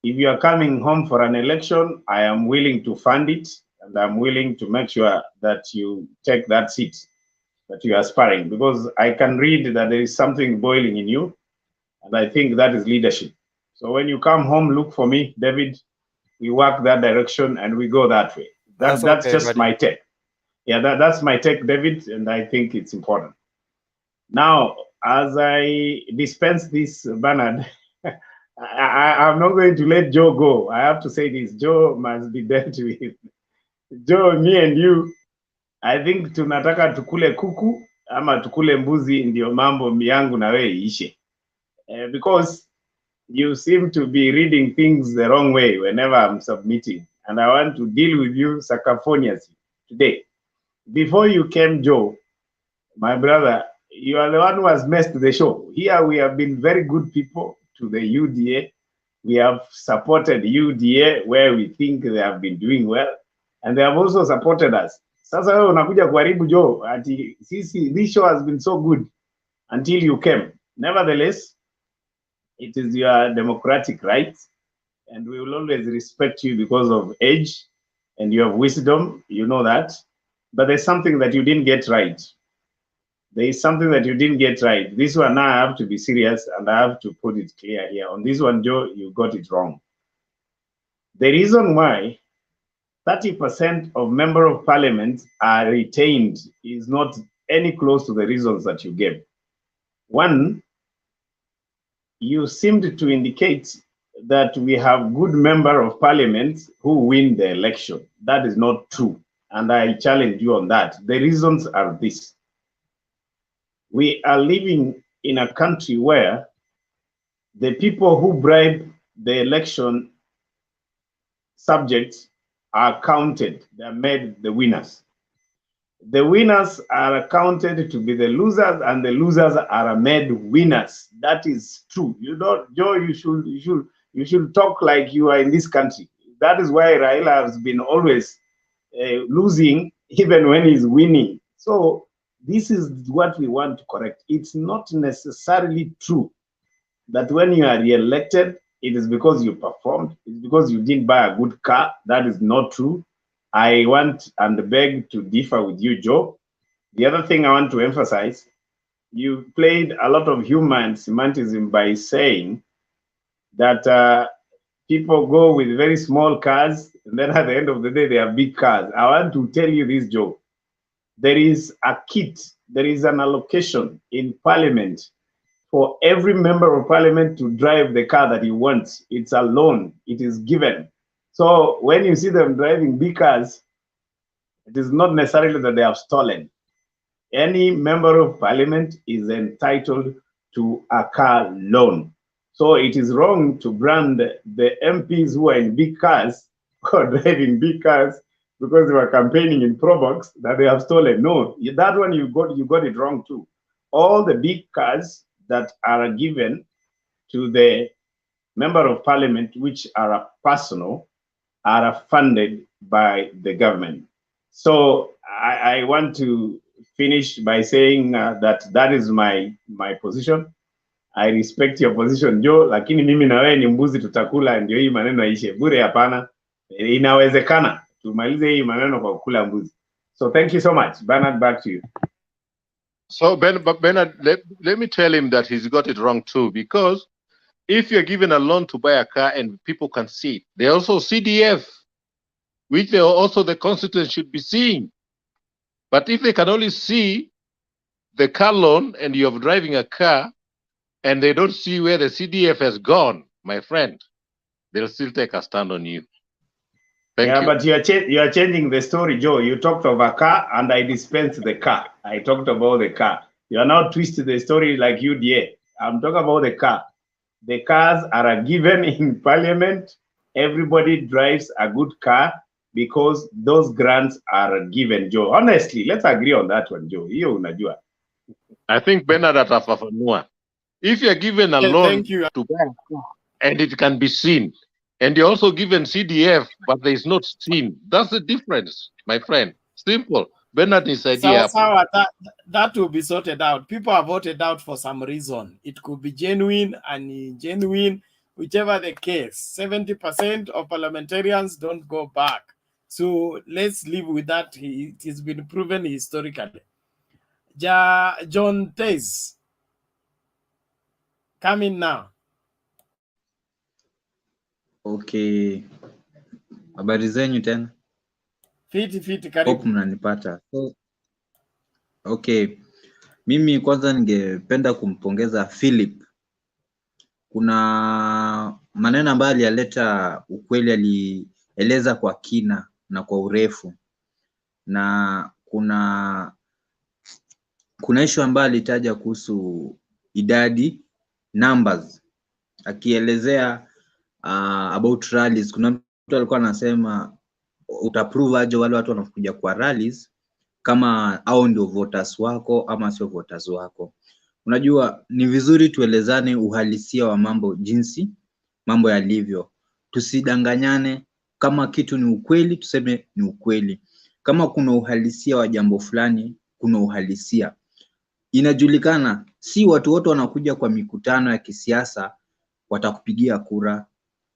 S16: if you are coming home for an election, I am willing to fund it, and I'm willing to make sure that you take that seat that you are aspiring, because I can read that there is something boiling in you, and I think that is leadership. So when you come home, look for me, David. We work that direction and we go that way. That's
S15: okay,
S16: just
S15: buddy.
S16: my take. Yeah, that's my take, David, and I think it's important. Now, as I dispense this, Bernard, I'm not going to let Joe go. I have to say this. Joe must be dealt with. Joe, me and you, I think tunataka tukule kuku ama tukule mbuzi ndio mambo yangu na wewe ishe. Because you seem to be reading things the wrong way whenever I'm submitting. And I want to deal with you sacaphoniously today. Before you came, Joe, my brother, You are the one who has messed the show. Here we have been very good people to the UDA. We have supported UDA where we think they have been doing well, and they have also supported us. Sasa wewe unakuja kuharibu Joe ati sisi, this show has been so good until you came. Nevertheless, it is your democratic right, and we will always respect you because of age and you have wisdom, you know that. But there's something that you didn't get right. There is something that you didn't get right. This one now I have to be serious and I have to put it clear here. On this one, Joe, you got it wrong. The reason why 30% of member of parliament are retained is not any close to the reasons that you gave. One, you seemed to indicate that we have good member of parliament who win the election. That is not true. And I challenge you on that. The reasons are this. We are living in a country where the people who bribe the election subjects are counted. They are made the winners. The winners are accounted to be the losers, and the losers are made winners. That is true. You don't, Joe. You should talk like you are in this country. That is why Raila has been always losing, even when he's winning. So this is what we want to correct. It's not necessarily true that when you are re-elected, it is because you performed. It's because you didn't buy a good car. That is not true. I want and beg to differ with you, Joe. The other thing I want to emphasize, you played a lot of humor and semanticism by saying that people go with very small cars, and then at the end of the day, they have big cars. I want to tell you this, Joe. There is a kit, there is an allocation in Parliament for every member of Parliament to drive the car that he wants. It's a loan, it is given. So when you see them driving big cars, it is not necessarily that they have stolen. Any member of Parliament is entitled to a car loan. So it is wrong to brand the MPs who are in big cars or driving big cars because they were campaigning in Probox that they have stolen. No, that one you got it wrong too. All the big cars that are given to the member of Parliament, which are personal, are funded by the government. So I want to finish by saying that is my position. I respect your position, Joe, lakini mimi na wewe ni mbuzi tutakula, ndio hii maneno yaishe. Bure hapana. Inawezekana tumalize hii maneno kwa kukula mbuzi. So thank you so much. Bernard, back to you.
S22: So Bernard, let me tell him that he's got it wrong too, because if you're given a loan to buy a car and people can see it, they also CDF, which they also the constituents should be seeing. But if they can only see the car loan and you're driving a car and they don't see where the CDF has gone, my friend, they'll still take a stand on you. Thank you.
S16: But you are changing the story, Joe. You talked of a car and I dispensed the car. I talked about the car. You are now twisting the story like UDA. I'm talking about the car. The cars are given in Parliament. Everybody drives a good car because those grants are given, Joe. Honestly, let's agree on that one, Joe. Hiyo unajua.
S22: I think Bernard atafafanua. If you're given a loan to buy a car and it can be seen, and you're also given CDF, but there is not seen, that's the difference, my friend. Simple. Bernard is idea.
S1: That will be sorted out. People are voted out for some reason. It could be genuine and ingenuine, whichever the case. 70% of parliamentarians don't go back. So let's live with that. It has been proven historically. John Tez, come in now.
S20: Okay. Habari zenyu tena?
S1: Fiti karibu.
S20: Hope mnanipata. Okay. Mimi kwanza ningependa kumpongeza Philip. Kuna maneno ambayo aliyaleta ukweli, alieleza kwa kina na kwa urefu. Na kuna issue ambayo alitaja kuhusu idadi, numbers, akielezea about rallies. Kuna mtu alikuwa anasema utaprove aje wale watu wanakuja kwa rallies kama au ndio voters wako ama sio voters wako. Unajua ni vizuri tuelezane uhalisia wa mambo jinsi mambo yalivyo. Tusidanganyane, kama kitu ni ukweli tuseme ni ukweli. Kama kuna uhalisia wa jambo fulani, kuna uhalisia. Inajulikana si watu wote wanakuja kwa mikutano ya kisiasa watakupigia kura.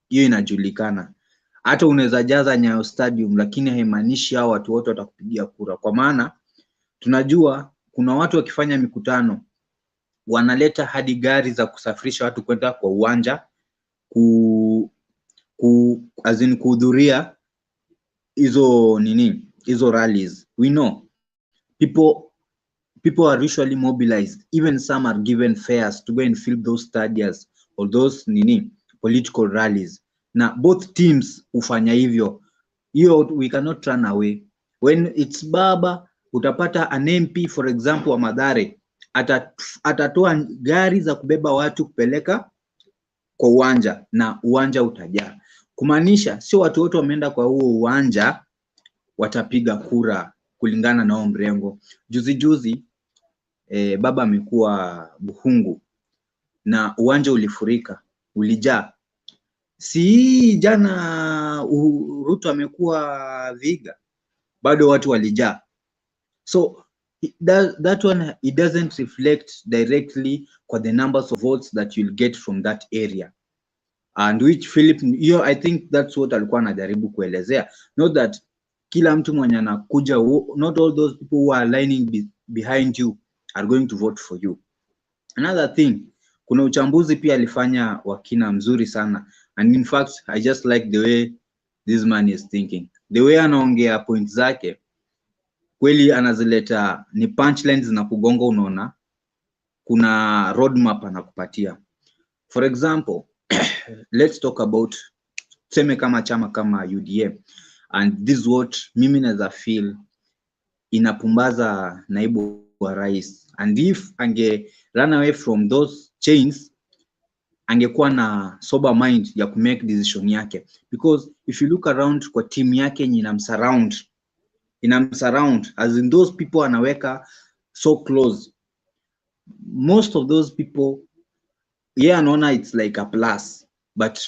S20: Hiyo inajulikana. Hata unaweza jaza Nyayo Stadium lakini haimaanishi hao watu wote watakupigia kura. Kwa maana tunajua kuna watu wakifanya mikutano wanaleta hadi gari za kusafirisha watu kwenda kwa uwanja kuhudhuria hizo rallies. We know people are usually mobilized. Even some are given fares to go and fill those stadiums or those political rallies. Na both teams ufanya hivyo. We cannot run away. When it's Baba, utapata an MP for example wa Mathare atatoa gari za kubeba watu kupeleka kwa uwanja na uwanja utajaa. Kumaanisha sio watu wote wameenda kwa huo uwanja watapiga kura kulingana na mrengo. Juzi Baba amekuwa Buhungu na uwanja ulifurika, ulijaa. Si jana Ruto amekuwa Viga, bado watu walijaa. So that one, it doesn't reflect directly kwa the numbers of votes that you'll get from that area. And which Philip, I think that's what alikuwa anajaribu kuelezea. Not that kila mtu mwenye anakuja, not all those people who are lining behind you are going to vote for you. Another thing, kuna uchambuzi pia alifanya wakina mzuri sana. And in fact, I just like the way this man is thinking. The way anaongea points zake, kweli anazileta ni punchlines na kugonga, unaona kuna roadmap anakupatia. For example, let's talk about tuseme kama chama kama UDA, and this is what mimi naweza feel inapumbaza naibu wa rais. And if ange run away from those chains, angekuwa na sober mind ya ku make decision yake. Because if you look around kwa team yake inamsurround, as in those people anaweka so close, most of those people anaona it's like a plus, but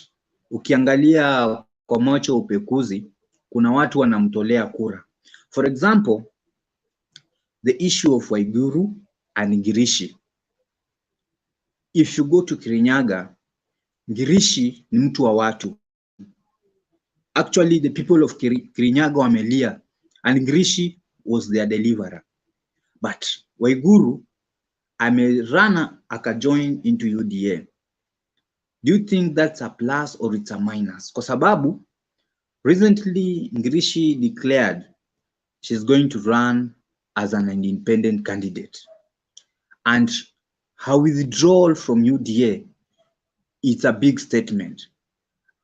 S20: ukiangalia kwa macho upekuzi kuna watu wanamtolea kura. For example, the issue of Waiguru and Ngirishi. If you go to Kirinyaga, Ngirishi ni mtu wa watu. Actually, the people of Kirinyaga wamelia, and Ngirishi was their deliverer. But Waiguru amerana akajoin into UDA. Do you think that's a plus or it's a minus? Kwa sababu recently Ngirishi declared she's going to run as an independent candidate, and her withdrawal from UDA, it's a big statement.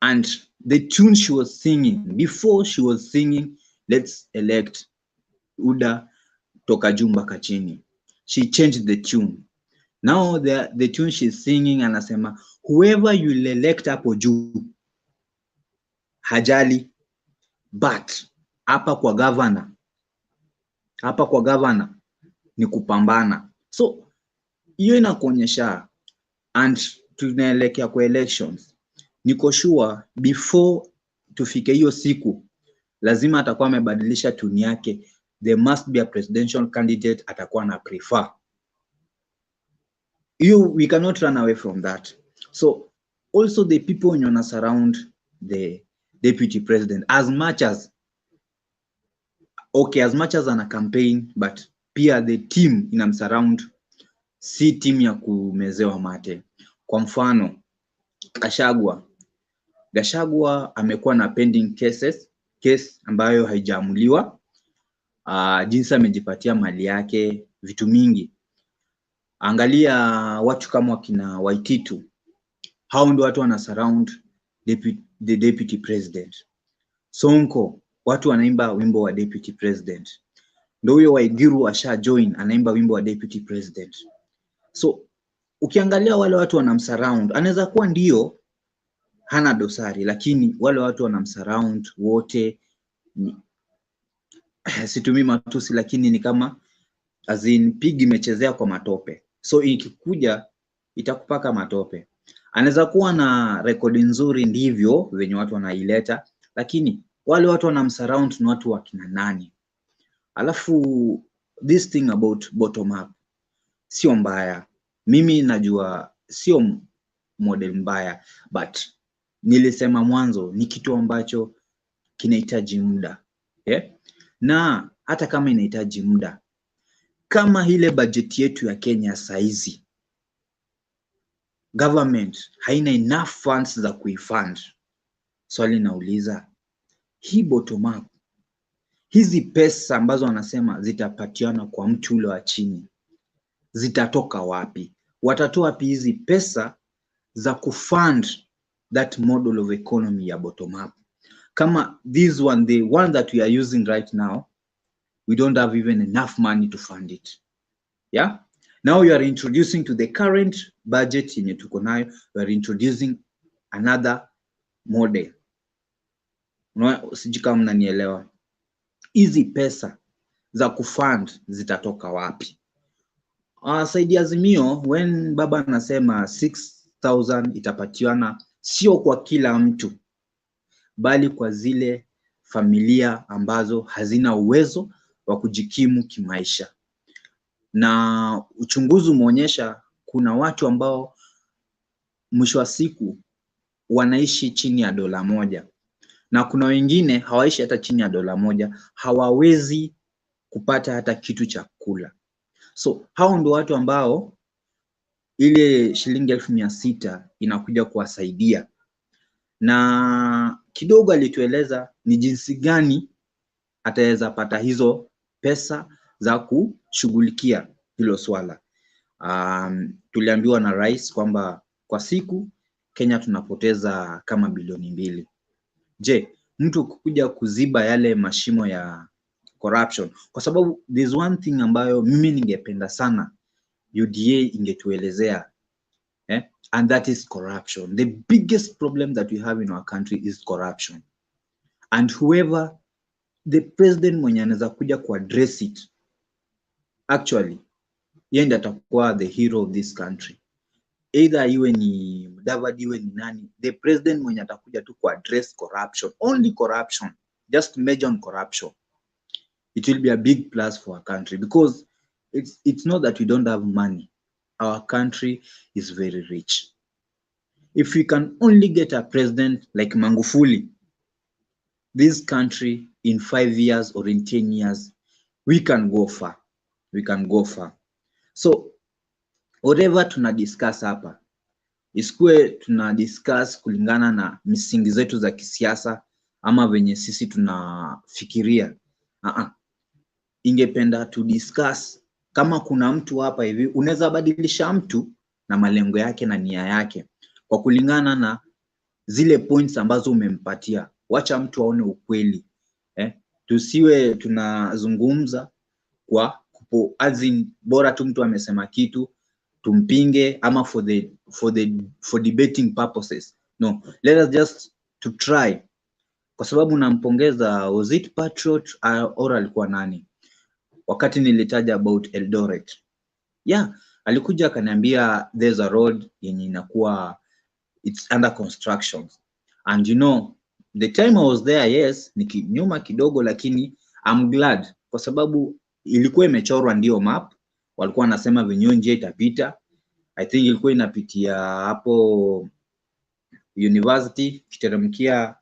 S20: And the tune she was singing, before she was singing, let's elect UDA toka juu mpaka chini, she changed the tune. Now the tune she's singing anasema whoever you elect hapo juu hajali, but hapa kwa governor ni kupambana. So hiyo inakuonyesha, and tunaelekea kwa elections. Niko sure before tufike hiyo siku lazima atakuwa amebadilisha tune yake. There must be a presidential candidate atakuwa na prefer. We cannot run away from that. So also the people when you surround the deputy president, as much as ana campaign, but pia the team inamsurround si team ya kumezewa mate. Kwa mfano Gachagua amekuwa na pending case ambayo haijaamuliwa. Jinsi amejipatia mali yake, vitu mingi. Angalia watu kama wakina Waititu, hao ndio watu wana surround the deputy president. Sonko, watu wanaimba wimbo wa deputy president. Ndio huyo Waiguru asha join anaimba wimbo wa deputy president. So ukiangalia wale watu wanamsurround, anaweza kuwa ndio hana dosari, lakini wale watu wanamsurround wote
S7: situmii matusi, lakini ni kama as in pig imechezea kwa matope, so ikikuja itakupaka matope. Anaweza kuwa na rekodi nzuri, ndivyo venye watu wanaileta, lakini wale watu wanamsurround ni watu wa kina nani? Alafu this thing about bottom up sio mbaya, mimi najua sio model mbaya, but nilisema mwanzo ni kitu ambacho kinahitaji muda, na hata kama inahitaji muda, kama ile budget yetu ya Kenya saizi government haina enough funds za kuifund, swali nauliza, hii bottom up, hizi pesa ambazo wanasema zitapatiana kwa mtu ule wa chini zitatoka wapi? Watatoa wapi hizi pesa za kufund that model of economy ya bottom up? Kama this one, the one that we are using right now, we don't have even enough money to fund it. Yeah, now you are introducing to the current budget yenye tuko nayo, you are introducing another model. Sijui kama mnanielewa. Hizi pesa za kufund zitatoka wapi? Saidi Azimio, when baba anasema 6,000 itapatiwana sio kwa kila mtu, bali kwa zile familia ambazo hazina uwezo wa kujikimu kimaisha. Na uchunguzi umeonyesha kuna watu ambao mwisho wa siku wanaishi chini ya $1, na kuna wengine hawaishi hata chini ya $1, hawawezi kupata hata kitu cha kula. So hao ndio watu ambao ile shilingi 600 inakuja kuwasaidia. Na kidogo alitueleza ni jinsi gani ataweza pata hizo pesa za kushughulikia hilo swala. Tuliambiwa na rais kwamba kwa siku Kenya tunapoteza kama bilioni 2. Je, mtu kukuja kuziba yale mashimo ya corruption? Kwa sababu there's one thing ambayo mimi ningependa sana UDA ingetuelezea, and that is corruption. The biggest problem that we have in our country is corruption, and whoever the president mwenye anaweza kuja ku address it, actually yeye ndiye atakuwa the hero of this country. Either iwe ni Mudavadi iwe ni nani, the president mwenye atakuja tu ku address corruption, only corruption, just major on corruption, it will be a big plus for our country, because it's not that we don't have money. Our country is very rich. If we can only get a president like Magufuli, this country in 5 years or in 10 years, we can go far. We can go far. So whatever tuna discuss hapa, isikue tuna discuss kulingana na misingi zetu za kisiasa ama venye sisi tunafikiria. Ingependa to discuss kama kuna mtu hapa hivi, unaweza badilisha mtu na malengo yake na nia yake kwa kulingana na zile points ambazo umempatia. Wacha mtu aone ukweli, tusiwe tunazungumza kwa azin bora tu mtu amesema kitu tumpinge ama for debating purposes. No, let us just to try, kwa sababu nampongeza, was it Patriot or alikuwa nani wakati nilitaja about Eldoret. Yeah, alikuja akaniambia there's a road yenye inakuwa it's under construction, and you know the time I was there, yes, nikinyuma kidogo, lakini I'm glad kwa sababu ilikuwa imechorwa ndio map, walikuwa wanasema venye njia itapita. I think ilikuwa inapitia hapo university kiteremkia,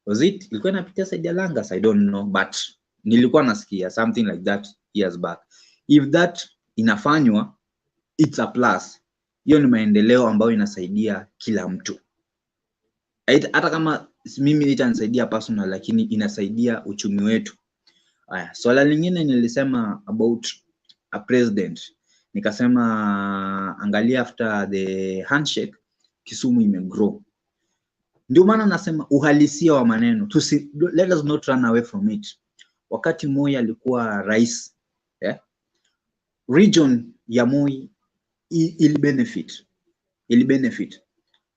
S7: was it ilikuwa inapitia side ya Langas, I don't know, but nilikuwa nasikia something like that years back. If that inafanywa, it's a plus. Hiyo ni maendeleo ambayo inasaidia kila mtu, hata kama mimi itanisaidia personal, lakini inasaidia uchumi wetu. Haya, swala lingine nilisema about a president, nikasema angalia after the handshake Kisumu imegrow. Ndio maana nasema uhalisia wa maneno, let us not run away from it. Wakati Moi alikuwa rais, region ya Moi ili benefit.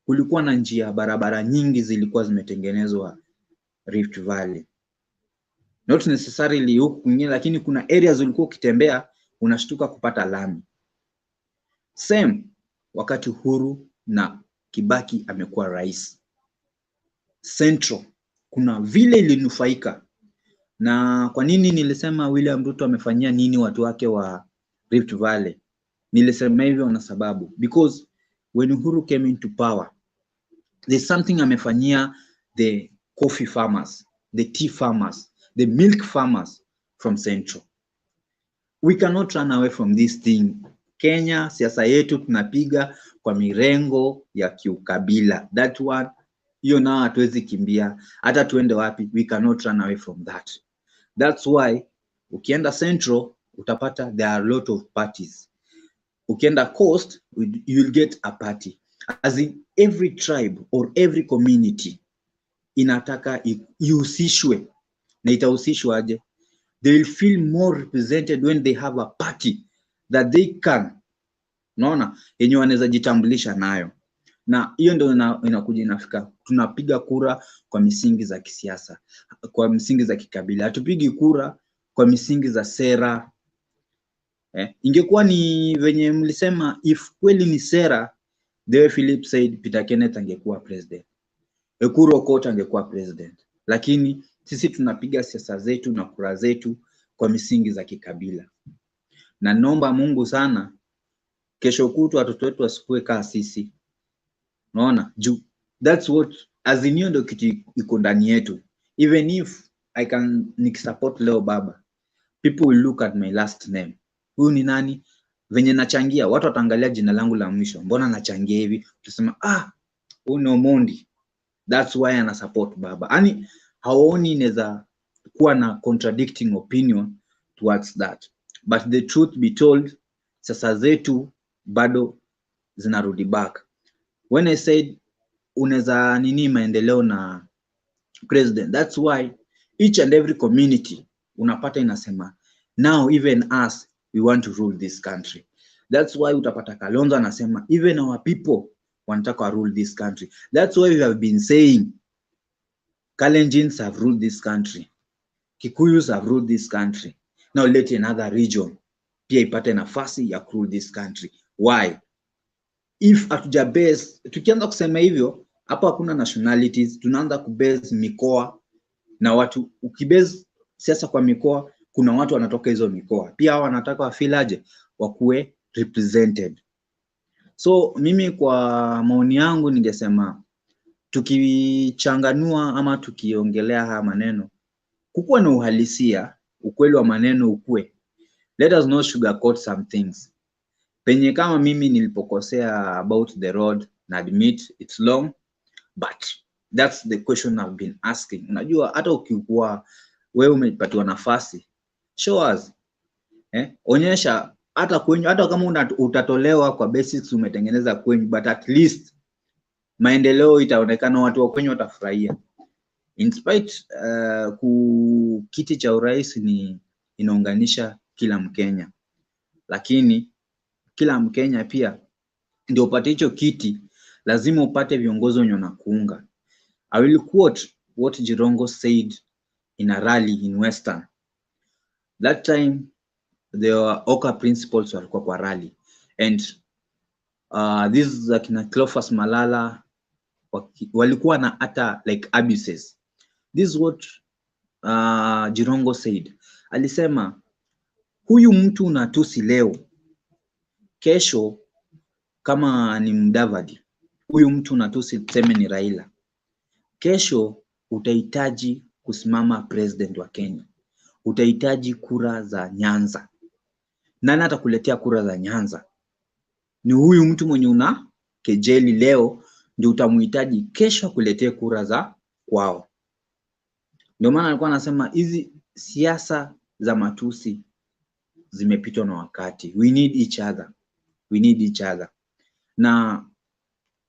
S7: Kulikuwa na njia, barabara nyingi zilikuwa zimetengenezwa Rift Valley. not necessarily huku kwingine, lakini kuna areas ulikuwa ukitembea unashtuka kupata lami. Same wakati Uhuru na Kibaki amekuwa rais, Central kuna vile ilinufaika. Na kwa nini nilisema William Ruto amefanyia nini watu wake wa Rift Valley? Nilisema hivyo na sababu, because when Uhuru came into power, there's something amefanyia the coffee farmers, the tea farmers, the milk farmers from Central. We cannot run away from this thing. Kenya, siasa yetu tunapiga kwa mirengo ya kiukabila. That one, hiyo nao hatuwezi kimbia. Hata tuende wapi, we cannot run away from that. That's why ukienda Central utapata there are a lot of parties. Ukienda Coast, you'll get a party. As in every tribe or every community inataka ihusishwe. Na itahusishwa aje? They will feel more represented when they have a party that they can, unaona, yenye wanaweza jitambulisha nayo. Na hiyo ndio inakuja inafika, tunapiga kura kwa misingi za kisiasa, kwa misingi za kikabila. Hatupigi kura kwa misingi za sera. Ingekuwa ni venye mlisema, if kweli ni sera, the way Philip said Peter Kenneth angekuwa president, Ekuru Aukot angekuwa president. Lakini sisi tunapiga siasa zetu na kura zetu kwa misingi za kikabila. Na naomba Mungu sana kesho kutwa watoto wetu wasikue kaa sisi. Unaona? That's what Azimio ndio kitu iko ndani yetu. Even if I can nikisupport leo baba, people will look at my last name. Huyu ni nani? Venye nachangia, watu wataangalia jina langu la mwisho. Mbona nachangia hivi? Utasema huyu ni Omondi. That's why ana support baba. Yaani haoni inaweza kuwa na contradicting opinion towards that. But the truth be told, sasa zetu bado zinarudi back. When I said unaweza nini maendeleo na president, that's why each and every community unapata inasema now even us we want to rule this country. That's why utapata Kalonzo anasema even our people wanataka rule this country. That's why we have been saying Kalenjins have ruled this country, Kikuyus have ruled this country. Now let another region pia ipate nafasi ya rule this country. Why? If atuja base, tukianza kusema hivyo, hapa hakuna nationalities, tunaanza kubase mikoa na watu. Ukibase siasa kwa mikoa, kuna watu wanatoka hizo mikoa. Pia hao wanataka wafilaje wakuwe represented. So mimi kwa maoni yangu ningesema tukichanganua ama tukiongelea haya maneno, kukuwa na uhalisia, ukweli wa maneno ukue. Let us not sugarcoat some things. Penye kama mimi nilipokosea about the road, na admit it's long, but that's the question I've been asking. Unajua hata ukikuwa wewe umepatiwa nafasi, show us. Onyesha hata kwenye, hata kama utatolewa kwa basics umetengeneza kwenye, but at least maendeleo itaonekana, watu wa kwenye watafurahia. In spite kiti cha urais ni inaunganisha kila Mkenya, lakini kila Mkenya pia ndio upate hicho kiti lazima upate viongozi wenye wanakuunga. I will quote what Jirongo said in a rally in Western. That time the Oka principals walikuwa kwa rally, and this is akina Cleophas Malala walikuwa na hata like abuses. This is what Jirongo said. Alisema huyu mtu unatusi leo, kesho kama ni Mudavadi, huyu mtu unatusi tuseme ni Raila, kesho utahitaji kusimama president wa Kenya, utahitaji kura za Nyanza. Nani atakuletea kura za Nyanza? Ni huyu mtu mwenye una kejeli leo, ndio utamuhitaji kesho kuletea kura za kwao. Ndio maana alikuwa anasema hizi siasa za matusi zimepitwa na wakati. We need each other. We need each other. Na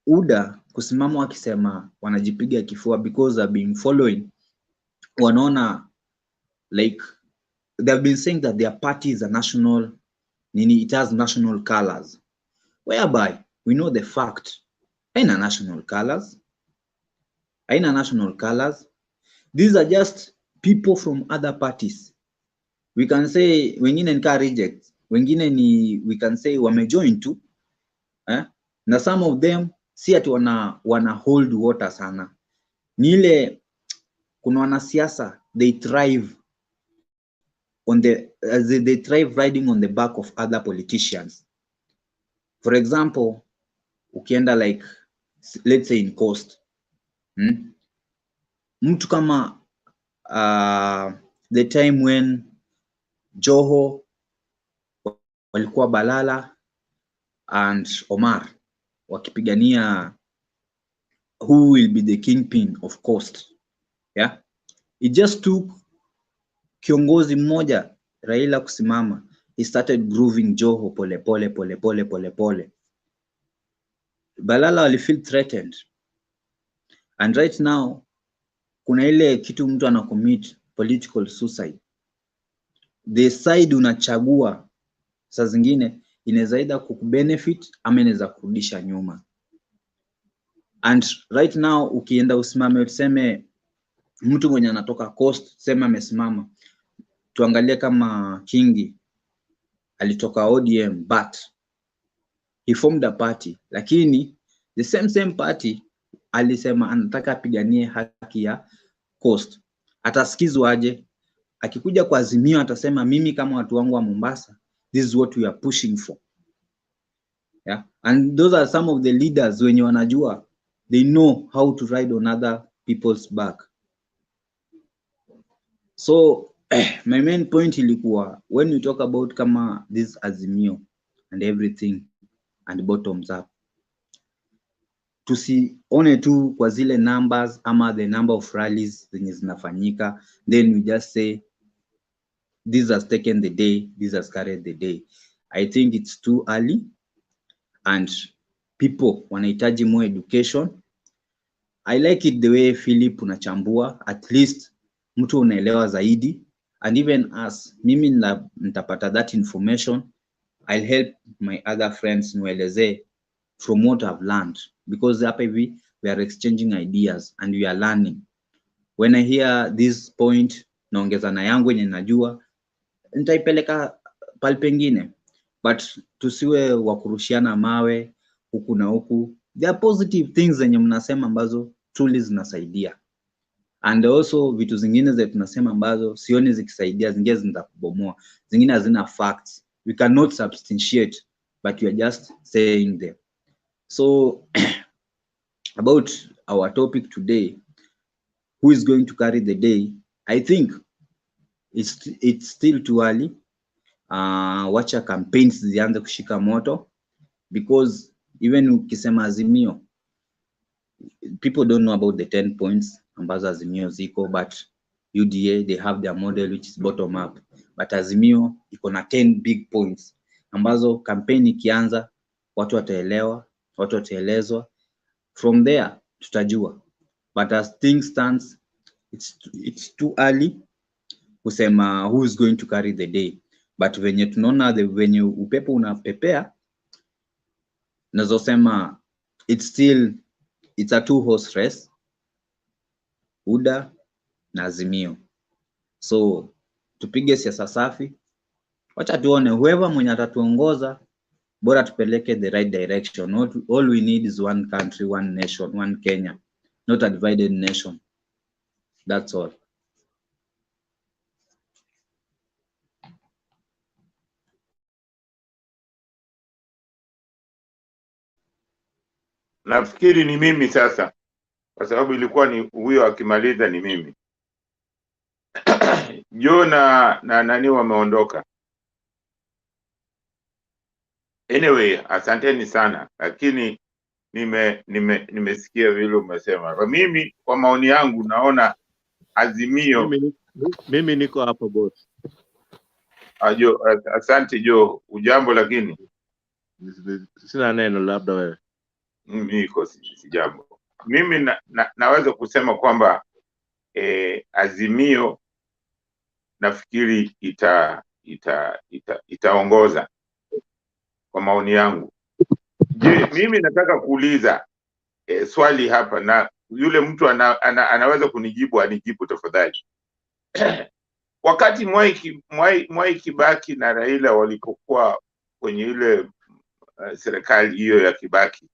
S7: UDA kusimama wakisema wanajipiga kifua because I've been following, wanaona like they've been saying that their party is a national, it has national colors, whereby we know the fact haina national colors. Haina national colors. These are just people from other parties. We can say wengine nika reject, wengine ni we can say wamejoin tu, na some of them si ati wana hold water sana. Ni ile kuna wanasiasa they thrive on they thrive riding on the back of other politicians. For example, ukienda like let's say in Coast, mtu kama the time when Joho walikuwa Balala and Omar wakipigania who will be the kingpin of Coast, yeah, it just took kiongozi mmoja Raila kusimama, he started grooving Joho pole pole pole pole pole pole. Balala wali feel threatened, and right now kuna ile kitu mtu ana commit political suicide. The side unachagua saa zingine inaweza either kukubenefit ama inaweza kurudisha nyuma. And right now ukienda usimame useme mtu mwenye anatoka Coast, sema amesimama, tuangalie kama Kingi alitoka ODM but he formed a party, lakini the same party alisema anataka apiganie haki ya Coast. Atasikizwa aje? Akikuja kwa Azimio atasema mimi kama watu wangu wa Mombasa, this is what we are pushing for. Yeah, and those are some of the leaders wenye wanajua, they know how to ride on other people's back. So my main point ilikuwa when we talk about kama this Azimio and everything and bottoms up, tusione tu kwa zile numbers ama the number of rallies zenye zinafanyika, then we just say this has taken the day, this has carried the day. I think it's too early and people wanahitaji more education. I like it the way Philip unachambua, at least mtu unaelewa zaidi, and even as mimi nitapata that information, I'll help my other friends niwaeleze from what I've learned, because hapa hivi we are exchanging ideas and we are learning. When I hear this point, naongeza na yangu yenye najua, nitaipeleka pale pengine, but tusiwe wakurushiana mawe huku na huku. There are positive things zenye mnasema ambazo truly zinasaidia, and also vitu zingine zetu tunasema ambazo sioni zikisaidia, zingine zinakubomoa, zingine hazina facts, we cannot substantiate, but we are just saying them. So about our topic today, who is going to carry the day, I think it's still too early. Wacha campaigns zianze kushika moto, because even ukisema Azimio, people don't know about the 10 points ambazo Azimio ziko, but UDA they have their model which is bottom up, but Azimio iko na 10 big points ambazo campaign ikianza watu wataelewa, watu wataelezwa, from there tutajua. But as things stands, it's too early kusema who is going to carry the day, but venye tunaona venye upepo unapepea, nazosema it's a 2-horse race, UDA na Azimio. So tupige siasa safi, wacha tuone whoever mwenye atatuongoza, bora tupeleke the right direction. All we need is one country, one nation, one Kenya, not a divided nation. That's all.
S10: Nafikiri ni mimi sasa, kwa sababu ilikuwa ni huyo akimaliza ni mimi. Jo na nani wameondoka. Anyway, asanteni sana, lakini nimesikia vile umesema. Kwa mimi, kwa maoni yangu, naona Azimio.
S22: Mimi niko hapo boss.
S10: Jo, asante Jo. Ujambo? Lakini
S22: sina neno, labda wewe.
S10: Niko si jambo. Mimi naweza kusema kwamba Azimio nafikiri itaongoza kwa maoni yangu. Je, mimi nataka kuuliza swali hapa, na yule mtu anaweza kunijibu, anijibu tafadhali. wakati Mwai Kibaki na Raila walikokuwa kwenye ile serikali hiyo ya Kibaki,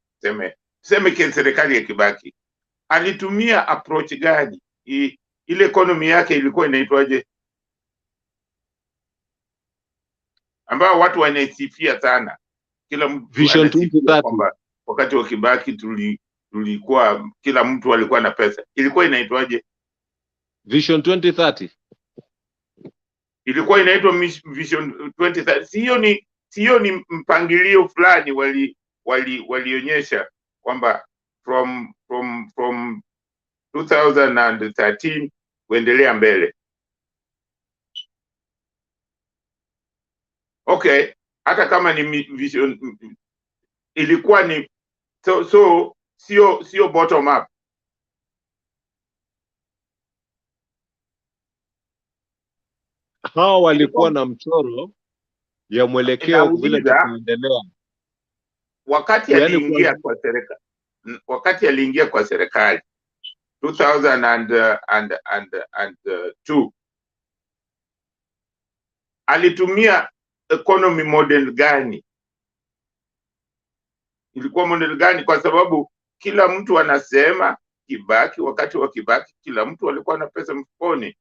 S10: tuseme serikali ya Kibaki, alitumia approach gani? Ile economy yake ilikuwa inaitwaje, ambao watu wanaisifia sana, kila mtu anasifia kwamba wakati wa Kibaki tulikuwa kila mtu alikuwa na pesa. Ilikuwa inaitwaje?
S22: Vision 2030.
S10: Ilikuwa inaitwa Vision 2030. Sio ni mpangilio fulani walionyesha kwamba from 2013 kuendelea mbele. Okay, hata kama ni vision, ilikuwa ni sio bottom up.
S22: Hao walikuwa na mchoro ya mwelekeo vile tutaendelea.
S10: Wakati aliingia kwa serikali 2002, alitumia economy model gani? Ilikuwa model gani? Kwa sababu kila mtu anasema Kibaki, wakati wa Kibaki kila mtu alikuwa na pesa mfukoni.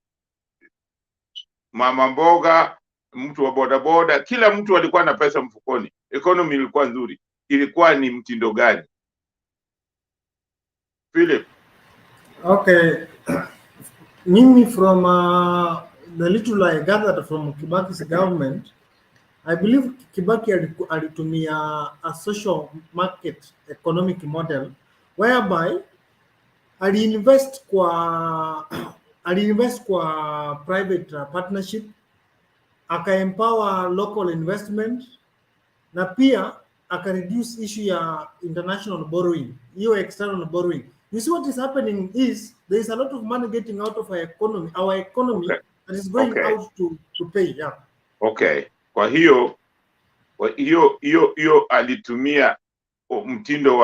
S10: Mama mboga, mtu wa bodaboda, kila mtu alikuwa na pesa mfukoni. Economy ilikuwa nzuri. Ilikuwa ni mtindo gani? Philip.
S17: Okay. Mimi from the little I gathered from Kibaki's government, I believe Kibaki alitumia a social market economic model whereby aliinvest kwa private partnership, akaempower local investment, na pia akareduce issue ya international borrowing, hiyo external borrowing. You see what is happening is there is a lot of money getting out of our economy okay. That is going out to pay. Yeah.
S10: Okay. Kwa hiyo alitumia mtindo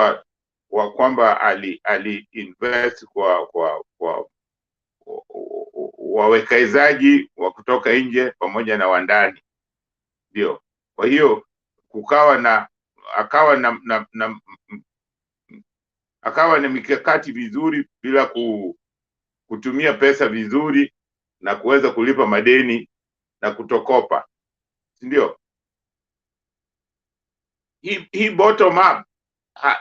S10: wa kwamba ali invest kwa wawekezaji wa kutoka nje pamoja na wandani. Ndio. Kwa hiyo akawa na mikakati vizuri bila kutumia pesa vizuri na kuweza kulipa madeni na kutokopa. Ndio. Hii bottom up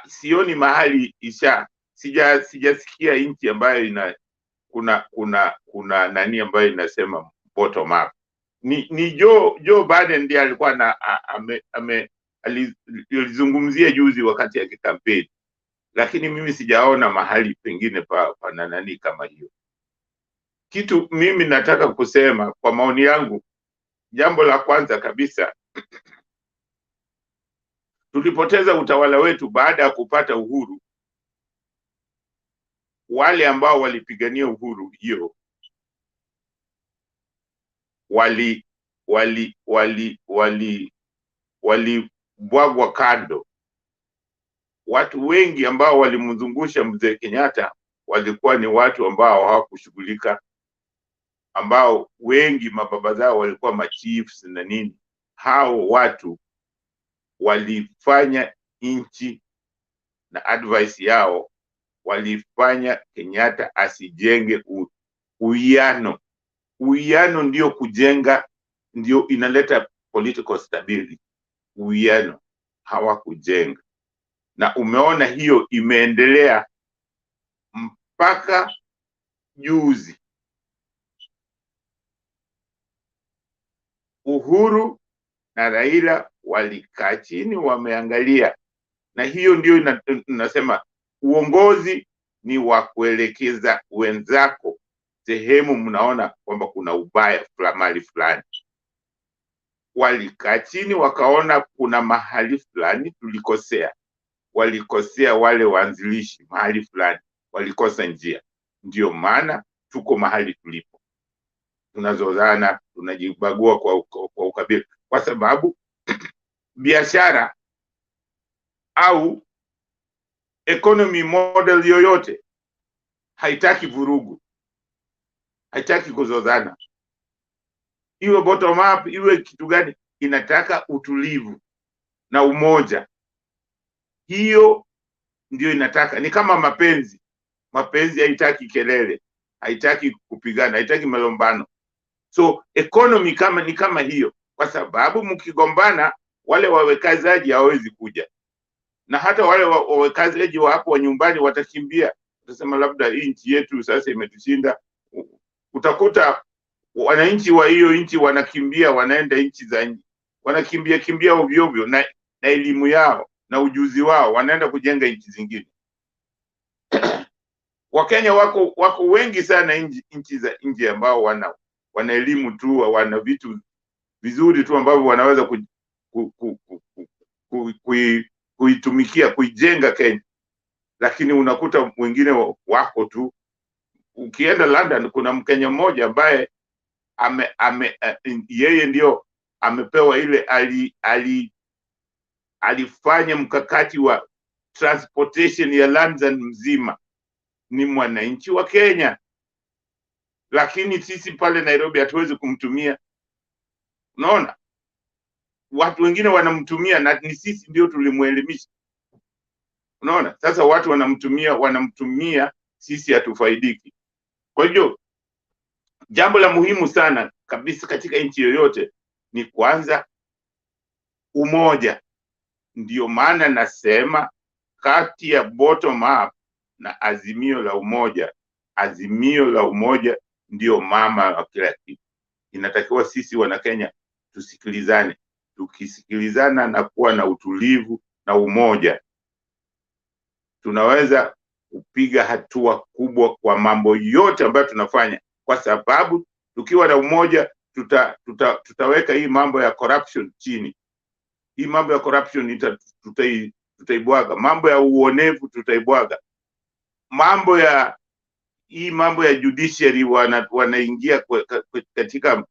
S10: sioni mahali sijasikia nchi ambayo kuna nani ambayo inasema bottom up. Ni Joe Biden ndiye alikuwa alizungumzia juzi wakati ya kampeni, lakini mimi sijaona mahali pengine pana nani kama hiyo. Kitu mimi nataka kusema kwa maoni yangu, jambo la kwanza kabisa, tulipoteza utawala wetu baada ya kupata uhuru. Wale ambao walipigania uhuru hiyo walibwagwa kando. Watu wengi ambao walimzungusha mzee Kenyatta walikuwa ni watu ambao hawakushughulika, ambao wengi mababa zao walikuwa machiefs na nini. Hao watu walifanya nchi na advice yao walifanya Kenyatta asijenge uwiano. Uwiano ndio kujenga, ndio inaleta political stability. Uwiano hawakujenga, na umeona hiyo imeendelea mpaka juzi. Uhuru na Raila walikaa chini wameangalia, na hiyo ndio nasema uongozi ni wa kuelekeza wenzako sehemu mnaona kwamba kuna ubaya mahali fulani. Walikaa chini wakaona kuna mahali fulani tulikosea. Walikosea wale waanzilishi mahali fulani, walikosa njia. Ndio maana tuko mahali tulipo. Tunazozana, tunajibagua kwa ukabila, kwa sababu biashara au economy model yoyote haitaki vurugu, haitaki kuzozana. iwe bottom up, iwe kitu gani, inataka utulivu na umoja. Hiyo ndio inataka, ni kama mapenzi. Mapenzi haitaki kelele, haitaki kupigana, haitaki malumbano. So economy ni kama hiyo, kwa sababu mkigombana wale wawekezaji hawezi kuja, na hata wale wawekezaji wa hapo wa nyumbani watakimbia, utasema labda hii nchi yetu sasa imetushinda. Utakuta wananchi wa hiyo nchi wanakimbia, wanaenda nchi za nje, wanakimbia ovyo ovyo na elimu yao na ujuzi wao, wanaenda kujenga nchi zingine. Wakenya wako wengi sana nchi za nje ambao wana elimu tu, wana vitu vizuri tu ambavyo wanaweza kuitumikia kuijenga Kenya, lakini unakuta wengine wako tu. Ukienda London kuna Mkenya mmoja ambaye yeye ndio amepewa ile alifanya mkakati wa transportation ya London mzima, ni mwananchi wa Kenya, lakini sisi pale Nairobi hatuwezi kumtumia. Unaona, watu wengine wanamtumia na ni sisi ndio tulimuelimisha. Unaona, sasa watu wanamtumia, sisi hatufaidiki. Kwa hiyo jambo la muhimu sana kabisa katika nchi yoyote ni kwanza umoja. Ndio maana nasema kati ya bottom up na azimio la umoja, azimio la umoja ndio mama wa kila kitu. Inatakiwa sisi wana Kenya tusikilizane. Tukisikilizana na kuwa na utulivu na umoja, tunaweza kupiga hatua kubwa kwa mambo yote ambayo tunafanya, kwa sababu tukiwa na umoja tutaweka hii mambo ya corruption chini. Hii mambo ya corruption tutaibwaga, mambo ya uonevu tutaibwaga, mambo ya judiciary wanaingia katika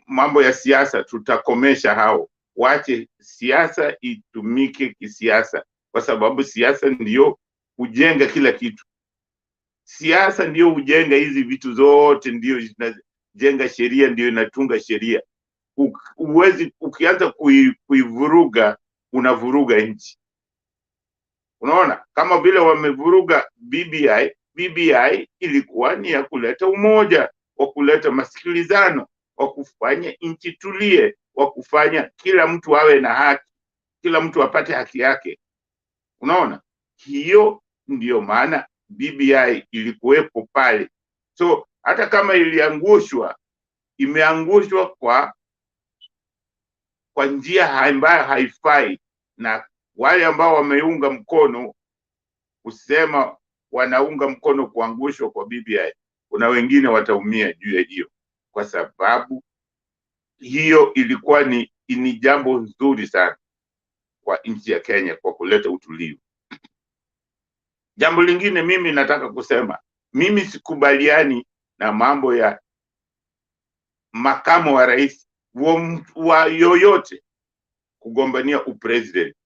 S10: mambo ya siasa, tutakomesha hao. Wache siasa itumike kisiasa, kwa sababu siasa ndio hujenga kila kitu. Siasa ndio hujenga hizi vitu zote, ndio inajenga sheria, ndio inatunga sheria. Ukianza kuivuruga, unavuruga nchi. Unaona, kama vile wamevuruga BBI. BBI ilikuwa ni ya kuleta umoja, wa kuleta masikilizano, wa kufanya nchi tulie, wa kufanya kila mtu awe na haki, kila mtu apate haki yake. Unaona, hiyo ndio maana BBI ilikuwepo pale. So hata kama iliangushwa, imeangushwa kwa njia ambayo haifai, na wale ambao wameunga mkono kusema wanaunga mkono kuangushwa kwa BBI, kuna wengine wataumia juu ya hiyo, kwa sababu hiyo ilikuwa ni jambo nzuri sana kwa nchi ya Kenya kwa kuleta utulivu. Jambo lingine mimi nataka kusema, mimi sikubaliani na mambo ya makamu wa rais wa yoyote kugombania upresident.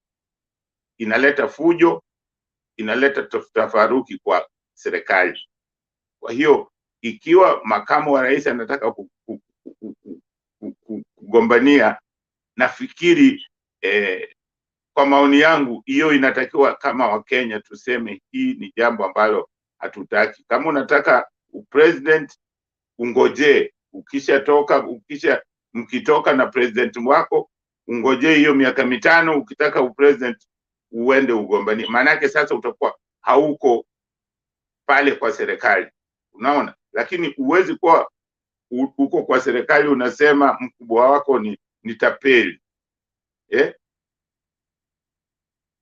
S10: Inaleta fujo, inaleta tafaruki kwa serikali. Kwa hiyo ikiwa makamu wa rais anataka kugombania, nafikiri kwa maoni yangu hiyo inatakiwa kama Wakenya tuseme hii ni jambo ambalo hatutaki. Kama unataka upresident, ungojee, mkitoka na president wako, ungojee hiyo miaka 5. Ukitaka upresident uende ugombanie, maana yake sasa utakuwa hauko pale kwa serikali. Unaona, lakini uwezi kuwa uko kwa serikali unasema mkubwa wako ni tapeli.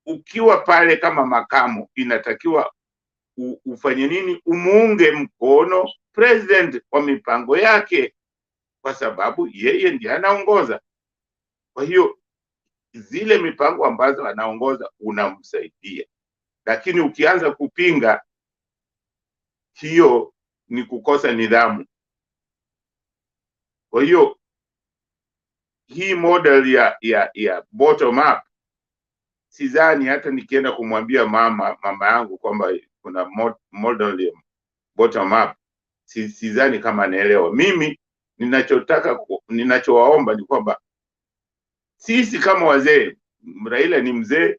S10: Ukiwa pale kama makamu, inatakiwa ufanye nini? Umuunge mkono president kwa mipango yake, kwa sababu yeye ndiye anaongoza. Kwa hiyo zile mipango ambazo anaongoza unamsaidia, lakini ukianza kupinga, hiyo ni kukosa nidhamu. Kwa hiyo hii model ya bottom up, sidhani hata nikienda kumwambia mama yangu kwamba kuna model ya bottom up, sidhani kama anaelewa. Mimi ninachowaomba ni kwamba sisi kama wazee, Raila ni mzee,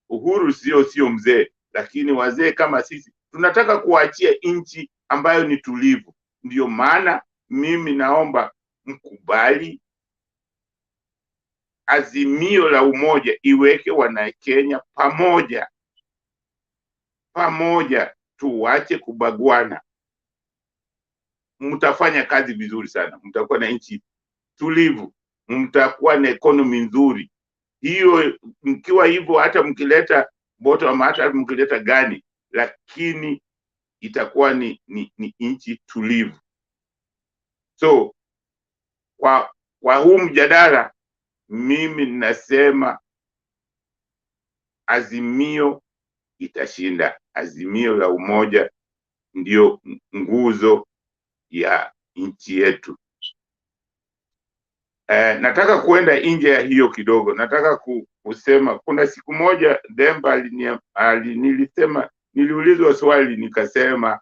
S10: Uhuru sio mzee, lakini wazee kama sisi tunataka kuachia nchi ambayo ni tulivu. Ndio maana mimi naomba mkubali azimio la umoja, iweke wana Kenya pamoja, tuwache kubagwana. Mtafanya kazi vizuri sana, mtakuwa na nchi tulivu, mtakuwa na economy nzuri. Hiyo mkiwa hivyo, hata mkileta bottom, hata mkileta gani, lakini itakuwa ni nchi tulivu. So kwa huu mjadala, mimi ninasema Azimio itashinda. Azimio la umoja ndio nguzo ya nchi yetu. Nataka kuenda nje ya hiyo kidogo. Nataka kusema kuna siku moja Demba niliulizwa swali nikasema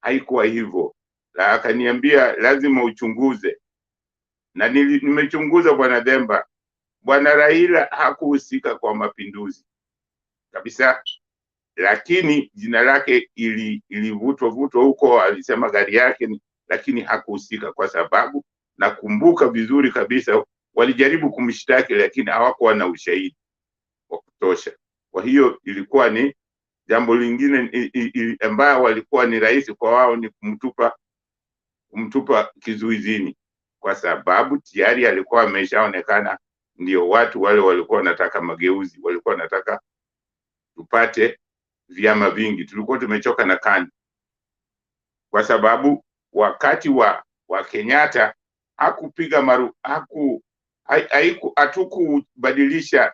S10: haikuwa hivyo. Akaniambia lazima uchunguze. Na nimechunguza bwana Demba. Bwana Raila hakuhusika kwa mapinduzi kabisa, lakini jina lake ilivutwa huko, alisema gari yake, lakini hakuhusika kwa sababu nakumbuka vizuri kabisa walijaribu kumshtaki, lakini hawakuwa na ushahidi wa kutosha. Kwa hiyo ilikuwa ni jambo lingine ambayo walikuwa ni rahisi kwa wao ni kumtupa kizuizini, kwa sababu tayari alikuwa ameshaonekana. Ndio watu wale walikuwa wanataka mageuzi, walikuwa wanataka tupate vyama vingi. Tulikuwa tumechoka na KANU, kwa sababu wakati wa Kenyatta hakupiga hatukubadilisha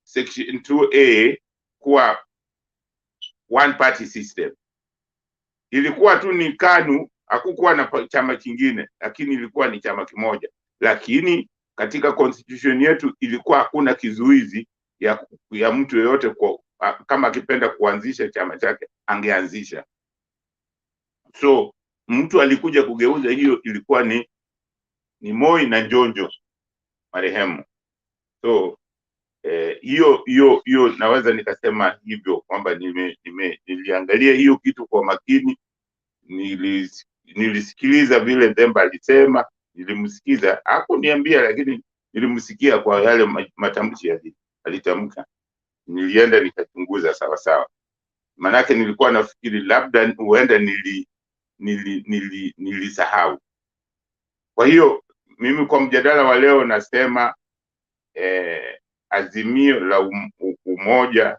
S10: section 2A kuwa one party system. Ilikuwa tu ni KANU, hakukuwa na chama kingine, lakini ilikuwa ni chama kimoja. Lakini katika constitution yetu ilikuwa hakuna kizuizi ya mtu yeyote kama akipenda kuanzisha chama chake angeanzisha. So mtu alikuja kugeuza hiyo, ilikuwa ni Moi na Njonjo marehemu. So hiyo naweza nikasema hivyo kwamba niliangalia hiyo kitu kwa makini, nilisikiliza vile Demba alisema, nilimsikiza, hakuniambia lakini nilimsikia kwa yale matamshi alitamka. Nilienda nikachunguza sawa. Manake nilikuwa nafikiri labda huenda nilisahau. Kwa hiyo mimi kwa mjadala wa leo nasema azimio la umoja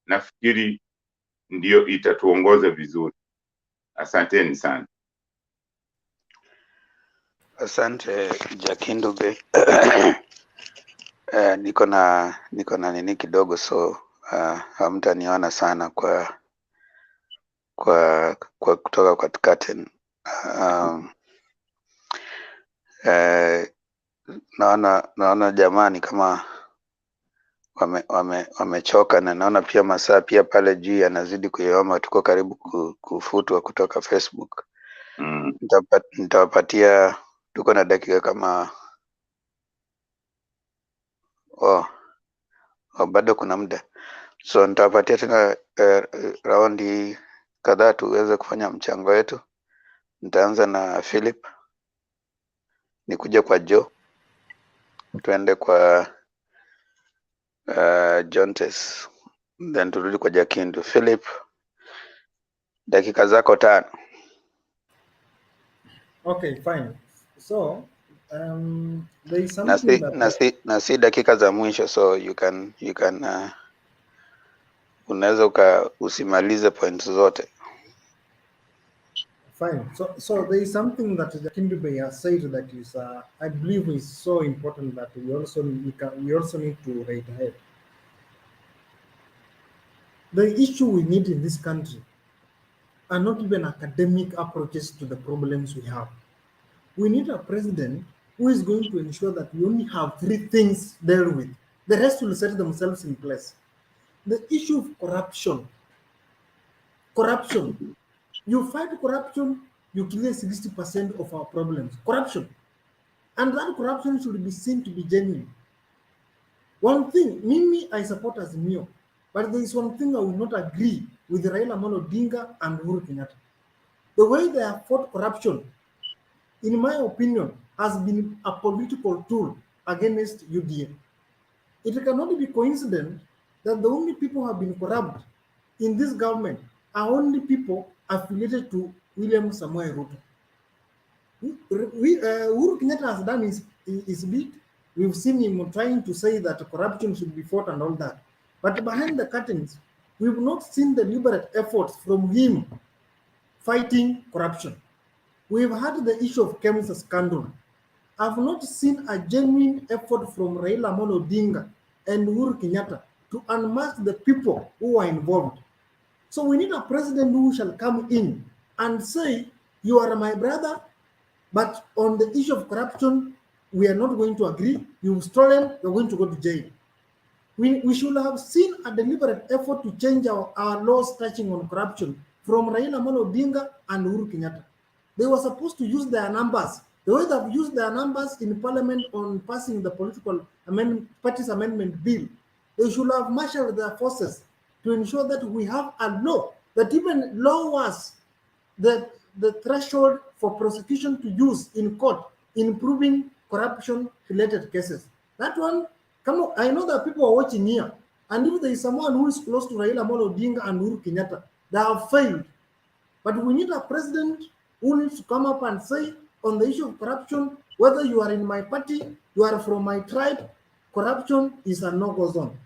S10: nafikiri ndio itatuongoza vizuri. Asanteni sana.
S6: Asante Jakindube. Niko na nini kidogo, so hamtaniona sana kwa kutoka kwa curtain. Naona jamani kama wamechoka, na naona pia masaa pia pale juu yanazidi kuyoma. Tuko karibu kufutwa kutoka Facebook. Nitawapatia, tuko na dakika kama bado kuna muda, so nitawapatia tena raundi kadhaa tuweze kufanya mchango wetu. Nitaanza na Philip, nikuja kwa Joe, tuende kwa Jontes, then turudi kwa Jakindu. Philip, dakika zako 5.
S17: Okay, fine. So there is something
S6: na si dakika za mwisho, so you can unaweza usimalize points zote.
S17: Fine. So there is something that Jakindube has said that is, I believe, is so important that we also need to reiterate. The issue we need in this country are not even academic approaches to the problems we have. We need a president who is going to ensure that we only have 3 things dealt with. The rest will set themselves in place. The issue of corruption. You fight corruption you clear 60% of our problems. Corruption. And that corruption should be seen to be genuine. One thing, Mimi, I support AZIMIO, but there is one thing I will not agree with Raila Amolo Odinga and Uhuru Kenyatta. The way they have fought corruption, in my opinion, has been a political tool against UDA. It cannot be coincident that the only people who have been corrupt in this government are only people affiliated to William Samoei Ruto. Uhuru Kenyatta has done his bit. We've seen him trying to say that corruption should be fought and all that. But behind the curtains, we've not seen the deliberate efforts from him fighting corruption. We've had the issue of Kemsa scandal. I've not seen a genuine effort from Raila Amolo Odinga and Uhuru Kenyatta to unmask the people who are involved. So we need a president who shall come in and say, you are my brother, but on the issue of corruption, we are not going to agree. You've stolen, you're going to go to jail. We should have seen a deliberate effort to change our laws touching on corruption from Raila Amolo Odinga and Uhuru Kenyatta. They were supposed to use their numbers. The way they've used their numbers in parliament on passing the political amendment, parties amendment bill, they should have marshaled their forces to ensure that we have a law that even lowers the threshold for prosecution to use in court in proving corruption-related cases. That one, come on, I know that people are watching here, and if there is someone who is close to Raila Amolo Odinga and Uhuru Kenyatta, they have failed. But we need a president who needs to come up and say, on the issue of corruption, whether you are in my party, you are from my tribe, corruption is a no-go zone.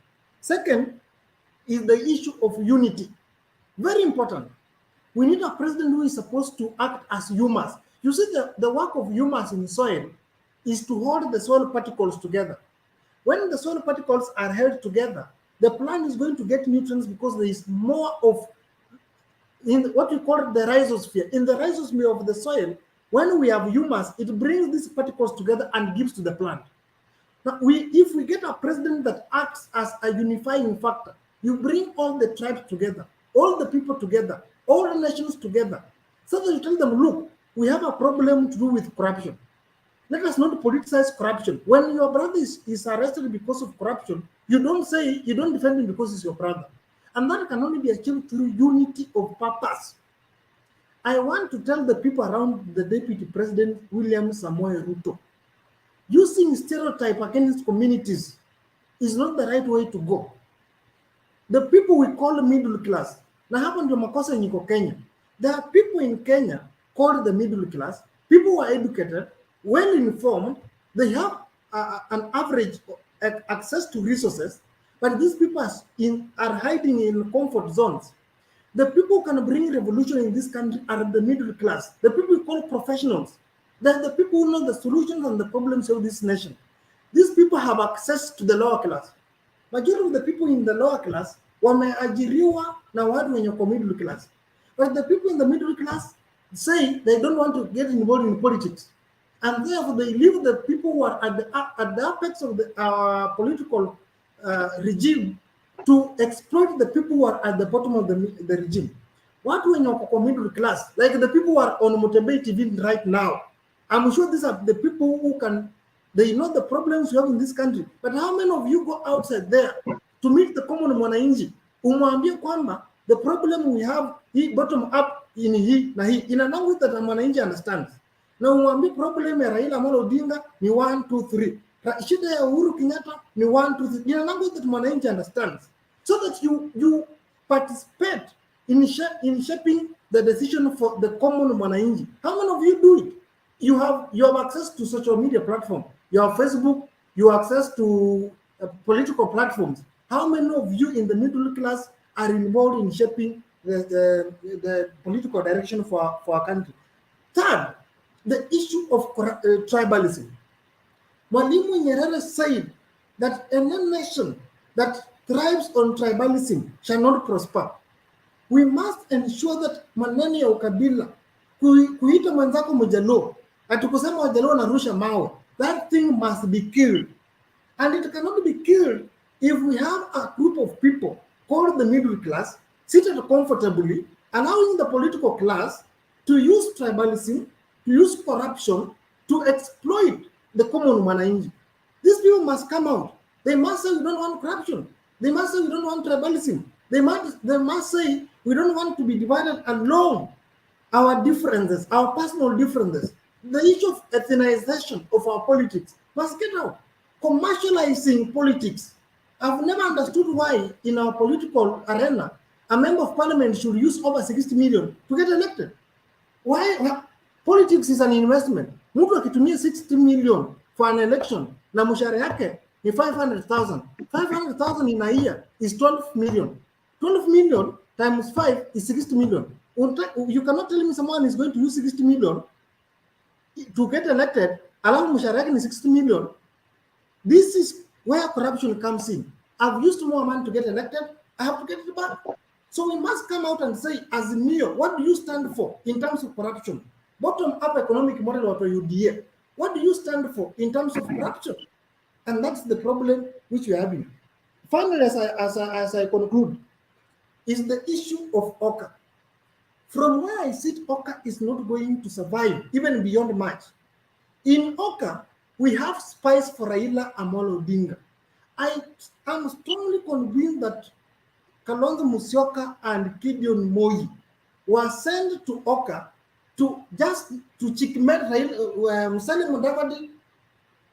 S17: Second is the issue of unity. Very important. We need a president who is supposed to act as humus. You see, the work of humus in soil is to hold the soil particles together. When the soil particles are held together, the plant is going to get nutrients because there is more of in what we call the rhizosphere. In the rhizosphere of the soil, when we have humus, it brings these particles together and gives to the plant. Now, if we get a president that acts as a unifying factor, you bring all the tribes together, all the people together, all the nations together, so that you tell them, look, we have a problem to do with corruption. Let us not politicize corruption. When your brother is arrested because of corruption, you don't defend him because he's your brother. And that can only be achieved through unity of purpose. I want to tell the people around the Deputy President, William Samoei Ruto, using stereotype against communities is not the right way to go. The people we call middle class, na hapa ndio makosa niko Kenya. There are people in Kenya called the middle class, people who are educated, well informed, they have an average access to resources, but these people are hiding in comfort zones. The people who can bring revolution in this country are the middle class, the people we call professionals. They're the people who know the solutions and the problems of this nation. These people have access to the lower class. Majority of the people in the lower class wameajiriwa na watu wenye kwa middle class. But the people in the middle class say they don't want to get involved in politics. And therefore they leave the people who are at the apex of the political regime to exploit the people who are at the bottom of the regime. Watu wenye kwa middle class, like the people who are on Motembei TV right now, I'm sure these are the people who they know the problems we have in this country. But how many of you go outside there to meet the common mwananchi? Umwambie kwamba the problem we have bottom up in hii na hii in a language that mwananchi understands. Na umwambie problem ya Raila Amolo Odinga ni 1 2 3. Shida ya Uhuru Kenyatta ni 1 2 3 in a language that mwananchi understands, so that you participate in shaping the decision for the common mwananchi. How many of you do it? You have access to social media platform. You have Facebook. You have access to political platforms. How many of you in the middle class are involved in shaping the political direction for our country? Third, the issue of tribalism. Mwalimu Nyerere said that a nation that thrives on tribalism shall not prosper. We must ensure that maneno ya ukabila, kuita mwenzako Mjaluo, atukusema Wajaluo narusha mawe, that thing must be killed. And it cannot be killed if we have a group of people called the middle class, seated comfortably, allowing the political class to use tribalism, to use corruption, to exploit the common mwananchi. These people must come out. They must say we don't want corruption. They must say we don't want tribalism. They must say we don't want to be divided along our differences, our personal differences. The issue of ethnization of our politics must get out. Commercializing politics. I've never understood why in our political arena, a member of parliament should use over 60 million to get elected. Why? Politics is an investment. Mtu akitumia 60 million for an election na mshahara yake ni 500,000. 500,000 in a year is 12 million. 12 million times 5 is 60 million. You cannot tell me someone is going to use 60 million to get elected, alafu mshahara yake ni 60 million. This is where corruption comes in. I've used more money to get elected, I have to get it back. So we must come out and say, AZIMIO, what do you stand for in terms of corruption? Bottom-up economic model of UDA. What do you stand for in terms of corruption? And that's the problem which we're having. Finally, as I conclude, is the issue of OCA. From where I sit, OCA is not going to survive, even beyond March. In OCA, we have spies for Raila Amolo Odinga. I am strongly convinced that Kalonzo Musyoka and Gideon Moi were sent to OCA to checkmate Musalia Mudavadi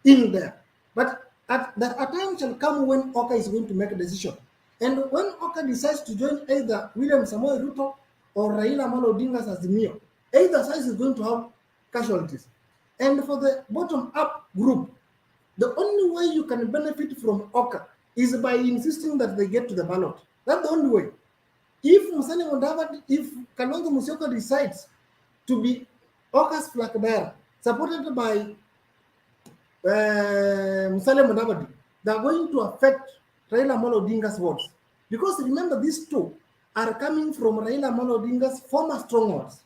S17: in there. But a time shall come when OCA is going to make a decision. And when OCA decides to join either William Samoei Ruto or Raila Amolo Odinga's AZIMIO, either side is going to have casualties. And for the bottom-up group, the only way you can benefit from OCA is by insisting that they get to the ballot. That's the only way. If Musalia Mudavadi, if Kalonzo Musyoka decides to be OCA's flag bearer, supported by Musalia Mudavadi, they're going to affect Raila Amolo Odinga's votes. Because remember, these two are coming from Raila Amolo Odinga's former strongholds.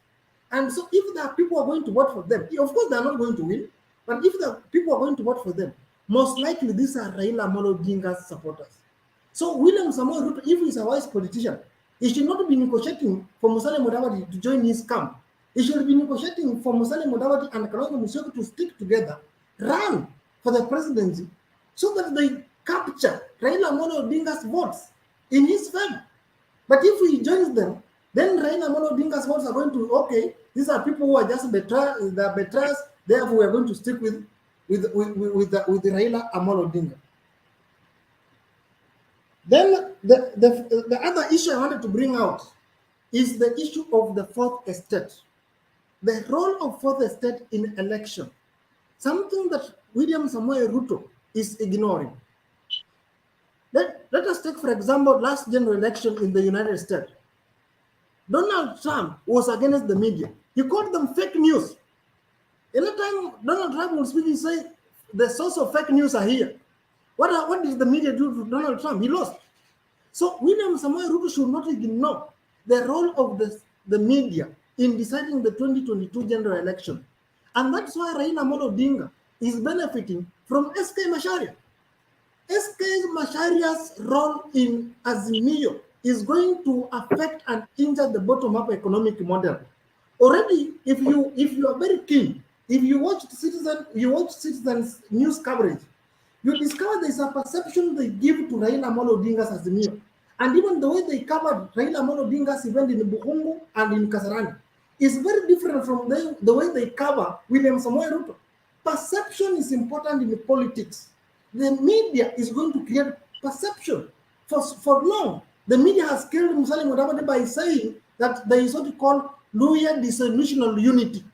S17: And so if there are people who are going to vote for them, of course they're not going to win, but if the people are going to vote for them, most likely these are Raila Amolo Odinga's supporters. So William Samoei Ruto, if he's a wise politician, he should not be negotiating for Musalia Mudavadi to join his camp. He should be negotiating for Musalia Mudavadi and Kalonzo Musyoka to stick together, run for the presidency, so that they capture Raila Amolo Odinga's votes in his favor. But if he joins them, then Raila Amolo Odinga's votes are going to, okay, these are people who are just betrayers, therefore we are going to stick with Raila Amolo Odinga. Then the other issue I wanted to bring out is the issue of the fourth estate. The role of fourth estate in election, something that William Samoei Ruto is ignoring. Let us take, for example, last general election in the United States. Donald Trump was against the media. He called them fake news. Every time Donald Trump was speaking, he said, the source of fake news are here. What did the media do to Donald Trump? He lost. So William Samoei Ruto should not ignore the role of the media in deciding the 2022 general election. And that's why Raila Amolo Odinga is benefiting from SK Macharia. SK Macharia's role in AZIMIO is going to affect and injure the bottom-up economic model. Already, if you are very keen, if you watch Citizen's news coverage, you discover there's a perception they give to Raila Amolo Odinga's AZIMIO. And even the way they covered Raila Amolo Odinga's event in Buhungu and in Kasarani is very different from the way they cover William Samoei Ruto. Perception is important in politics. The media is going to create perception. For long, the media has killed Musalia Mudavadi by saying that there is what you call Luya dissolutional unity.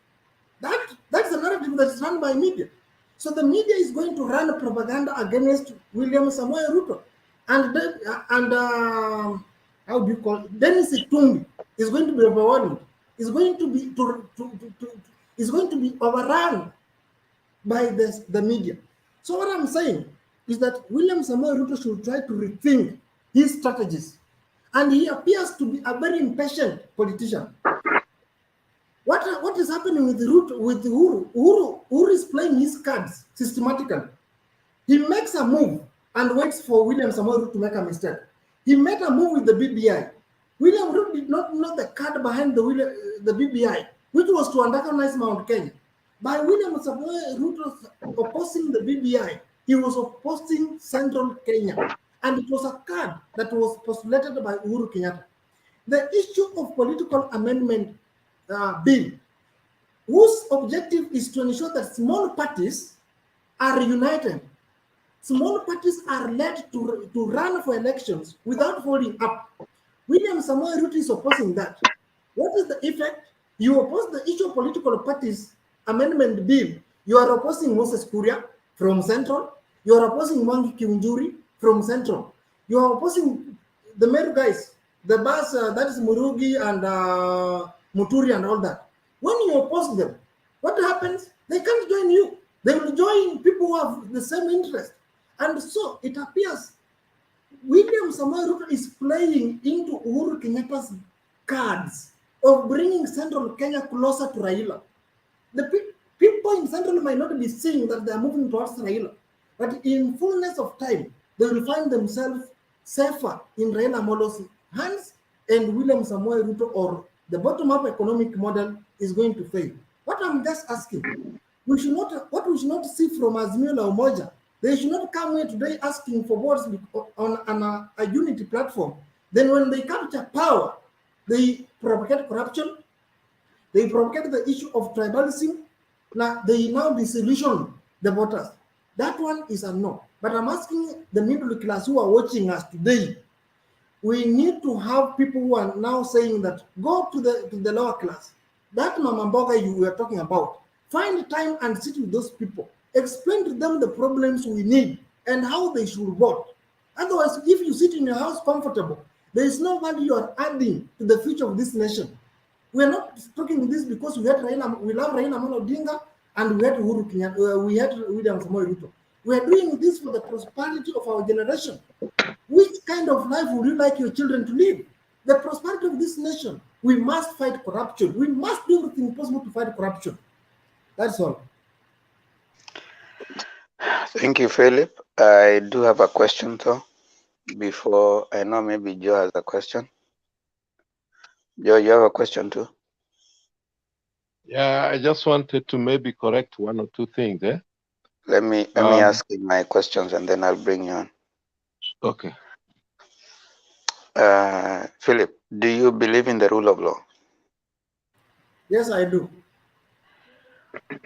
S17: That's the narrative that is run by media. So the media is going to run propaganda against William Samoei Ruto. And how do you call it? Dennis Itumbi is going to be overwhelmed. Is going to be overrun by the media. So what I'm saying is that William Samoei Ruto should try to rethink his strategies. And he appears to be a very impatient politician. What is happening with Ruto, with Uhuru? Uhuru is playing his cards systematically. He makes a move and waits for William Samoei Ruto to make a mistake. He made a move with the BBI. William Ruto did not know the card behind the BBI. which was to antagonize Mount Kenya. By William Samoei Ruto opposing the BBI, he was opposing Central Kenya. And it was a card that was postulated by Uhuru Kenyatta. The issue of political amendment bill, whose objective is to ensure that small parties are united. Small parties are led to run for elections without folding up. William Samoei Ruto is opposing that. What is the effect? You oppose the issue of political parties amendment bill. You are opposing Moses Kuria from Central. You are opposing Mwangi Kiunjuri from Central. You are opposing the Meru guys, the bus that is Murugi and Muturi and all that. When you oppose them, what happens? They can't join you. They will join people who have the same interest. And so it appears William Samoei Ruto is playing into Uhuru Kenyatta's cards of bringing Central Kenya closer to Raila. The people in Central might not be seeing that they are moving towards Raila, but in fullness of time, they will find themselves safer in Raila Amolo's hands, and William Samoei Ruto or the bottom-up economic model is going to fail. What I'm just asking, what we should not see from AZIMIO La Umoja, they should not come here today asking for votes on a unity platform. Then when they capture power, they propagate corruption, they propagate the issue of tribalism, they now disillusion the voters. That one is a no. But I'm asking the middle class who are watching us today, we need to have people who are now saying that go to the lower class. That Mama Mboga you were talking about, find time and sit with those people. Explain to them the problems we need and how they should vote. Otherwise, if you sit in your house comfortable, there is no value you are adding to the future of this nation. We are not talking this because we love Raila Amolo Odinga and we had Uhuru Kenyatta, we had William Samoei Ruto. We are doing this for the prosperity of our generation. Which kind of life would you like your children to live? The prosperity of this nation. We must fight corruption. We must do everything possible to fight corruption. That's all.
S6: Thank you, Philip. I do have a question though. Before I know maybe Joe has a question. Joe, you have a question too?
S22: Yeah, I just wanted to maybe correct one or two things.
S6: Let me ask you my questions and then I'll bring you on.
S22: Okay.
S6: Philip, do you believe in the rule of law?
S17: Yes, I do.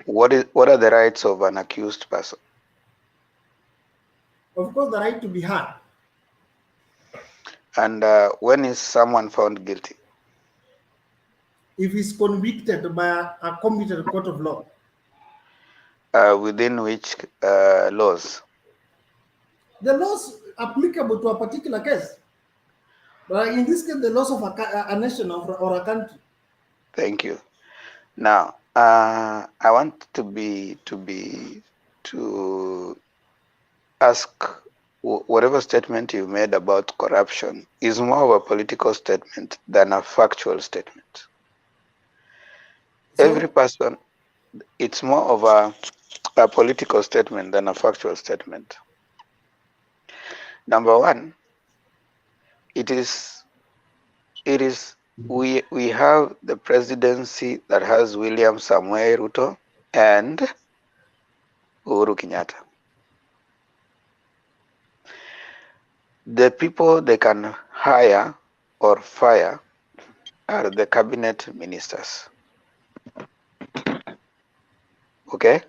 S6: What are the rights of an accused person?
S17: Of course, the right to be heard.
S6: And when is someone found guilty?
S17: If he's convicted by a competent court of law.
S6: Within which laws?
S17: The laws applicable to a particular case. But in this case, the laws of a nation or a country.
S6: Thank you. Now, I want to ask whatever statement you made about corruption is more of a political statement than a factual statement.
S17: So,
S6: every person, it's more of a political statement than a factual statement. Number one, we have the presidency that has William Samoei Ruto and Uhuru Kenyatta. The people they can hire or fire are the cabinet ministers. Okay?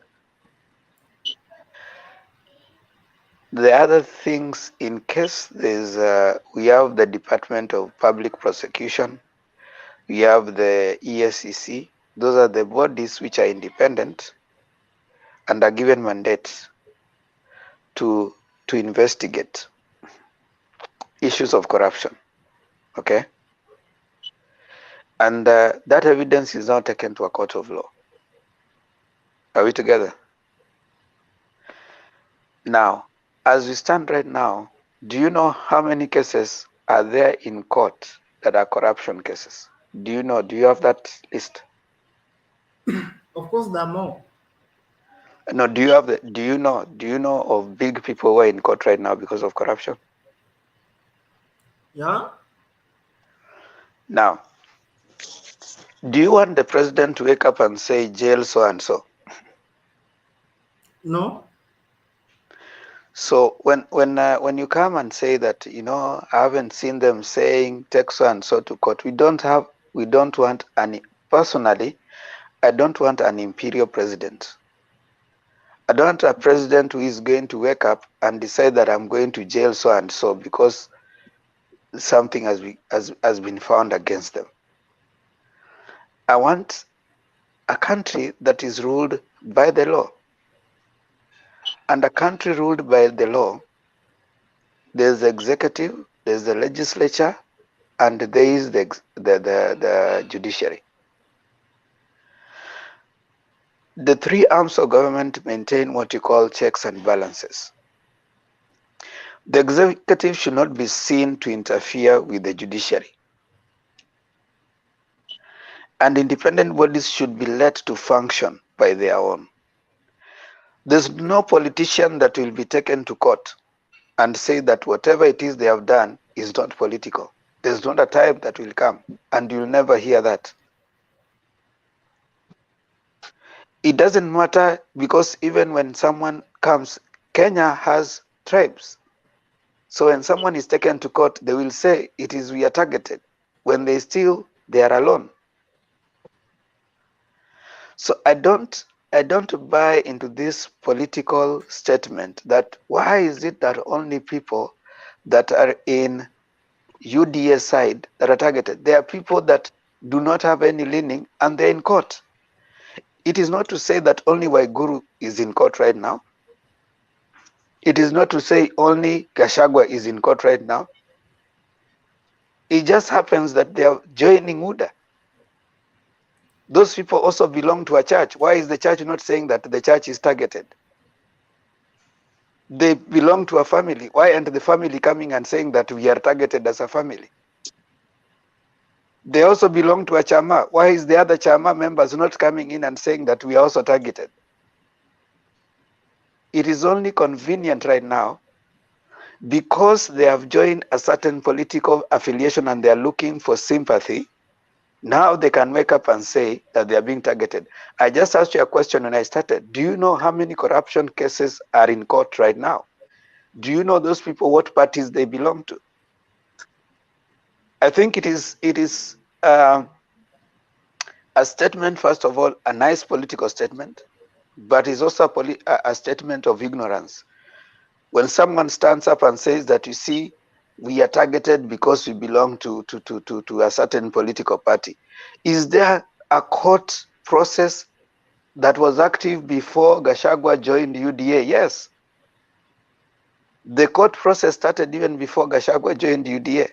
S6: The other things, in case there's, we have the Department of Public Prosecution, we have the ESCC. Those are the bodies which are independent and are given mandates to investigate issues of corruption. Okay? And that evidence is now taken to a court of law. Are we together? Now, as we stand right now, do you know how many cases are there in court that are corruption cases? Do you know? Do you have that list?
S17: of course, there are more.
S6: No, do you have the? Do you know of big people who are in court right now because of corruption?
S17: Yeah.
S6: Now, Do you want the president to wake up and say jail so and so?
S17: No.
S6: So when you come and say that, you know, I haven't seen them saying take so and so to court, we don't want any, personally, I don't want an imperial president. I don't want a president who is going to wake up and decide that I'm going to jail so and so because something has been found against them. I want a country that is ruled by the law. And a country ruled by the law, there's the executive, there's the legislature, and there is the judiciary. The three arms of government maintain what you call checks and balances. The executive should not be seen to interfere with the judiciary. And independent bodies should be let to function by their own. There's no politician that will be taken to court and say that whatever it is they have done is not political. There's not a time that will come, and you'll never hear that. It doesn't matter, because even when someone comes, Kenya has tribes. So when someone is taken to court, they will say it is we are targeted. When they steal, they are alone. So I don't buy into this political statement that why is it that only people that are in UDA side that are targeted? There are people that do not have any leaning and they're in court. It is not to say that only Waiguru is in court right now. It is not to say only Gachagua is in court right now. It just happens that they are joining UDA. Those people also belong to a church. Why is the church not saying that the church is targeted? They belong to a family. Why aren't the family coming and saying that we are targeted as a family? They also belong to a chama. Why is the other chama members not coming in and saying that we are also targeted? It is only convenient right now because they have joined a certain political affiliation and they are looking for sympathy. Now they can wake up and say that they are being targeted. I just asked you a question when I started. Do you know how many corruption cases are in court right now? Do you know those people, what parties they belong to? I think it is a statement, first of all, a nice political statement, but it's also a statement of ignorance. When someone stands up and says that, you see, we are targeted because we belong to a certain political party, is there a court process that was active before Gachagua joined UDA? Yes. The court process started even before Gachagua joined UDA.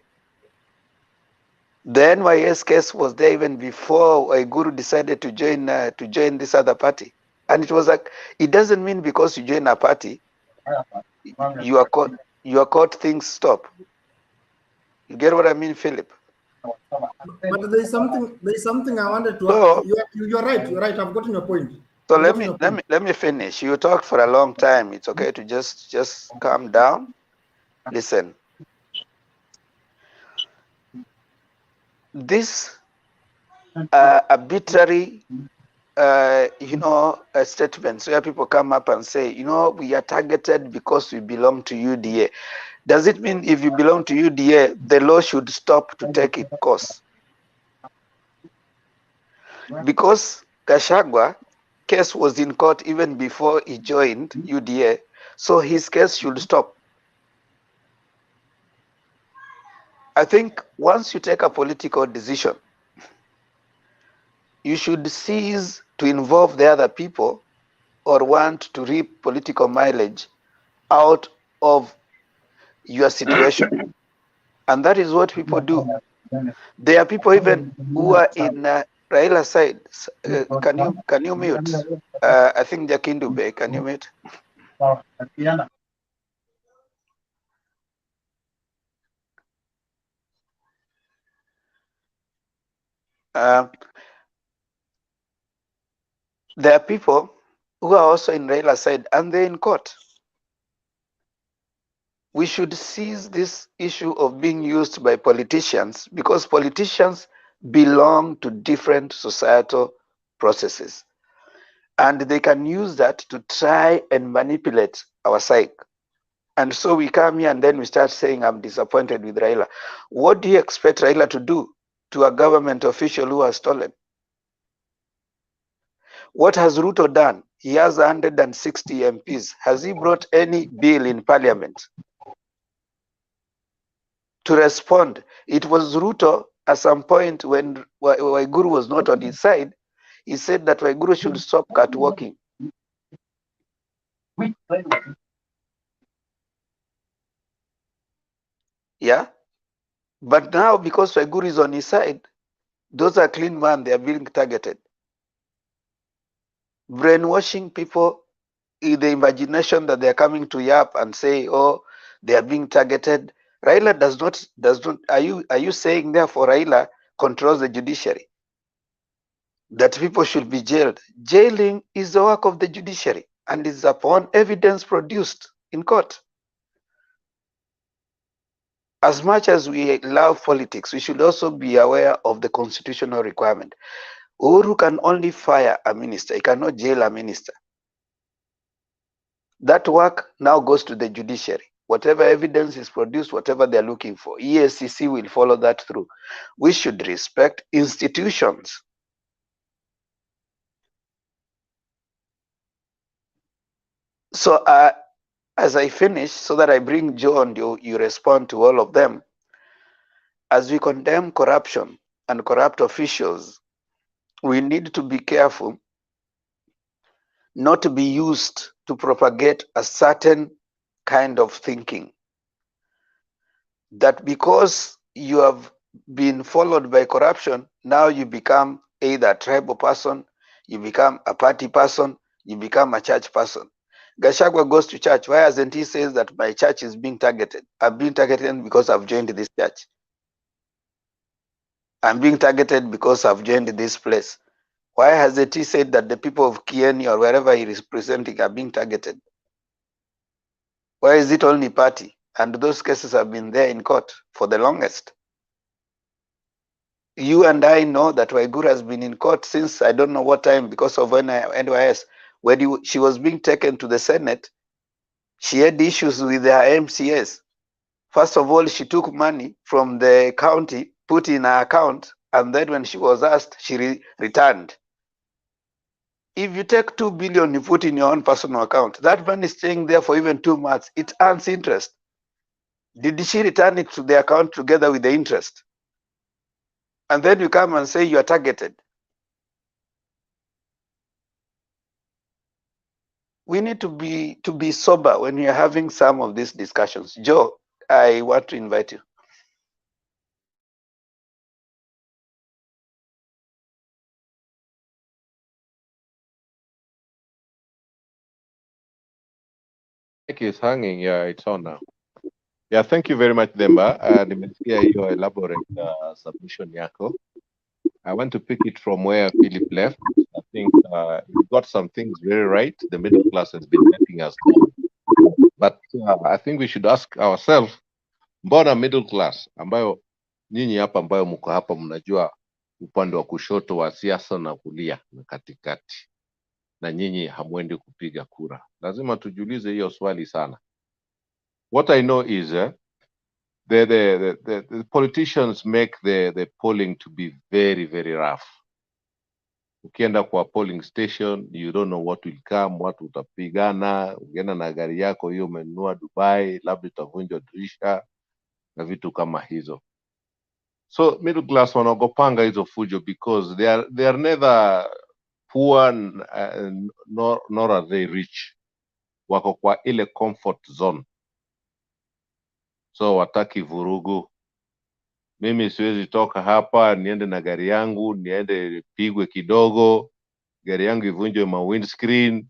S6: The NYS case was there even before Waiguru decided to join this other party. And it was like, it doesn't mean because you join a party, you are caught, things stop. You get what I mean, Philip?
S17: But there's something I wanted to.
S6: So,
S17: you're right. You're right. I've gotten your point.
S6: So let me finish. You talked for a long time. It's okay to just calm down. Listen. This arbitrary statements where people come up and say, we are targeted because we belong to UDA. Does it mean if you belong to UDA, the law should stop to take its course? Because Gachagua case was in court even before he joined UDA, so his case should stop. I think once you take a political decision, you should cease to involve the other people or want to reap political mileage out of your situation. And that is what people do. There are people even who are in Raila's side. Can you mute? I think Jakindube, can you mute? There are people who are also in Raila's side and they're in court. We should seize this issue of being used by politicians, because politicians belong to different societal processes. And they can use that to try and manipulate our psyche. And so we come here and then we start saying, I'm disappointed with Raila. What do you expect Raila to do to a government official who has stolen? What has Ruto done? He has 160 MPs. Has he brought any bill in parliament to respond? It was Ruto at some point when Waiguru was not on his side. He said that Waiguru should stop catwalking. Yeah? But now, because Waiguru is on his side, those are clean men, they are being targeted. Brainwashing people in the imagination that they are coming to Yap and say, oh, they are being targeted. Raila does not, are you saying therefore Raila controls the judiciary? That people should be jailed? Jailing is the work of the judiciary and is upon evidence produced in court. As much as we love politics, we should also be aware of the constitutional requirement. Uhuru can only fire a minister, he cannot jail a minister. That work now goes to the judiciary. Whatever evidence is produced, whatever they're looking for, EACC will follow that through. We should respect institutions. So as I finish, so that I bring Joe and you respond to all of them, as we condemn corruption and corrupt officials, we need to be careful not to be used to propagate a certain kind of thinking. That because you have been followed by corruption, now you become either a tribal person, you become a party person, you become a church person. Gachagua goes to church. Why hasn't he says that my church is being targeted? I'm being targeted because I've joined this church. I'm being targeted because I've joined this place. Why hasn't he said that the people of Kenyan or wherever he is presenting are being targeted? Why is it only party? And those cases have been there in court for the longest. You and I know that Waiguru has been in court since I don't know what time because of NYS. When she was being taken to the Senate, she had issues with her MCS. First of all, she took money from the county, put in her account, and then when she was asked, she returned. If you take 2 billion, you put in your own personal account, that money is staying there for even 2 months. It earns interest. Did she return it to the account together with the interest? And then you come and say you are targeted. We need to be sober when we are having some of these discussions. Joe, I want to invite you.
S22: Mic is hanging. Yeah, it's on now. Yeah, thank you very much, Demba. Nimesikia hiyo elaborate submission yako. I want to pick it from where Philip left. I think you got some things very right. The middle class has been letting us down. But I think we should ask ourselves, mbona middle class ambayo nyinyi hapa ambayo mko hapa mnajua upande wa kushoto wa siasa na kulia na katikati, na nyinyi hamwendi kupiga kura? Lazima tujiulize hiyo swali sana. What I know is the politicians make the polling to be very, very rough. Ukienda kwa polling station, you don't know what will come, watu utapigana, ukienda na gari yako hiyo umenunua Dubai, labda utavunjwa dirisha na vitu kama hizo. So middle class wanaogopanga hizo fujo because they are neither poor nor are they rich. Wako kwa ile comfort zone. So wataki vurugu. Mimi siwezi toka hapa niende na gari yangu, niende pigwe kidogo, gari yangu ivunjwe ma windscreen,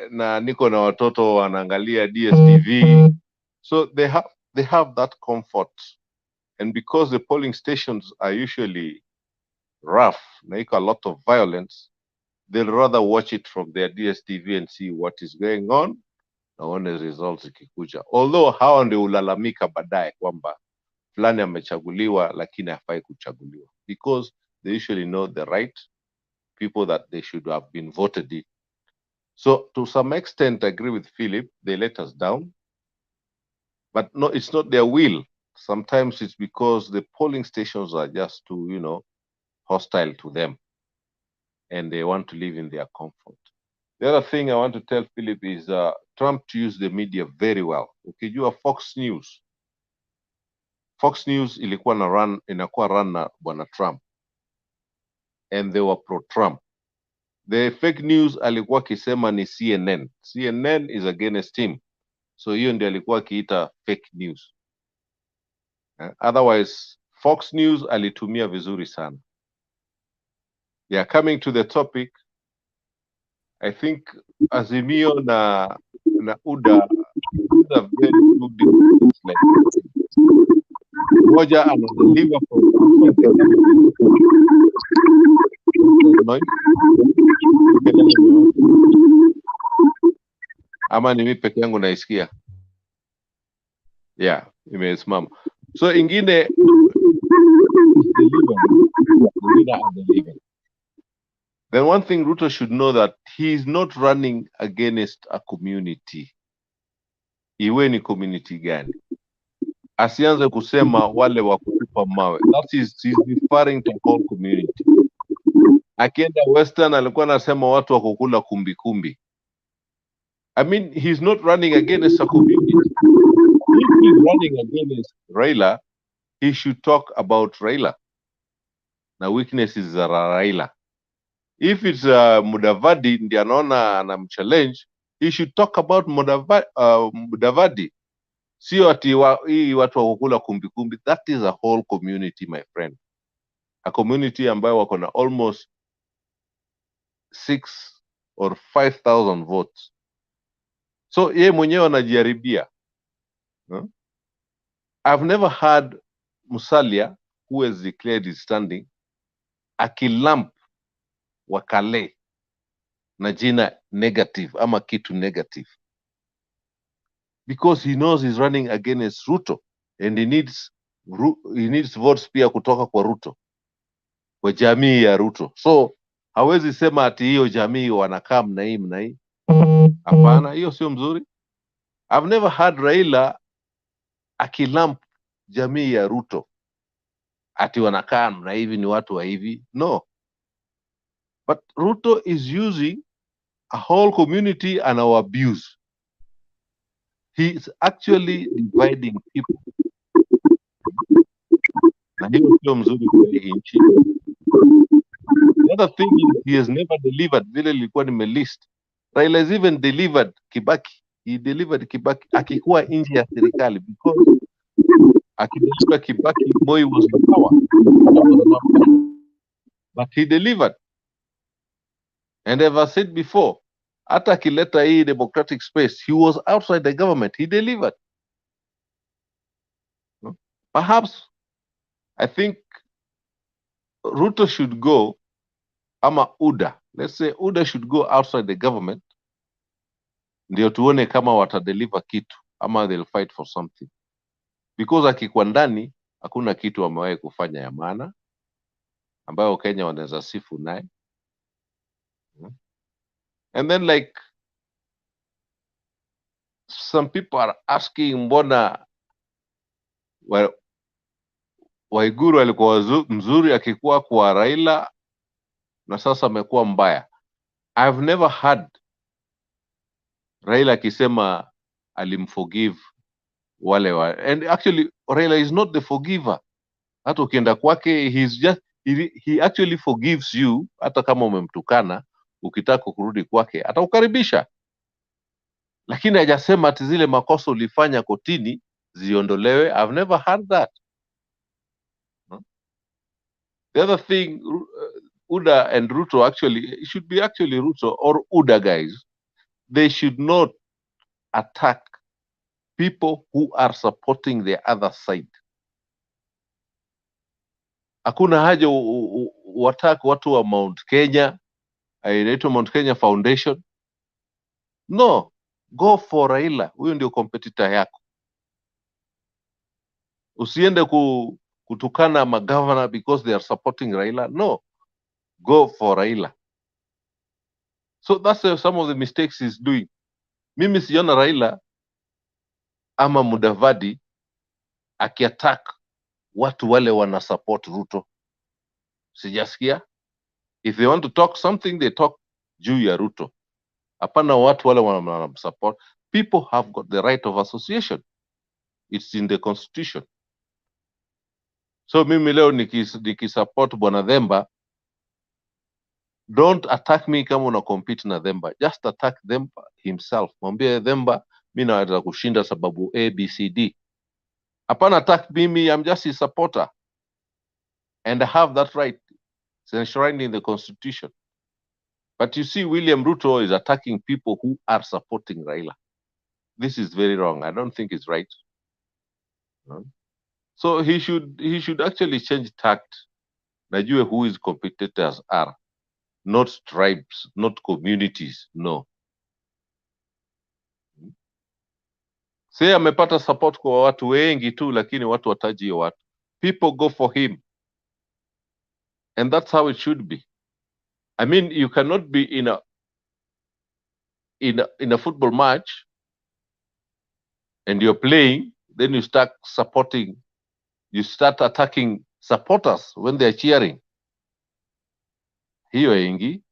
S22: na niko na watoto wanaangalia DSTV. So they have that comfort. And because the polling stations are usually rough, make a lot of violence, they'll rather watch it from their DSTV and see what is going on, na one results ikikuja. Although hao ndio ulalamika baadaye kwamba fulani amechaguliwa lakini hafai kuchaguliwa, because they usually know the right people that they should have been voted in. So to some extent, I agree with Philip, they let us down, but no, it's not their will. Sometimes it's because the polling stations are just too, you know, hostile to them, and they want to live in their comfort. The other thing I want to tell Philip is Trump used the media very well. Ukijua Fox News. Fox News inakuwa run na bwana Trump, and they were pro-Trump. The fake news alikuwa akisema ni CNN. CNN is against him. So hiyo ndio alikuwa akiita fake news. Otherwise, Fox News alitumia vizuri sana. Yeah, coming to the topic, I think Azimio na UDA are very two different things. Like Moja anadeliver from ama ni mimi peke yangu naisikia? Yeah, imesimama. So ingine deliver. Then one thing Ruto should know that he is not running against a community. Iwe ni community gani? Asianze kusema wale wa kutupa mawe. That is, he's referring to whole community. Akienda Western alikuwa anasema watu wa kukula kumbi kumbi. I mean, he's not running against a community. If he's running against Raila, he should talk about Raila. Na weaknesses za Raila. If it's Mudavadi ndiye anaona anamchallenge, he should talk about Mudavadi. Sio ati hii watu wa kukula kumbi kumbi. That is a whole community, my friend. A community ambayo wako na almost 6 or 5,000 votes. So yeye mwenyewe anajiharibia. I've never heard Musalia, who has declared his standing, akilamp Wakale na jina negative ama kitu negative, because he knows he's running against Ruto and he needs votes pia kutoka kwa Ruto, kwa jamii ya Ruto. So hawezi sema ati hiyo jamii wanakaa mna hii. Hapana, hiyo sio mzuri. I've never heard Raila akilamp jamii ya Ruto ati wanakaa mna hivi, ni watu wa hivi. No. But Ruto is using a whole community and our abuse. He is actually dividing people. Na hiyo sio mzuri kwa hii nchi. The other thing is he has never delivered vile ilikuwa nimelist. Raila has even delivered Kibaki. He delivered Kibaki akikuwa nje ya serikali, because akideliver Kibaki, Moi was in power. But he delivered. And as I said before, hata akileta hii democratic space, he was outside the government. He delivered. Perhaps, I think Ruto should go, ama UDA. Let's say UDA should go outside the government. Ndio tuone kama watadeliver kitu, ama they'll fight for something. Because akikuwa ndani, hakuna kitu amewahi kufanya ya maana, ambayo Kenya wanaweza sifu naye. And then like, some people are asking mbona Waiguru alikuwa mzuri akikuwa kwa Raila na sasa amekuwa mbaya. I've never heard Raila akisema alimforgive wale wa, and actually Raila is not the forgiver. Hata ukienda kwake, he actually forgives you. Hata kama umemtukana, ukitaka kurudi kwake ataukaribisha, lakini hajasema ati zile makosa ulifanya kotini ziondolewe. I've never heard that. The other thing, UDA and Ruto, actually, it should be actually Ruto or UDA guys. They should not attack people who are supporting the other side. Hakuna haja watak watu wa Mount Kenya, inaitwa Mount Kenya Foundation. No, go for Raila. Huyo ndio competitor yako. Usiende kutukana magavana because they are supporting Raila. No, go for Raila. So that's some of the mistakes he's doing. Mimi siona Raila ama Mudavadi akiattack watu wale wana support Ruto. Sijasikia. If they want to talk something, they talk juu ya Ruto. Hapana watu wale wana support. People have got the right of association. It's in the constitution. So mimi leo nikisupport Bwana Themba, don't attack me kama una compete na Themba. Just attack Themba himself. Mwambie Themba, mimi naweza kushinda sababu ABCD. Hapana attack mimi, I'm just a supporter. And I have that right. It's enshrined in the constitution. But you see, William Ruto is attacking people who are supporting Raila. This is very wrong. I don't think it's right. So he should actually change tact. Najue who his competitors are. Not tribes, not communities, no. Say amepata support kwa watu wengi tu, lakini watu wataji hiyo watu. People go for him. And that's how it should be. I mean, you cannot be in a football match and you're playing, then you start attacking supporters when they're cheering. Hiyo ingi.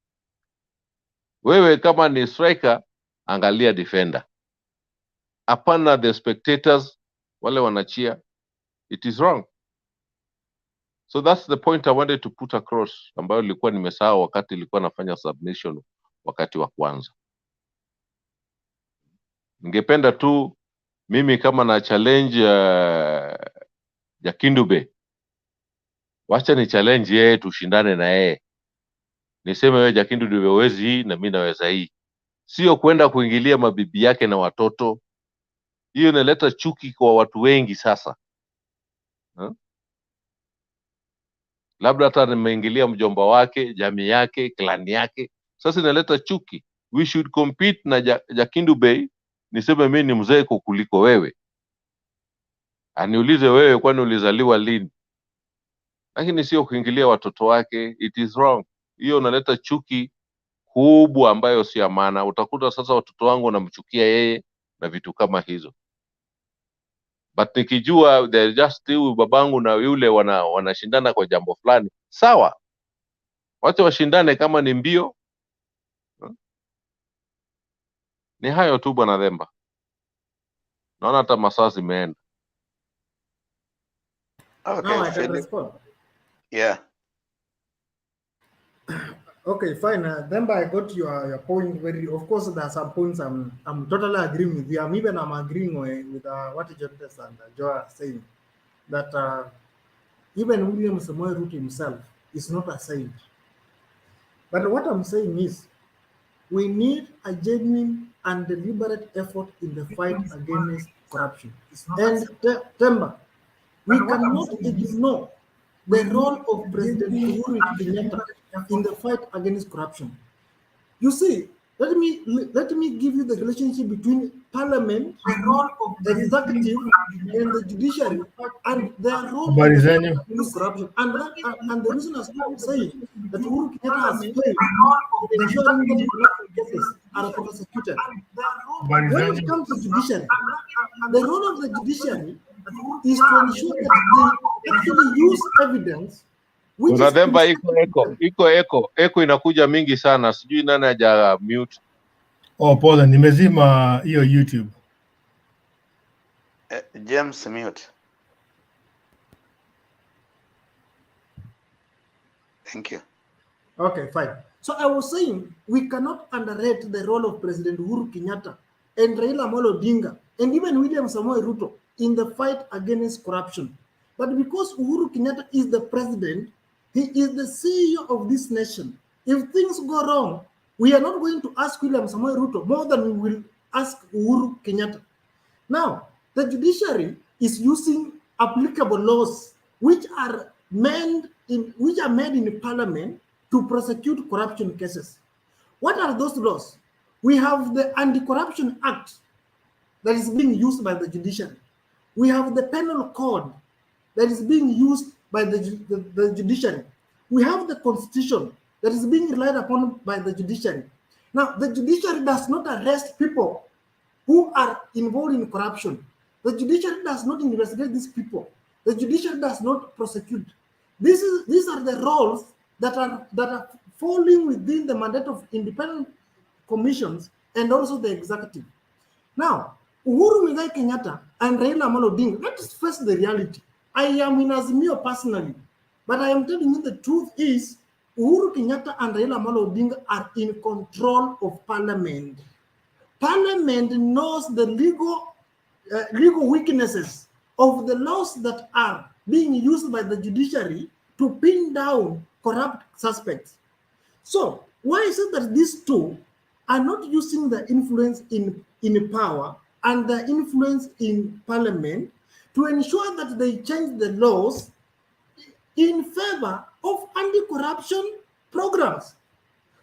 S22: Wewe kama ni striker, angalia defender. Hapana the spectators, wale wanachia. It is wrong. So that's the point I wanted to put across, ambayo nilikuwa nimesahau wakati nilikuwa nafanya submission wakati wa kwanza. Ningependa tu mimi kama na challenge ya Kindube, wacha ni challenge yeye, tushindane na yeye. Niseme wewe Jakindube huwezi hii na mimi naweza hii. Sio kwenda kuingilia mabibi yake na watoto. Hiyo inaleta chuki kwa watu wengi sasa. Labda hata nimeingilia mjomba wake, jamii yake, klani yake. Sasa inaleta chuki. We should compete na Jakindube. Niseme mimi ni mzee kuliko wewe. Aniulize wewe kwani ulizaliwa lini? Lakini sio kuingilia watoto wake. It is wrong. Hiyo inaleta chuki kubwa ambayo si ya maana. Utakuta sasa watoto wangu wanamchukia yeye na vitu kama hizo. But nikijua they just babangu na yule wanashindana kwa jambo fulani, sawa. Wacha washindane kama ni mbio. Ni hayo tu Bwana Themba. Naona hata masaa zimeenda.
S6: Okay,
S17: now I can respond.
S6: Yeah.
S17: Okay, fine. Then I got your point. Of course, there are some points I'm totally agreeing with you. I'm agreeing with what Jontes and Joe are saying, that even William Samoei Ruto himself is not a saint. But what I'm saying is, we need a genuine and deliberate effort in the fight against corruption. And Themba, we cannot ignore the role of President Uhuru Kenyatta in the fight against corruption. You see, let me give you the relationship between Parliament, the executive, and the judiciary, and their role in corruption. And the reason I'm saying that Uhuru Kenyatta has failed in ensuring that corruption cases are prosecuted. When it comes to judiciary, the role of the judiciary is to ensure that they actually use evidence.
S22: Bwana Themba iko inakuja mingi sana, sijui nani haja mute.
S2: Oh, pole, nimezima hiyo YouTube.
S6: James mute. Thank you.
S17: Okay, fine. So I was saying we cannot underrate the role of President Uhuru Kenyatta and Raila Amolo Odinga and even William Samoei Ruto in the fight against corruption. But because Uhuru Kenyatta is the president, he is the CEO of this nation. If things go wrong, we are not going to ask William Samoei Ruto more than we will ask Uhuru Kenyatta. Now, the judiciary is using applicable laws which are made in Parliament to prosecute corruption cases. What are those laws? We have the Anti-Corruption Act that is being used by the judiciary. We have the Penal Code that is being used by the judiciary. We have the constitution that is being relied upon by the judiciary. Now, the judiciary does not arrest people who are involved in corruption. The judiciary does not investigate these people. The judiciary does not prosecute. These are the roles that are falling within the mandate of independent commissions and also the executive. Now, Uhuru Muigai Kenyatta and Raila Amolo Odinga, let us face the reality. I am in AZIMIO personally, but I am telling you the truth is Uhuru Kenyatta and Raila Amolo Odinga are in control of parliament. Parliament knows the legal weaknesses of the laws that are being used by the judiciary to pin down corrupt suspects. So why is it that these two are not using the influence in power and the influence in parliament to ensure that they change the laws in favor of anti-corruption programs?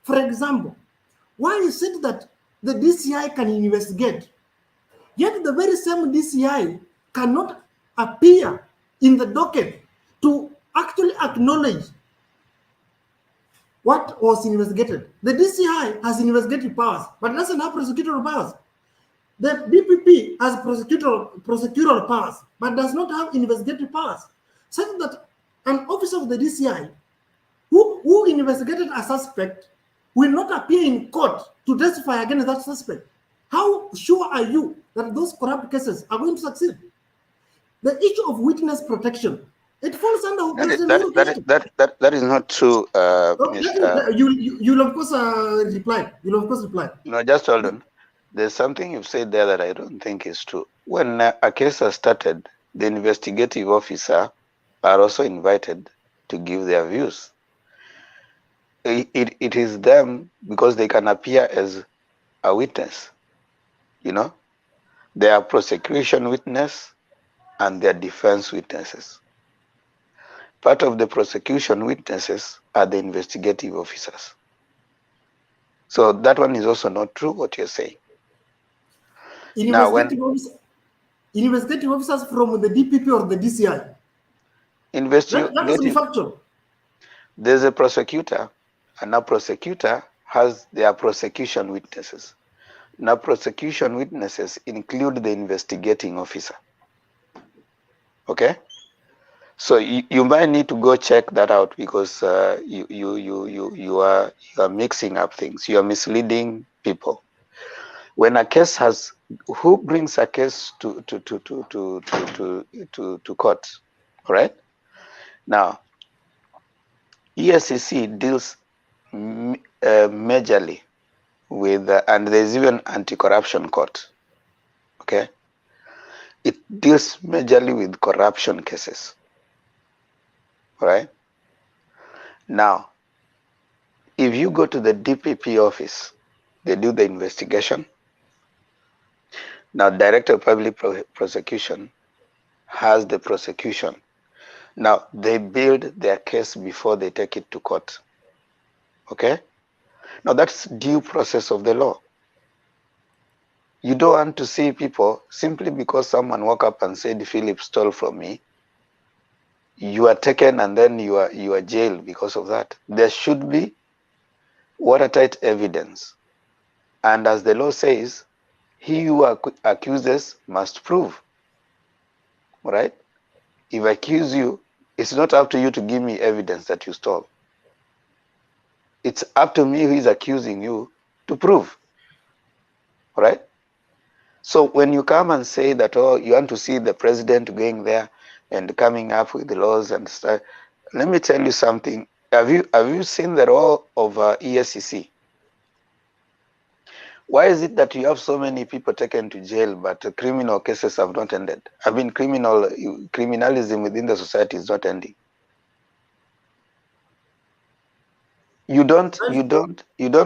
S17: For example, why is it that the DCI can investigate, yet the very same DCI cannot appear in the docket to actually acknowledge what was investigated? The DCI has investigative powers, but doesn't have prosecutorial powers. The DPP has prosecutorial powers, but does not have investigative powers. Such that an officer of the DCI who investigated a suspect will not appear in court to testify against that suspect. How sure are you that those corrupt cases are going to succeed? The issue of witness protection, it falls under President
S6: that is not true, Mr.
S17: You'll of course reply. You'll of course reply.
S6: No, just hold on. There's something you've said there that I don't think is true. When a case has started, the investigative officer are also invited to give their views. It is them because they can appear as a witness. You know, they are prosecution witness and their defense witnesses. Part of the prosecution witnesses are the investigative officers. So that one is also not true, what you're saying.
S17: Investigative officers from the DPP or the DCI. That is factual.
S6: There's a prosecutor, and a prosecutor has their prosecution witnesses. Now, prosecution witnesses include the investigating officer. Okay? So you might need to go check that out because you are mixing up things. You are misleading people. When a case has, who brings a case to court? All right. Now, ESCC deals majorly with, and there's even anti-corruption court. Okay. It deals majorly with corruption cases. All right. Now, if you go to the DPP office, they do the investigation. Now, Director of Public Prosecution has the prosecution. Now, they build their case before they take it to court. Okay? Now, that's due process of the law. You don't want to see people simply because someone woke up and said, Philip stole from me. You are taken and then you are jailed because of that. There should be watertight evidence. And as the law says, he who accuses must prove. All right? If I accuse you, it's not up to you to give me evidence that you stole. It's up to me who is accusing you to prove. All right? So when you come and say that, oh, you want to see the president going there and coming up with the laws and stuff, let me tell you something. Have you seen the role of ESCC? Why is it that you have so many people taken to jail, but criminal cases have not ended? I mean, criminalism within the society is not ending. You don't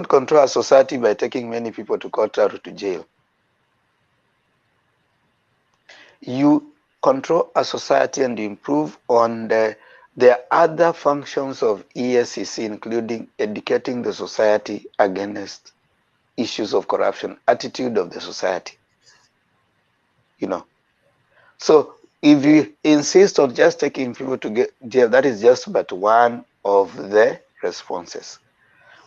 S6: control a society by taking many people to court or to jail. You control a society and improve on the other functions of ESCC, including educating the society against issues of corruption, attitude of the society. You know, so If you insist on just taking people to jail, that is just but one of the responses.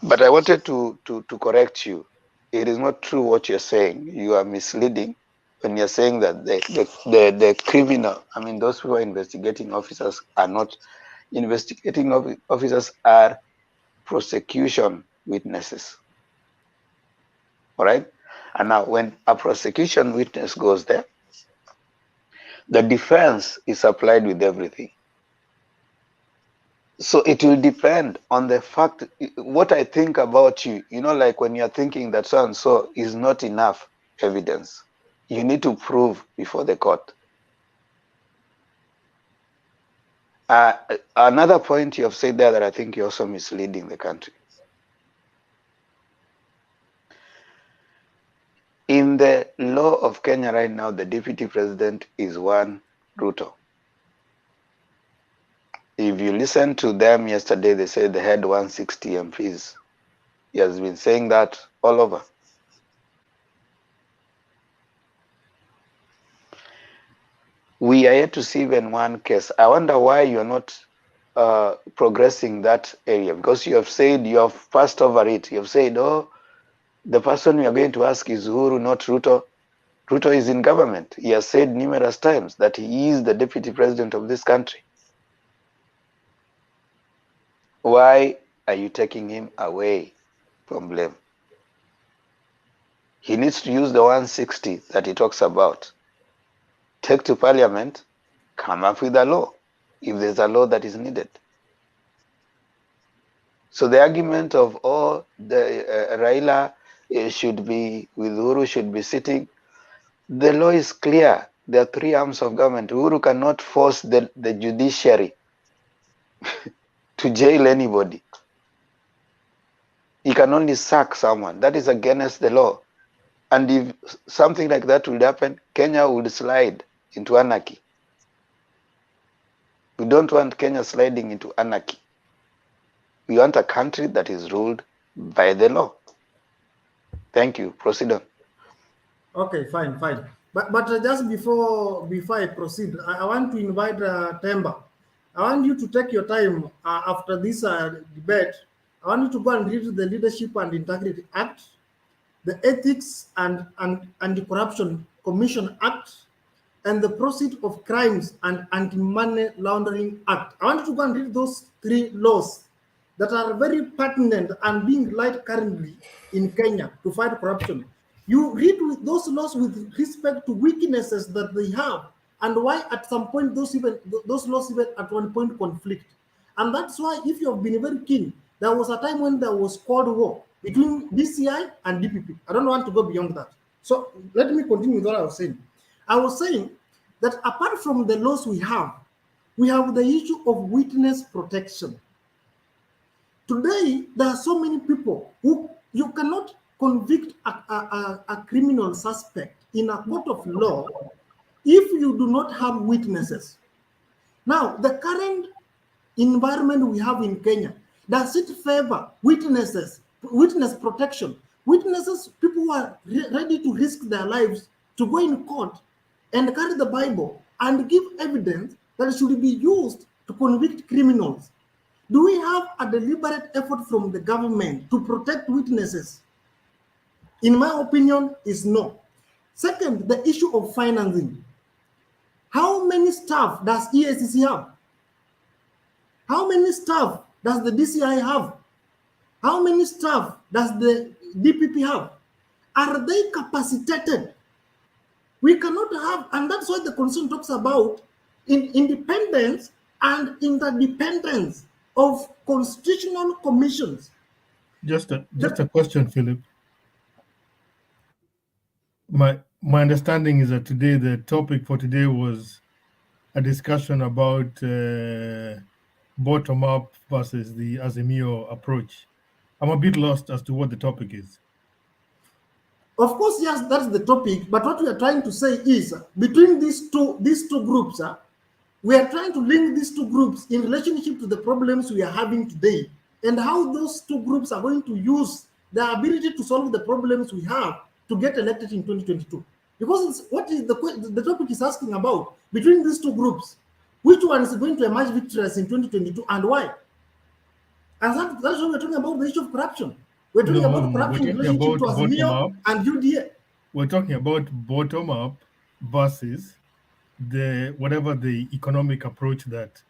S6: But I wanted to correct you. It is not true what you're saying. You are misleading when you're saying that the criminal, I mean, those who are investigating officers are not investigating officers, are prosecution witnesses. All right. And now, when a prosecution witness goes there, the defense is supplied with everything. So it will depend on the fact, what I think about you, you know, like when you're thinking that so and so is not enough evidence, you need to prove before the court. Another point you have said there that I think you're also misleading the country. In the law of Kenya right now, the deputy president is one Ruto. If you listen to them yesterday, they said they had 160 MPs. He has been saying that all over. We are yet to see even one case. I wonder why you're not progressing that area, because you have said you have passed over it. You have said, oh, the person we are going to ask is Uhuru, not Ruto. Ruto is in government. He has said numerous times that he is the deputy president of this country. Why are you taking him away from blame? He needs to use the 160 that he talks about. Take to parliament, come up with a law, if there's a law that is needed. So the argument of, oh, the Raila should be with Uhuru, should be sitting, the law is clear. There are three arms of government. Uhuru cannot force the judiciary to jail anybody. He can only sack someone. That is against the law. And if something like that would happen, Kenya would slide into anarchy. We don't want Kenya sliding into anarchy. We want a country that is ruled by the law. Thank you. Proceed on.
S17: Okay, fine. But just before I proceed, I want to invite Temba. I want you to take your time after this debate. I want you to go and read the Leadership and Integrity Act, the Ethics and Anti-Corruption Commission Act, and the Proceeds of Crimes and Anti-Money Laundering Act. I want you to go and read those three laws that are very pertinent and being light currently in Kenya to fight corruption. You read those laws with respect to weaknesses that they have and why at some point those laws even at one point conflict. And that's why, if you have been very keen, there was a time when there was Cold War between DCI and DPP. I don't want to go beyond that. So let me continue with what I was saying. I was saying that apart from the laws we have the issue of witness protection. Today, there are so many people who you cannot convict a criminal suspect in a court of law if you do not have witnesses. Now, the current environment we have in Kenya, does it favor witness protection? Witnesses, people who are ready to risk their lives to go in court and carry the Bible and give evidence that should be used to convict criminals. Do we have a deliberate effort from the government to protect witnesses? In my opinion, is no. Second, the issue of financing. How many staff does EACC have? How many staff does the DCI have? How many staff does the DPP have? Are they capacitated? We cannot have, and that's why the Constitution talks about independence and interdependence of constitutional commissions.
S2: Just a question, Philip. My understanding is that today the topic for today was a discussion about bottom-up versus the AZIMIO approach. I'm a bit lost as to what the topic is.
S17: Of course, yes, that's the topic. But what we are trying to say is between these two groups, we are trying to link these two groups in relationship to the problems we are having today and how those two groups are going to use the ability to solve the problems we have to get elected in 2022. Because it's what is the topic is asking about between these two groups. Which one is going to emerge victorious in 2022 and why? And that's what we're talking about, the issue of corruption. We're talking about corruption in relationship to AZIMIO and UDA.
S2: We're talking about bottom up versus whatever the economic approach that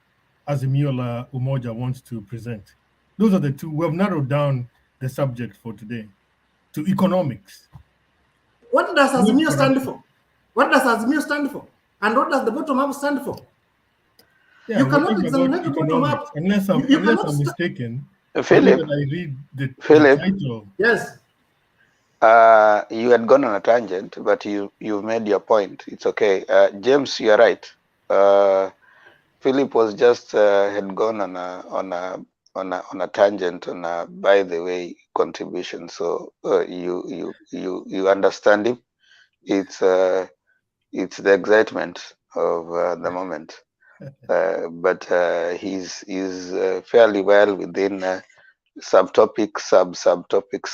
S2: AZIMIO La Umoja wants to present. Those are the two. We have narrowed down the subject for today to economics.
S17: What does AZIMIO stand for? What does AZIMIO stand for? And what does the bottom up stand for?
S2: Yeah,
S17: you cannot examine the bottom up.
S2: Unless I'm mistaken.
S6: Philip,
S2: I read the title.
S17: Yes.
S6: You had gone on a tangent, but you made your point. It's okay. James, you are right. Philip was just had gone on a tangent on a by the way contribution. So you understand him. It's the excitement of the moment. But he's fairly well within subtopic, subtopic.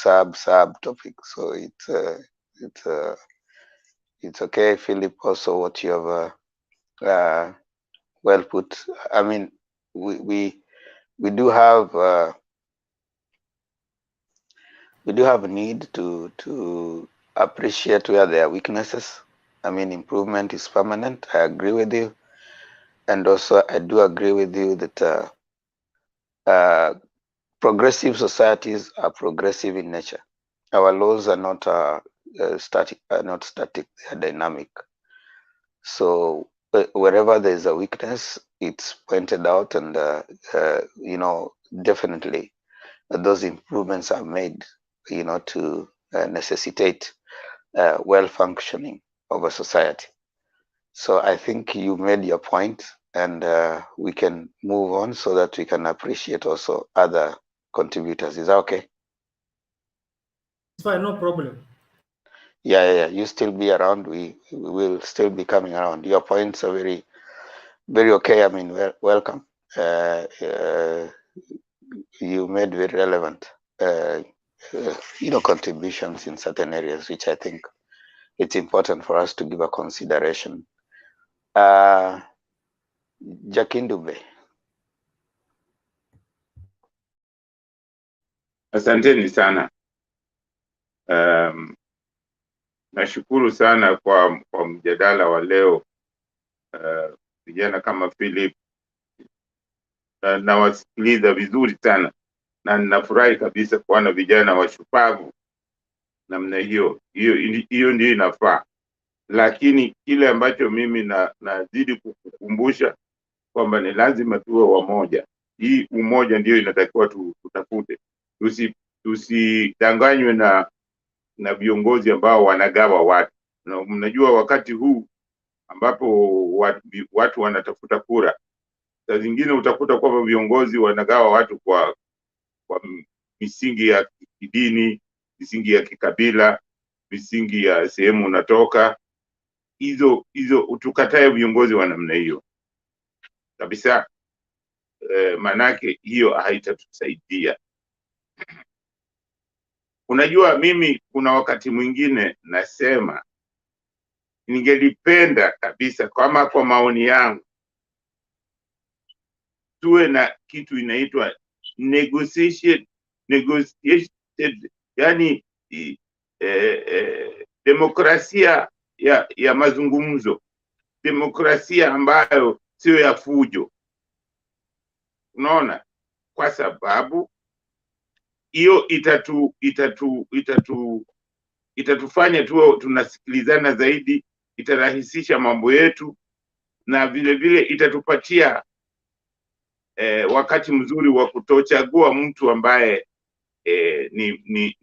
S6: So it's okay, Philip. Also, what you have well put. I mean, we do have a need to appreciate where there are weaknesses. I mean, improvement is permanent. I agree with you. And also, I do agree with you that progressive societies are progressive in nature. Our laws are not static. They are dynamic. So wherever there is a weakness, it's pointed out, and definitely those improvements are made, to necessitate well functioning of a society. So I think you made your point, and we can move on so that we can appreciate also other contributors. Is that okay?
S17: It's fine, no problem.
S6: Yeah. You still be around. We will still be coming around. Your points are very, very okay. I mean, welcome. You made very relevant, contributions in certain areas, which I think it's important for us to give a consideration. Jakindube.
S10: Asanteni sana. Nashukuru sana kwa mjadala wa leo. Vijana kama Philip nawasikiliza vizuri sana, na ninafurahi kabisa kuona vijana washupavu namna hiyo ndio inafaa. Lakini kile ambacho mimi nazidi kukukumbusha kwamba ni lazima tuwe wamoja. Hii umoja ndio inatakiwa tutafute. Tusidanganywe na viongozi ambao wanagawa watu. Na mnajua wakati huu ambapo watu wanatafuta kura, saa zingine utakuta kwamba viongozi wanagawa watu kwa misingi ya kidini, misingi ya kikabila, misingi ya sehemu unatoka. Hizo utukatae viongozi wa namna hiyo kabisa. Manake hiyo haitatusaidia. Unajua, mimi kuna wakati mwingine nasema ningelipenda kabisa, kama kwa maoni yangu, tuwe na kitu inaitwa negotiated, yani demokrasia ya mazungumzo, demokrasia ambayo sio ya fujo. Unaona, kwa sababu hiyo itatufanya tuwe tunasikilizana zaidi, itarahisisha mambo yetu, na vile vile itatupatia wakati mzuri wa kutochagua mtu ambaye ni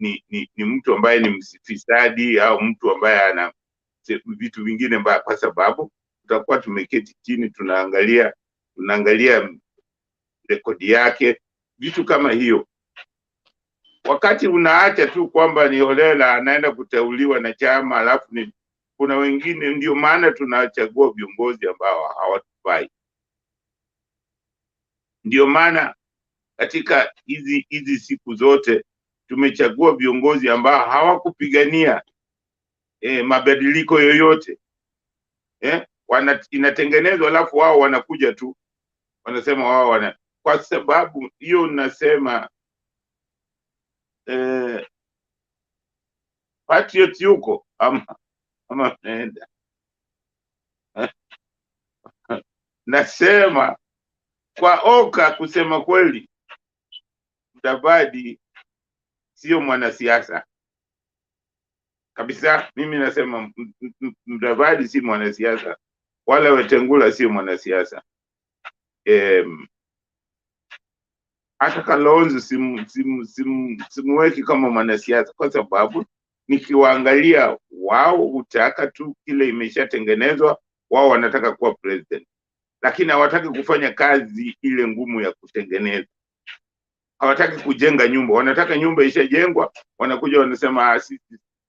S10: mtu ambaye ni mfisadi au mtu ambaye ana vitu vingine mbaya, kwa sababu tutakuwa tumeketi chini tunaangalia rekodi yake, vitu kama hiyo. Wakati unaacha tu kwamba ni holela anaenda kuteuliwa na chama, alafu kuna wengine, ndio maana tunachagua viongozi ambao hawatufai. Ndio maana katika hizi siku zote tumechagua viongozi ambao hawakupigania mabadiliko yoyote. Inatengenezwa alafu wao wanakuja tu wanasema wao kwa sababu hiyo nasema patriot yuko ama naenda nasema kwa Oka, kusema kweli, Mudavadi sio mwanasiasa kabisa. Mimi nasema Mudavadi si mwanasiasa, wala Wetengula sio mwanasiasa. Hata Kalonzo simuweki kama mwanasiasa, kwa sababu nikiwaangalia wao hutaka tu kile imeshatengenezwa. Wao wanataka kuwa president, lakini hawataki kufanya kazi ile ngumu ya kutengeneza. Hawataki kujenga nyumba, wanataka nyumba ishajengwa, wanakuja wanasema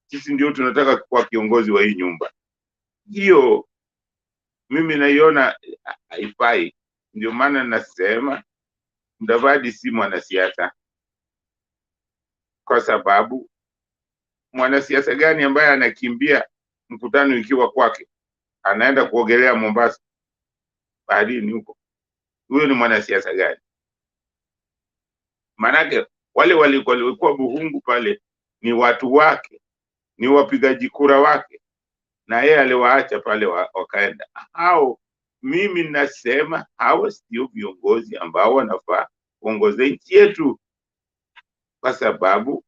S10: sisi ndio tunataka kuwa kiongozi wa hii nyumba. Hiyo mimi naiona haifai. Ndio maana nasema Mudavadi si mwanasiasa, kwa sababu mwanasiasa gani ambaye anakimbia mkutano ikiwa kwake, anaenda kuogelea Mombasa baharini huko? Huyo ni mwanasiasa gani? Manake wale walikuwa Buhungu pale ni watu wake, ni wapigaji kura wake, na yeye aliwaacha pale wakaenda. Hao mimi nasema hao sio viongozi ambao wanafaa kuongoza nchi yetu, kwa sababu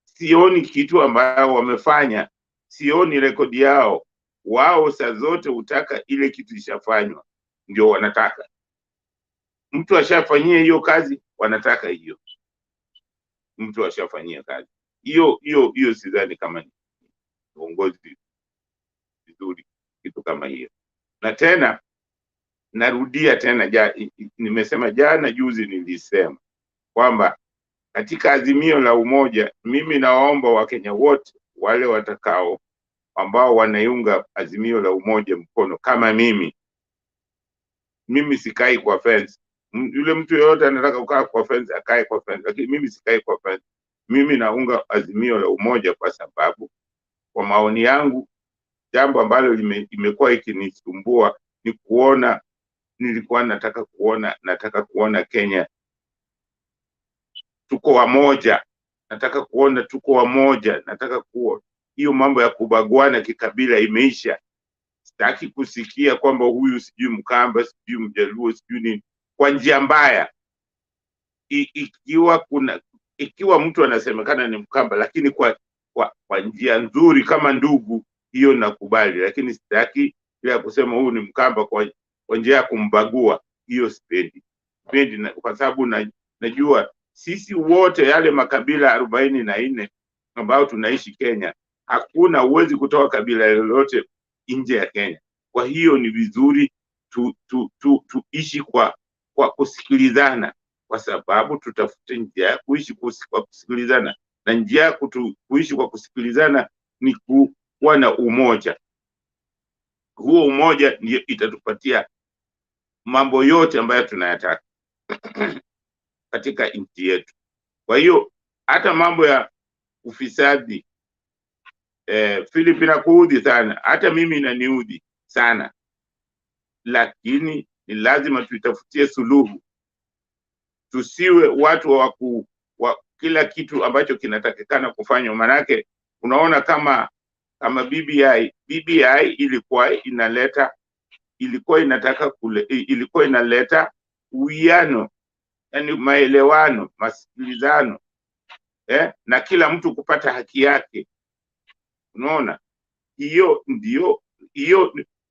S10: sioni kitu ambayo wamefanya, sioni rekodi yao. Wao saa zote utaka ile kitu ishafanywa ndio wanataka. Mtu ashafanyia hiyo kazi, wanataka hiyo. Mtu ashafanyia kazi hiyo sidhani kama ni uongozi vizuri kitu kama hiyo. Na tena narudia tena, nimesema jana, juzi nilisema kwamba katika Azimio la Umoja, mimi nawaomba Wakenya wote wale watakao ambao wanaiunga Azimio la Umoja mkono kama mimi sikai kwa fence. Yule mtu yoyote anataka kukaa kwa fence akae kwa fence, lakini mimi sikai kwa fence. Mimi naunga Azimio la Umoja kwa sababu kwa maoni yangu jambo ambalo imekuwa ikinisumbua ni kuona, nilikuwa nataka kuona Kenya tuko wamoja, nataka kuona tuko wamoja, nataka kuona hiyo mambo ya kubaguana kikabila imeisha. Sitaki kusikia kwamba huyu sijui Mkamba, sijui Mjaluo, sijui nini kwa njia mbaya. Ikiwa mtu anasemekana ni Mkamba lakini kwa njia nzuri kama ndugu, hiyo nakubali, lakini sitaki ile kusema huyu ni Mkamba kwa njia ya kumbagua. Hiyo sipendi kwa sababu najua sisi wote yale makabila 44 ambao tunaishi Kenya, hakuna uwezi kutoa kabila lolote nje ya Kenya. Kwa hiyo ni vizuri tuishi kwa kusikilizana, kwa sababu tutafute njia ya kuishi kwa kusikilizana, na njia ya kuishi kwa kusikilizana ni kuwa na umoja. Huo umoja ndio itatupatia mambo yote ambayo tunayataka katika nchi yetu. Kwa hiyo hata mambo ya ufisadi, Philip inakuudhi sana, hata mimi inaniudhi sana, lakini ni lazima tuitafutie suluhu. Tusiwe watu wa kila kitu ambacho kinatakikana kufanywa. Manake unaona kama BBI ilikuwa inaleta uwiano, yani maelewano, masikilizano, na kila mtu kupata haki yake. Unaona, hiyo ndio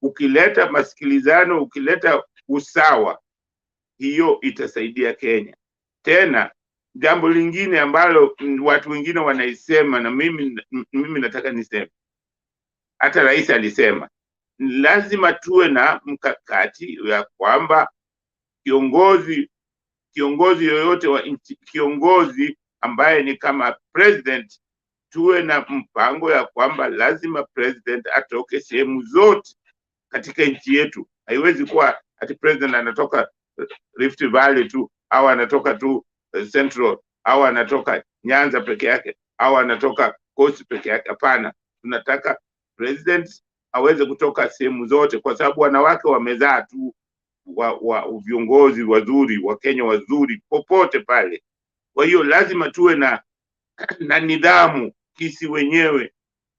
S10: ukileta masikilizano, ukileta usawa, hiyo itasaidia Kenya. Tena jambo lingine ambalo watu wengine wanaisema na mimi nataka niseme, hata rais alisema, lazima tuwe na mkakati ya kwamba kiongozi yoyote wa nchi, kiongozi ambaye ni kama president, tuwe na mpango ya kwamba lazima president atoke sehemu zote katika nchi yetu. Haiwezi kuwa ati president anatoka Rift Valley tu, au anatoka tu Central, au anatoka Nyanza peke yake, au anatoka Coast peke yake. Hapana, tunataka president aweze kutoka sehemu zote, kwa sababu wanawake wamezaa tu viongozi wazuri wa Kenya wazuri popote pale. Kwa hiyo lazima tuwe na nidhamu kisi wenyewe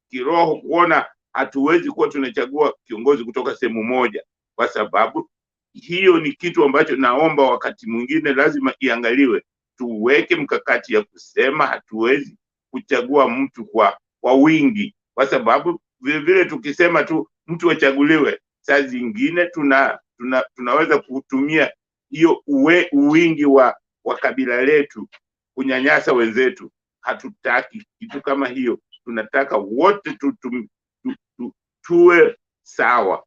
S10: kiroho, kuona hatuwezi kuwa tunachagua kiongozi kutoka sehemu moja, kwa sababu hiyo ni kitu ambacho naomba wakati mwingine lazima iangaliwe. Tuweke mkakati ya kusema hatuwezi kuchagua mtu kwa wingi, kwa sababu vile vile tukisema tu mtu achaguliwe, saa zingine tunaweza kutumia hiyo uwingi wa kabila letu kunyanyasa wenzetu. Hatutaki kitu kama hiyo. Tunataka wote tuwe sawa.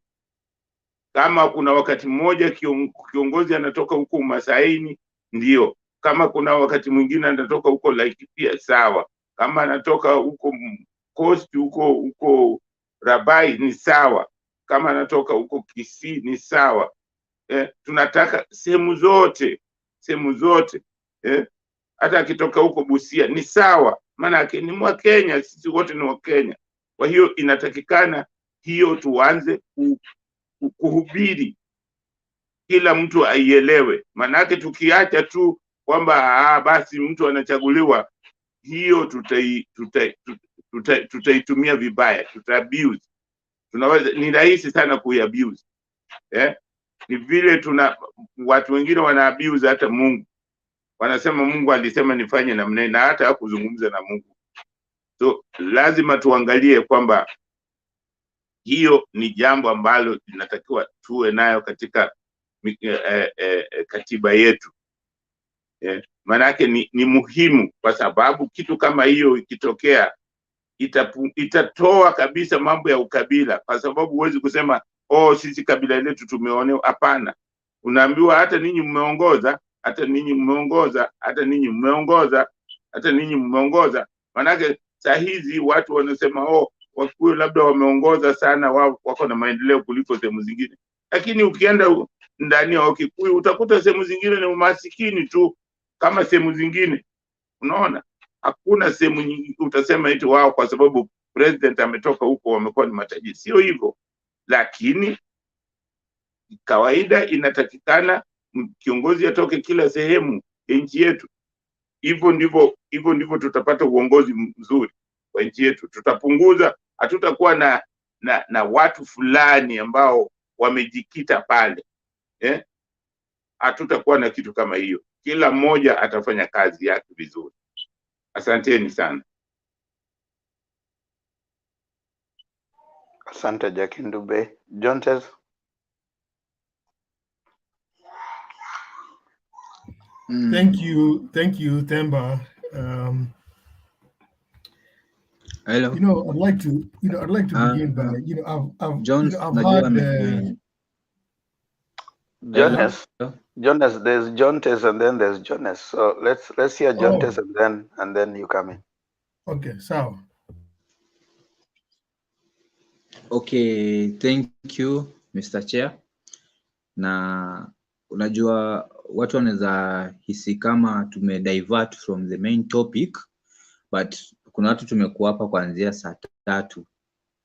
S10: Kama kuna wakati mmoja kiongozi anatoka huko Masaini, ndio. Kama kuna wakati mwingine anatoka huko Laikipia, sawa. Kama anatoka huko Coast, huko Rabai, ni sawa. Kama anatoka huko Kisii, ni sawa. Tunataka sehemu zote hata akitoka huko Busia ni sawa, maana ni mwa Kenya, sisi wote ni wa Kenya. Kwa hiyo inatakikana hiyo tuanze kuhubiri, kila mtu aielewe. Maanake tukiacha tu kwamba basi mtu anachaguliwa, hiyo tutaitumia vibaya, abuse. Tunaweza, ni rahisi sana kuabuse. Ni vile watu wengine wana abuse hata Mungu. Wanasema Mungu alisema nifanye namna hii, na hata hakuzungumza na Mungu. So lazima tuangalie kwamba hiyo ni jambo ambalo linatakiwa tuwe nayo katika katiba yetu. Maanake ni muhimu, kwa sababu kitu kama hiyo ikitokea itatoa kabisa mambo ya ukabila, kwa sababu huwezi kusema sisi kabila letu tumeonewa. Hapana, unaambiwa hata ninyi mmeongoza, hata ninyi mmeongoza, hata ninyi mmeongoza, hata ninyi mmeongoza. Maanake saa hizi watu wanasema Wakikuyu labda wameongoza sana, wao wako na maendeleo kuliko sehemu zingine, lakini ukienda ndani ya Wakikuyu utakuta sehemu zingine ni umasikini tu kama sehemu zingine. Unaona, hakuna sehemu nyingi utasema eti wao kwa sababu president ametoka huko wamekuwa ni matajiri. Sio hivyo, lakini kawaida inatakikana kiongozi atoke kila sehemu ya nchi yetu. Hivyo ndivyo tutapata uongozi mzuri kwa nchi yetu. Tutapunguza, hatutakuwa na watu fulani ambao wamejikita pale. Hatutakuwa na kitu kama hiyo. Kila mmoja atafanya kazi yake vizuri. Asanteni sana.
S6: Asante Jackie Ndube. Jontes.
S2: Thank you, Themba.
S7: Hello.
S2: I'd like to begin by, I've
S7: Jones,
S2: I've had.
S6: Jonas, there's Jontes and then there's Jonas. So let's hear Jontes and then you come in.
S2: Okay, so.
S7: Okay, thank you Mr. Chair. Na unajua watu wanaweza hisi kama divert from the main topic, but kuna watu tumekuwa hapa kuanzia saa 3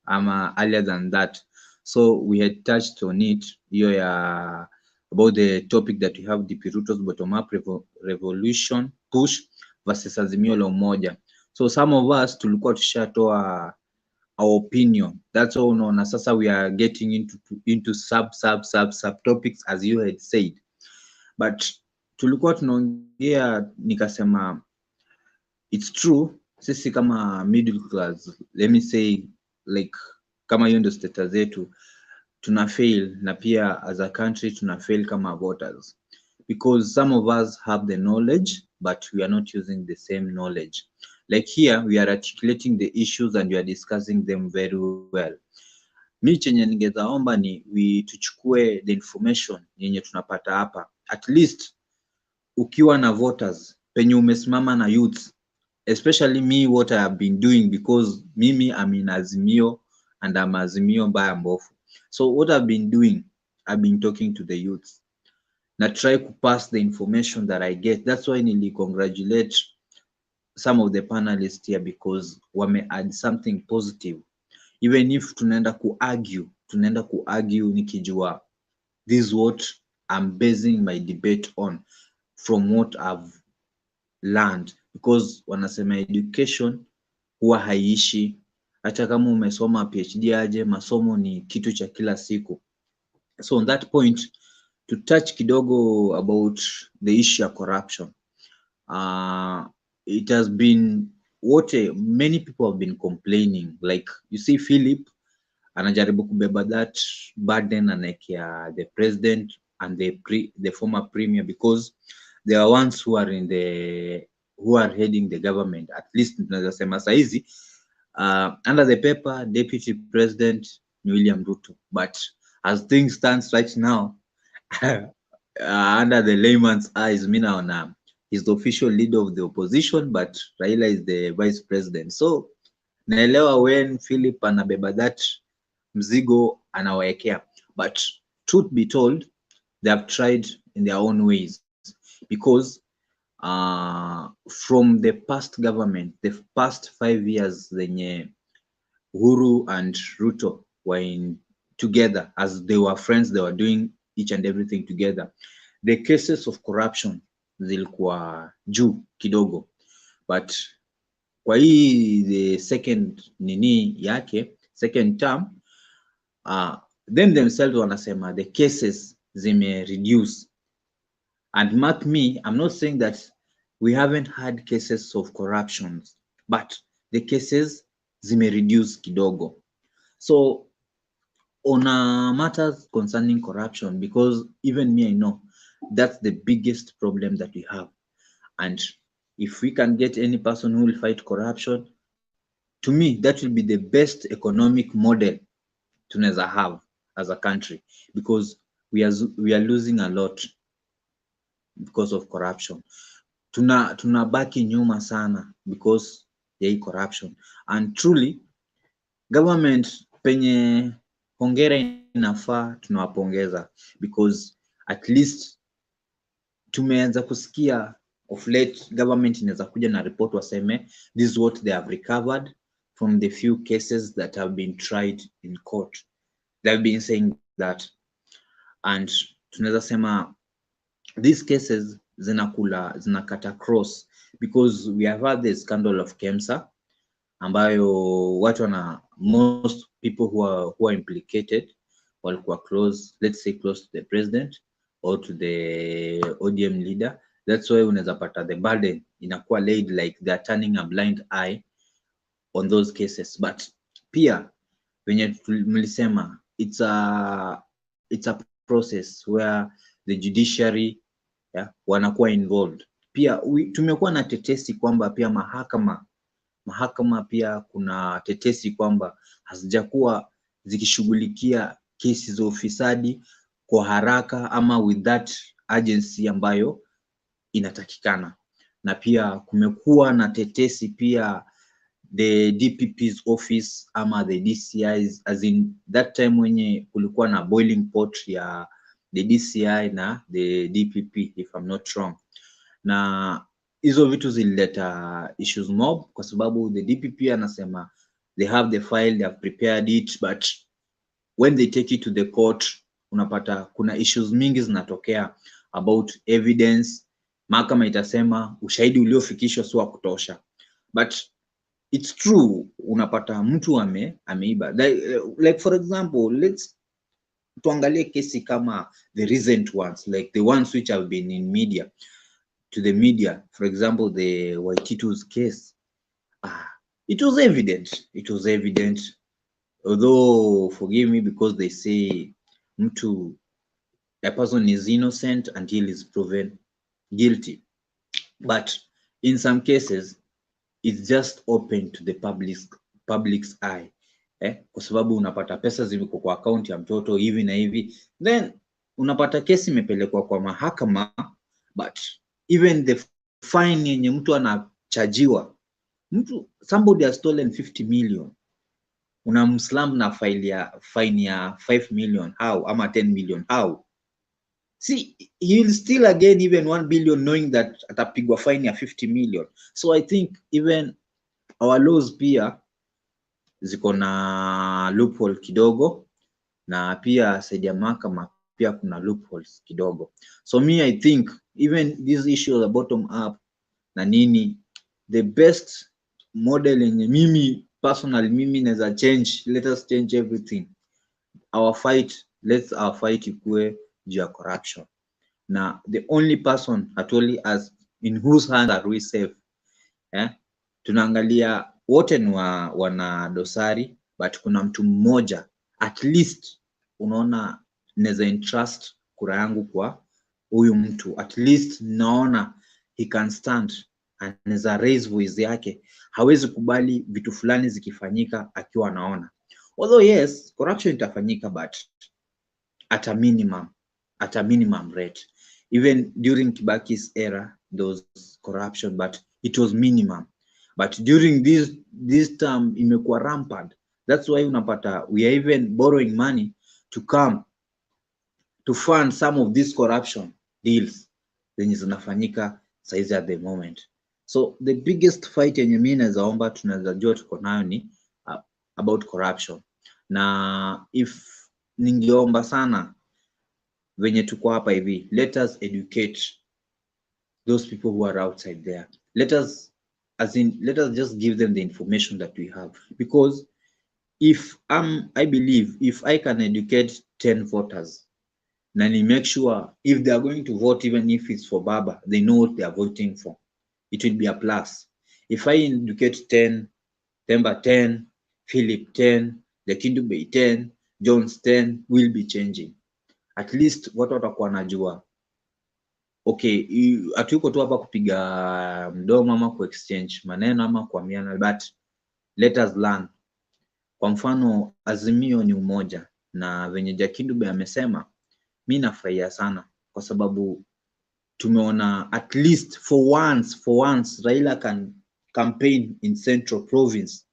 S7: ama earlier than that, so we had touched on it hiyo ya about the topic that we have, the RUTO'S bottom up revolution push versus Azimio la Umoja. So some of us tulikuwa tushatoa our opinion. That's all. Unaona sasa we are getting into sub topics as you had said, but tulikuwa tunaongea, nikasema it's true, sisi kama middle class, let me say, like kama hiyo ndio status zetu, tuna fail, na pia as a country tuna fail kama voters, because some of us have the knowledge but we are not using the same knowledge. Like here we are articulating the issues and we are discussing them very well. Mi chenye ningezaomba ni tuchukue the information yenye tunapata hapa, at least ukiwa na voters penye umesimama na youths, especially me, what I have been doing, because mimi I'm in Azimio and I'm Azimio mbaya mbofu. So what I've been doing, I've been talking to the youths na try to pass the information that I get. That's why nili congratulate some of the panelists here, because wame add something positive
S20: even if tunaenda kuargue nikijua this is what I'm basing my debate on from what I've learned, because wanasema education huwa haiishi. Hata kama umesoma PhD aje, masomo ni kitu cha kila siku. So on that point, to touch kidogo about the issue of corruption, it has been what many people have been complaining. Like you see, Philip anajaribu kubeba that burden anaekea the president and the former premier, because they are ones who are heading the government. At least tunaweza sema saizi under the paper deputy president ni William Ruto, but as things stands right now under the layman's eyes, mi naona he's the official leader of the opposition, but Raila is the vice president. So naelewa when Philip anabeba that mzigo anawaekea, but truth be told, they have tried in their own ways, because from the past government, the past 5 years zenye Uhuru and Ruto were in together, as they were friends, they were doing each and everything together, the cases of corruption zilikuwa juu kidogo, but kwa hii the second term, them themselves wanasema the cases zime reduce. And mark me, I'm not saying that we haven't had cases of corruptions, but the cases zime reduce kidogo. So on matters concerning corruption, because even me, I know that's the biggest problem that we have. And if we can get any person who will fight corruption, to me, that will be the best economic model tunaweza have as a country, because we are losing a lot because of corruption. Tunabaki nyuma sana because ya hii corruption. And truly, government penye hongera inafaa tunawapongeza, because at least tumeanza kusikia of late government inaweza kuja na report waseme this is what they have recovered from the few cases that have been tried in court. They have been saying that, and tunaweza sema these cases zinakata cross, because we have had the scandal of KEMSA ambayo most people who are implicated walikuwa close, let's say close to the president or to the ODM leader. That's why unaweza pata the burden inakuwa laid, like they're turning a blind eye on those cases. But pia venye mlisema, it's a process where the judiciary wanakuwa involved. Pia tumekuwa na tetesi kwamba pia mahakama pia kuna tetesi kwamba hazijakuwa zikishughulikia kesi za ufisadi kwa haraka ama with that agency ambayo inatakikana. Na pia kumekuwa na tetesi pia the DPP's office ama the DCI's, as in that time wenye kulikuwa na boiling pot ya the DCI na the DPP, if I'm not wrong. Na hizo vitu zilileta issues mob, kwa sababu the DPP anasema they have the file, they have prepared it, but when they take it to the court, unapata kuna issues mingi zinatokea about evidence. Mahakama itasema ushahidi uliofikishwa si wa kutosha, but it's true, unapata mtu ameiba. Like for example, let's tuangalie kesi kama the recent ones, like the ones which have been in media, to the media. For example, the Waititu's case, it was evident, although forgive me, because they say a person is innocent until he's proven guilty. But in some cases, it's just open to the public's eye. Kwa sababu unapata pesa zimeko kwa account ya mtoto hivi na hivi, then unapata kesi imepelekwa kwa mahakama, but even the fine yenye mtu anachajiwa, somebody has stolen 50 million, unamslam na fine ya 5 million, how? Ama 10 million, how? See, he will still again even 1 billion knowing that atapigwa fine ya 50 million. So I think even our laws pia
S7: ziko na loophole kidogo, na pia side ya mahakama pia kuna loopholes kidogo. So me I think even this issue of the bottom up na nini, the best model yenye mimi personally mimi naweza change, let us change everything. Our fight, let's our fight ikue juu ya corruption. Na the only person actually as in whose hand are we safe? Tunaangalia wote ni wana dosari, but kuna mtu mmoja at least unaona naweza entrust kura yangu kwa huyu mtu, at least naona he can stand, anaweza raise voice yake, hawezi kubali vitu fulani zikifanyika akiwa anaona. Although yes, corruption itafanyika, but at a minimum rate. Even during Kibaki's era there was corruption, but it was minimum. But during this term imekuwa rampant. That's why unapata we are even borrowing money to come to fund some of these corruption deals zenye zinafanyika saizi at the moment. So the biggest fight yenye mimi naweza omba tunaweza jua tuko nayo ni about corruption. Na if ningeomba sana venye tuko hapa hivi, let us educate those people who are outside there. Let us just give them the information that we have, because if I believe if I can educate 10 voters, then I make sure if they are going to vote, even if it's for Baba, they know what they are voting for. It will be a plus. If I educate 10, Temba 10, Philip 10, Lekindu Bay 10, Jones 10, will be changing. At least watu watakuwa wanajua, okay, hatuko tu hapa kupiga mdomo ama ku exchange maneno ama kuamiana, but let us learn. Kwa mfano Azimio ni umoja, na venye Jakindu Bay amesema, mimi nafurahia sana kwa sababu tumeona at least for once Raila can campaign in Central Province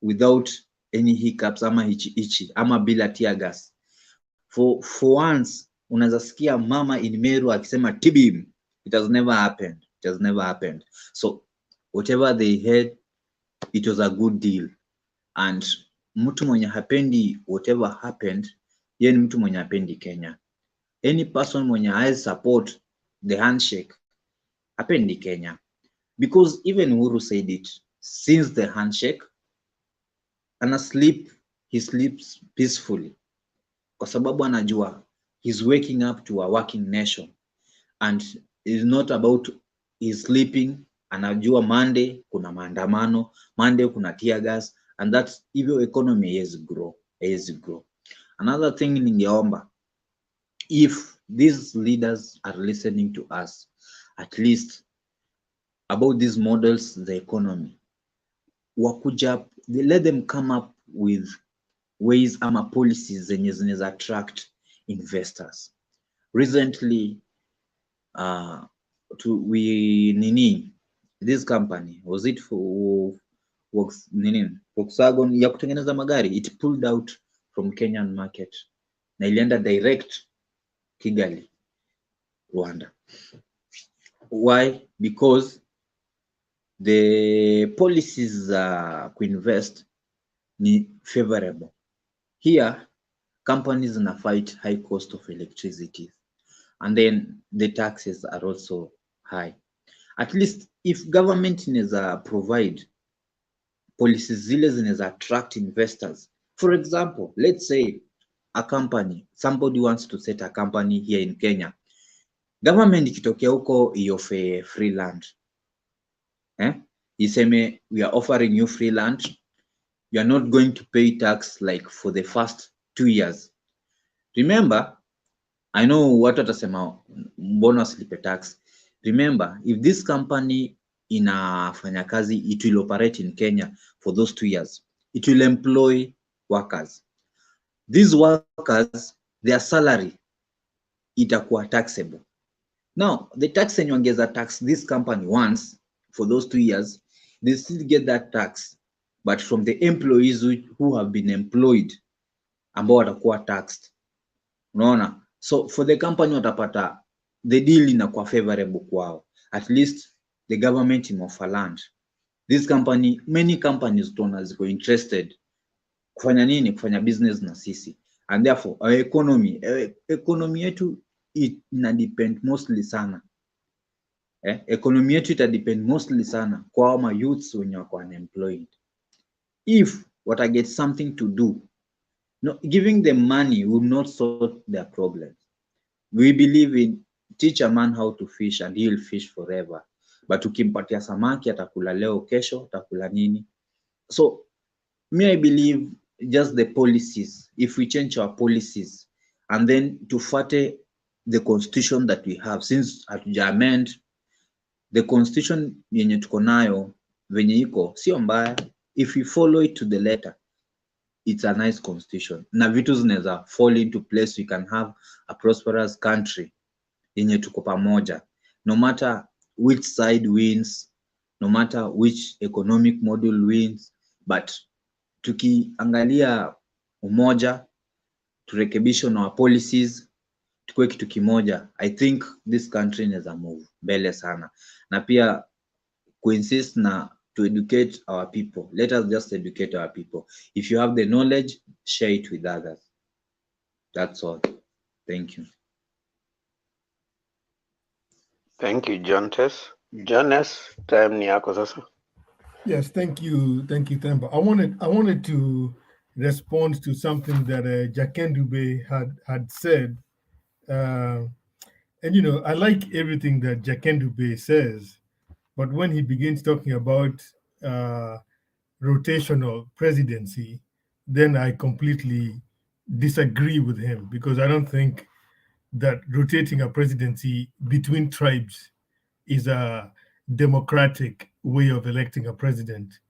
S7: without any hiccups ama hichi ama bila tear gas. For once unaweza sikia mama in Meru akisema TBM. It has never happened. So whatever they had, it was a good deal. And mtu mwenye hapendi whatever happened, yeye ni mtu mwenye hapendi Kenya. Any person mwenye has support the handshake hapendi Kenya, because even Uhuru said it, since the handshake he sleeps peacefully, kwa sababu anajua he's waking up to a working nation, and it's not about he's sleeping. Anajua Monday kuna maandamano, Monday kuna tear gas, and that's hivyo economy has grow. Another thing ningeomba, if these leaders are listening to us, at least about these models, the economy, wakuja, let them come up with ways ama policies zenye zinaweza attract investors. Recently this company, was it for Volkswagen ya kutengeneza magari, it pulled out from Kenyan market na ilienda direct Kigali, Rwanda. Why? Because the policies kuinvest ni favorable. Here companies na fight high cost of electricity, and then the taxes are also high. At least if government inaweza provide policies zile zinaweza attract investors. For example, let's say a company, somebody wants to set a company here in Kenya. Government ikitokea huko iofe free land, iseme we are offering you free land, you are not going to pay tax like for the first 2 years. Remember, I know watu watasema mbona slipe tax. Remember, if this company inafanya kazi, it will operate in Kenya for those 2 years. It will employ workers. These workers, their salary itakuwa taxable. Now, the tax yenye wangeza tax this company once for those 2 years, they still get that tax, but from the employees who have been employed, ambao watakuwa taxed. Unaona? So for the company watapata the deal inakuwa favorable kwao. At least the government imeoffer land. This company, many companies don't ziko interested kufanya nini? Kufanya business na sisi, and therefore our economy yetu ina depend mostly sana economy yetu ita depend mostly sana kwa ma youths wenye wako unemployed. If wata get something to do, no, giving them money will not solve their problems. We believe in teach a man how to fish and he will fish forever, but ukimpatia samaki atakula leo, kesho atakula nini? So me, I believe just the policies, if we change our policies and then tufate the constitution that we have, since hatuja amend the constitution yenye tuko nayo venye iko sio mbaya, if we follow it to the letter, it's a nice constitution na vitu zinaweza fall into place. We can have a prosperous country yenye tuko pamoja, no matter which side wins, no matter which economic model wins, but tukiangalia umoja, turekebishe na our policies, tukue kitu kimoja, I think this country inaweza move mbele sana. Na pia kuinsist na to educate our people. Let us just educate our people. If you have the knowledge, share it with others. That's all. Thank you.
S6: Thank you, Jones. Jonas, time ni yako sasa.
S2: Yes, thank you, Temba. I wanted to respond to something that Jaken Dube had said, and I like everything that Jaken Dube says, but when he begins talking about rotational presidency, then I completely disagree with him, because I don't think that rotating a presidency between tribes is a democratic way of electing a president.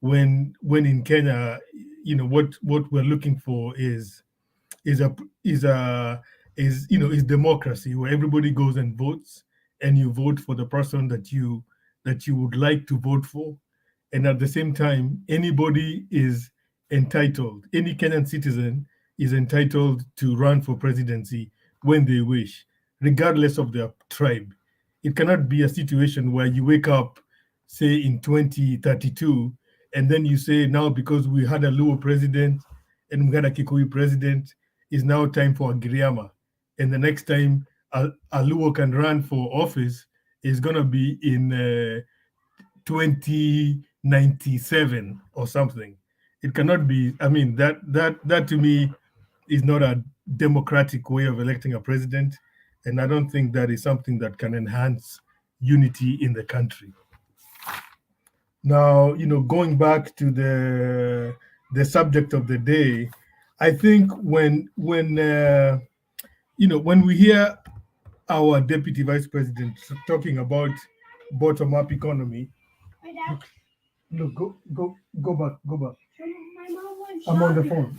S2: When in Kenya, what we're looking for is democracy, where everybody goes and votes, and you vote for the person that you would like to vote for, and at the same time, any Kenyan citizen is entitled to run for presidency when they wish, regardless of their tribe. It cannot be a situation where you wake up, say in 2032, and then you say, now because we had a Luo president and we had a Kikuyu president, it's now time for a Giriama. And the next time a Luo can run for office is going to be in 2097 or something. It cannot be. I mean, that to me is not a democratic way of electing a president, and I don't think that is something that can enhance unity in the country. Now, going back to the subject of the day, I think when we hear our deputy vice president talking about bottom-up economy, look, go back. I'm on the phone.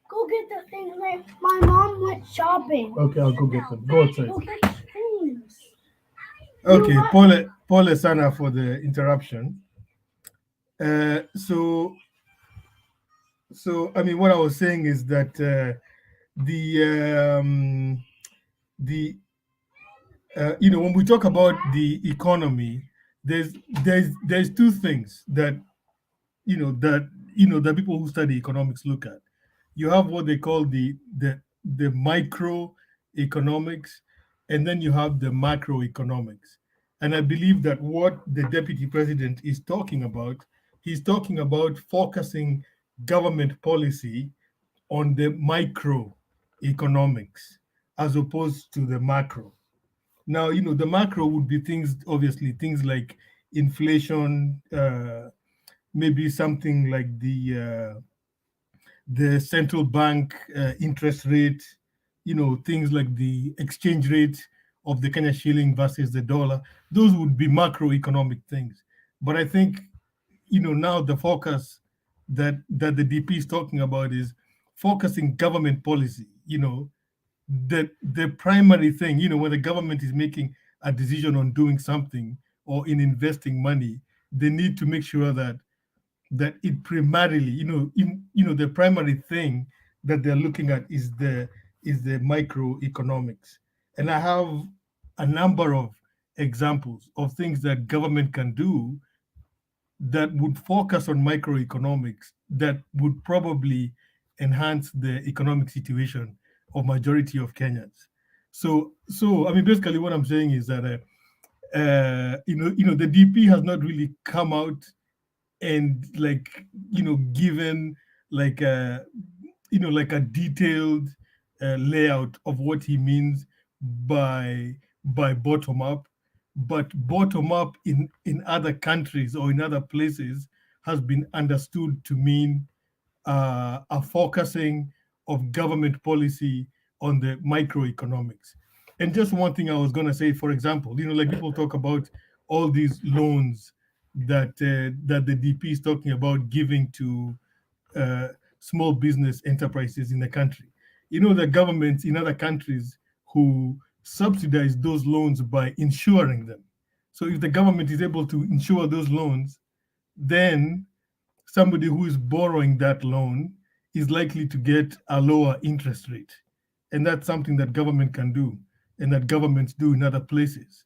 S8: Go get the things. My mom went shopping.
S2: Okay, I'll go get them. Go outside.
S8: Go get the things.
S2: Okay, Paul Sana for the interruption. So I mean, what I was saying is that when we talk about the economy, there's two things that that people who study economics look at. You have what they call the microeconomics, and then you have the macroeconomics. And I believe that what the deputy president is talking about, he's talking about focusing government policy on the microeconomics as opposed to the macro. Now, the macro would be things like inflation, maybe something like the central bank interest rate, things like the exchange rate of the Kenya shilling versus the dollar. Those would be macroeconomic things. But I think, now the focus that the DP is talking about is focusing government policy. The primary thing, when the government is making a decision on doing something or in investing money, they need to make sure that it primarily, the primary thing that they're looking at is the microeconomics. And I have a number of examples of things that government can do that would focus on microeconomics that would probably enhance the economic situation of majority of Kenyans. So I mean, basically, what I'm saying is that the DP has not really come out and given like a like a detailed layout of what he means by bottom up, but bottom up in other countries or in other places has been understood to mean a focusing of government policy on the microeconomics. And just one thing I was going to say, for example, like people talk about all these loans that that the DP is talking about giving to small business enterprises in the country. The governments in other countries who subsidize those loans by insuring them. So if the government is able to insure those loans, then somebody who is borrowing that loan is likely to get a lower interest rate. And that's something that government can do and that governments do in other places.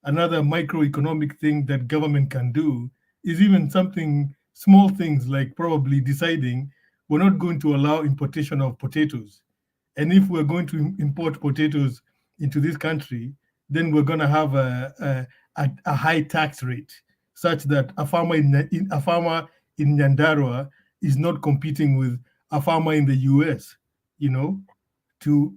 S2: Another microeconomic thing that government can do is even something small things like probably deciding we're not going to allow importation of potatoes. And if we're going to import potatoes into this country, then we're going to have a high tax rate such that a farmer in Nyandarua is not competing with a farmer in the US, to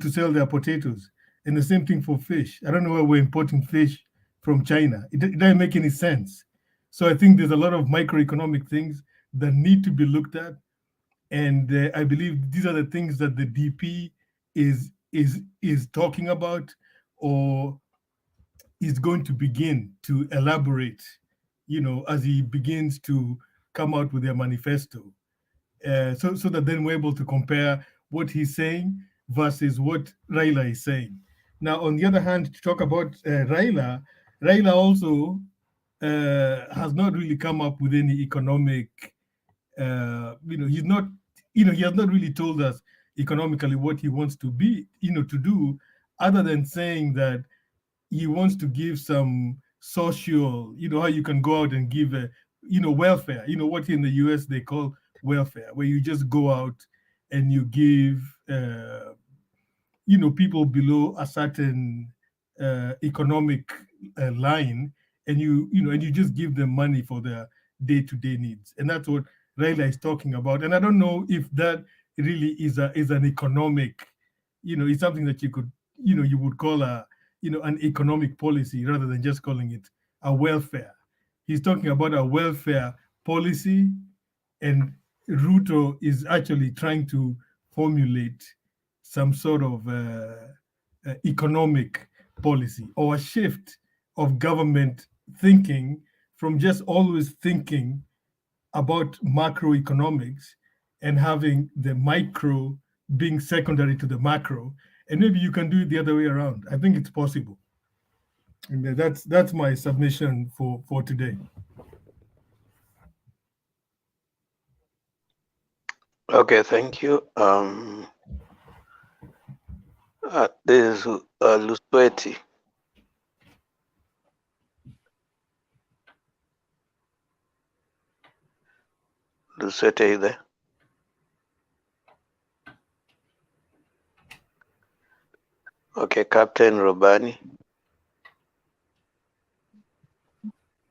S2: sell their potatoes. And the same thing for fish. I don't know why we're importing fish from China. It doesn't make any sense. So I think there's a lot of microeconomic things that need to be looked at. And I believe these are the things that the DP is talking about or is going to begin to elaborate, as he begins to come out with their manifesto. So that then we're able to compare what he's saying versus what Raila is saying. Now, on the other hand, to talk about Raila also has not really come up with any economic, he's not, he has not really told us economically what he wants to be, to do, other than saying that he wants to give some social, how you can go out and give, welfare, what in the US they call welfare, where you just go out and you give, people below a certain economic line, and you just give them money for their day-to-day needs. And that's what Raila is talking about. And I don't know if that really is an economic, it's something that you could, you would call an economic policy rather than just calling it a welfare. He's talking about a welfare policy, and Ruto is actually trying to formulate some sort of economic policy or a shift of government thinking from just always thinking about macroeconomics and having the micro being secondary to the macro. And maybe you can do it the other way around. I think it's possible. And that's my submission for today.
S6: Okay, thank you. This is Lusweti. Lusweti, are you there? Okay, Captain Robani.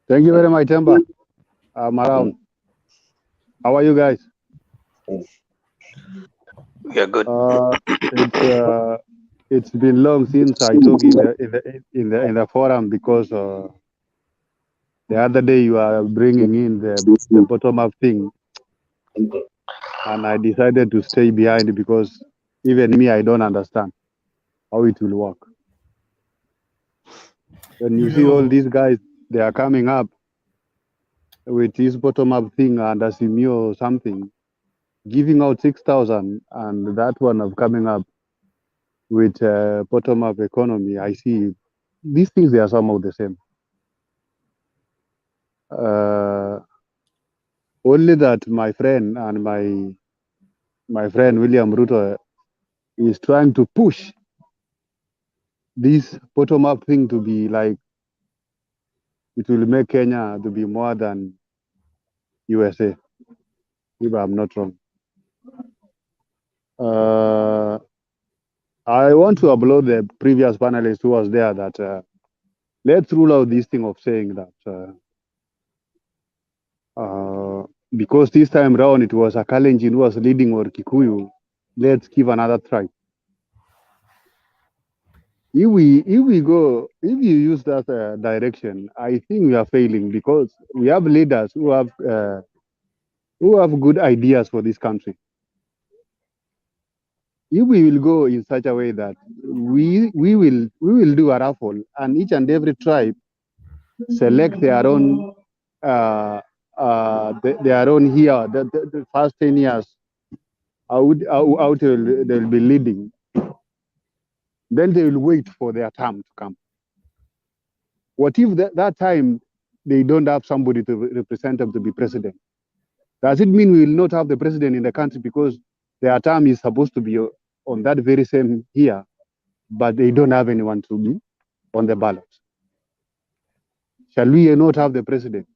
S11: Thank you very much, Temba. I'm around. How are you guys?
S6: We are good.
S11: It's been long since I talked in the forum because the other day you are bringing in the bottom up thing, and I decided to stay behind because even me, I don't understand how it will work. When you see all these guys, they are coming up with this bottom up thing and AZIMIO or something, giving out 6,000, and that one of coming up with bottom up economy. I see these things, they are somehow the same. Only that my friend and my friend William Ruto is trying to push this bottom up thing to be like, it will make Kenya to be more than USA, if I'm not wrong. I want to applaud the previous panelist who was there that let's rule out this thing of saying that because this time round it was a Kalenjin who was leading or Kikuyu, let's give another try. If you use that direction, I think we are failing because we have leaders who have good ideas for this country. If we will go in such a way that we will do a raffle and each and every tribe select their own their own here the first 10 years out they'll be leading, then they will wait for their term to come. What if that time they don't have somebody to represent them to be president? Does it mean we will not have the president in the country because their term is supposed to be on that very same year, but they don't have anyone to be on the ballot? Shall we not have the president?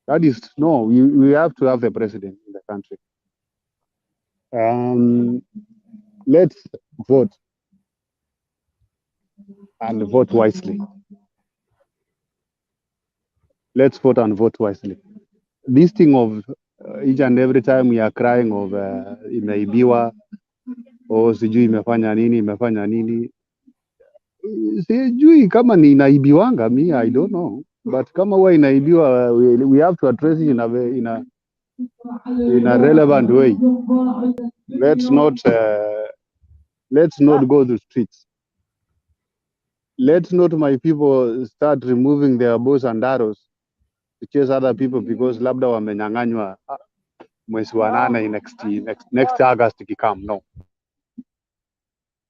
S11: That is, no, we have to have the president in the country. Let's vote and vote wisely. Let's vote and vote wisely. This thing of each and every time we are crying of imeibiwa or sijui imefanya nini, sijui kama ni inaibiwanga, me I don't know, but kama huwa inaibiwa, we have to address it in a relevant way. Let's not go to the streets. Let's not, my people, start removing their bows and arrows to chase other people because labda wamenyang'anywa mwezi wa nane next August ikikam. No.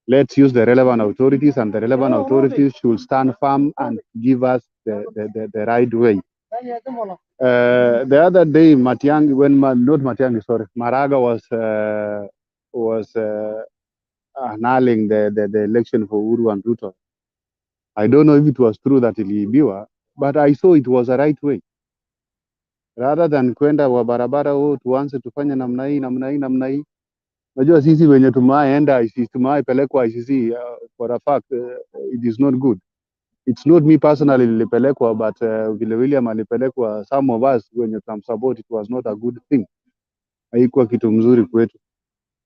S11: Let's use the relevant authorities, and the relevant authorities should stand firm and give us the right way. The other day, Maraga was annulling the election for Uhuru and Ruto. I don't know if it was true that iliibiwa, but I saw it was the right way. Rather than kwenda wa barabara tuanze tufanye namna hii. Najua sisi wenye tumaenda ICC, tumaipelekwa ICC, for a fact, it is not good. It's not me personally nilipelekwa, but vile William alipelekwa, some of us wenye tunamsupport, it was not a good thing. Haikuwa kitu mzuri kwetu.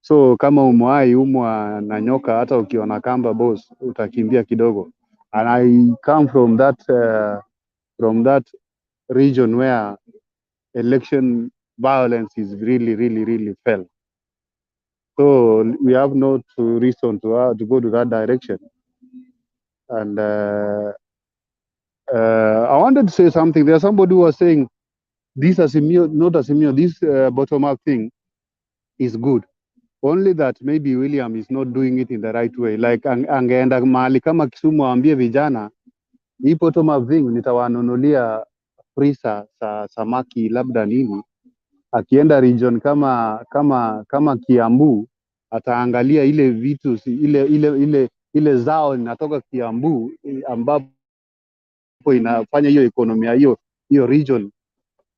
S11: So kama umwai umwa na nyoka, hata ukiona kamba boss, utakimbia kidogo. And I come from that region where election violence is really fell. So we have no reason to go to that direction. And I wanted to say something. There's somebody who was saying this AZIMIO, not AZIMIO, this bottom-up thing is good. Only that maybe William is not doing it in the right way. Like angeenda mahali kama Kisumu waambie vijana, hii bottom-up thing nitawanunulia frisa sa samaki labda nini. Akienda region kama Kiambu, ataangalia ile vitu ile zao inatoka Kiambu ambapo inafanya hiyo ekonomia hiyo region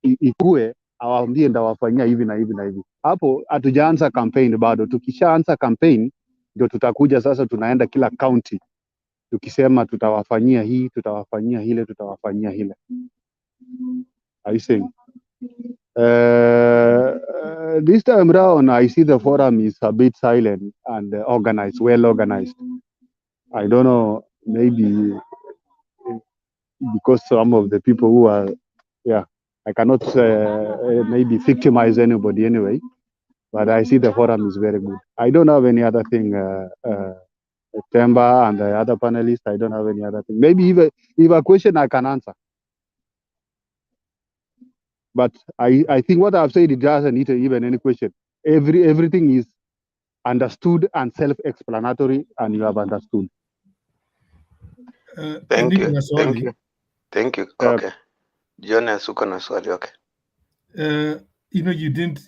S11: ikue, awaambie ndawafanyia hivi na hivi na hivi. Hapo hatujaanza campaign bado. Tukishaanza campaign ndio tutakuja sasa, tunaenda kila county tukisema tutawafanyia hii, tutawafanyia hile, tutawafanyia hile. I think this time round, I see the forum is a bit silent and organized, well organized. I don't know, maybe because some of the people who are, I cannot maybe victimize anybody anyway, but I see the forum is very good. I don't have any other thing, Temba and the other panelists, I don't have any other thing. Maybe if a question I can answer. But I think what I've said, it doesn't need even any question. Everything is understood and self-explanatory, and you have understood.
S6: Thank you. Okay. Jonas, uko na swali, okay.
S2: You didn't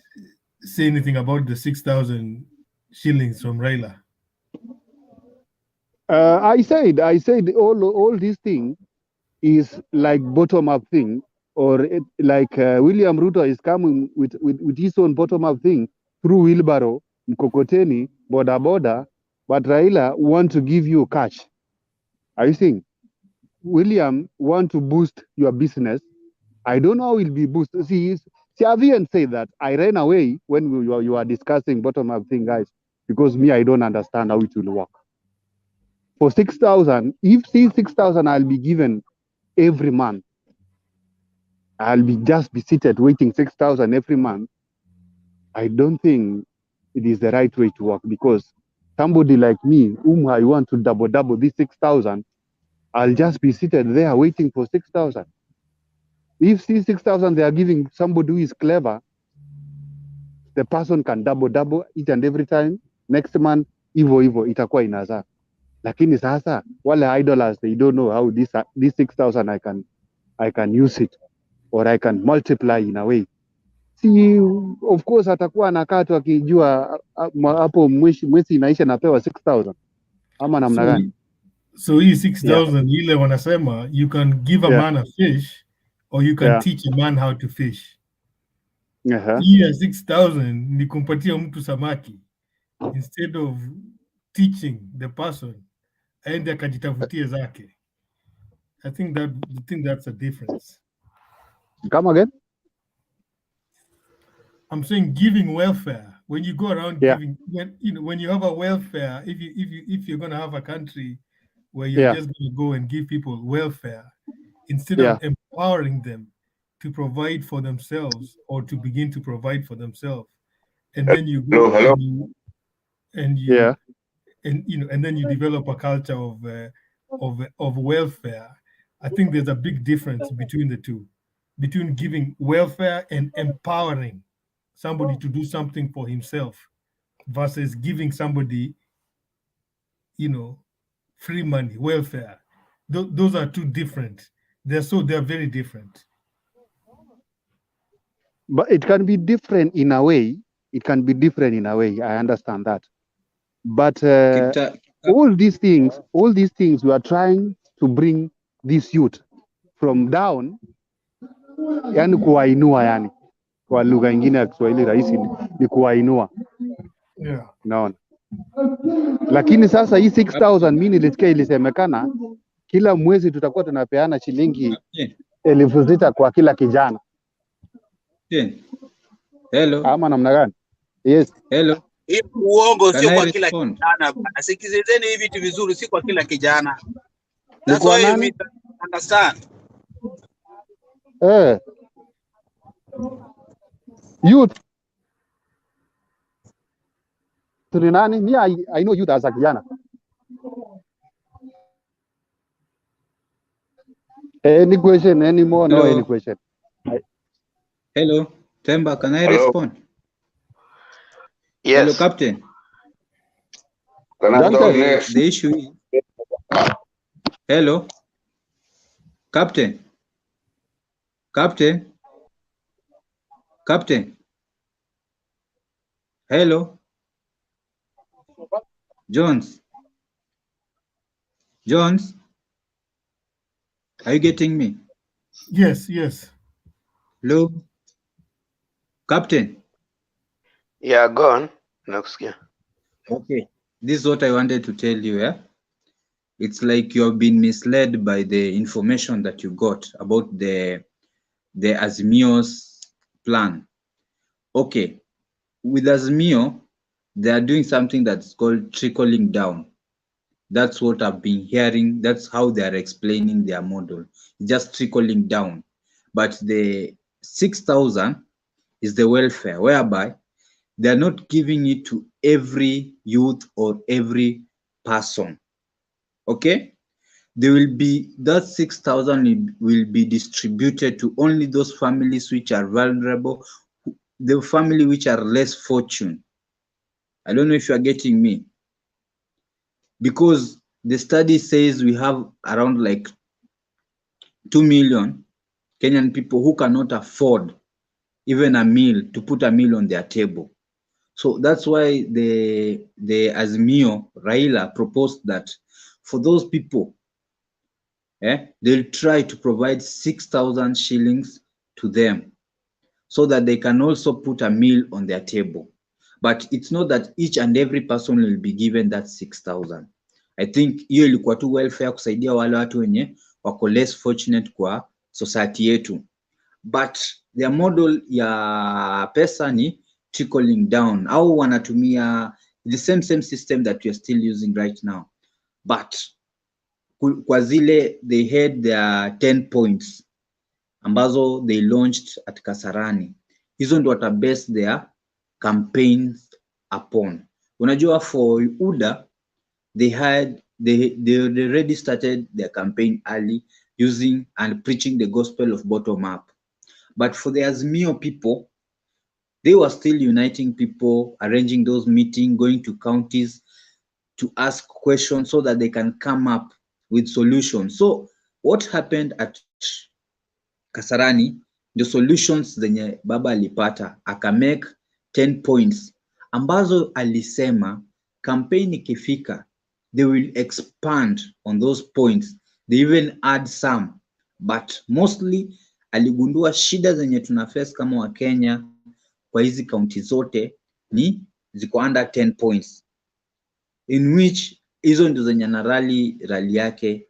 S2: say anything about the 6,000 shillings from Raila.
S11: I said all these things is like bottom-up thing. or William Ruto is coming with his own bottom-up thing through wheelbarrow, mkokoteni, boda boda, but Raila want to give you cash. Are you seeing? William want to boost your business. I don't know how it will be boosted. See, Avian said that I ran away when you were discussing bottom-up thing, guys, because me, I don't understand how it will work. For 6,000, if 6,000 I'll be given every month, I'll just be seated waiting 6,000 every month. I don't think it is the right way to work, because somebody like me, whom I want to double this 6,000, I'll just be seated there waiting for 6,000. If 6,000 they are giving somebody who is clever, the person can double each and every time. Next month, hivyo itakuwa inazaa. Lakini sasa wale idlers, they don't know how this 6,000 I can use it, or I can multiply in a way. See, of course atakuwa anakaa tu akijua hapo mwezi inaisha napewa 6,000 ama namna gani?
S2: So hii 6,000 ile wanasema you can give a man a fish or you can teach a man how to fish. Hii ya 6,000 ni kumpatia mtu samaki instead of teaching the person aende akajitafutie zake. I think that's a difference.
S11: Come again?
S2: I'm saying giving welfare. When you go around giving, when you have a welfare, if you're gonna have a country where you're just gonna go and give people welfare instead of empowering them to provide for themselves or to begin to provide for themselves, and then you go and then you develop a culture of welfare. I think there's a big difference between the two, between giving welfare and empowering somebody to do something for himself versus giving somebody, free money, welfare. Those are two different. They're very different.
S11: But it can be different in a way. I understand that. But all these things, we are trying to bring this youth from down, yani kuwainua, yani kwa lugha ingine ya Kiswahili rahisi ni kuwainua. Naona. Lakini sasa hii 6,000 mimi nilisikia ilisemekana kila mwezi tutakuwa tunapeana shilingi 6,000 kwa kila kijana.
S20: Hello.
S11: Ama namna gani? Yes.
S20: Hello.
S3: Hii uongo sio kwa kila kijana bwana. Sikizeni hivi vitu vizuri, si kwa kila kijana. That's why you understand.
S11: Youth. To nani? Me, I know youth as a kijana. Any question anymore? No, any question.
S20: Hello. Temba, can I respond?
S6: Yes.
S20: Hello, Captain.
S18: Can I talk next?
S20: The issue is... Hello. Captain. Hello. Jones. Are you getting me?
S2: Yes.
S20: Hello. Captain.
S6: Yeah, go on. Next year. Okay.
S20: This is what I wanted to tell you, It's like you have been misled by the information that you got about the AZIMIO's plan. Okay. With AZIMIO, they are doing something that's called trickling down. That's what I've been hearing. That's how they are explaining their model. Just trickling down. But the 6,000 is the welfare, whereby they're not giving it to every youth or every person. Okay? There will be, that 6,000 will be distributed to only those families which are vulnerable, the family which are less fortunate. I don't know if you are getting me. Because the study says we have around like 2 million Kenyan people who cannot afford even a meal, to put a meal on their table. So that's why the AZIMIO, Raila, proposed that for those people, they'll try to provide 6,000 shillings
S7: to them so that they can also put a meal on their table. But it's not that each and every person will be given that 6,000. I think hiyo ilikuwa tu welfare kusaidia wale watu wenye wako less fortunate kwa society yetu. But their model ya pesa ni trickling down, au wanatumia the same system that we are still using right now. But kwa zile they had their 10 points ambazo they launched at Kasarani. Hizo ndo wata base their campaigns upon. Unajua for UDA, they already started their campaign early using and preaching the gospel of bottom up. But for the AZIMIO people, they were still uniting people, arranging those meetings, going to counties to ask questions so that they can come up with solutions. So what happened at Kasarani, the solutions zenye baba alipata, aka make 10 points ambazo alisema campaign ikifika they will expand on those points, they even add some, but mostly aligundua shida zenye tuna face kama wa Kenya kwa hizi kaunti zote ni ziko under 10 points, in which hizo ndio zenye na rally yake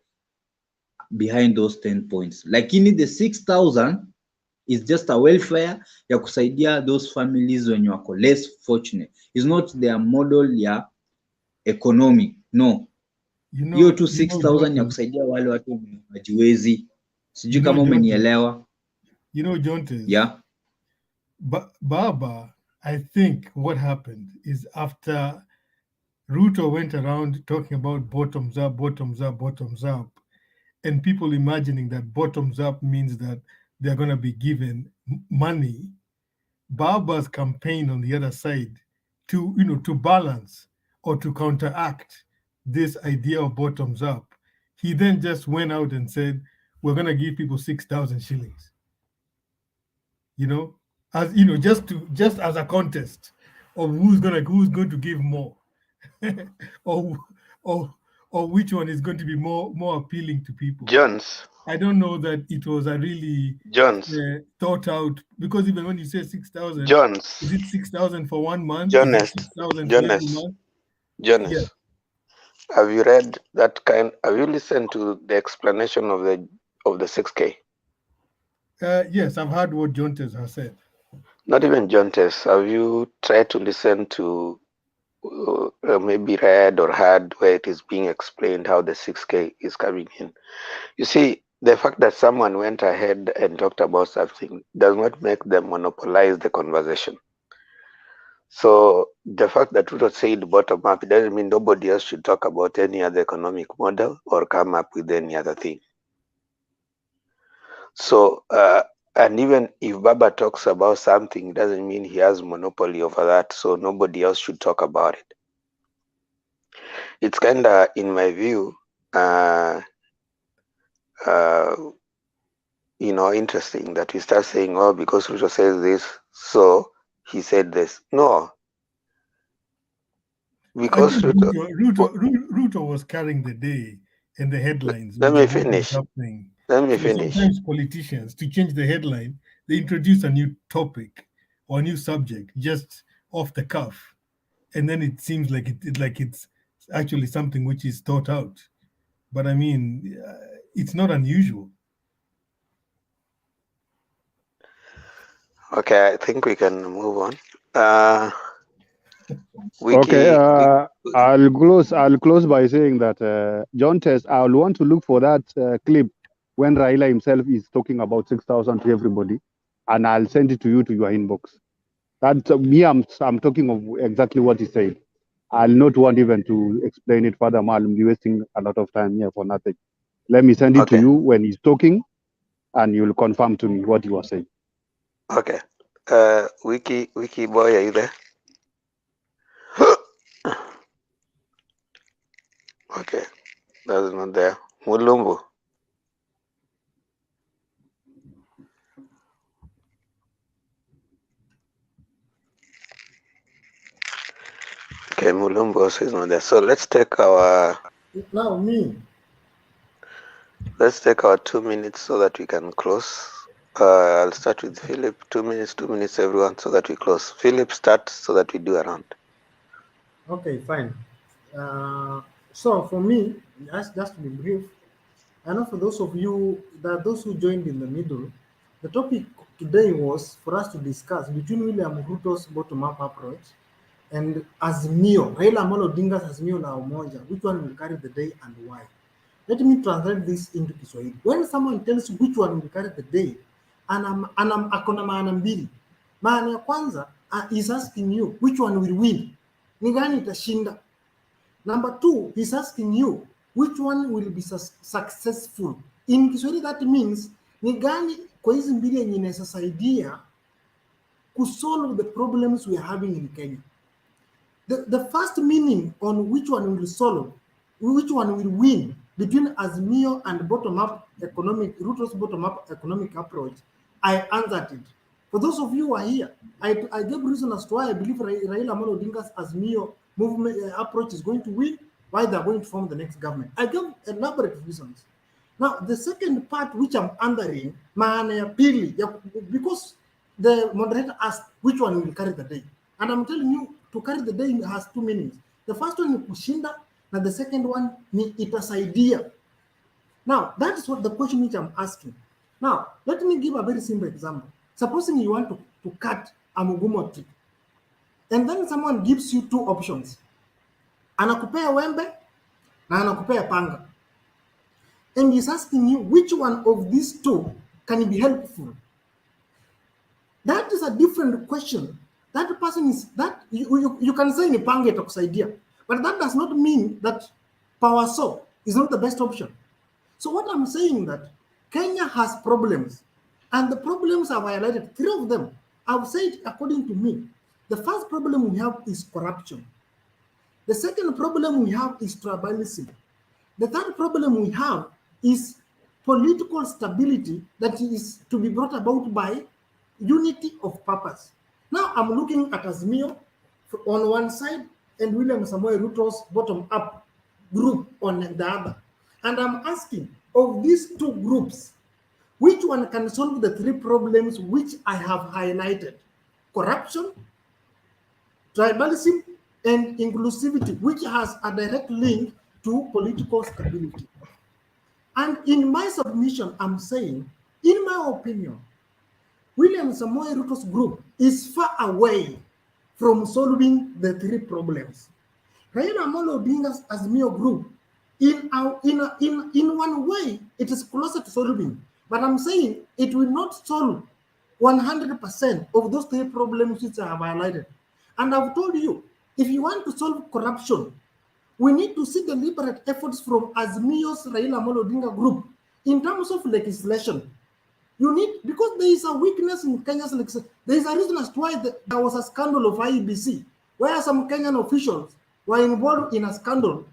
S7: behind those 10 points. Lakini the 6,000 is just a welfare ya kusaidia those families wenye wako less fortunate. It's not their model ya economy, no. Hiyo tu 6,000 ya kusaidia wale watu wajiwezi. Sijui kama umenielewa.
S2: You know, Jontes,
S7: yeah.
S2: Baba, I think what happened is after Ruto went around talking about bottoms up, bottoms up, bottoms up, and people imagining that bottoms up means that they're going to be given money, Baba's campaign on the other side to, to balance or to counteract this idea of bottoms up, he then just went out and said, we're going to give people 6,000 shillings. As just as a contest of who's going to give more, or which one is going to be more appealing to people.
S6: Jones,
S2: I don't know that it was a really thought out, because even when you say 6,000, is it 6,000 for 1 month?
S6: Jonas,
S2: 6,000 for every month?
S6: Jonas,
S2: Yeah.
S6: have you read that kind? Have you listened to the explanation of the 6K?
S2: Yes, I've heard what Jontes has said.
S6: Not even Jontes. Have you tried to listen to maybe read or heard where it is being explained how the 6K is coming in? You see, the fact that someone went ahead and talked about something does not make them monopolize the conversation. So the fact that Ruto said bottom up, it doesn't mean nobody else should talk about any other economic model or come up with any other thing. So, and even if Baba talks about something, it doesn't mean he has monopoly over that, so nobody else should talk about it. It's kind of, in my view, interesting that we start saying, oh, because Ruto says this, so he said this. No. Because
S2: Ruto was carrying the day in the headlines.
S6: Let me finish.
S2: Sometimes politicians, to change the headline, they introduce a new topic or a new subject just off the cuff, and then it seems like it's actually something which is thought out. But I mean, it's not unusual.
S6: Okay, I think we can move on.
S11: I'll close by saying that Jontes, I'll want to look for that clip when Raila himself is talking about 6,000 to everybody, and I'll send it to you to your inbox. That I'm talking of exactly what he said. I'll not want even to explain it further. I'll be wasting a lot of time here for nothing. Let me send it to you when he's talking, and you'll confirm to me what he was saying.
S6: Okay. Wiki boy, are you there? Okay, that's not there. Mulumbu. Okay, Mulumbu also is not there. So let's take our.
S17: Now me.
S6: Let's take our 2 minutes so that we can close. I'll start with Philip. 2 minutes, everyone, so that we close. Philip, start so that we do a round.
S17: Okay, fine. So for me, just to be brief, I know for those of you, those who joined in the middle, the topic today was for us to discuss between William Ruto's bottom-up approach and AZIMIO, Raila Amolo Odinga's AZIMIO La Umoja, which one will carry the day and why? Let me translate this into Kiswahili. When someone tells you which one will carry the day, akona maana mbili. Maana ya kwanza is asking you which one will win. Ni gani itashinda? Number two, he's asking you which one will be successful. In Kiswahili that means ni gani kwa hizi mbili yenye inasaidia kusolve the problems we are having in Kenya. The first meaning on which one will solve, which one will win between AZIMIO and bottom-up economic, Ruto's bottom-up economic approach, I answered it. For those of you who are here, I gave reason as to why I believe Raila Amolo Odinga's AZIMIO movement approach is going to win, why they are going to form the next government. I gave elaborate reasons. Now, the second part which I'm answering, maana ya pili, because the moderator asked which one will carry the day. And I'm telling you, to carry the day has two meanings. The first one is kushinda, and the second one ni itasaidia. Now, that is what the question which I'm asking. Now, let me give a very simple example. Supposing you want to cut a mugumo tree, and then someone gives you two options. Anakupea wembe, na anakupea panga. And he's asking you which one of these two can be helpful. That is a different question. That person is, that you can say ni panga itakusaidia, but that does not mean that power saw is not the best option. So what I'm saying that Kenya has problems, and the problems I've highlighted, three of them. I've said according to me, the first problem we have is corruption. The second problem we have is tribalism. The third problem we have is political stability that is to be brought about by unity of purpose. Now I'm looking at AZIMIO on one side and William Samoei Ruto's bottom-up group on the other. And I'm asking, of these two groups, which one can solve the three problems which I have highlighted? Corruption, tribalism, and inclusivity, which has a direct link to political stability. And in my submission, I'm saying, in my opinion, William Samoei Ruto's group is far away from solving the three problems. Raila Amolo Odinga's AZIMIO group, in one way, it is closer to solving. But I'm saying it will not solve 100% of those three problems which I have highlighted. And I've told you, if you want to solve corruption, we need to see deliberate efforts from AZIMIO's Raila Amolo Odinga group in terms of legislation. You need, because there is a weakness in Kenya's legislation. There is a reason as to why there was a scandal of IEBC, where some Kenyan officials were involved in a scandal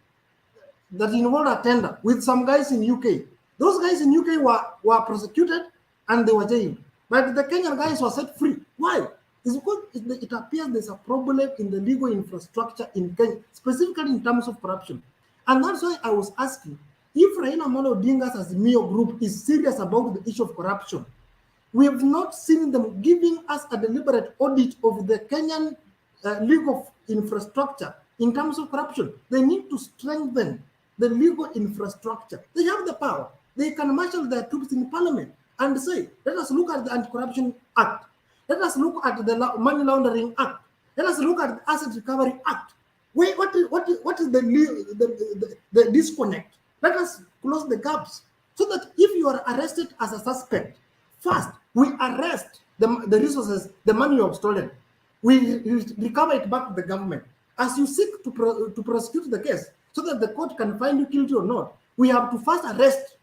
S17: that involved a tender with some guys in UK. Those guys in UK were prosecuted and they were jailed. But the Kenyan guys were set free. Why? It's because it appears there's a problem in the legal infrastructure in Kenya, specifically in terms of corruption. And that's why I was asking, if Raila Amolo Odinga's AZIMIO group is serious about the issue of corruption, we have not seen them giving us a deliberate audit of the Kenyan legal infrastructure in terms of corruption. They need to strengthen the legal infrastructure. They have the power. They can marshal their troops in parliament and say, let us look at the Anti-Corruption Act. Let us look at the Money Laundering Act. Let us look at the Asset Recovery Act. Wait, what is the disconnect? Let us close the gaps so that if you are arrested as a suspect, first, we arrest the resources, the money you have stolen. We recover it back to the government. As you seek to prosecute the case so that the court can find you guilty or not, we have to first arrest,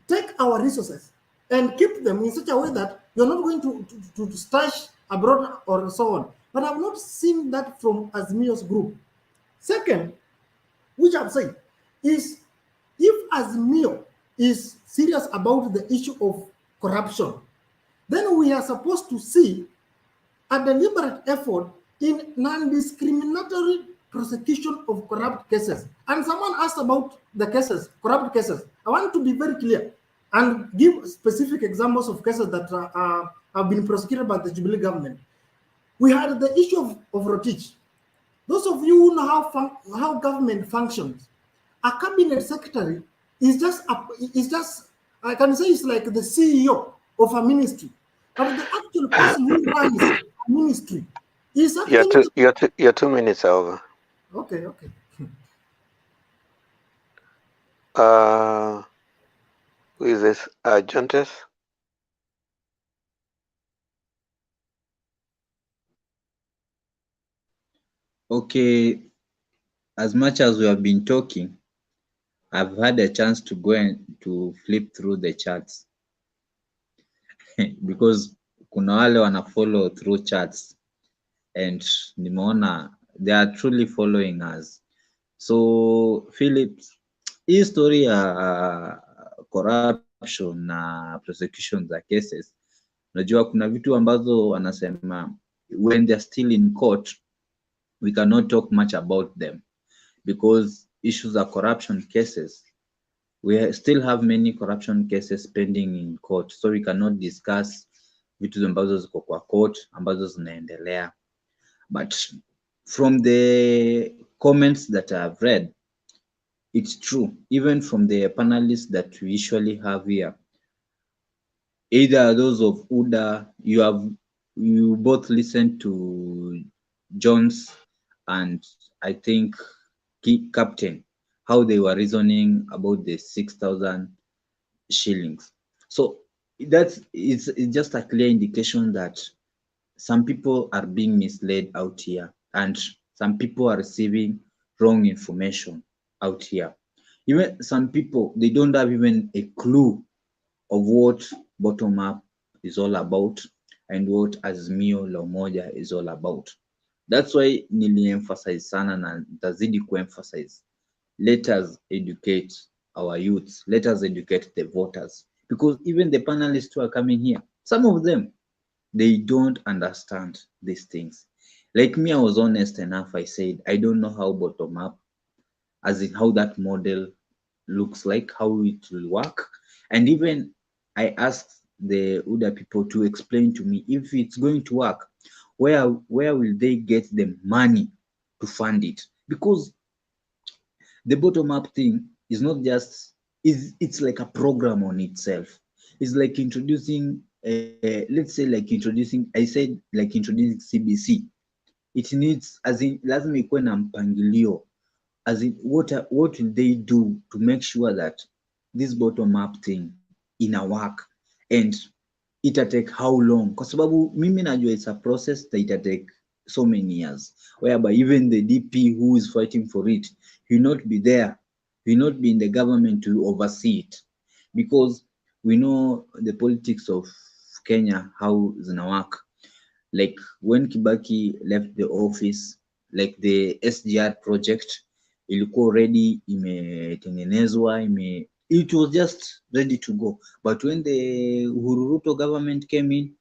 S17: take our resources, and keep them in such a way that you're not going to stash abroad or so on. But I've not seen that from AZIMIO's group. Second, which I've said, is if AZIMIO is serious about the issue of corruption, then we are supposed to see a deliberate effort in non-discriminatory prosecution of corrupt cases. And someone asked about the cases, corrupt cases. I want to be very clear. and give specific examples of cases that have been prosecuted by the Jubilee government. We had the issue of RUTO'S. Those of you who know how government functions, a cabinet secretary is just I can say it's like the CEO of a ministry, but the actual person who runs a ministry is actually
S6: Your 2 minutes are over.
S17: okay.
S6: Who is this? Jontes?
S20: Okay, as much as we have been talking, I've had a chance to go and to flip through the charts because kuna wale wana follow through charts and nimeona they are truly following us. So Philip, hii story ya corruption na prosecution za cases, unajua kuna vitu ambazo wanasema when they're still in court we cannot talk much about them because issues of corruption cases, we still have many corruption cases pending in court, so we cannot discuss vitu ambazo ziko kwa court ambazo zinaendelea. But from the comments that I've read, it's true, even from the panelists that we usually have here, either those of UDA, you both listened to Jones and I think Captain, how they were reasoning about the 6,000 shillings. So it's just a clear indication that some people are being misled out here and some people are receiving wrong information out here. Even some people, they don't have even a clue of what bottom up is all about and what Azimio la Umoja is all about. That's why nili-emphasize sana na nitazidi ku-emphasize. Let us educate our youths. Let us educate the voters. Because even the panelists who are coming here, some of them, they don't understand these things. Like me, I was honest enough. I said, I don't know how bottom up, as in how that model looks like, how it will work. And even I asked the UDA people to explain to me if it's going to work, where will they get the money to fund it? Because the bottom up thing is not just, it's like a program on itself. It's like introducing, let's say like introducing, I said like introducing CBC. It needs, as in, lazima ikuwe na mpangilio. As in, what will they do to make sure that this bottom up thing ina work, and ita take how long? Kwa sababu mimi najua it's a process that ita take so many years, whereby even the DP who is fighting for it, he will not be there, he will not be in the government to oversee it, because we know the politics of Kenya, how zina work. Like when Kibaki left the office, like the SGR project ilikuwa already imetengenezwa, it was just ready to go. But when the Ruto government came in,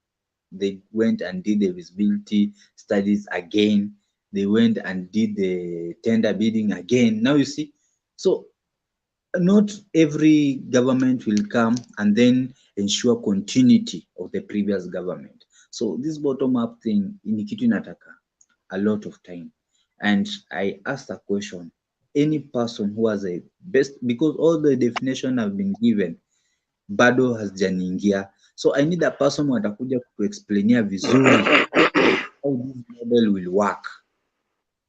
S20: they went and did the visibility studies again. They went and did the tender bidding again. Now you see, so not every government will come and then ensure continuity of the previous government. So this bottom-up thing ni kitu inataka a lot of time. And I asked a question, any person who has a best, because all the definition have been given, bado hazijaniingia. So I need a person who atakuja kuexplainia vizuri how this model will work.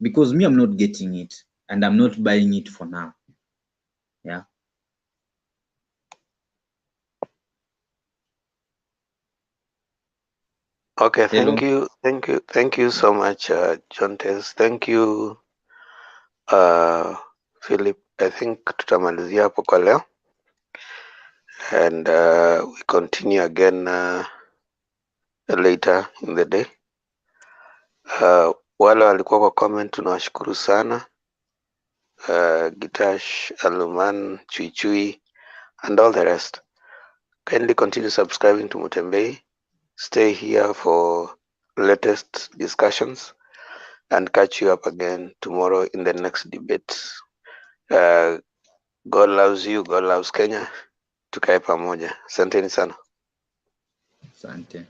S20: Because me, I'm not getting it and I'm not buying it for now. Yeah.
S6: Okay,
S20: Hello.
S6: thank you so much, Jontes. Thank you, Philip. I think tutamalizia hapo kwa leo, and we continue again later in the day. Wale walikuwa kwa comment tunawashukuru sana. Gitash, Aluman, Chui, and all the rest. Kindly continue subscribing to Mutembei. Stay here for latest discussions and catch you up again tomorrow in the next debate. God loves you. God loves Kenya. tukae pamoja. Asanteni sana.
S7: Asante.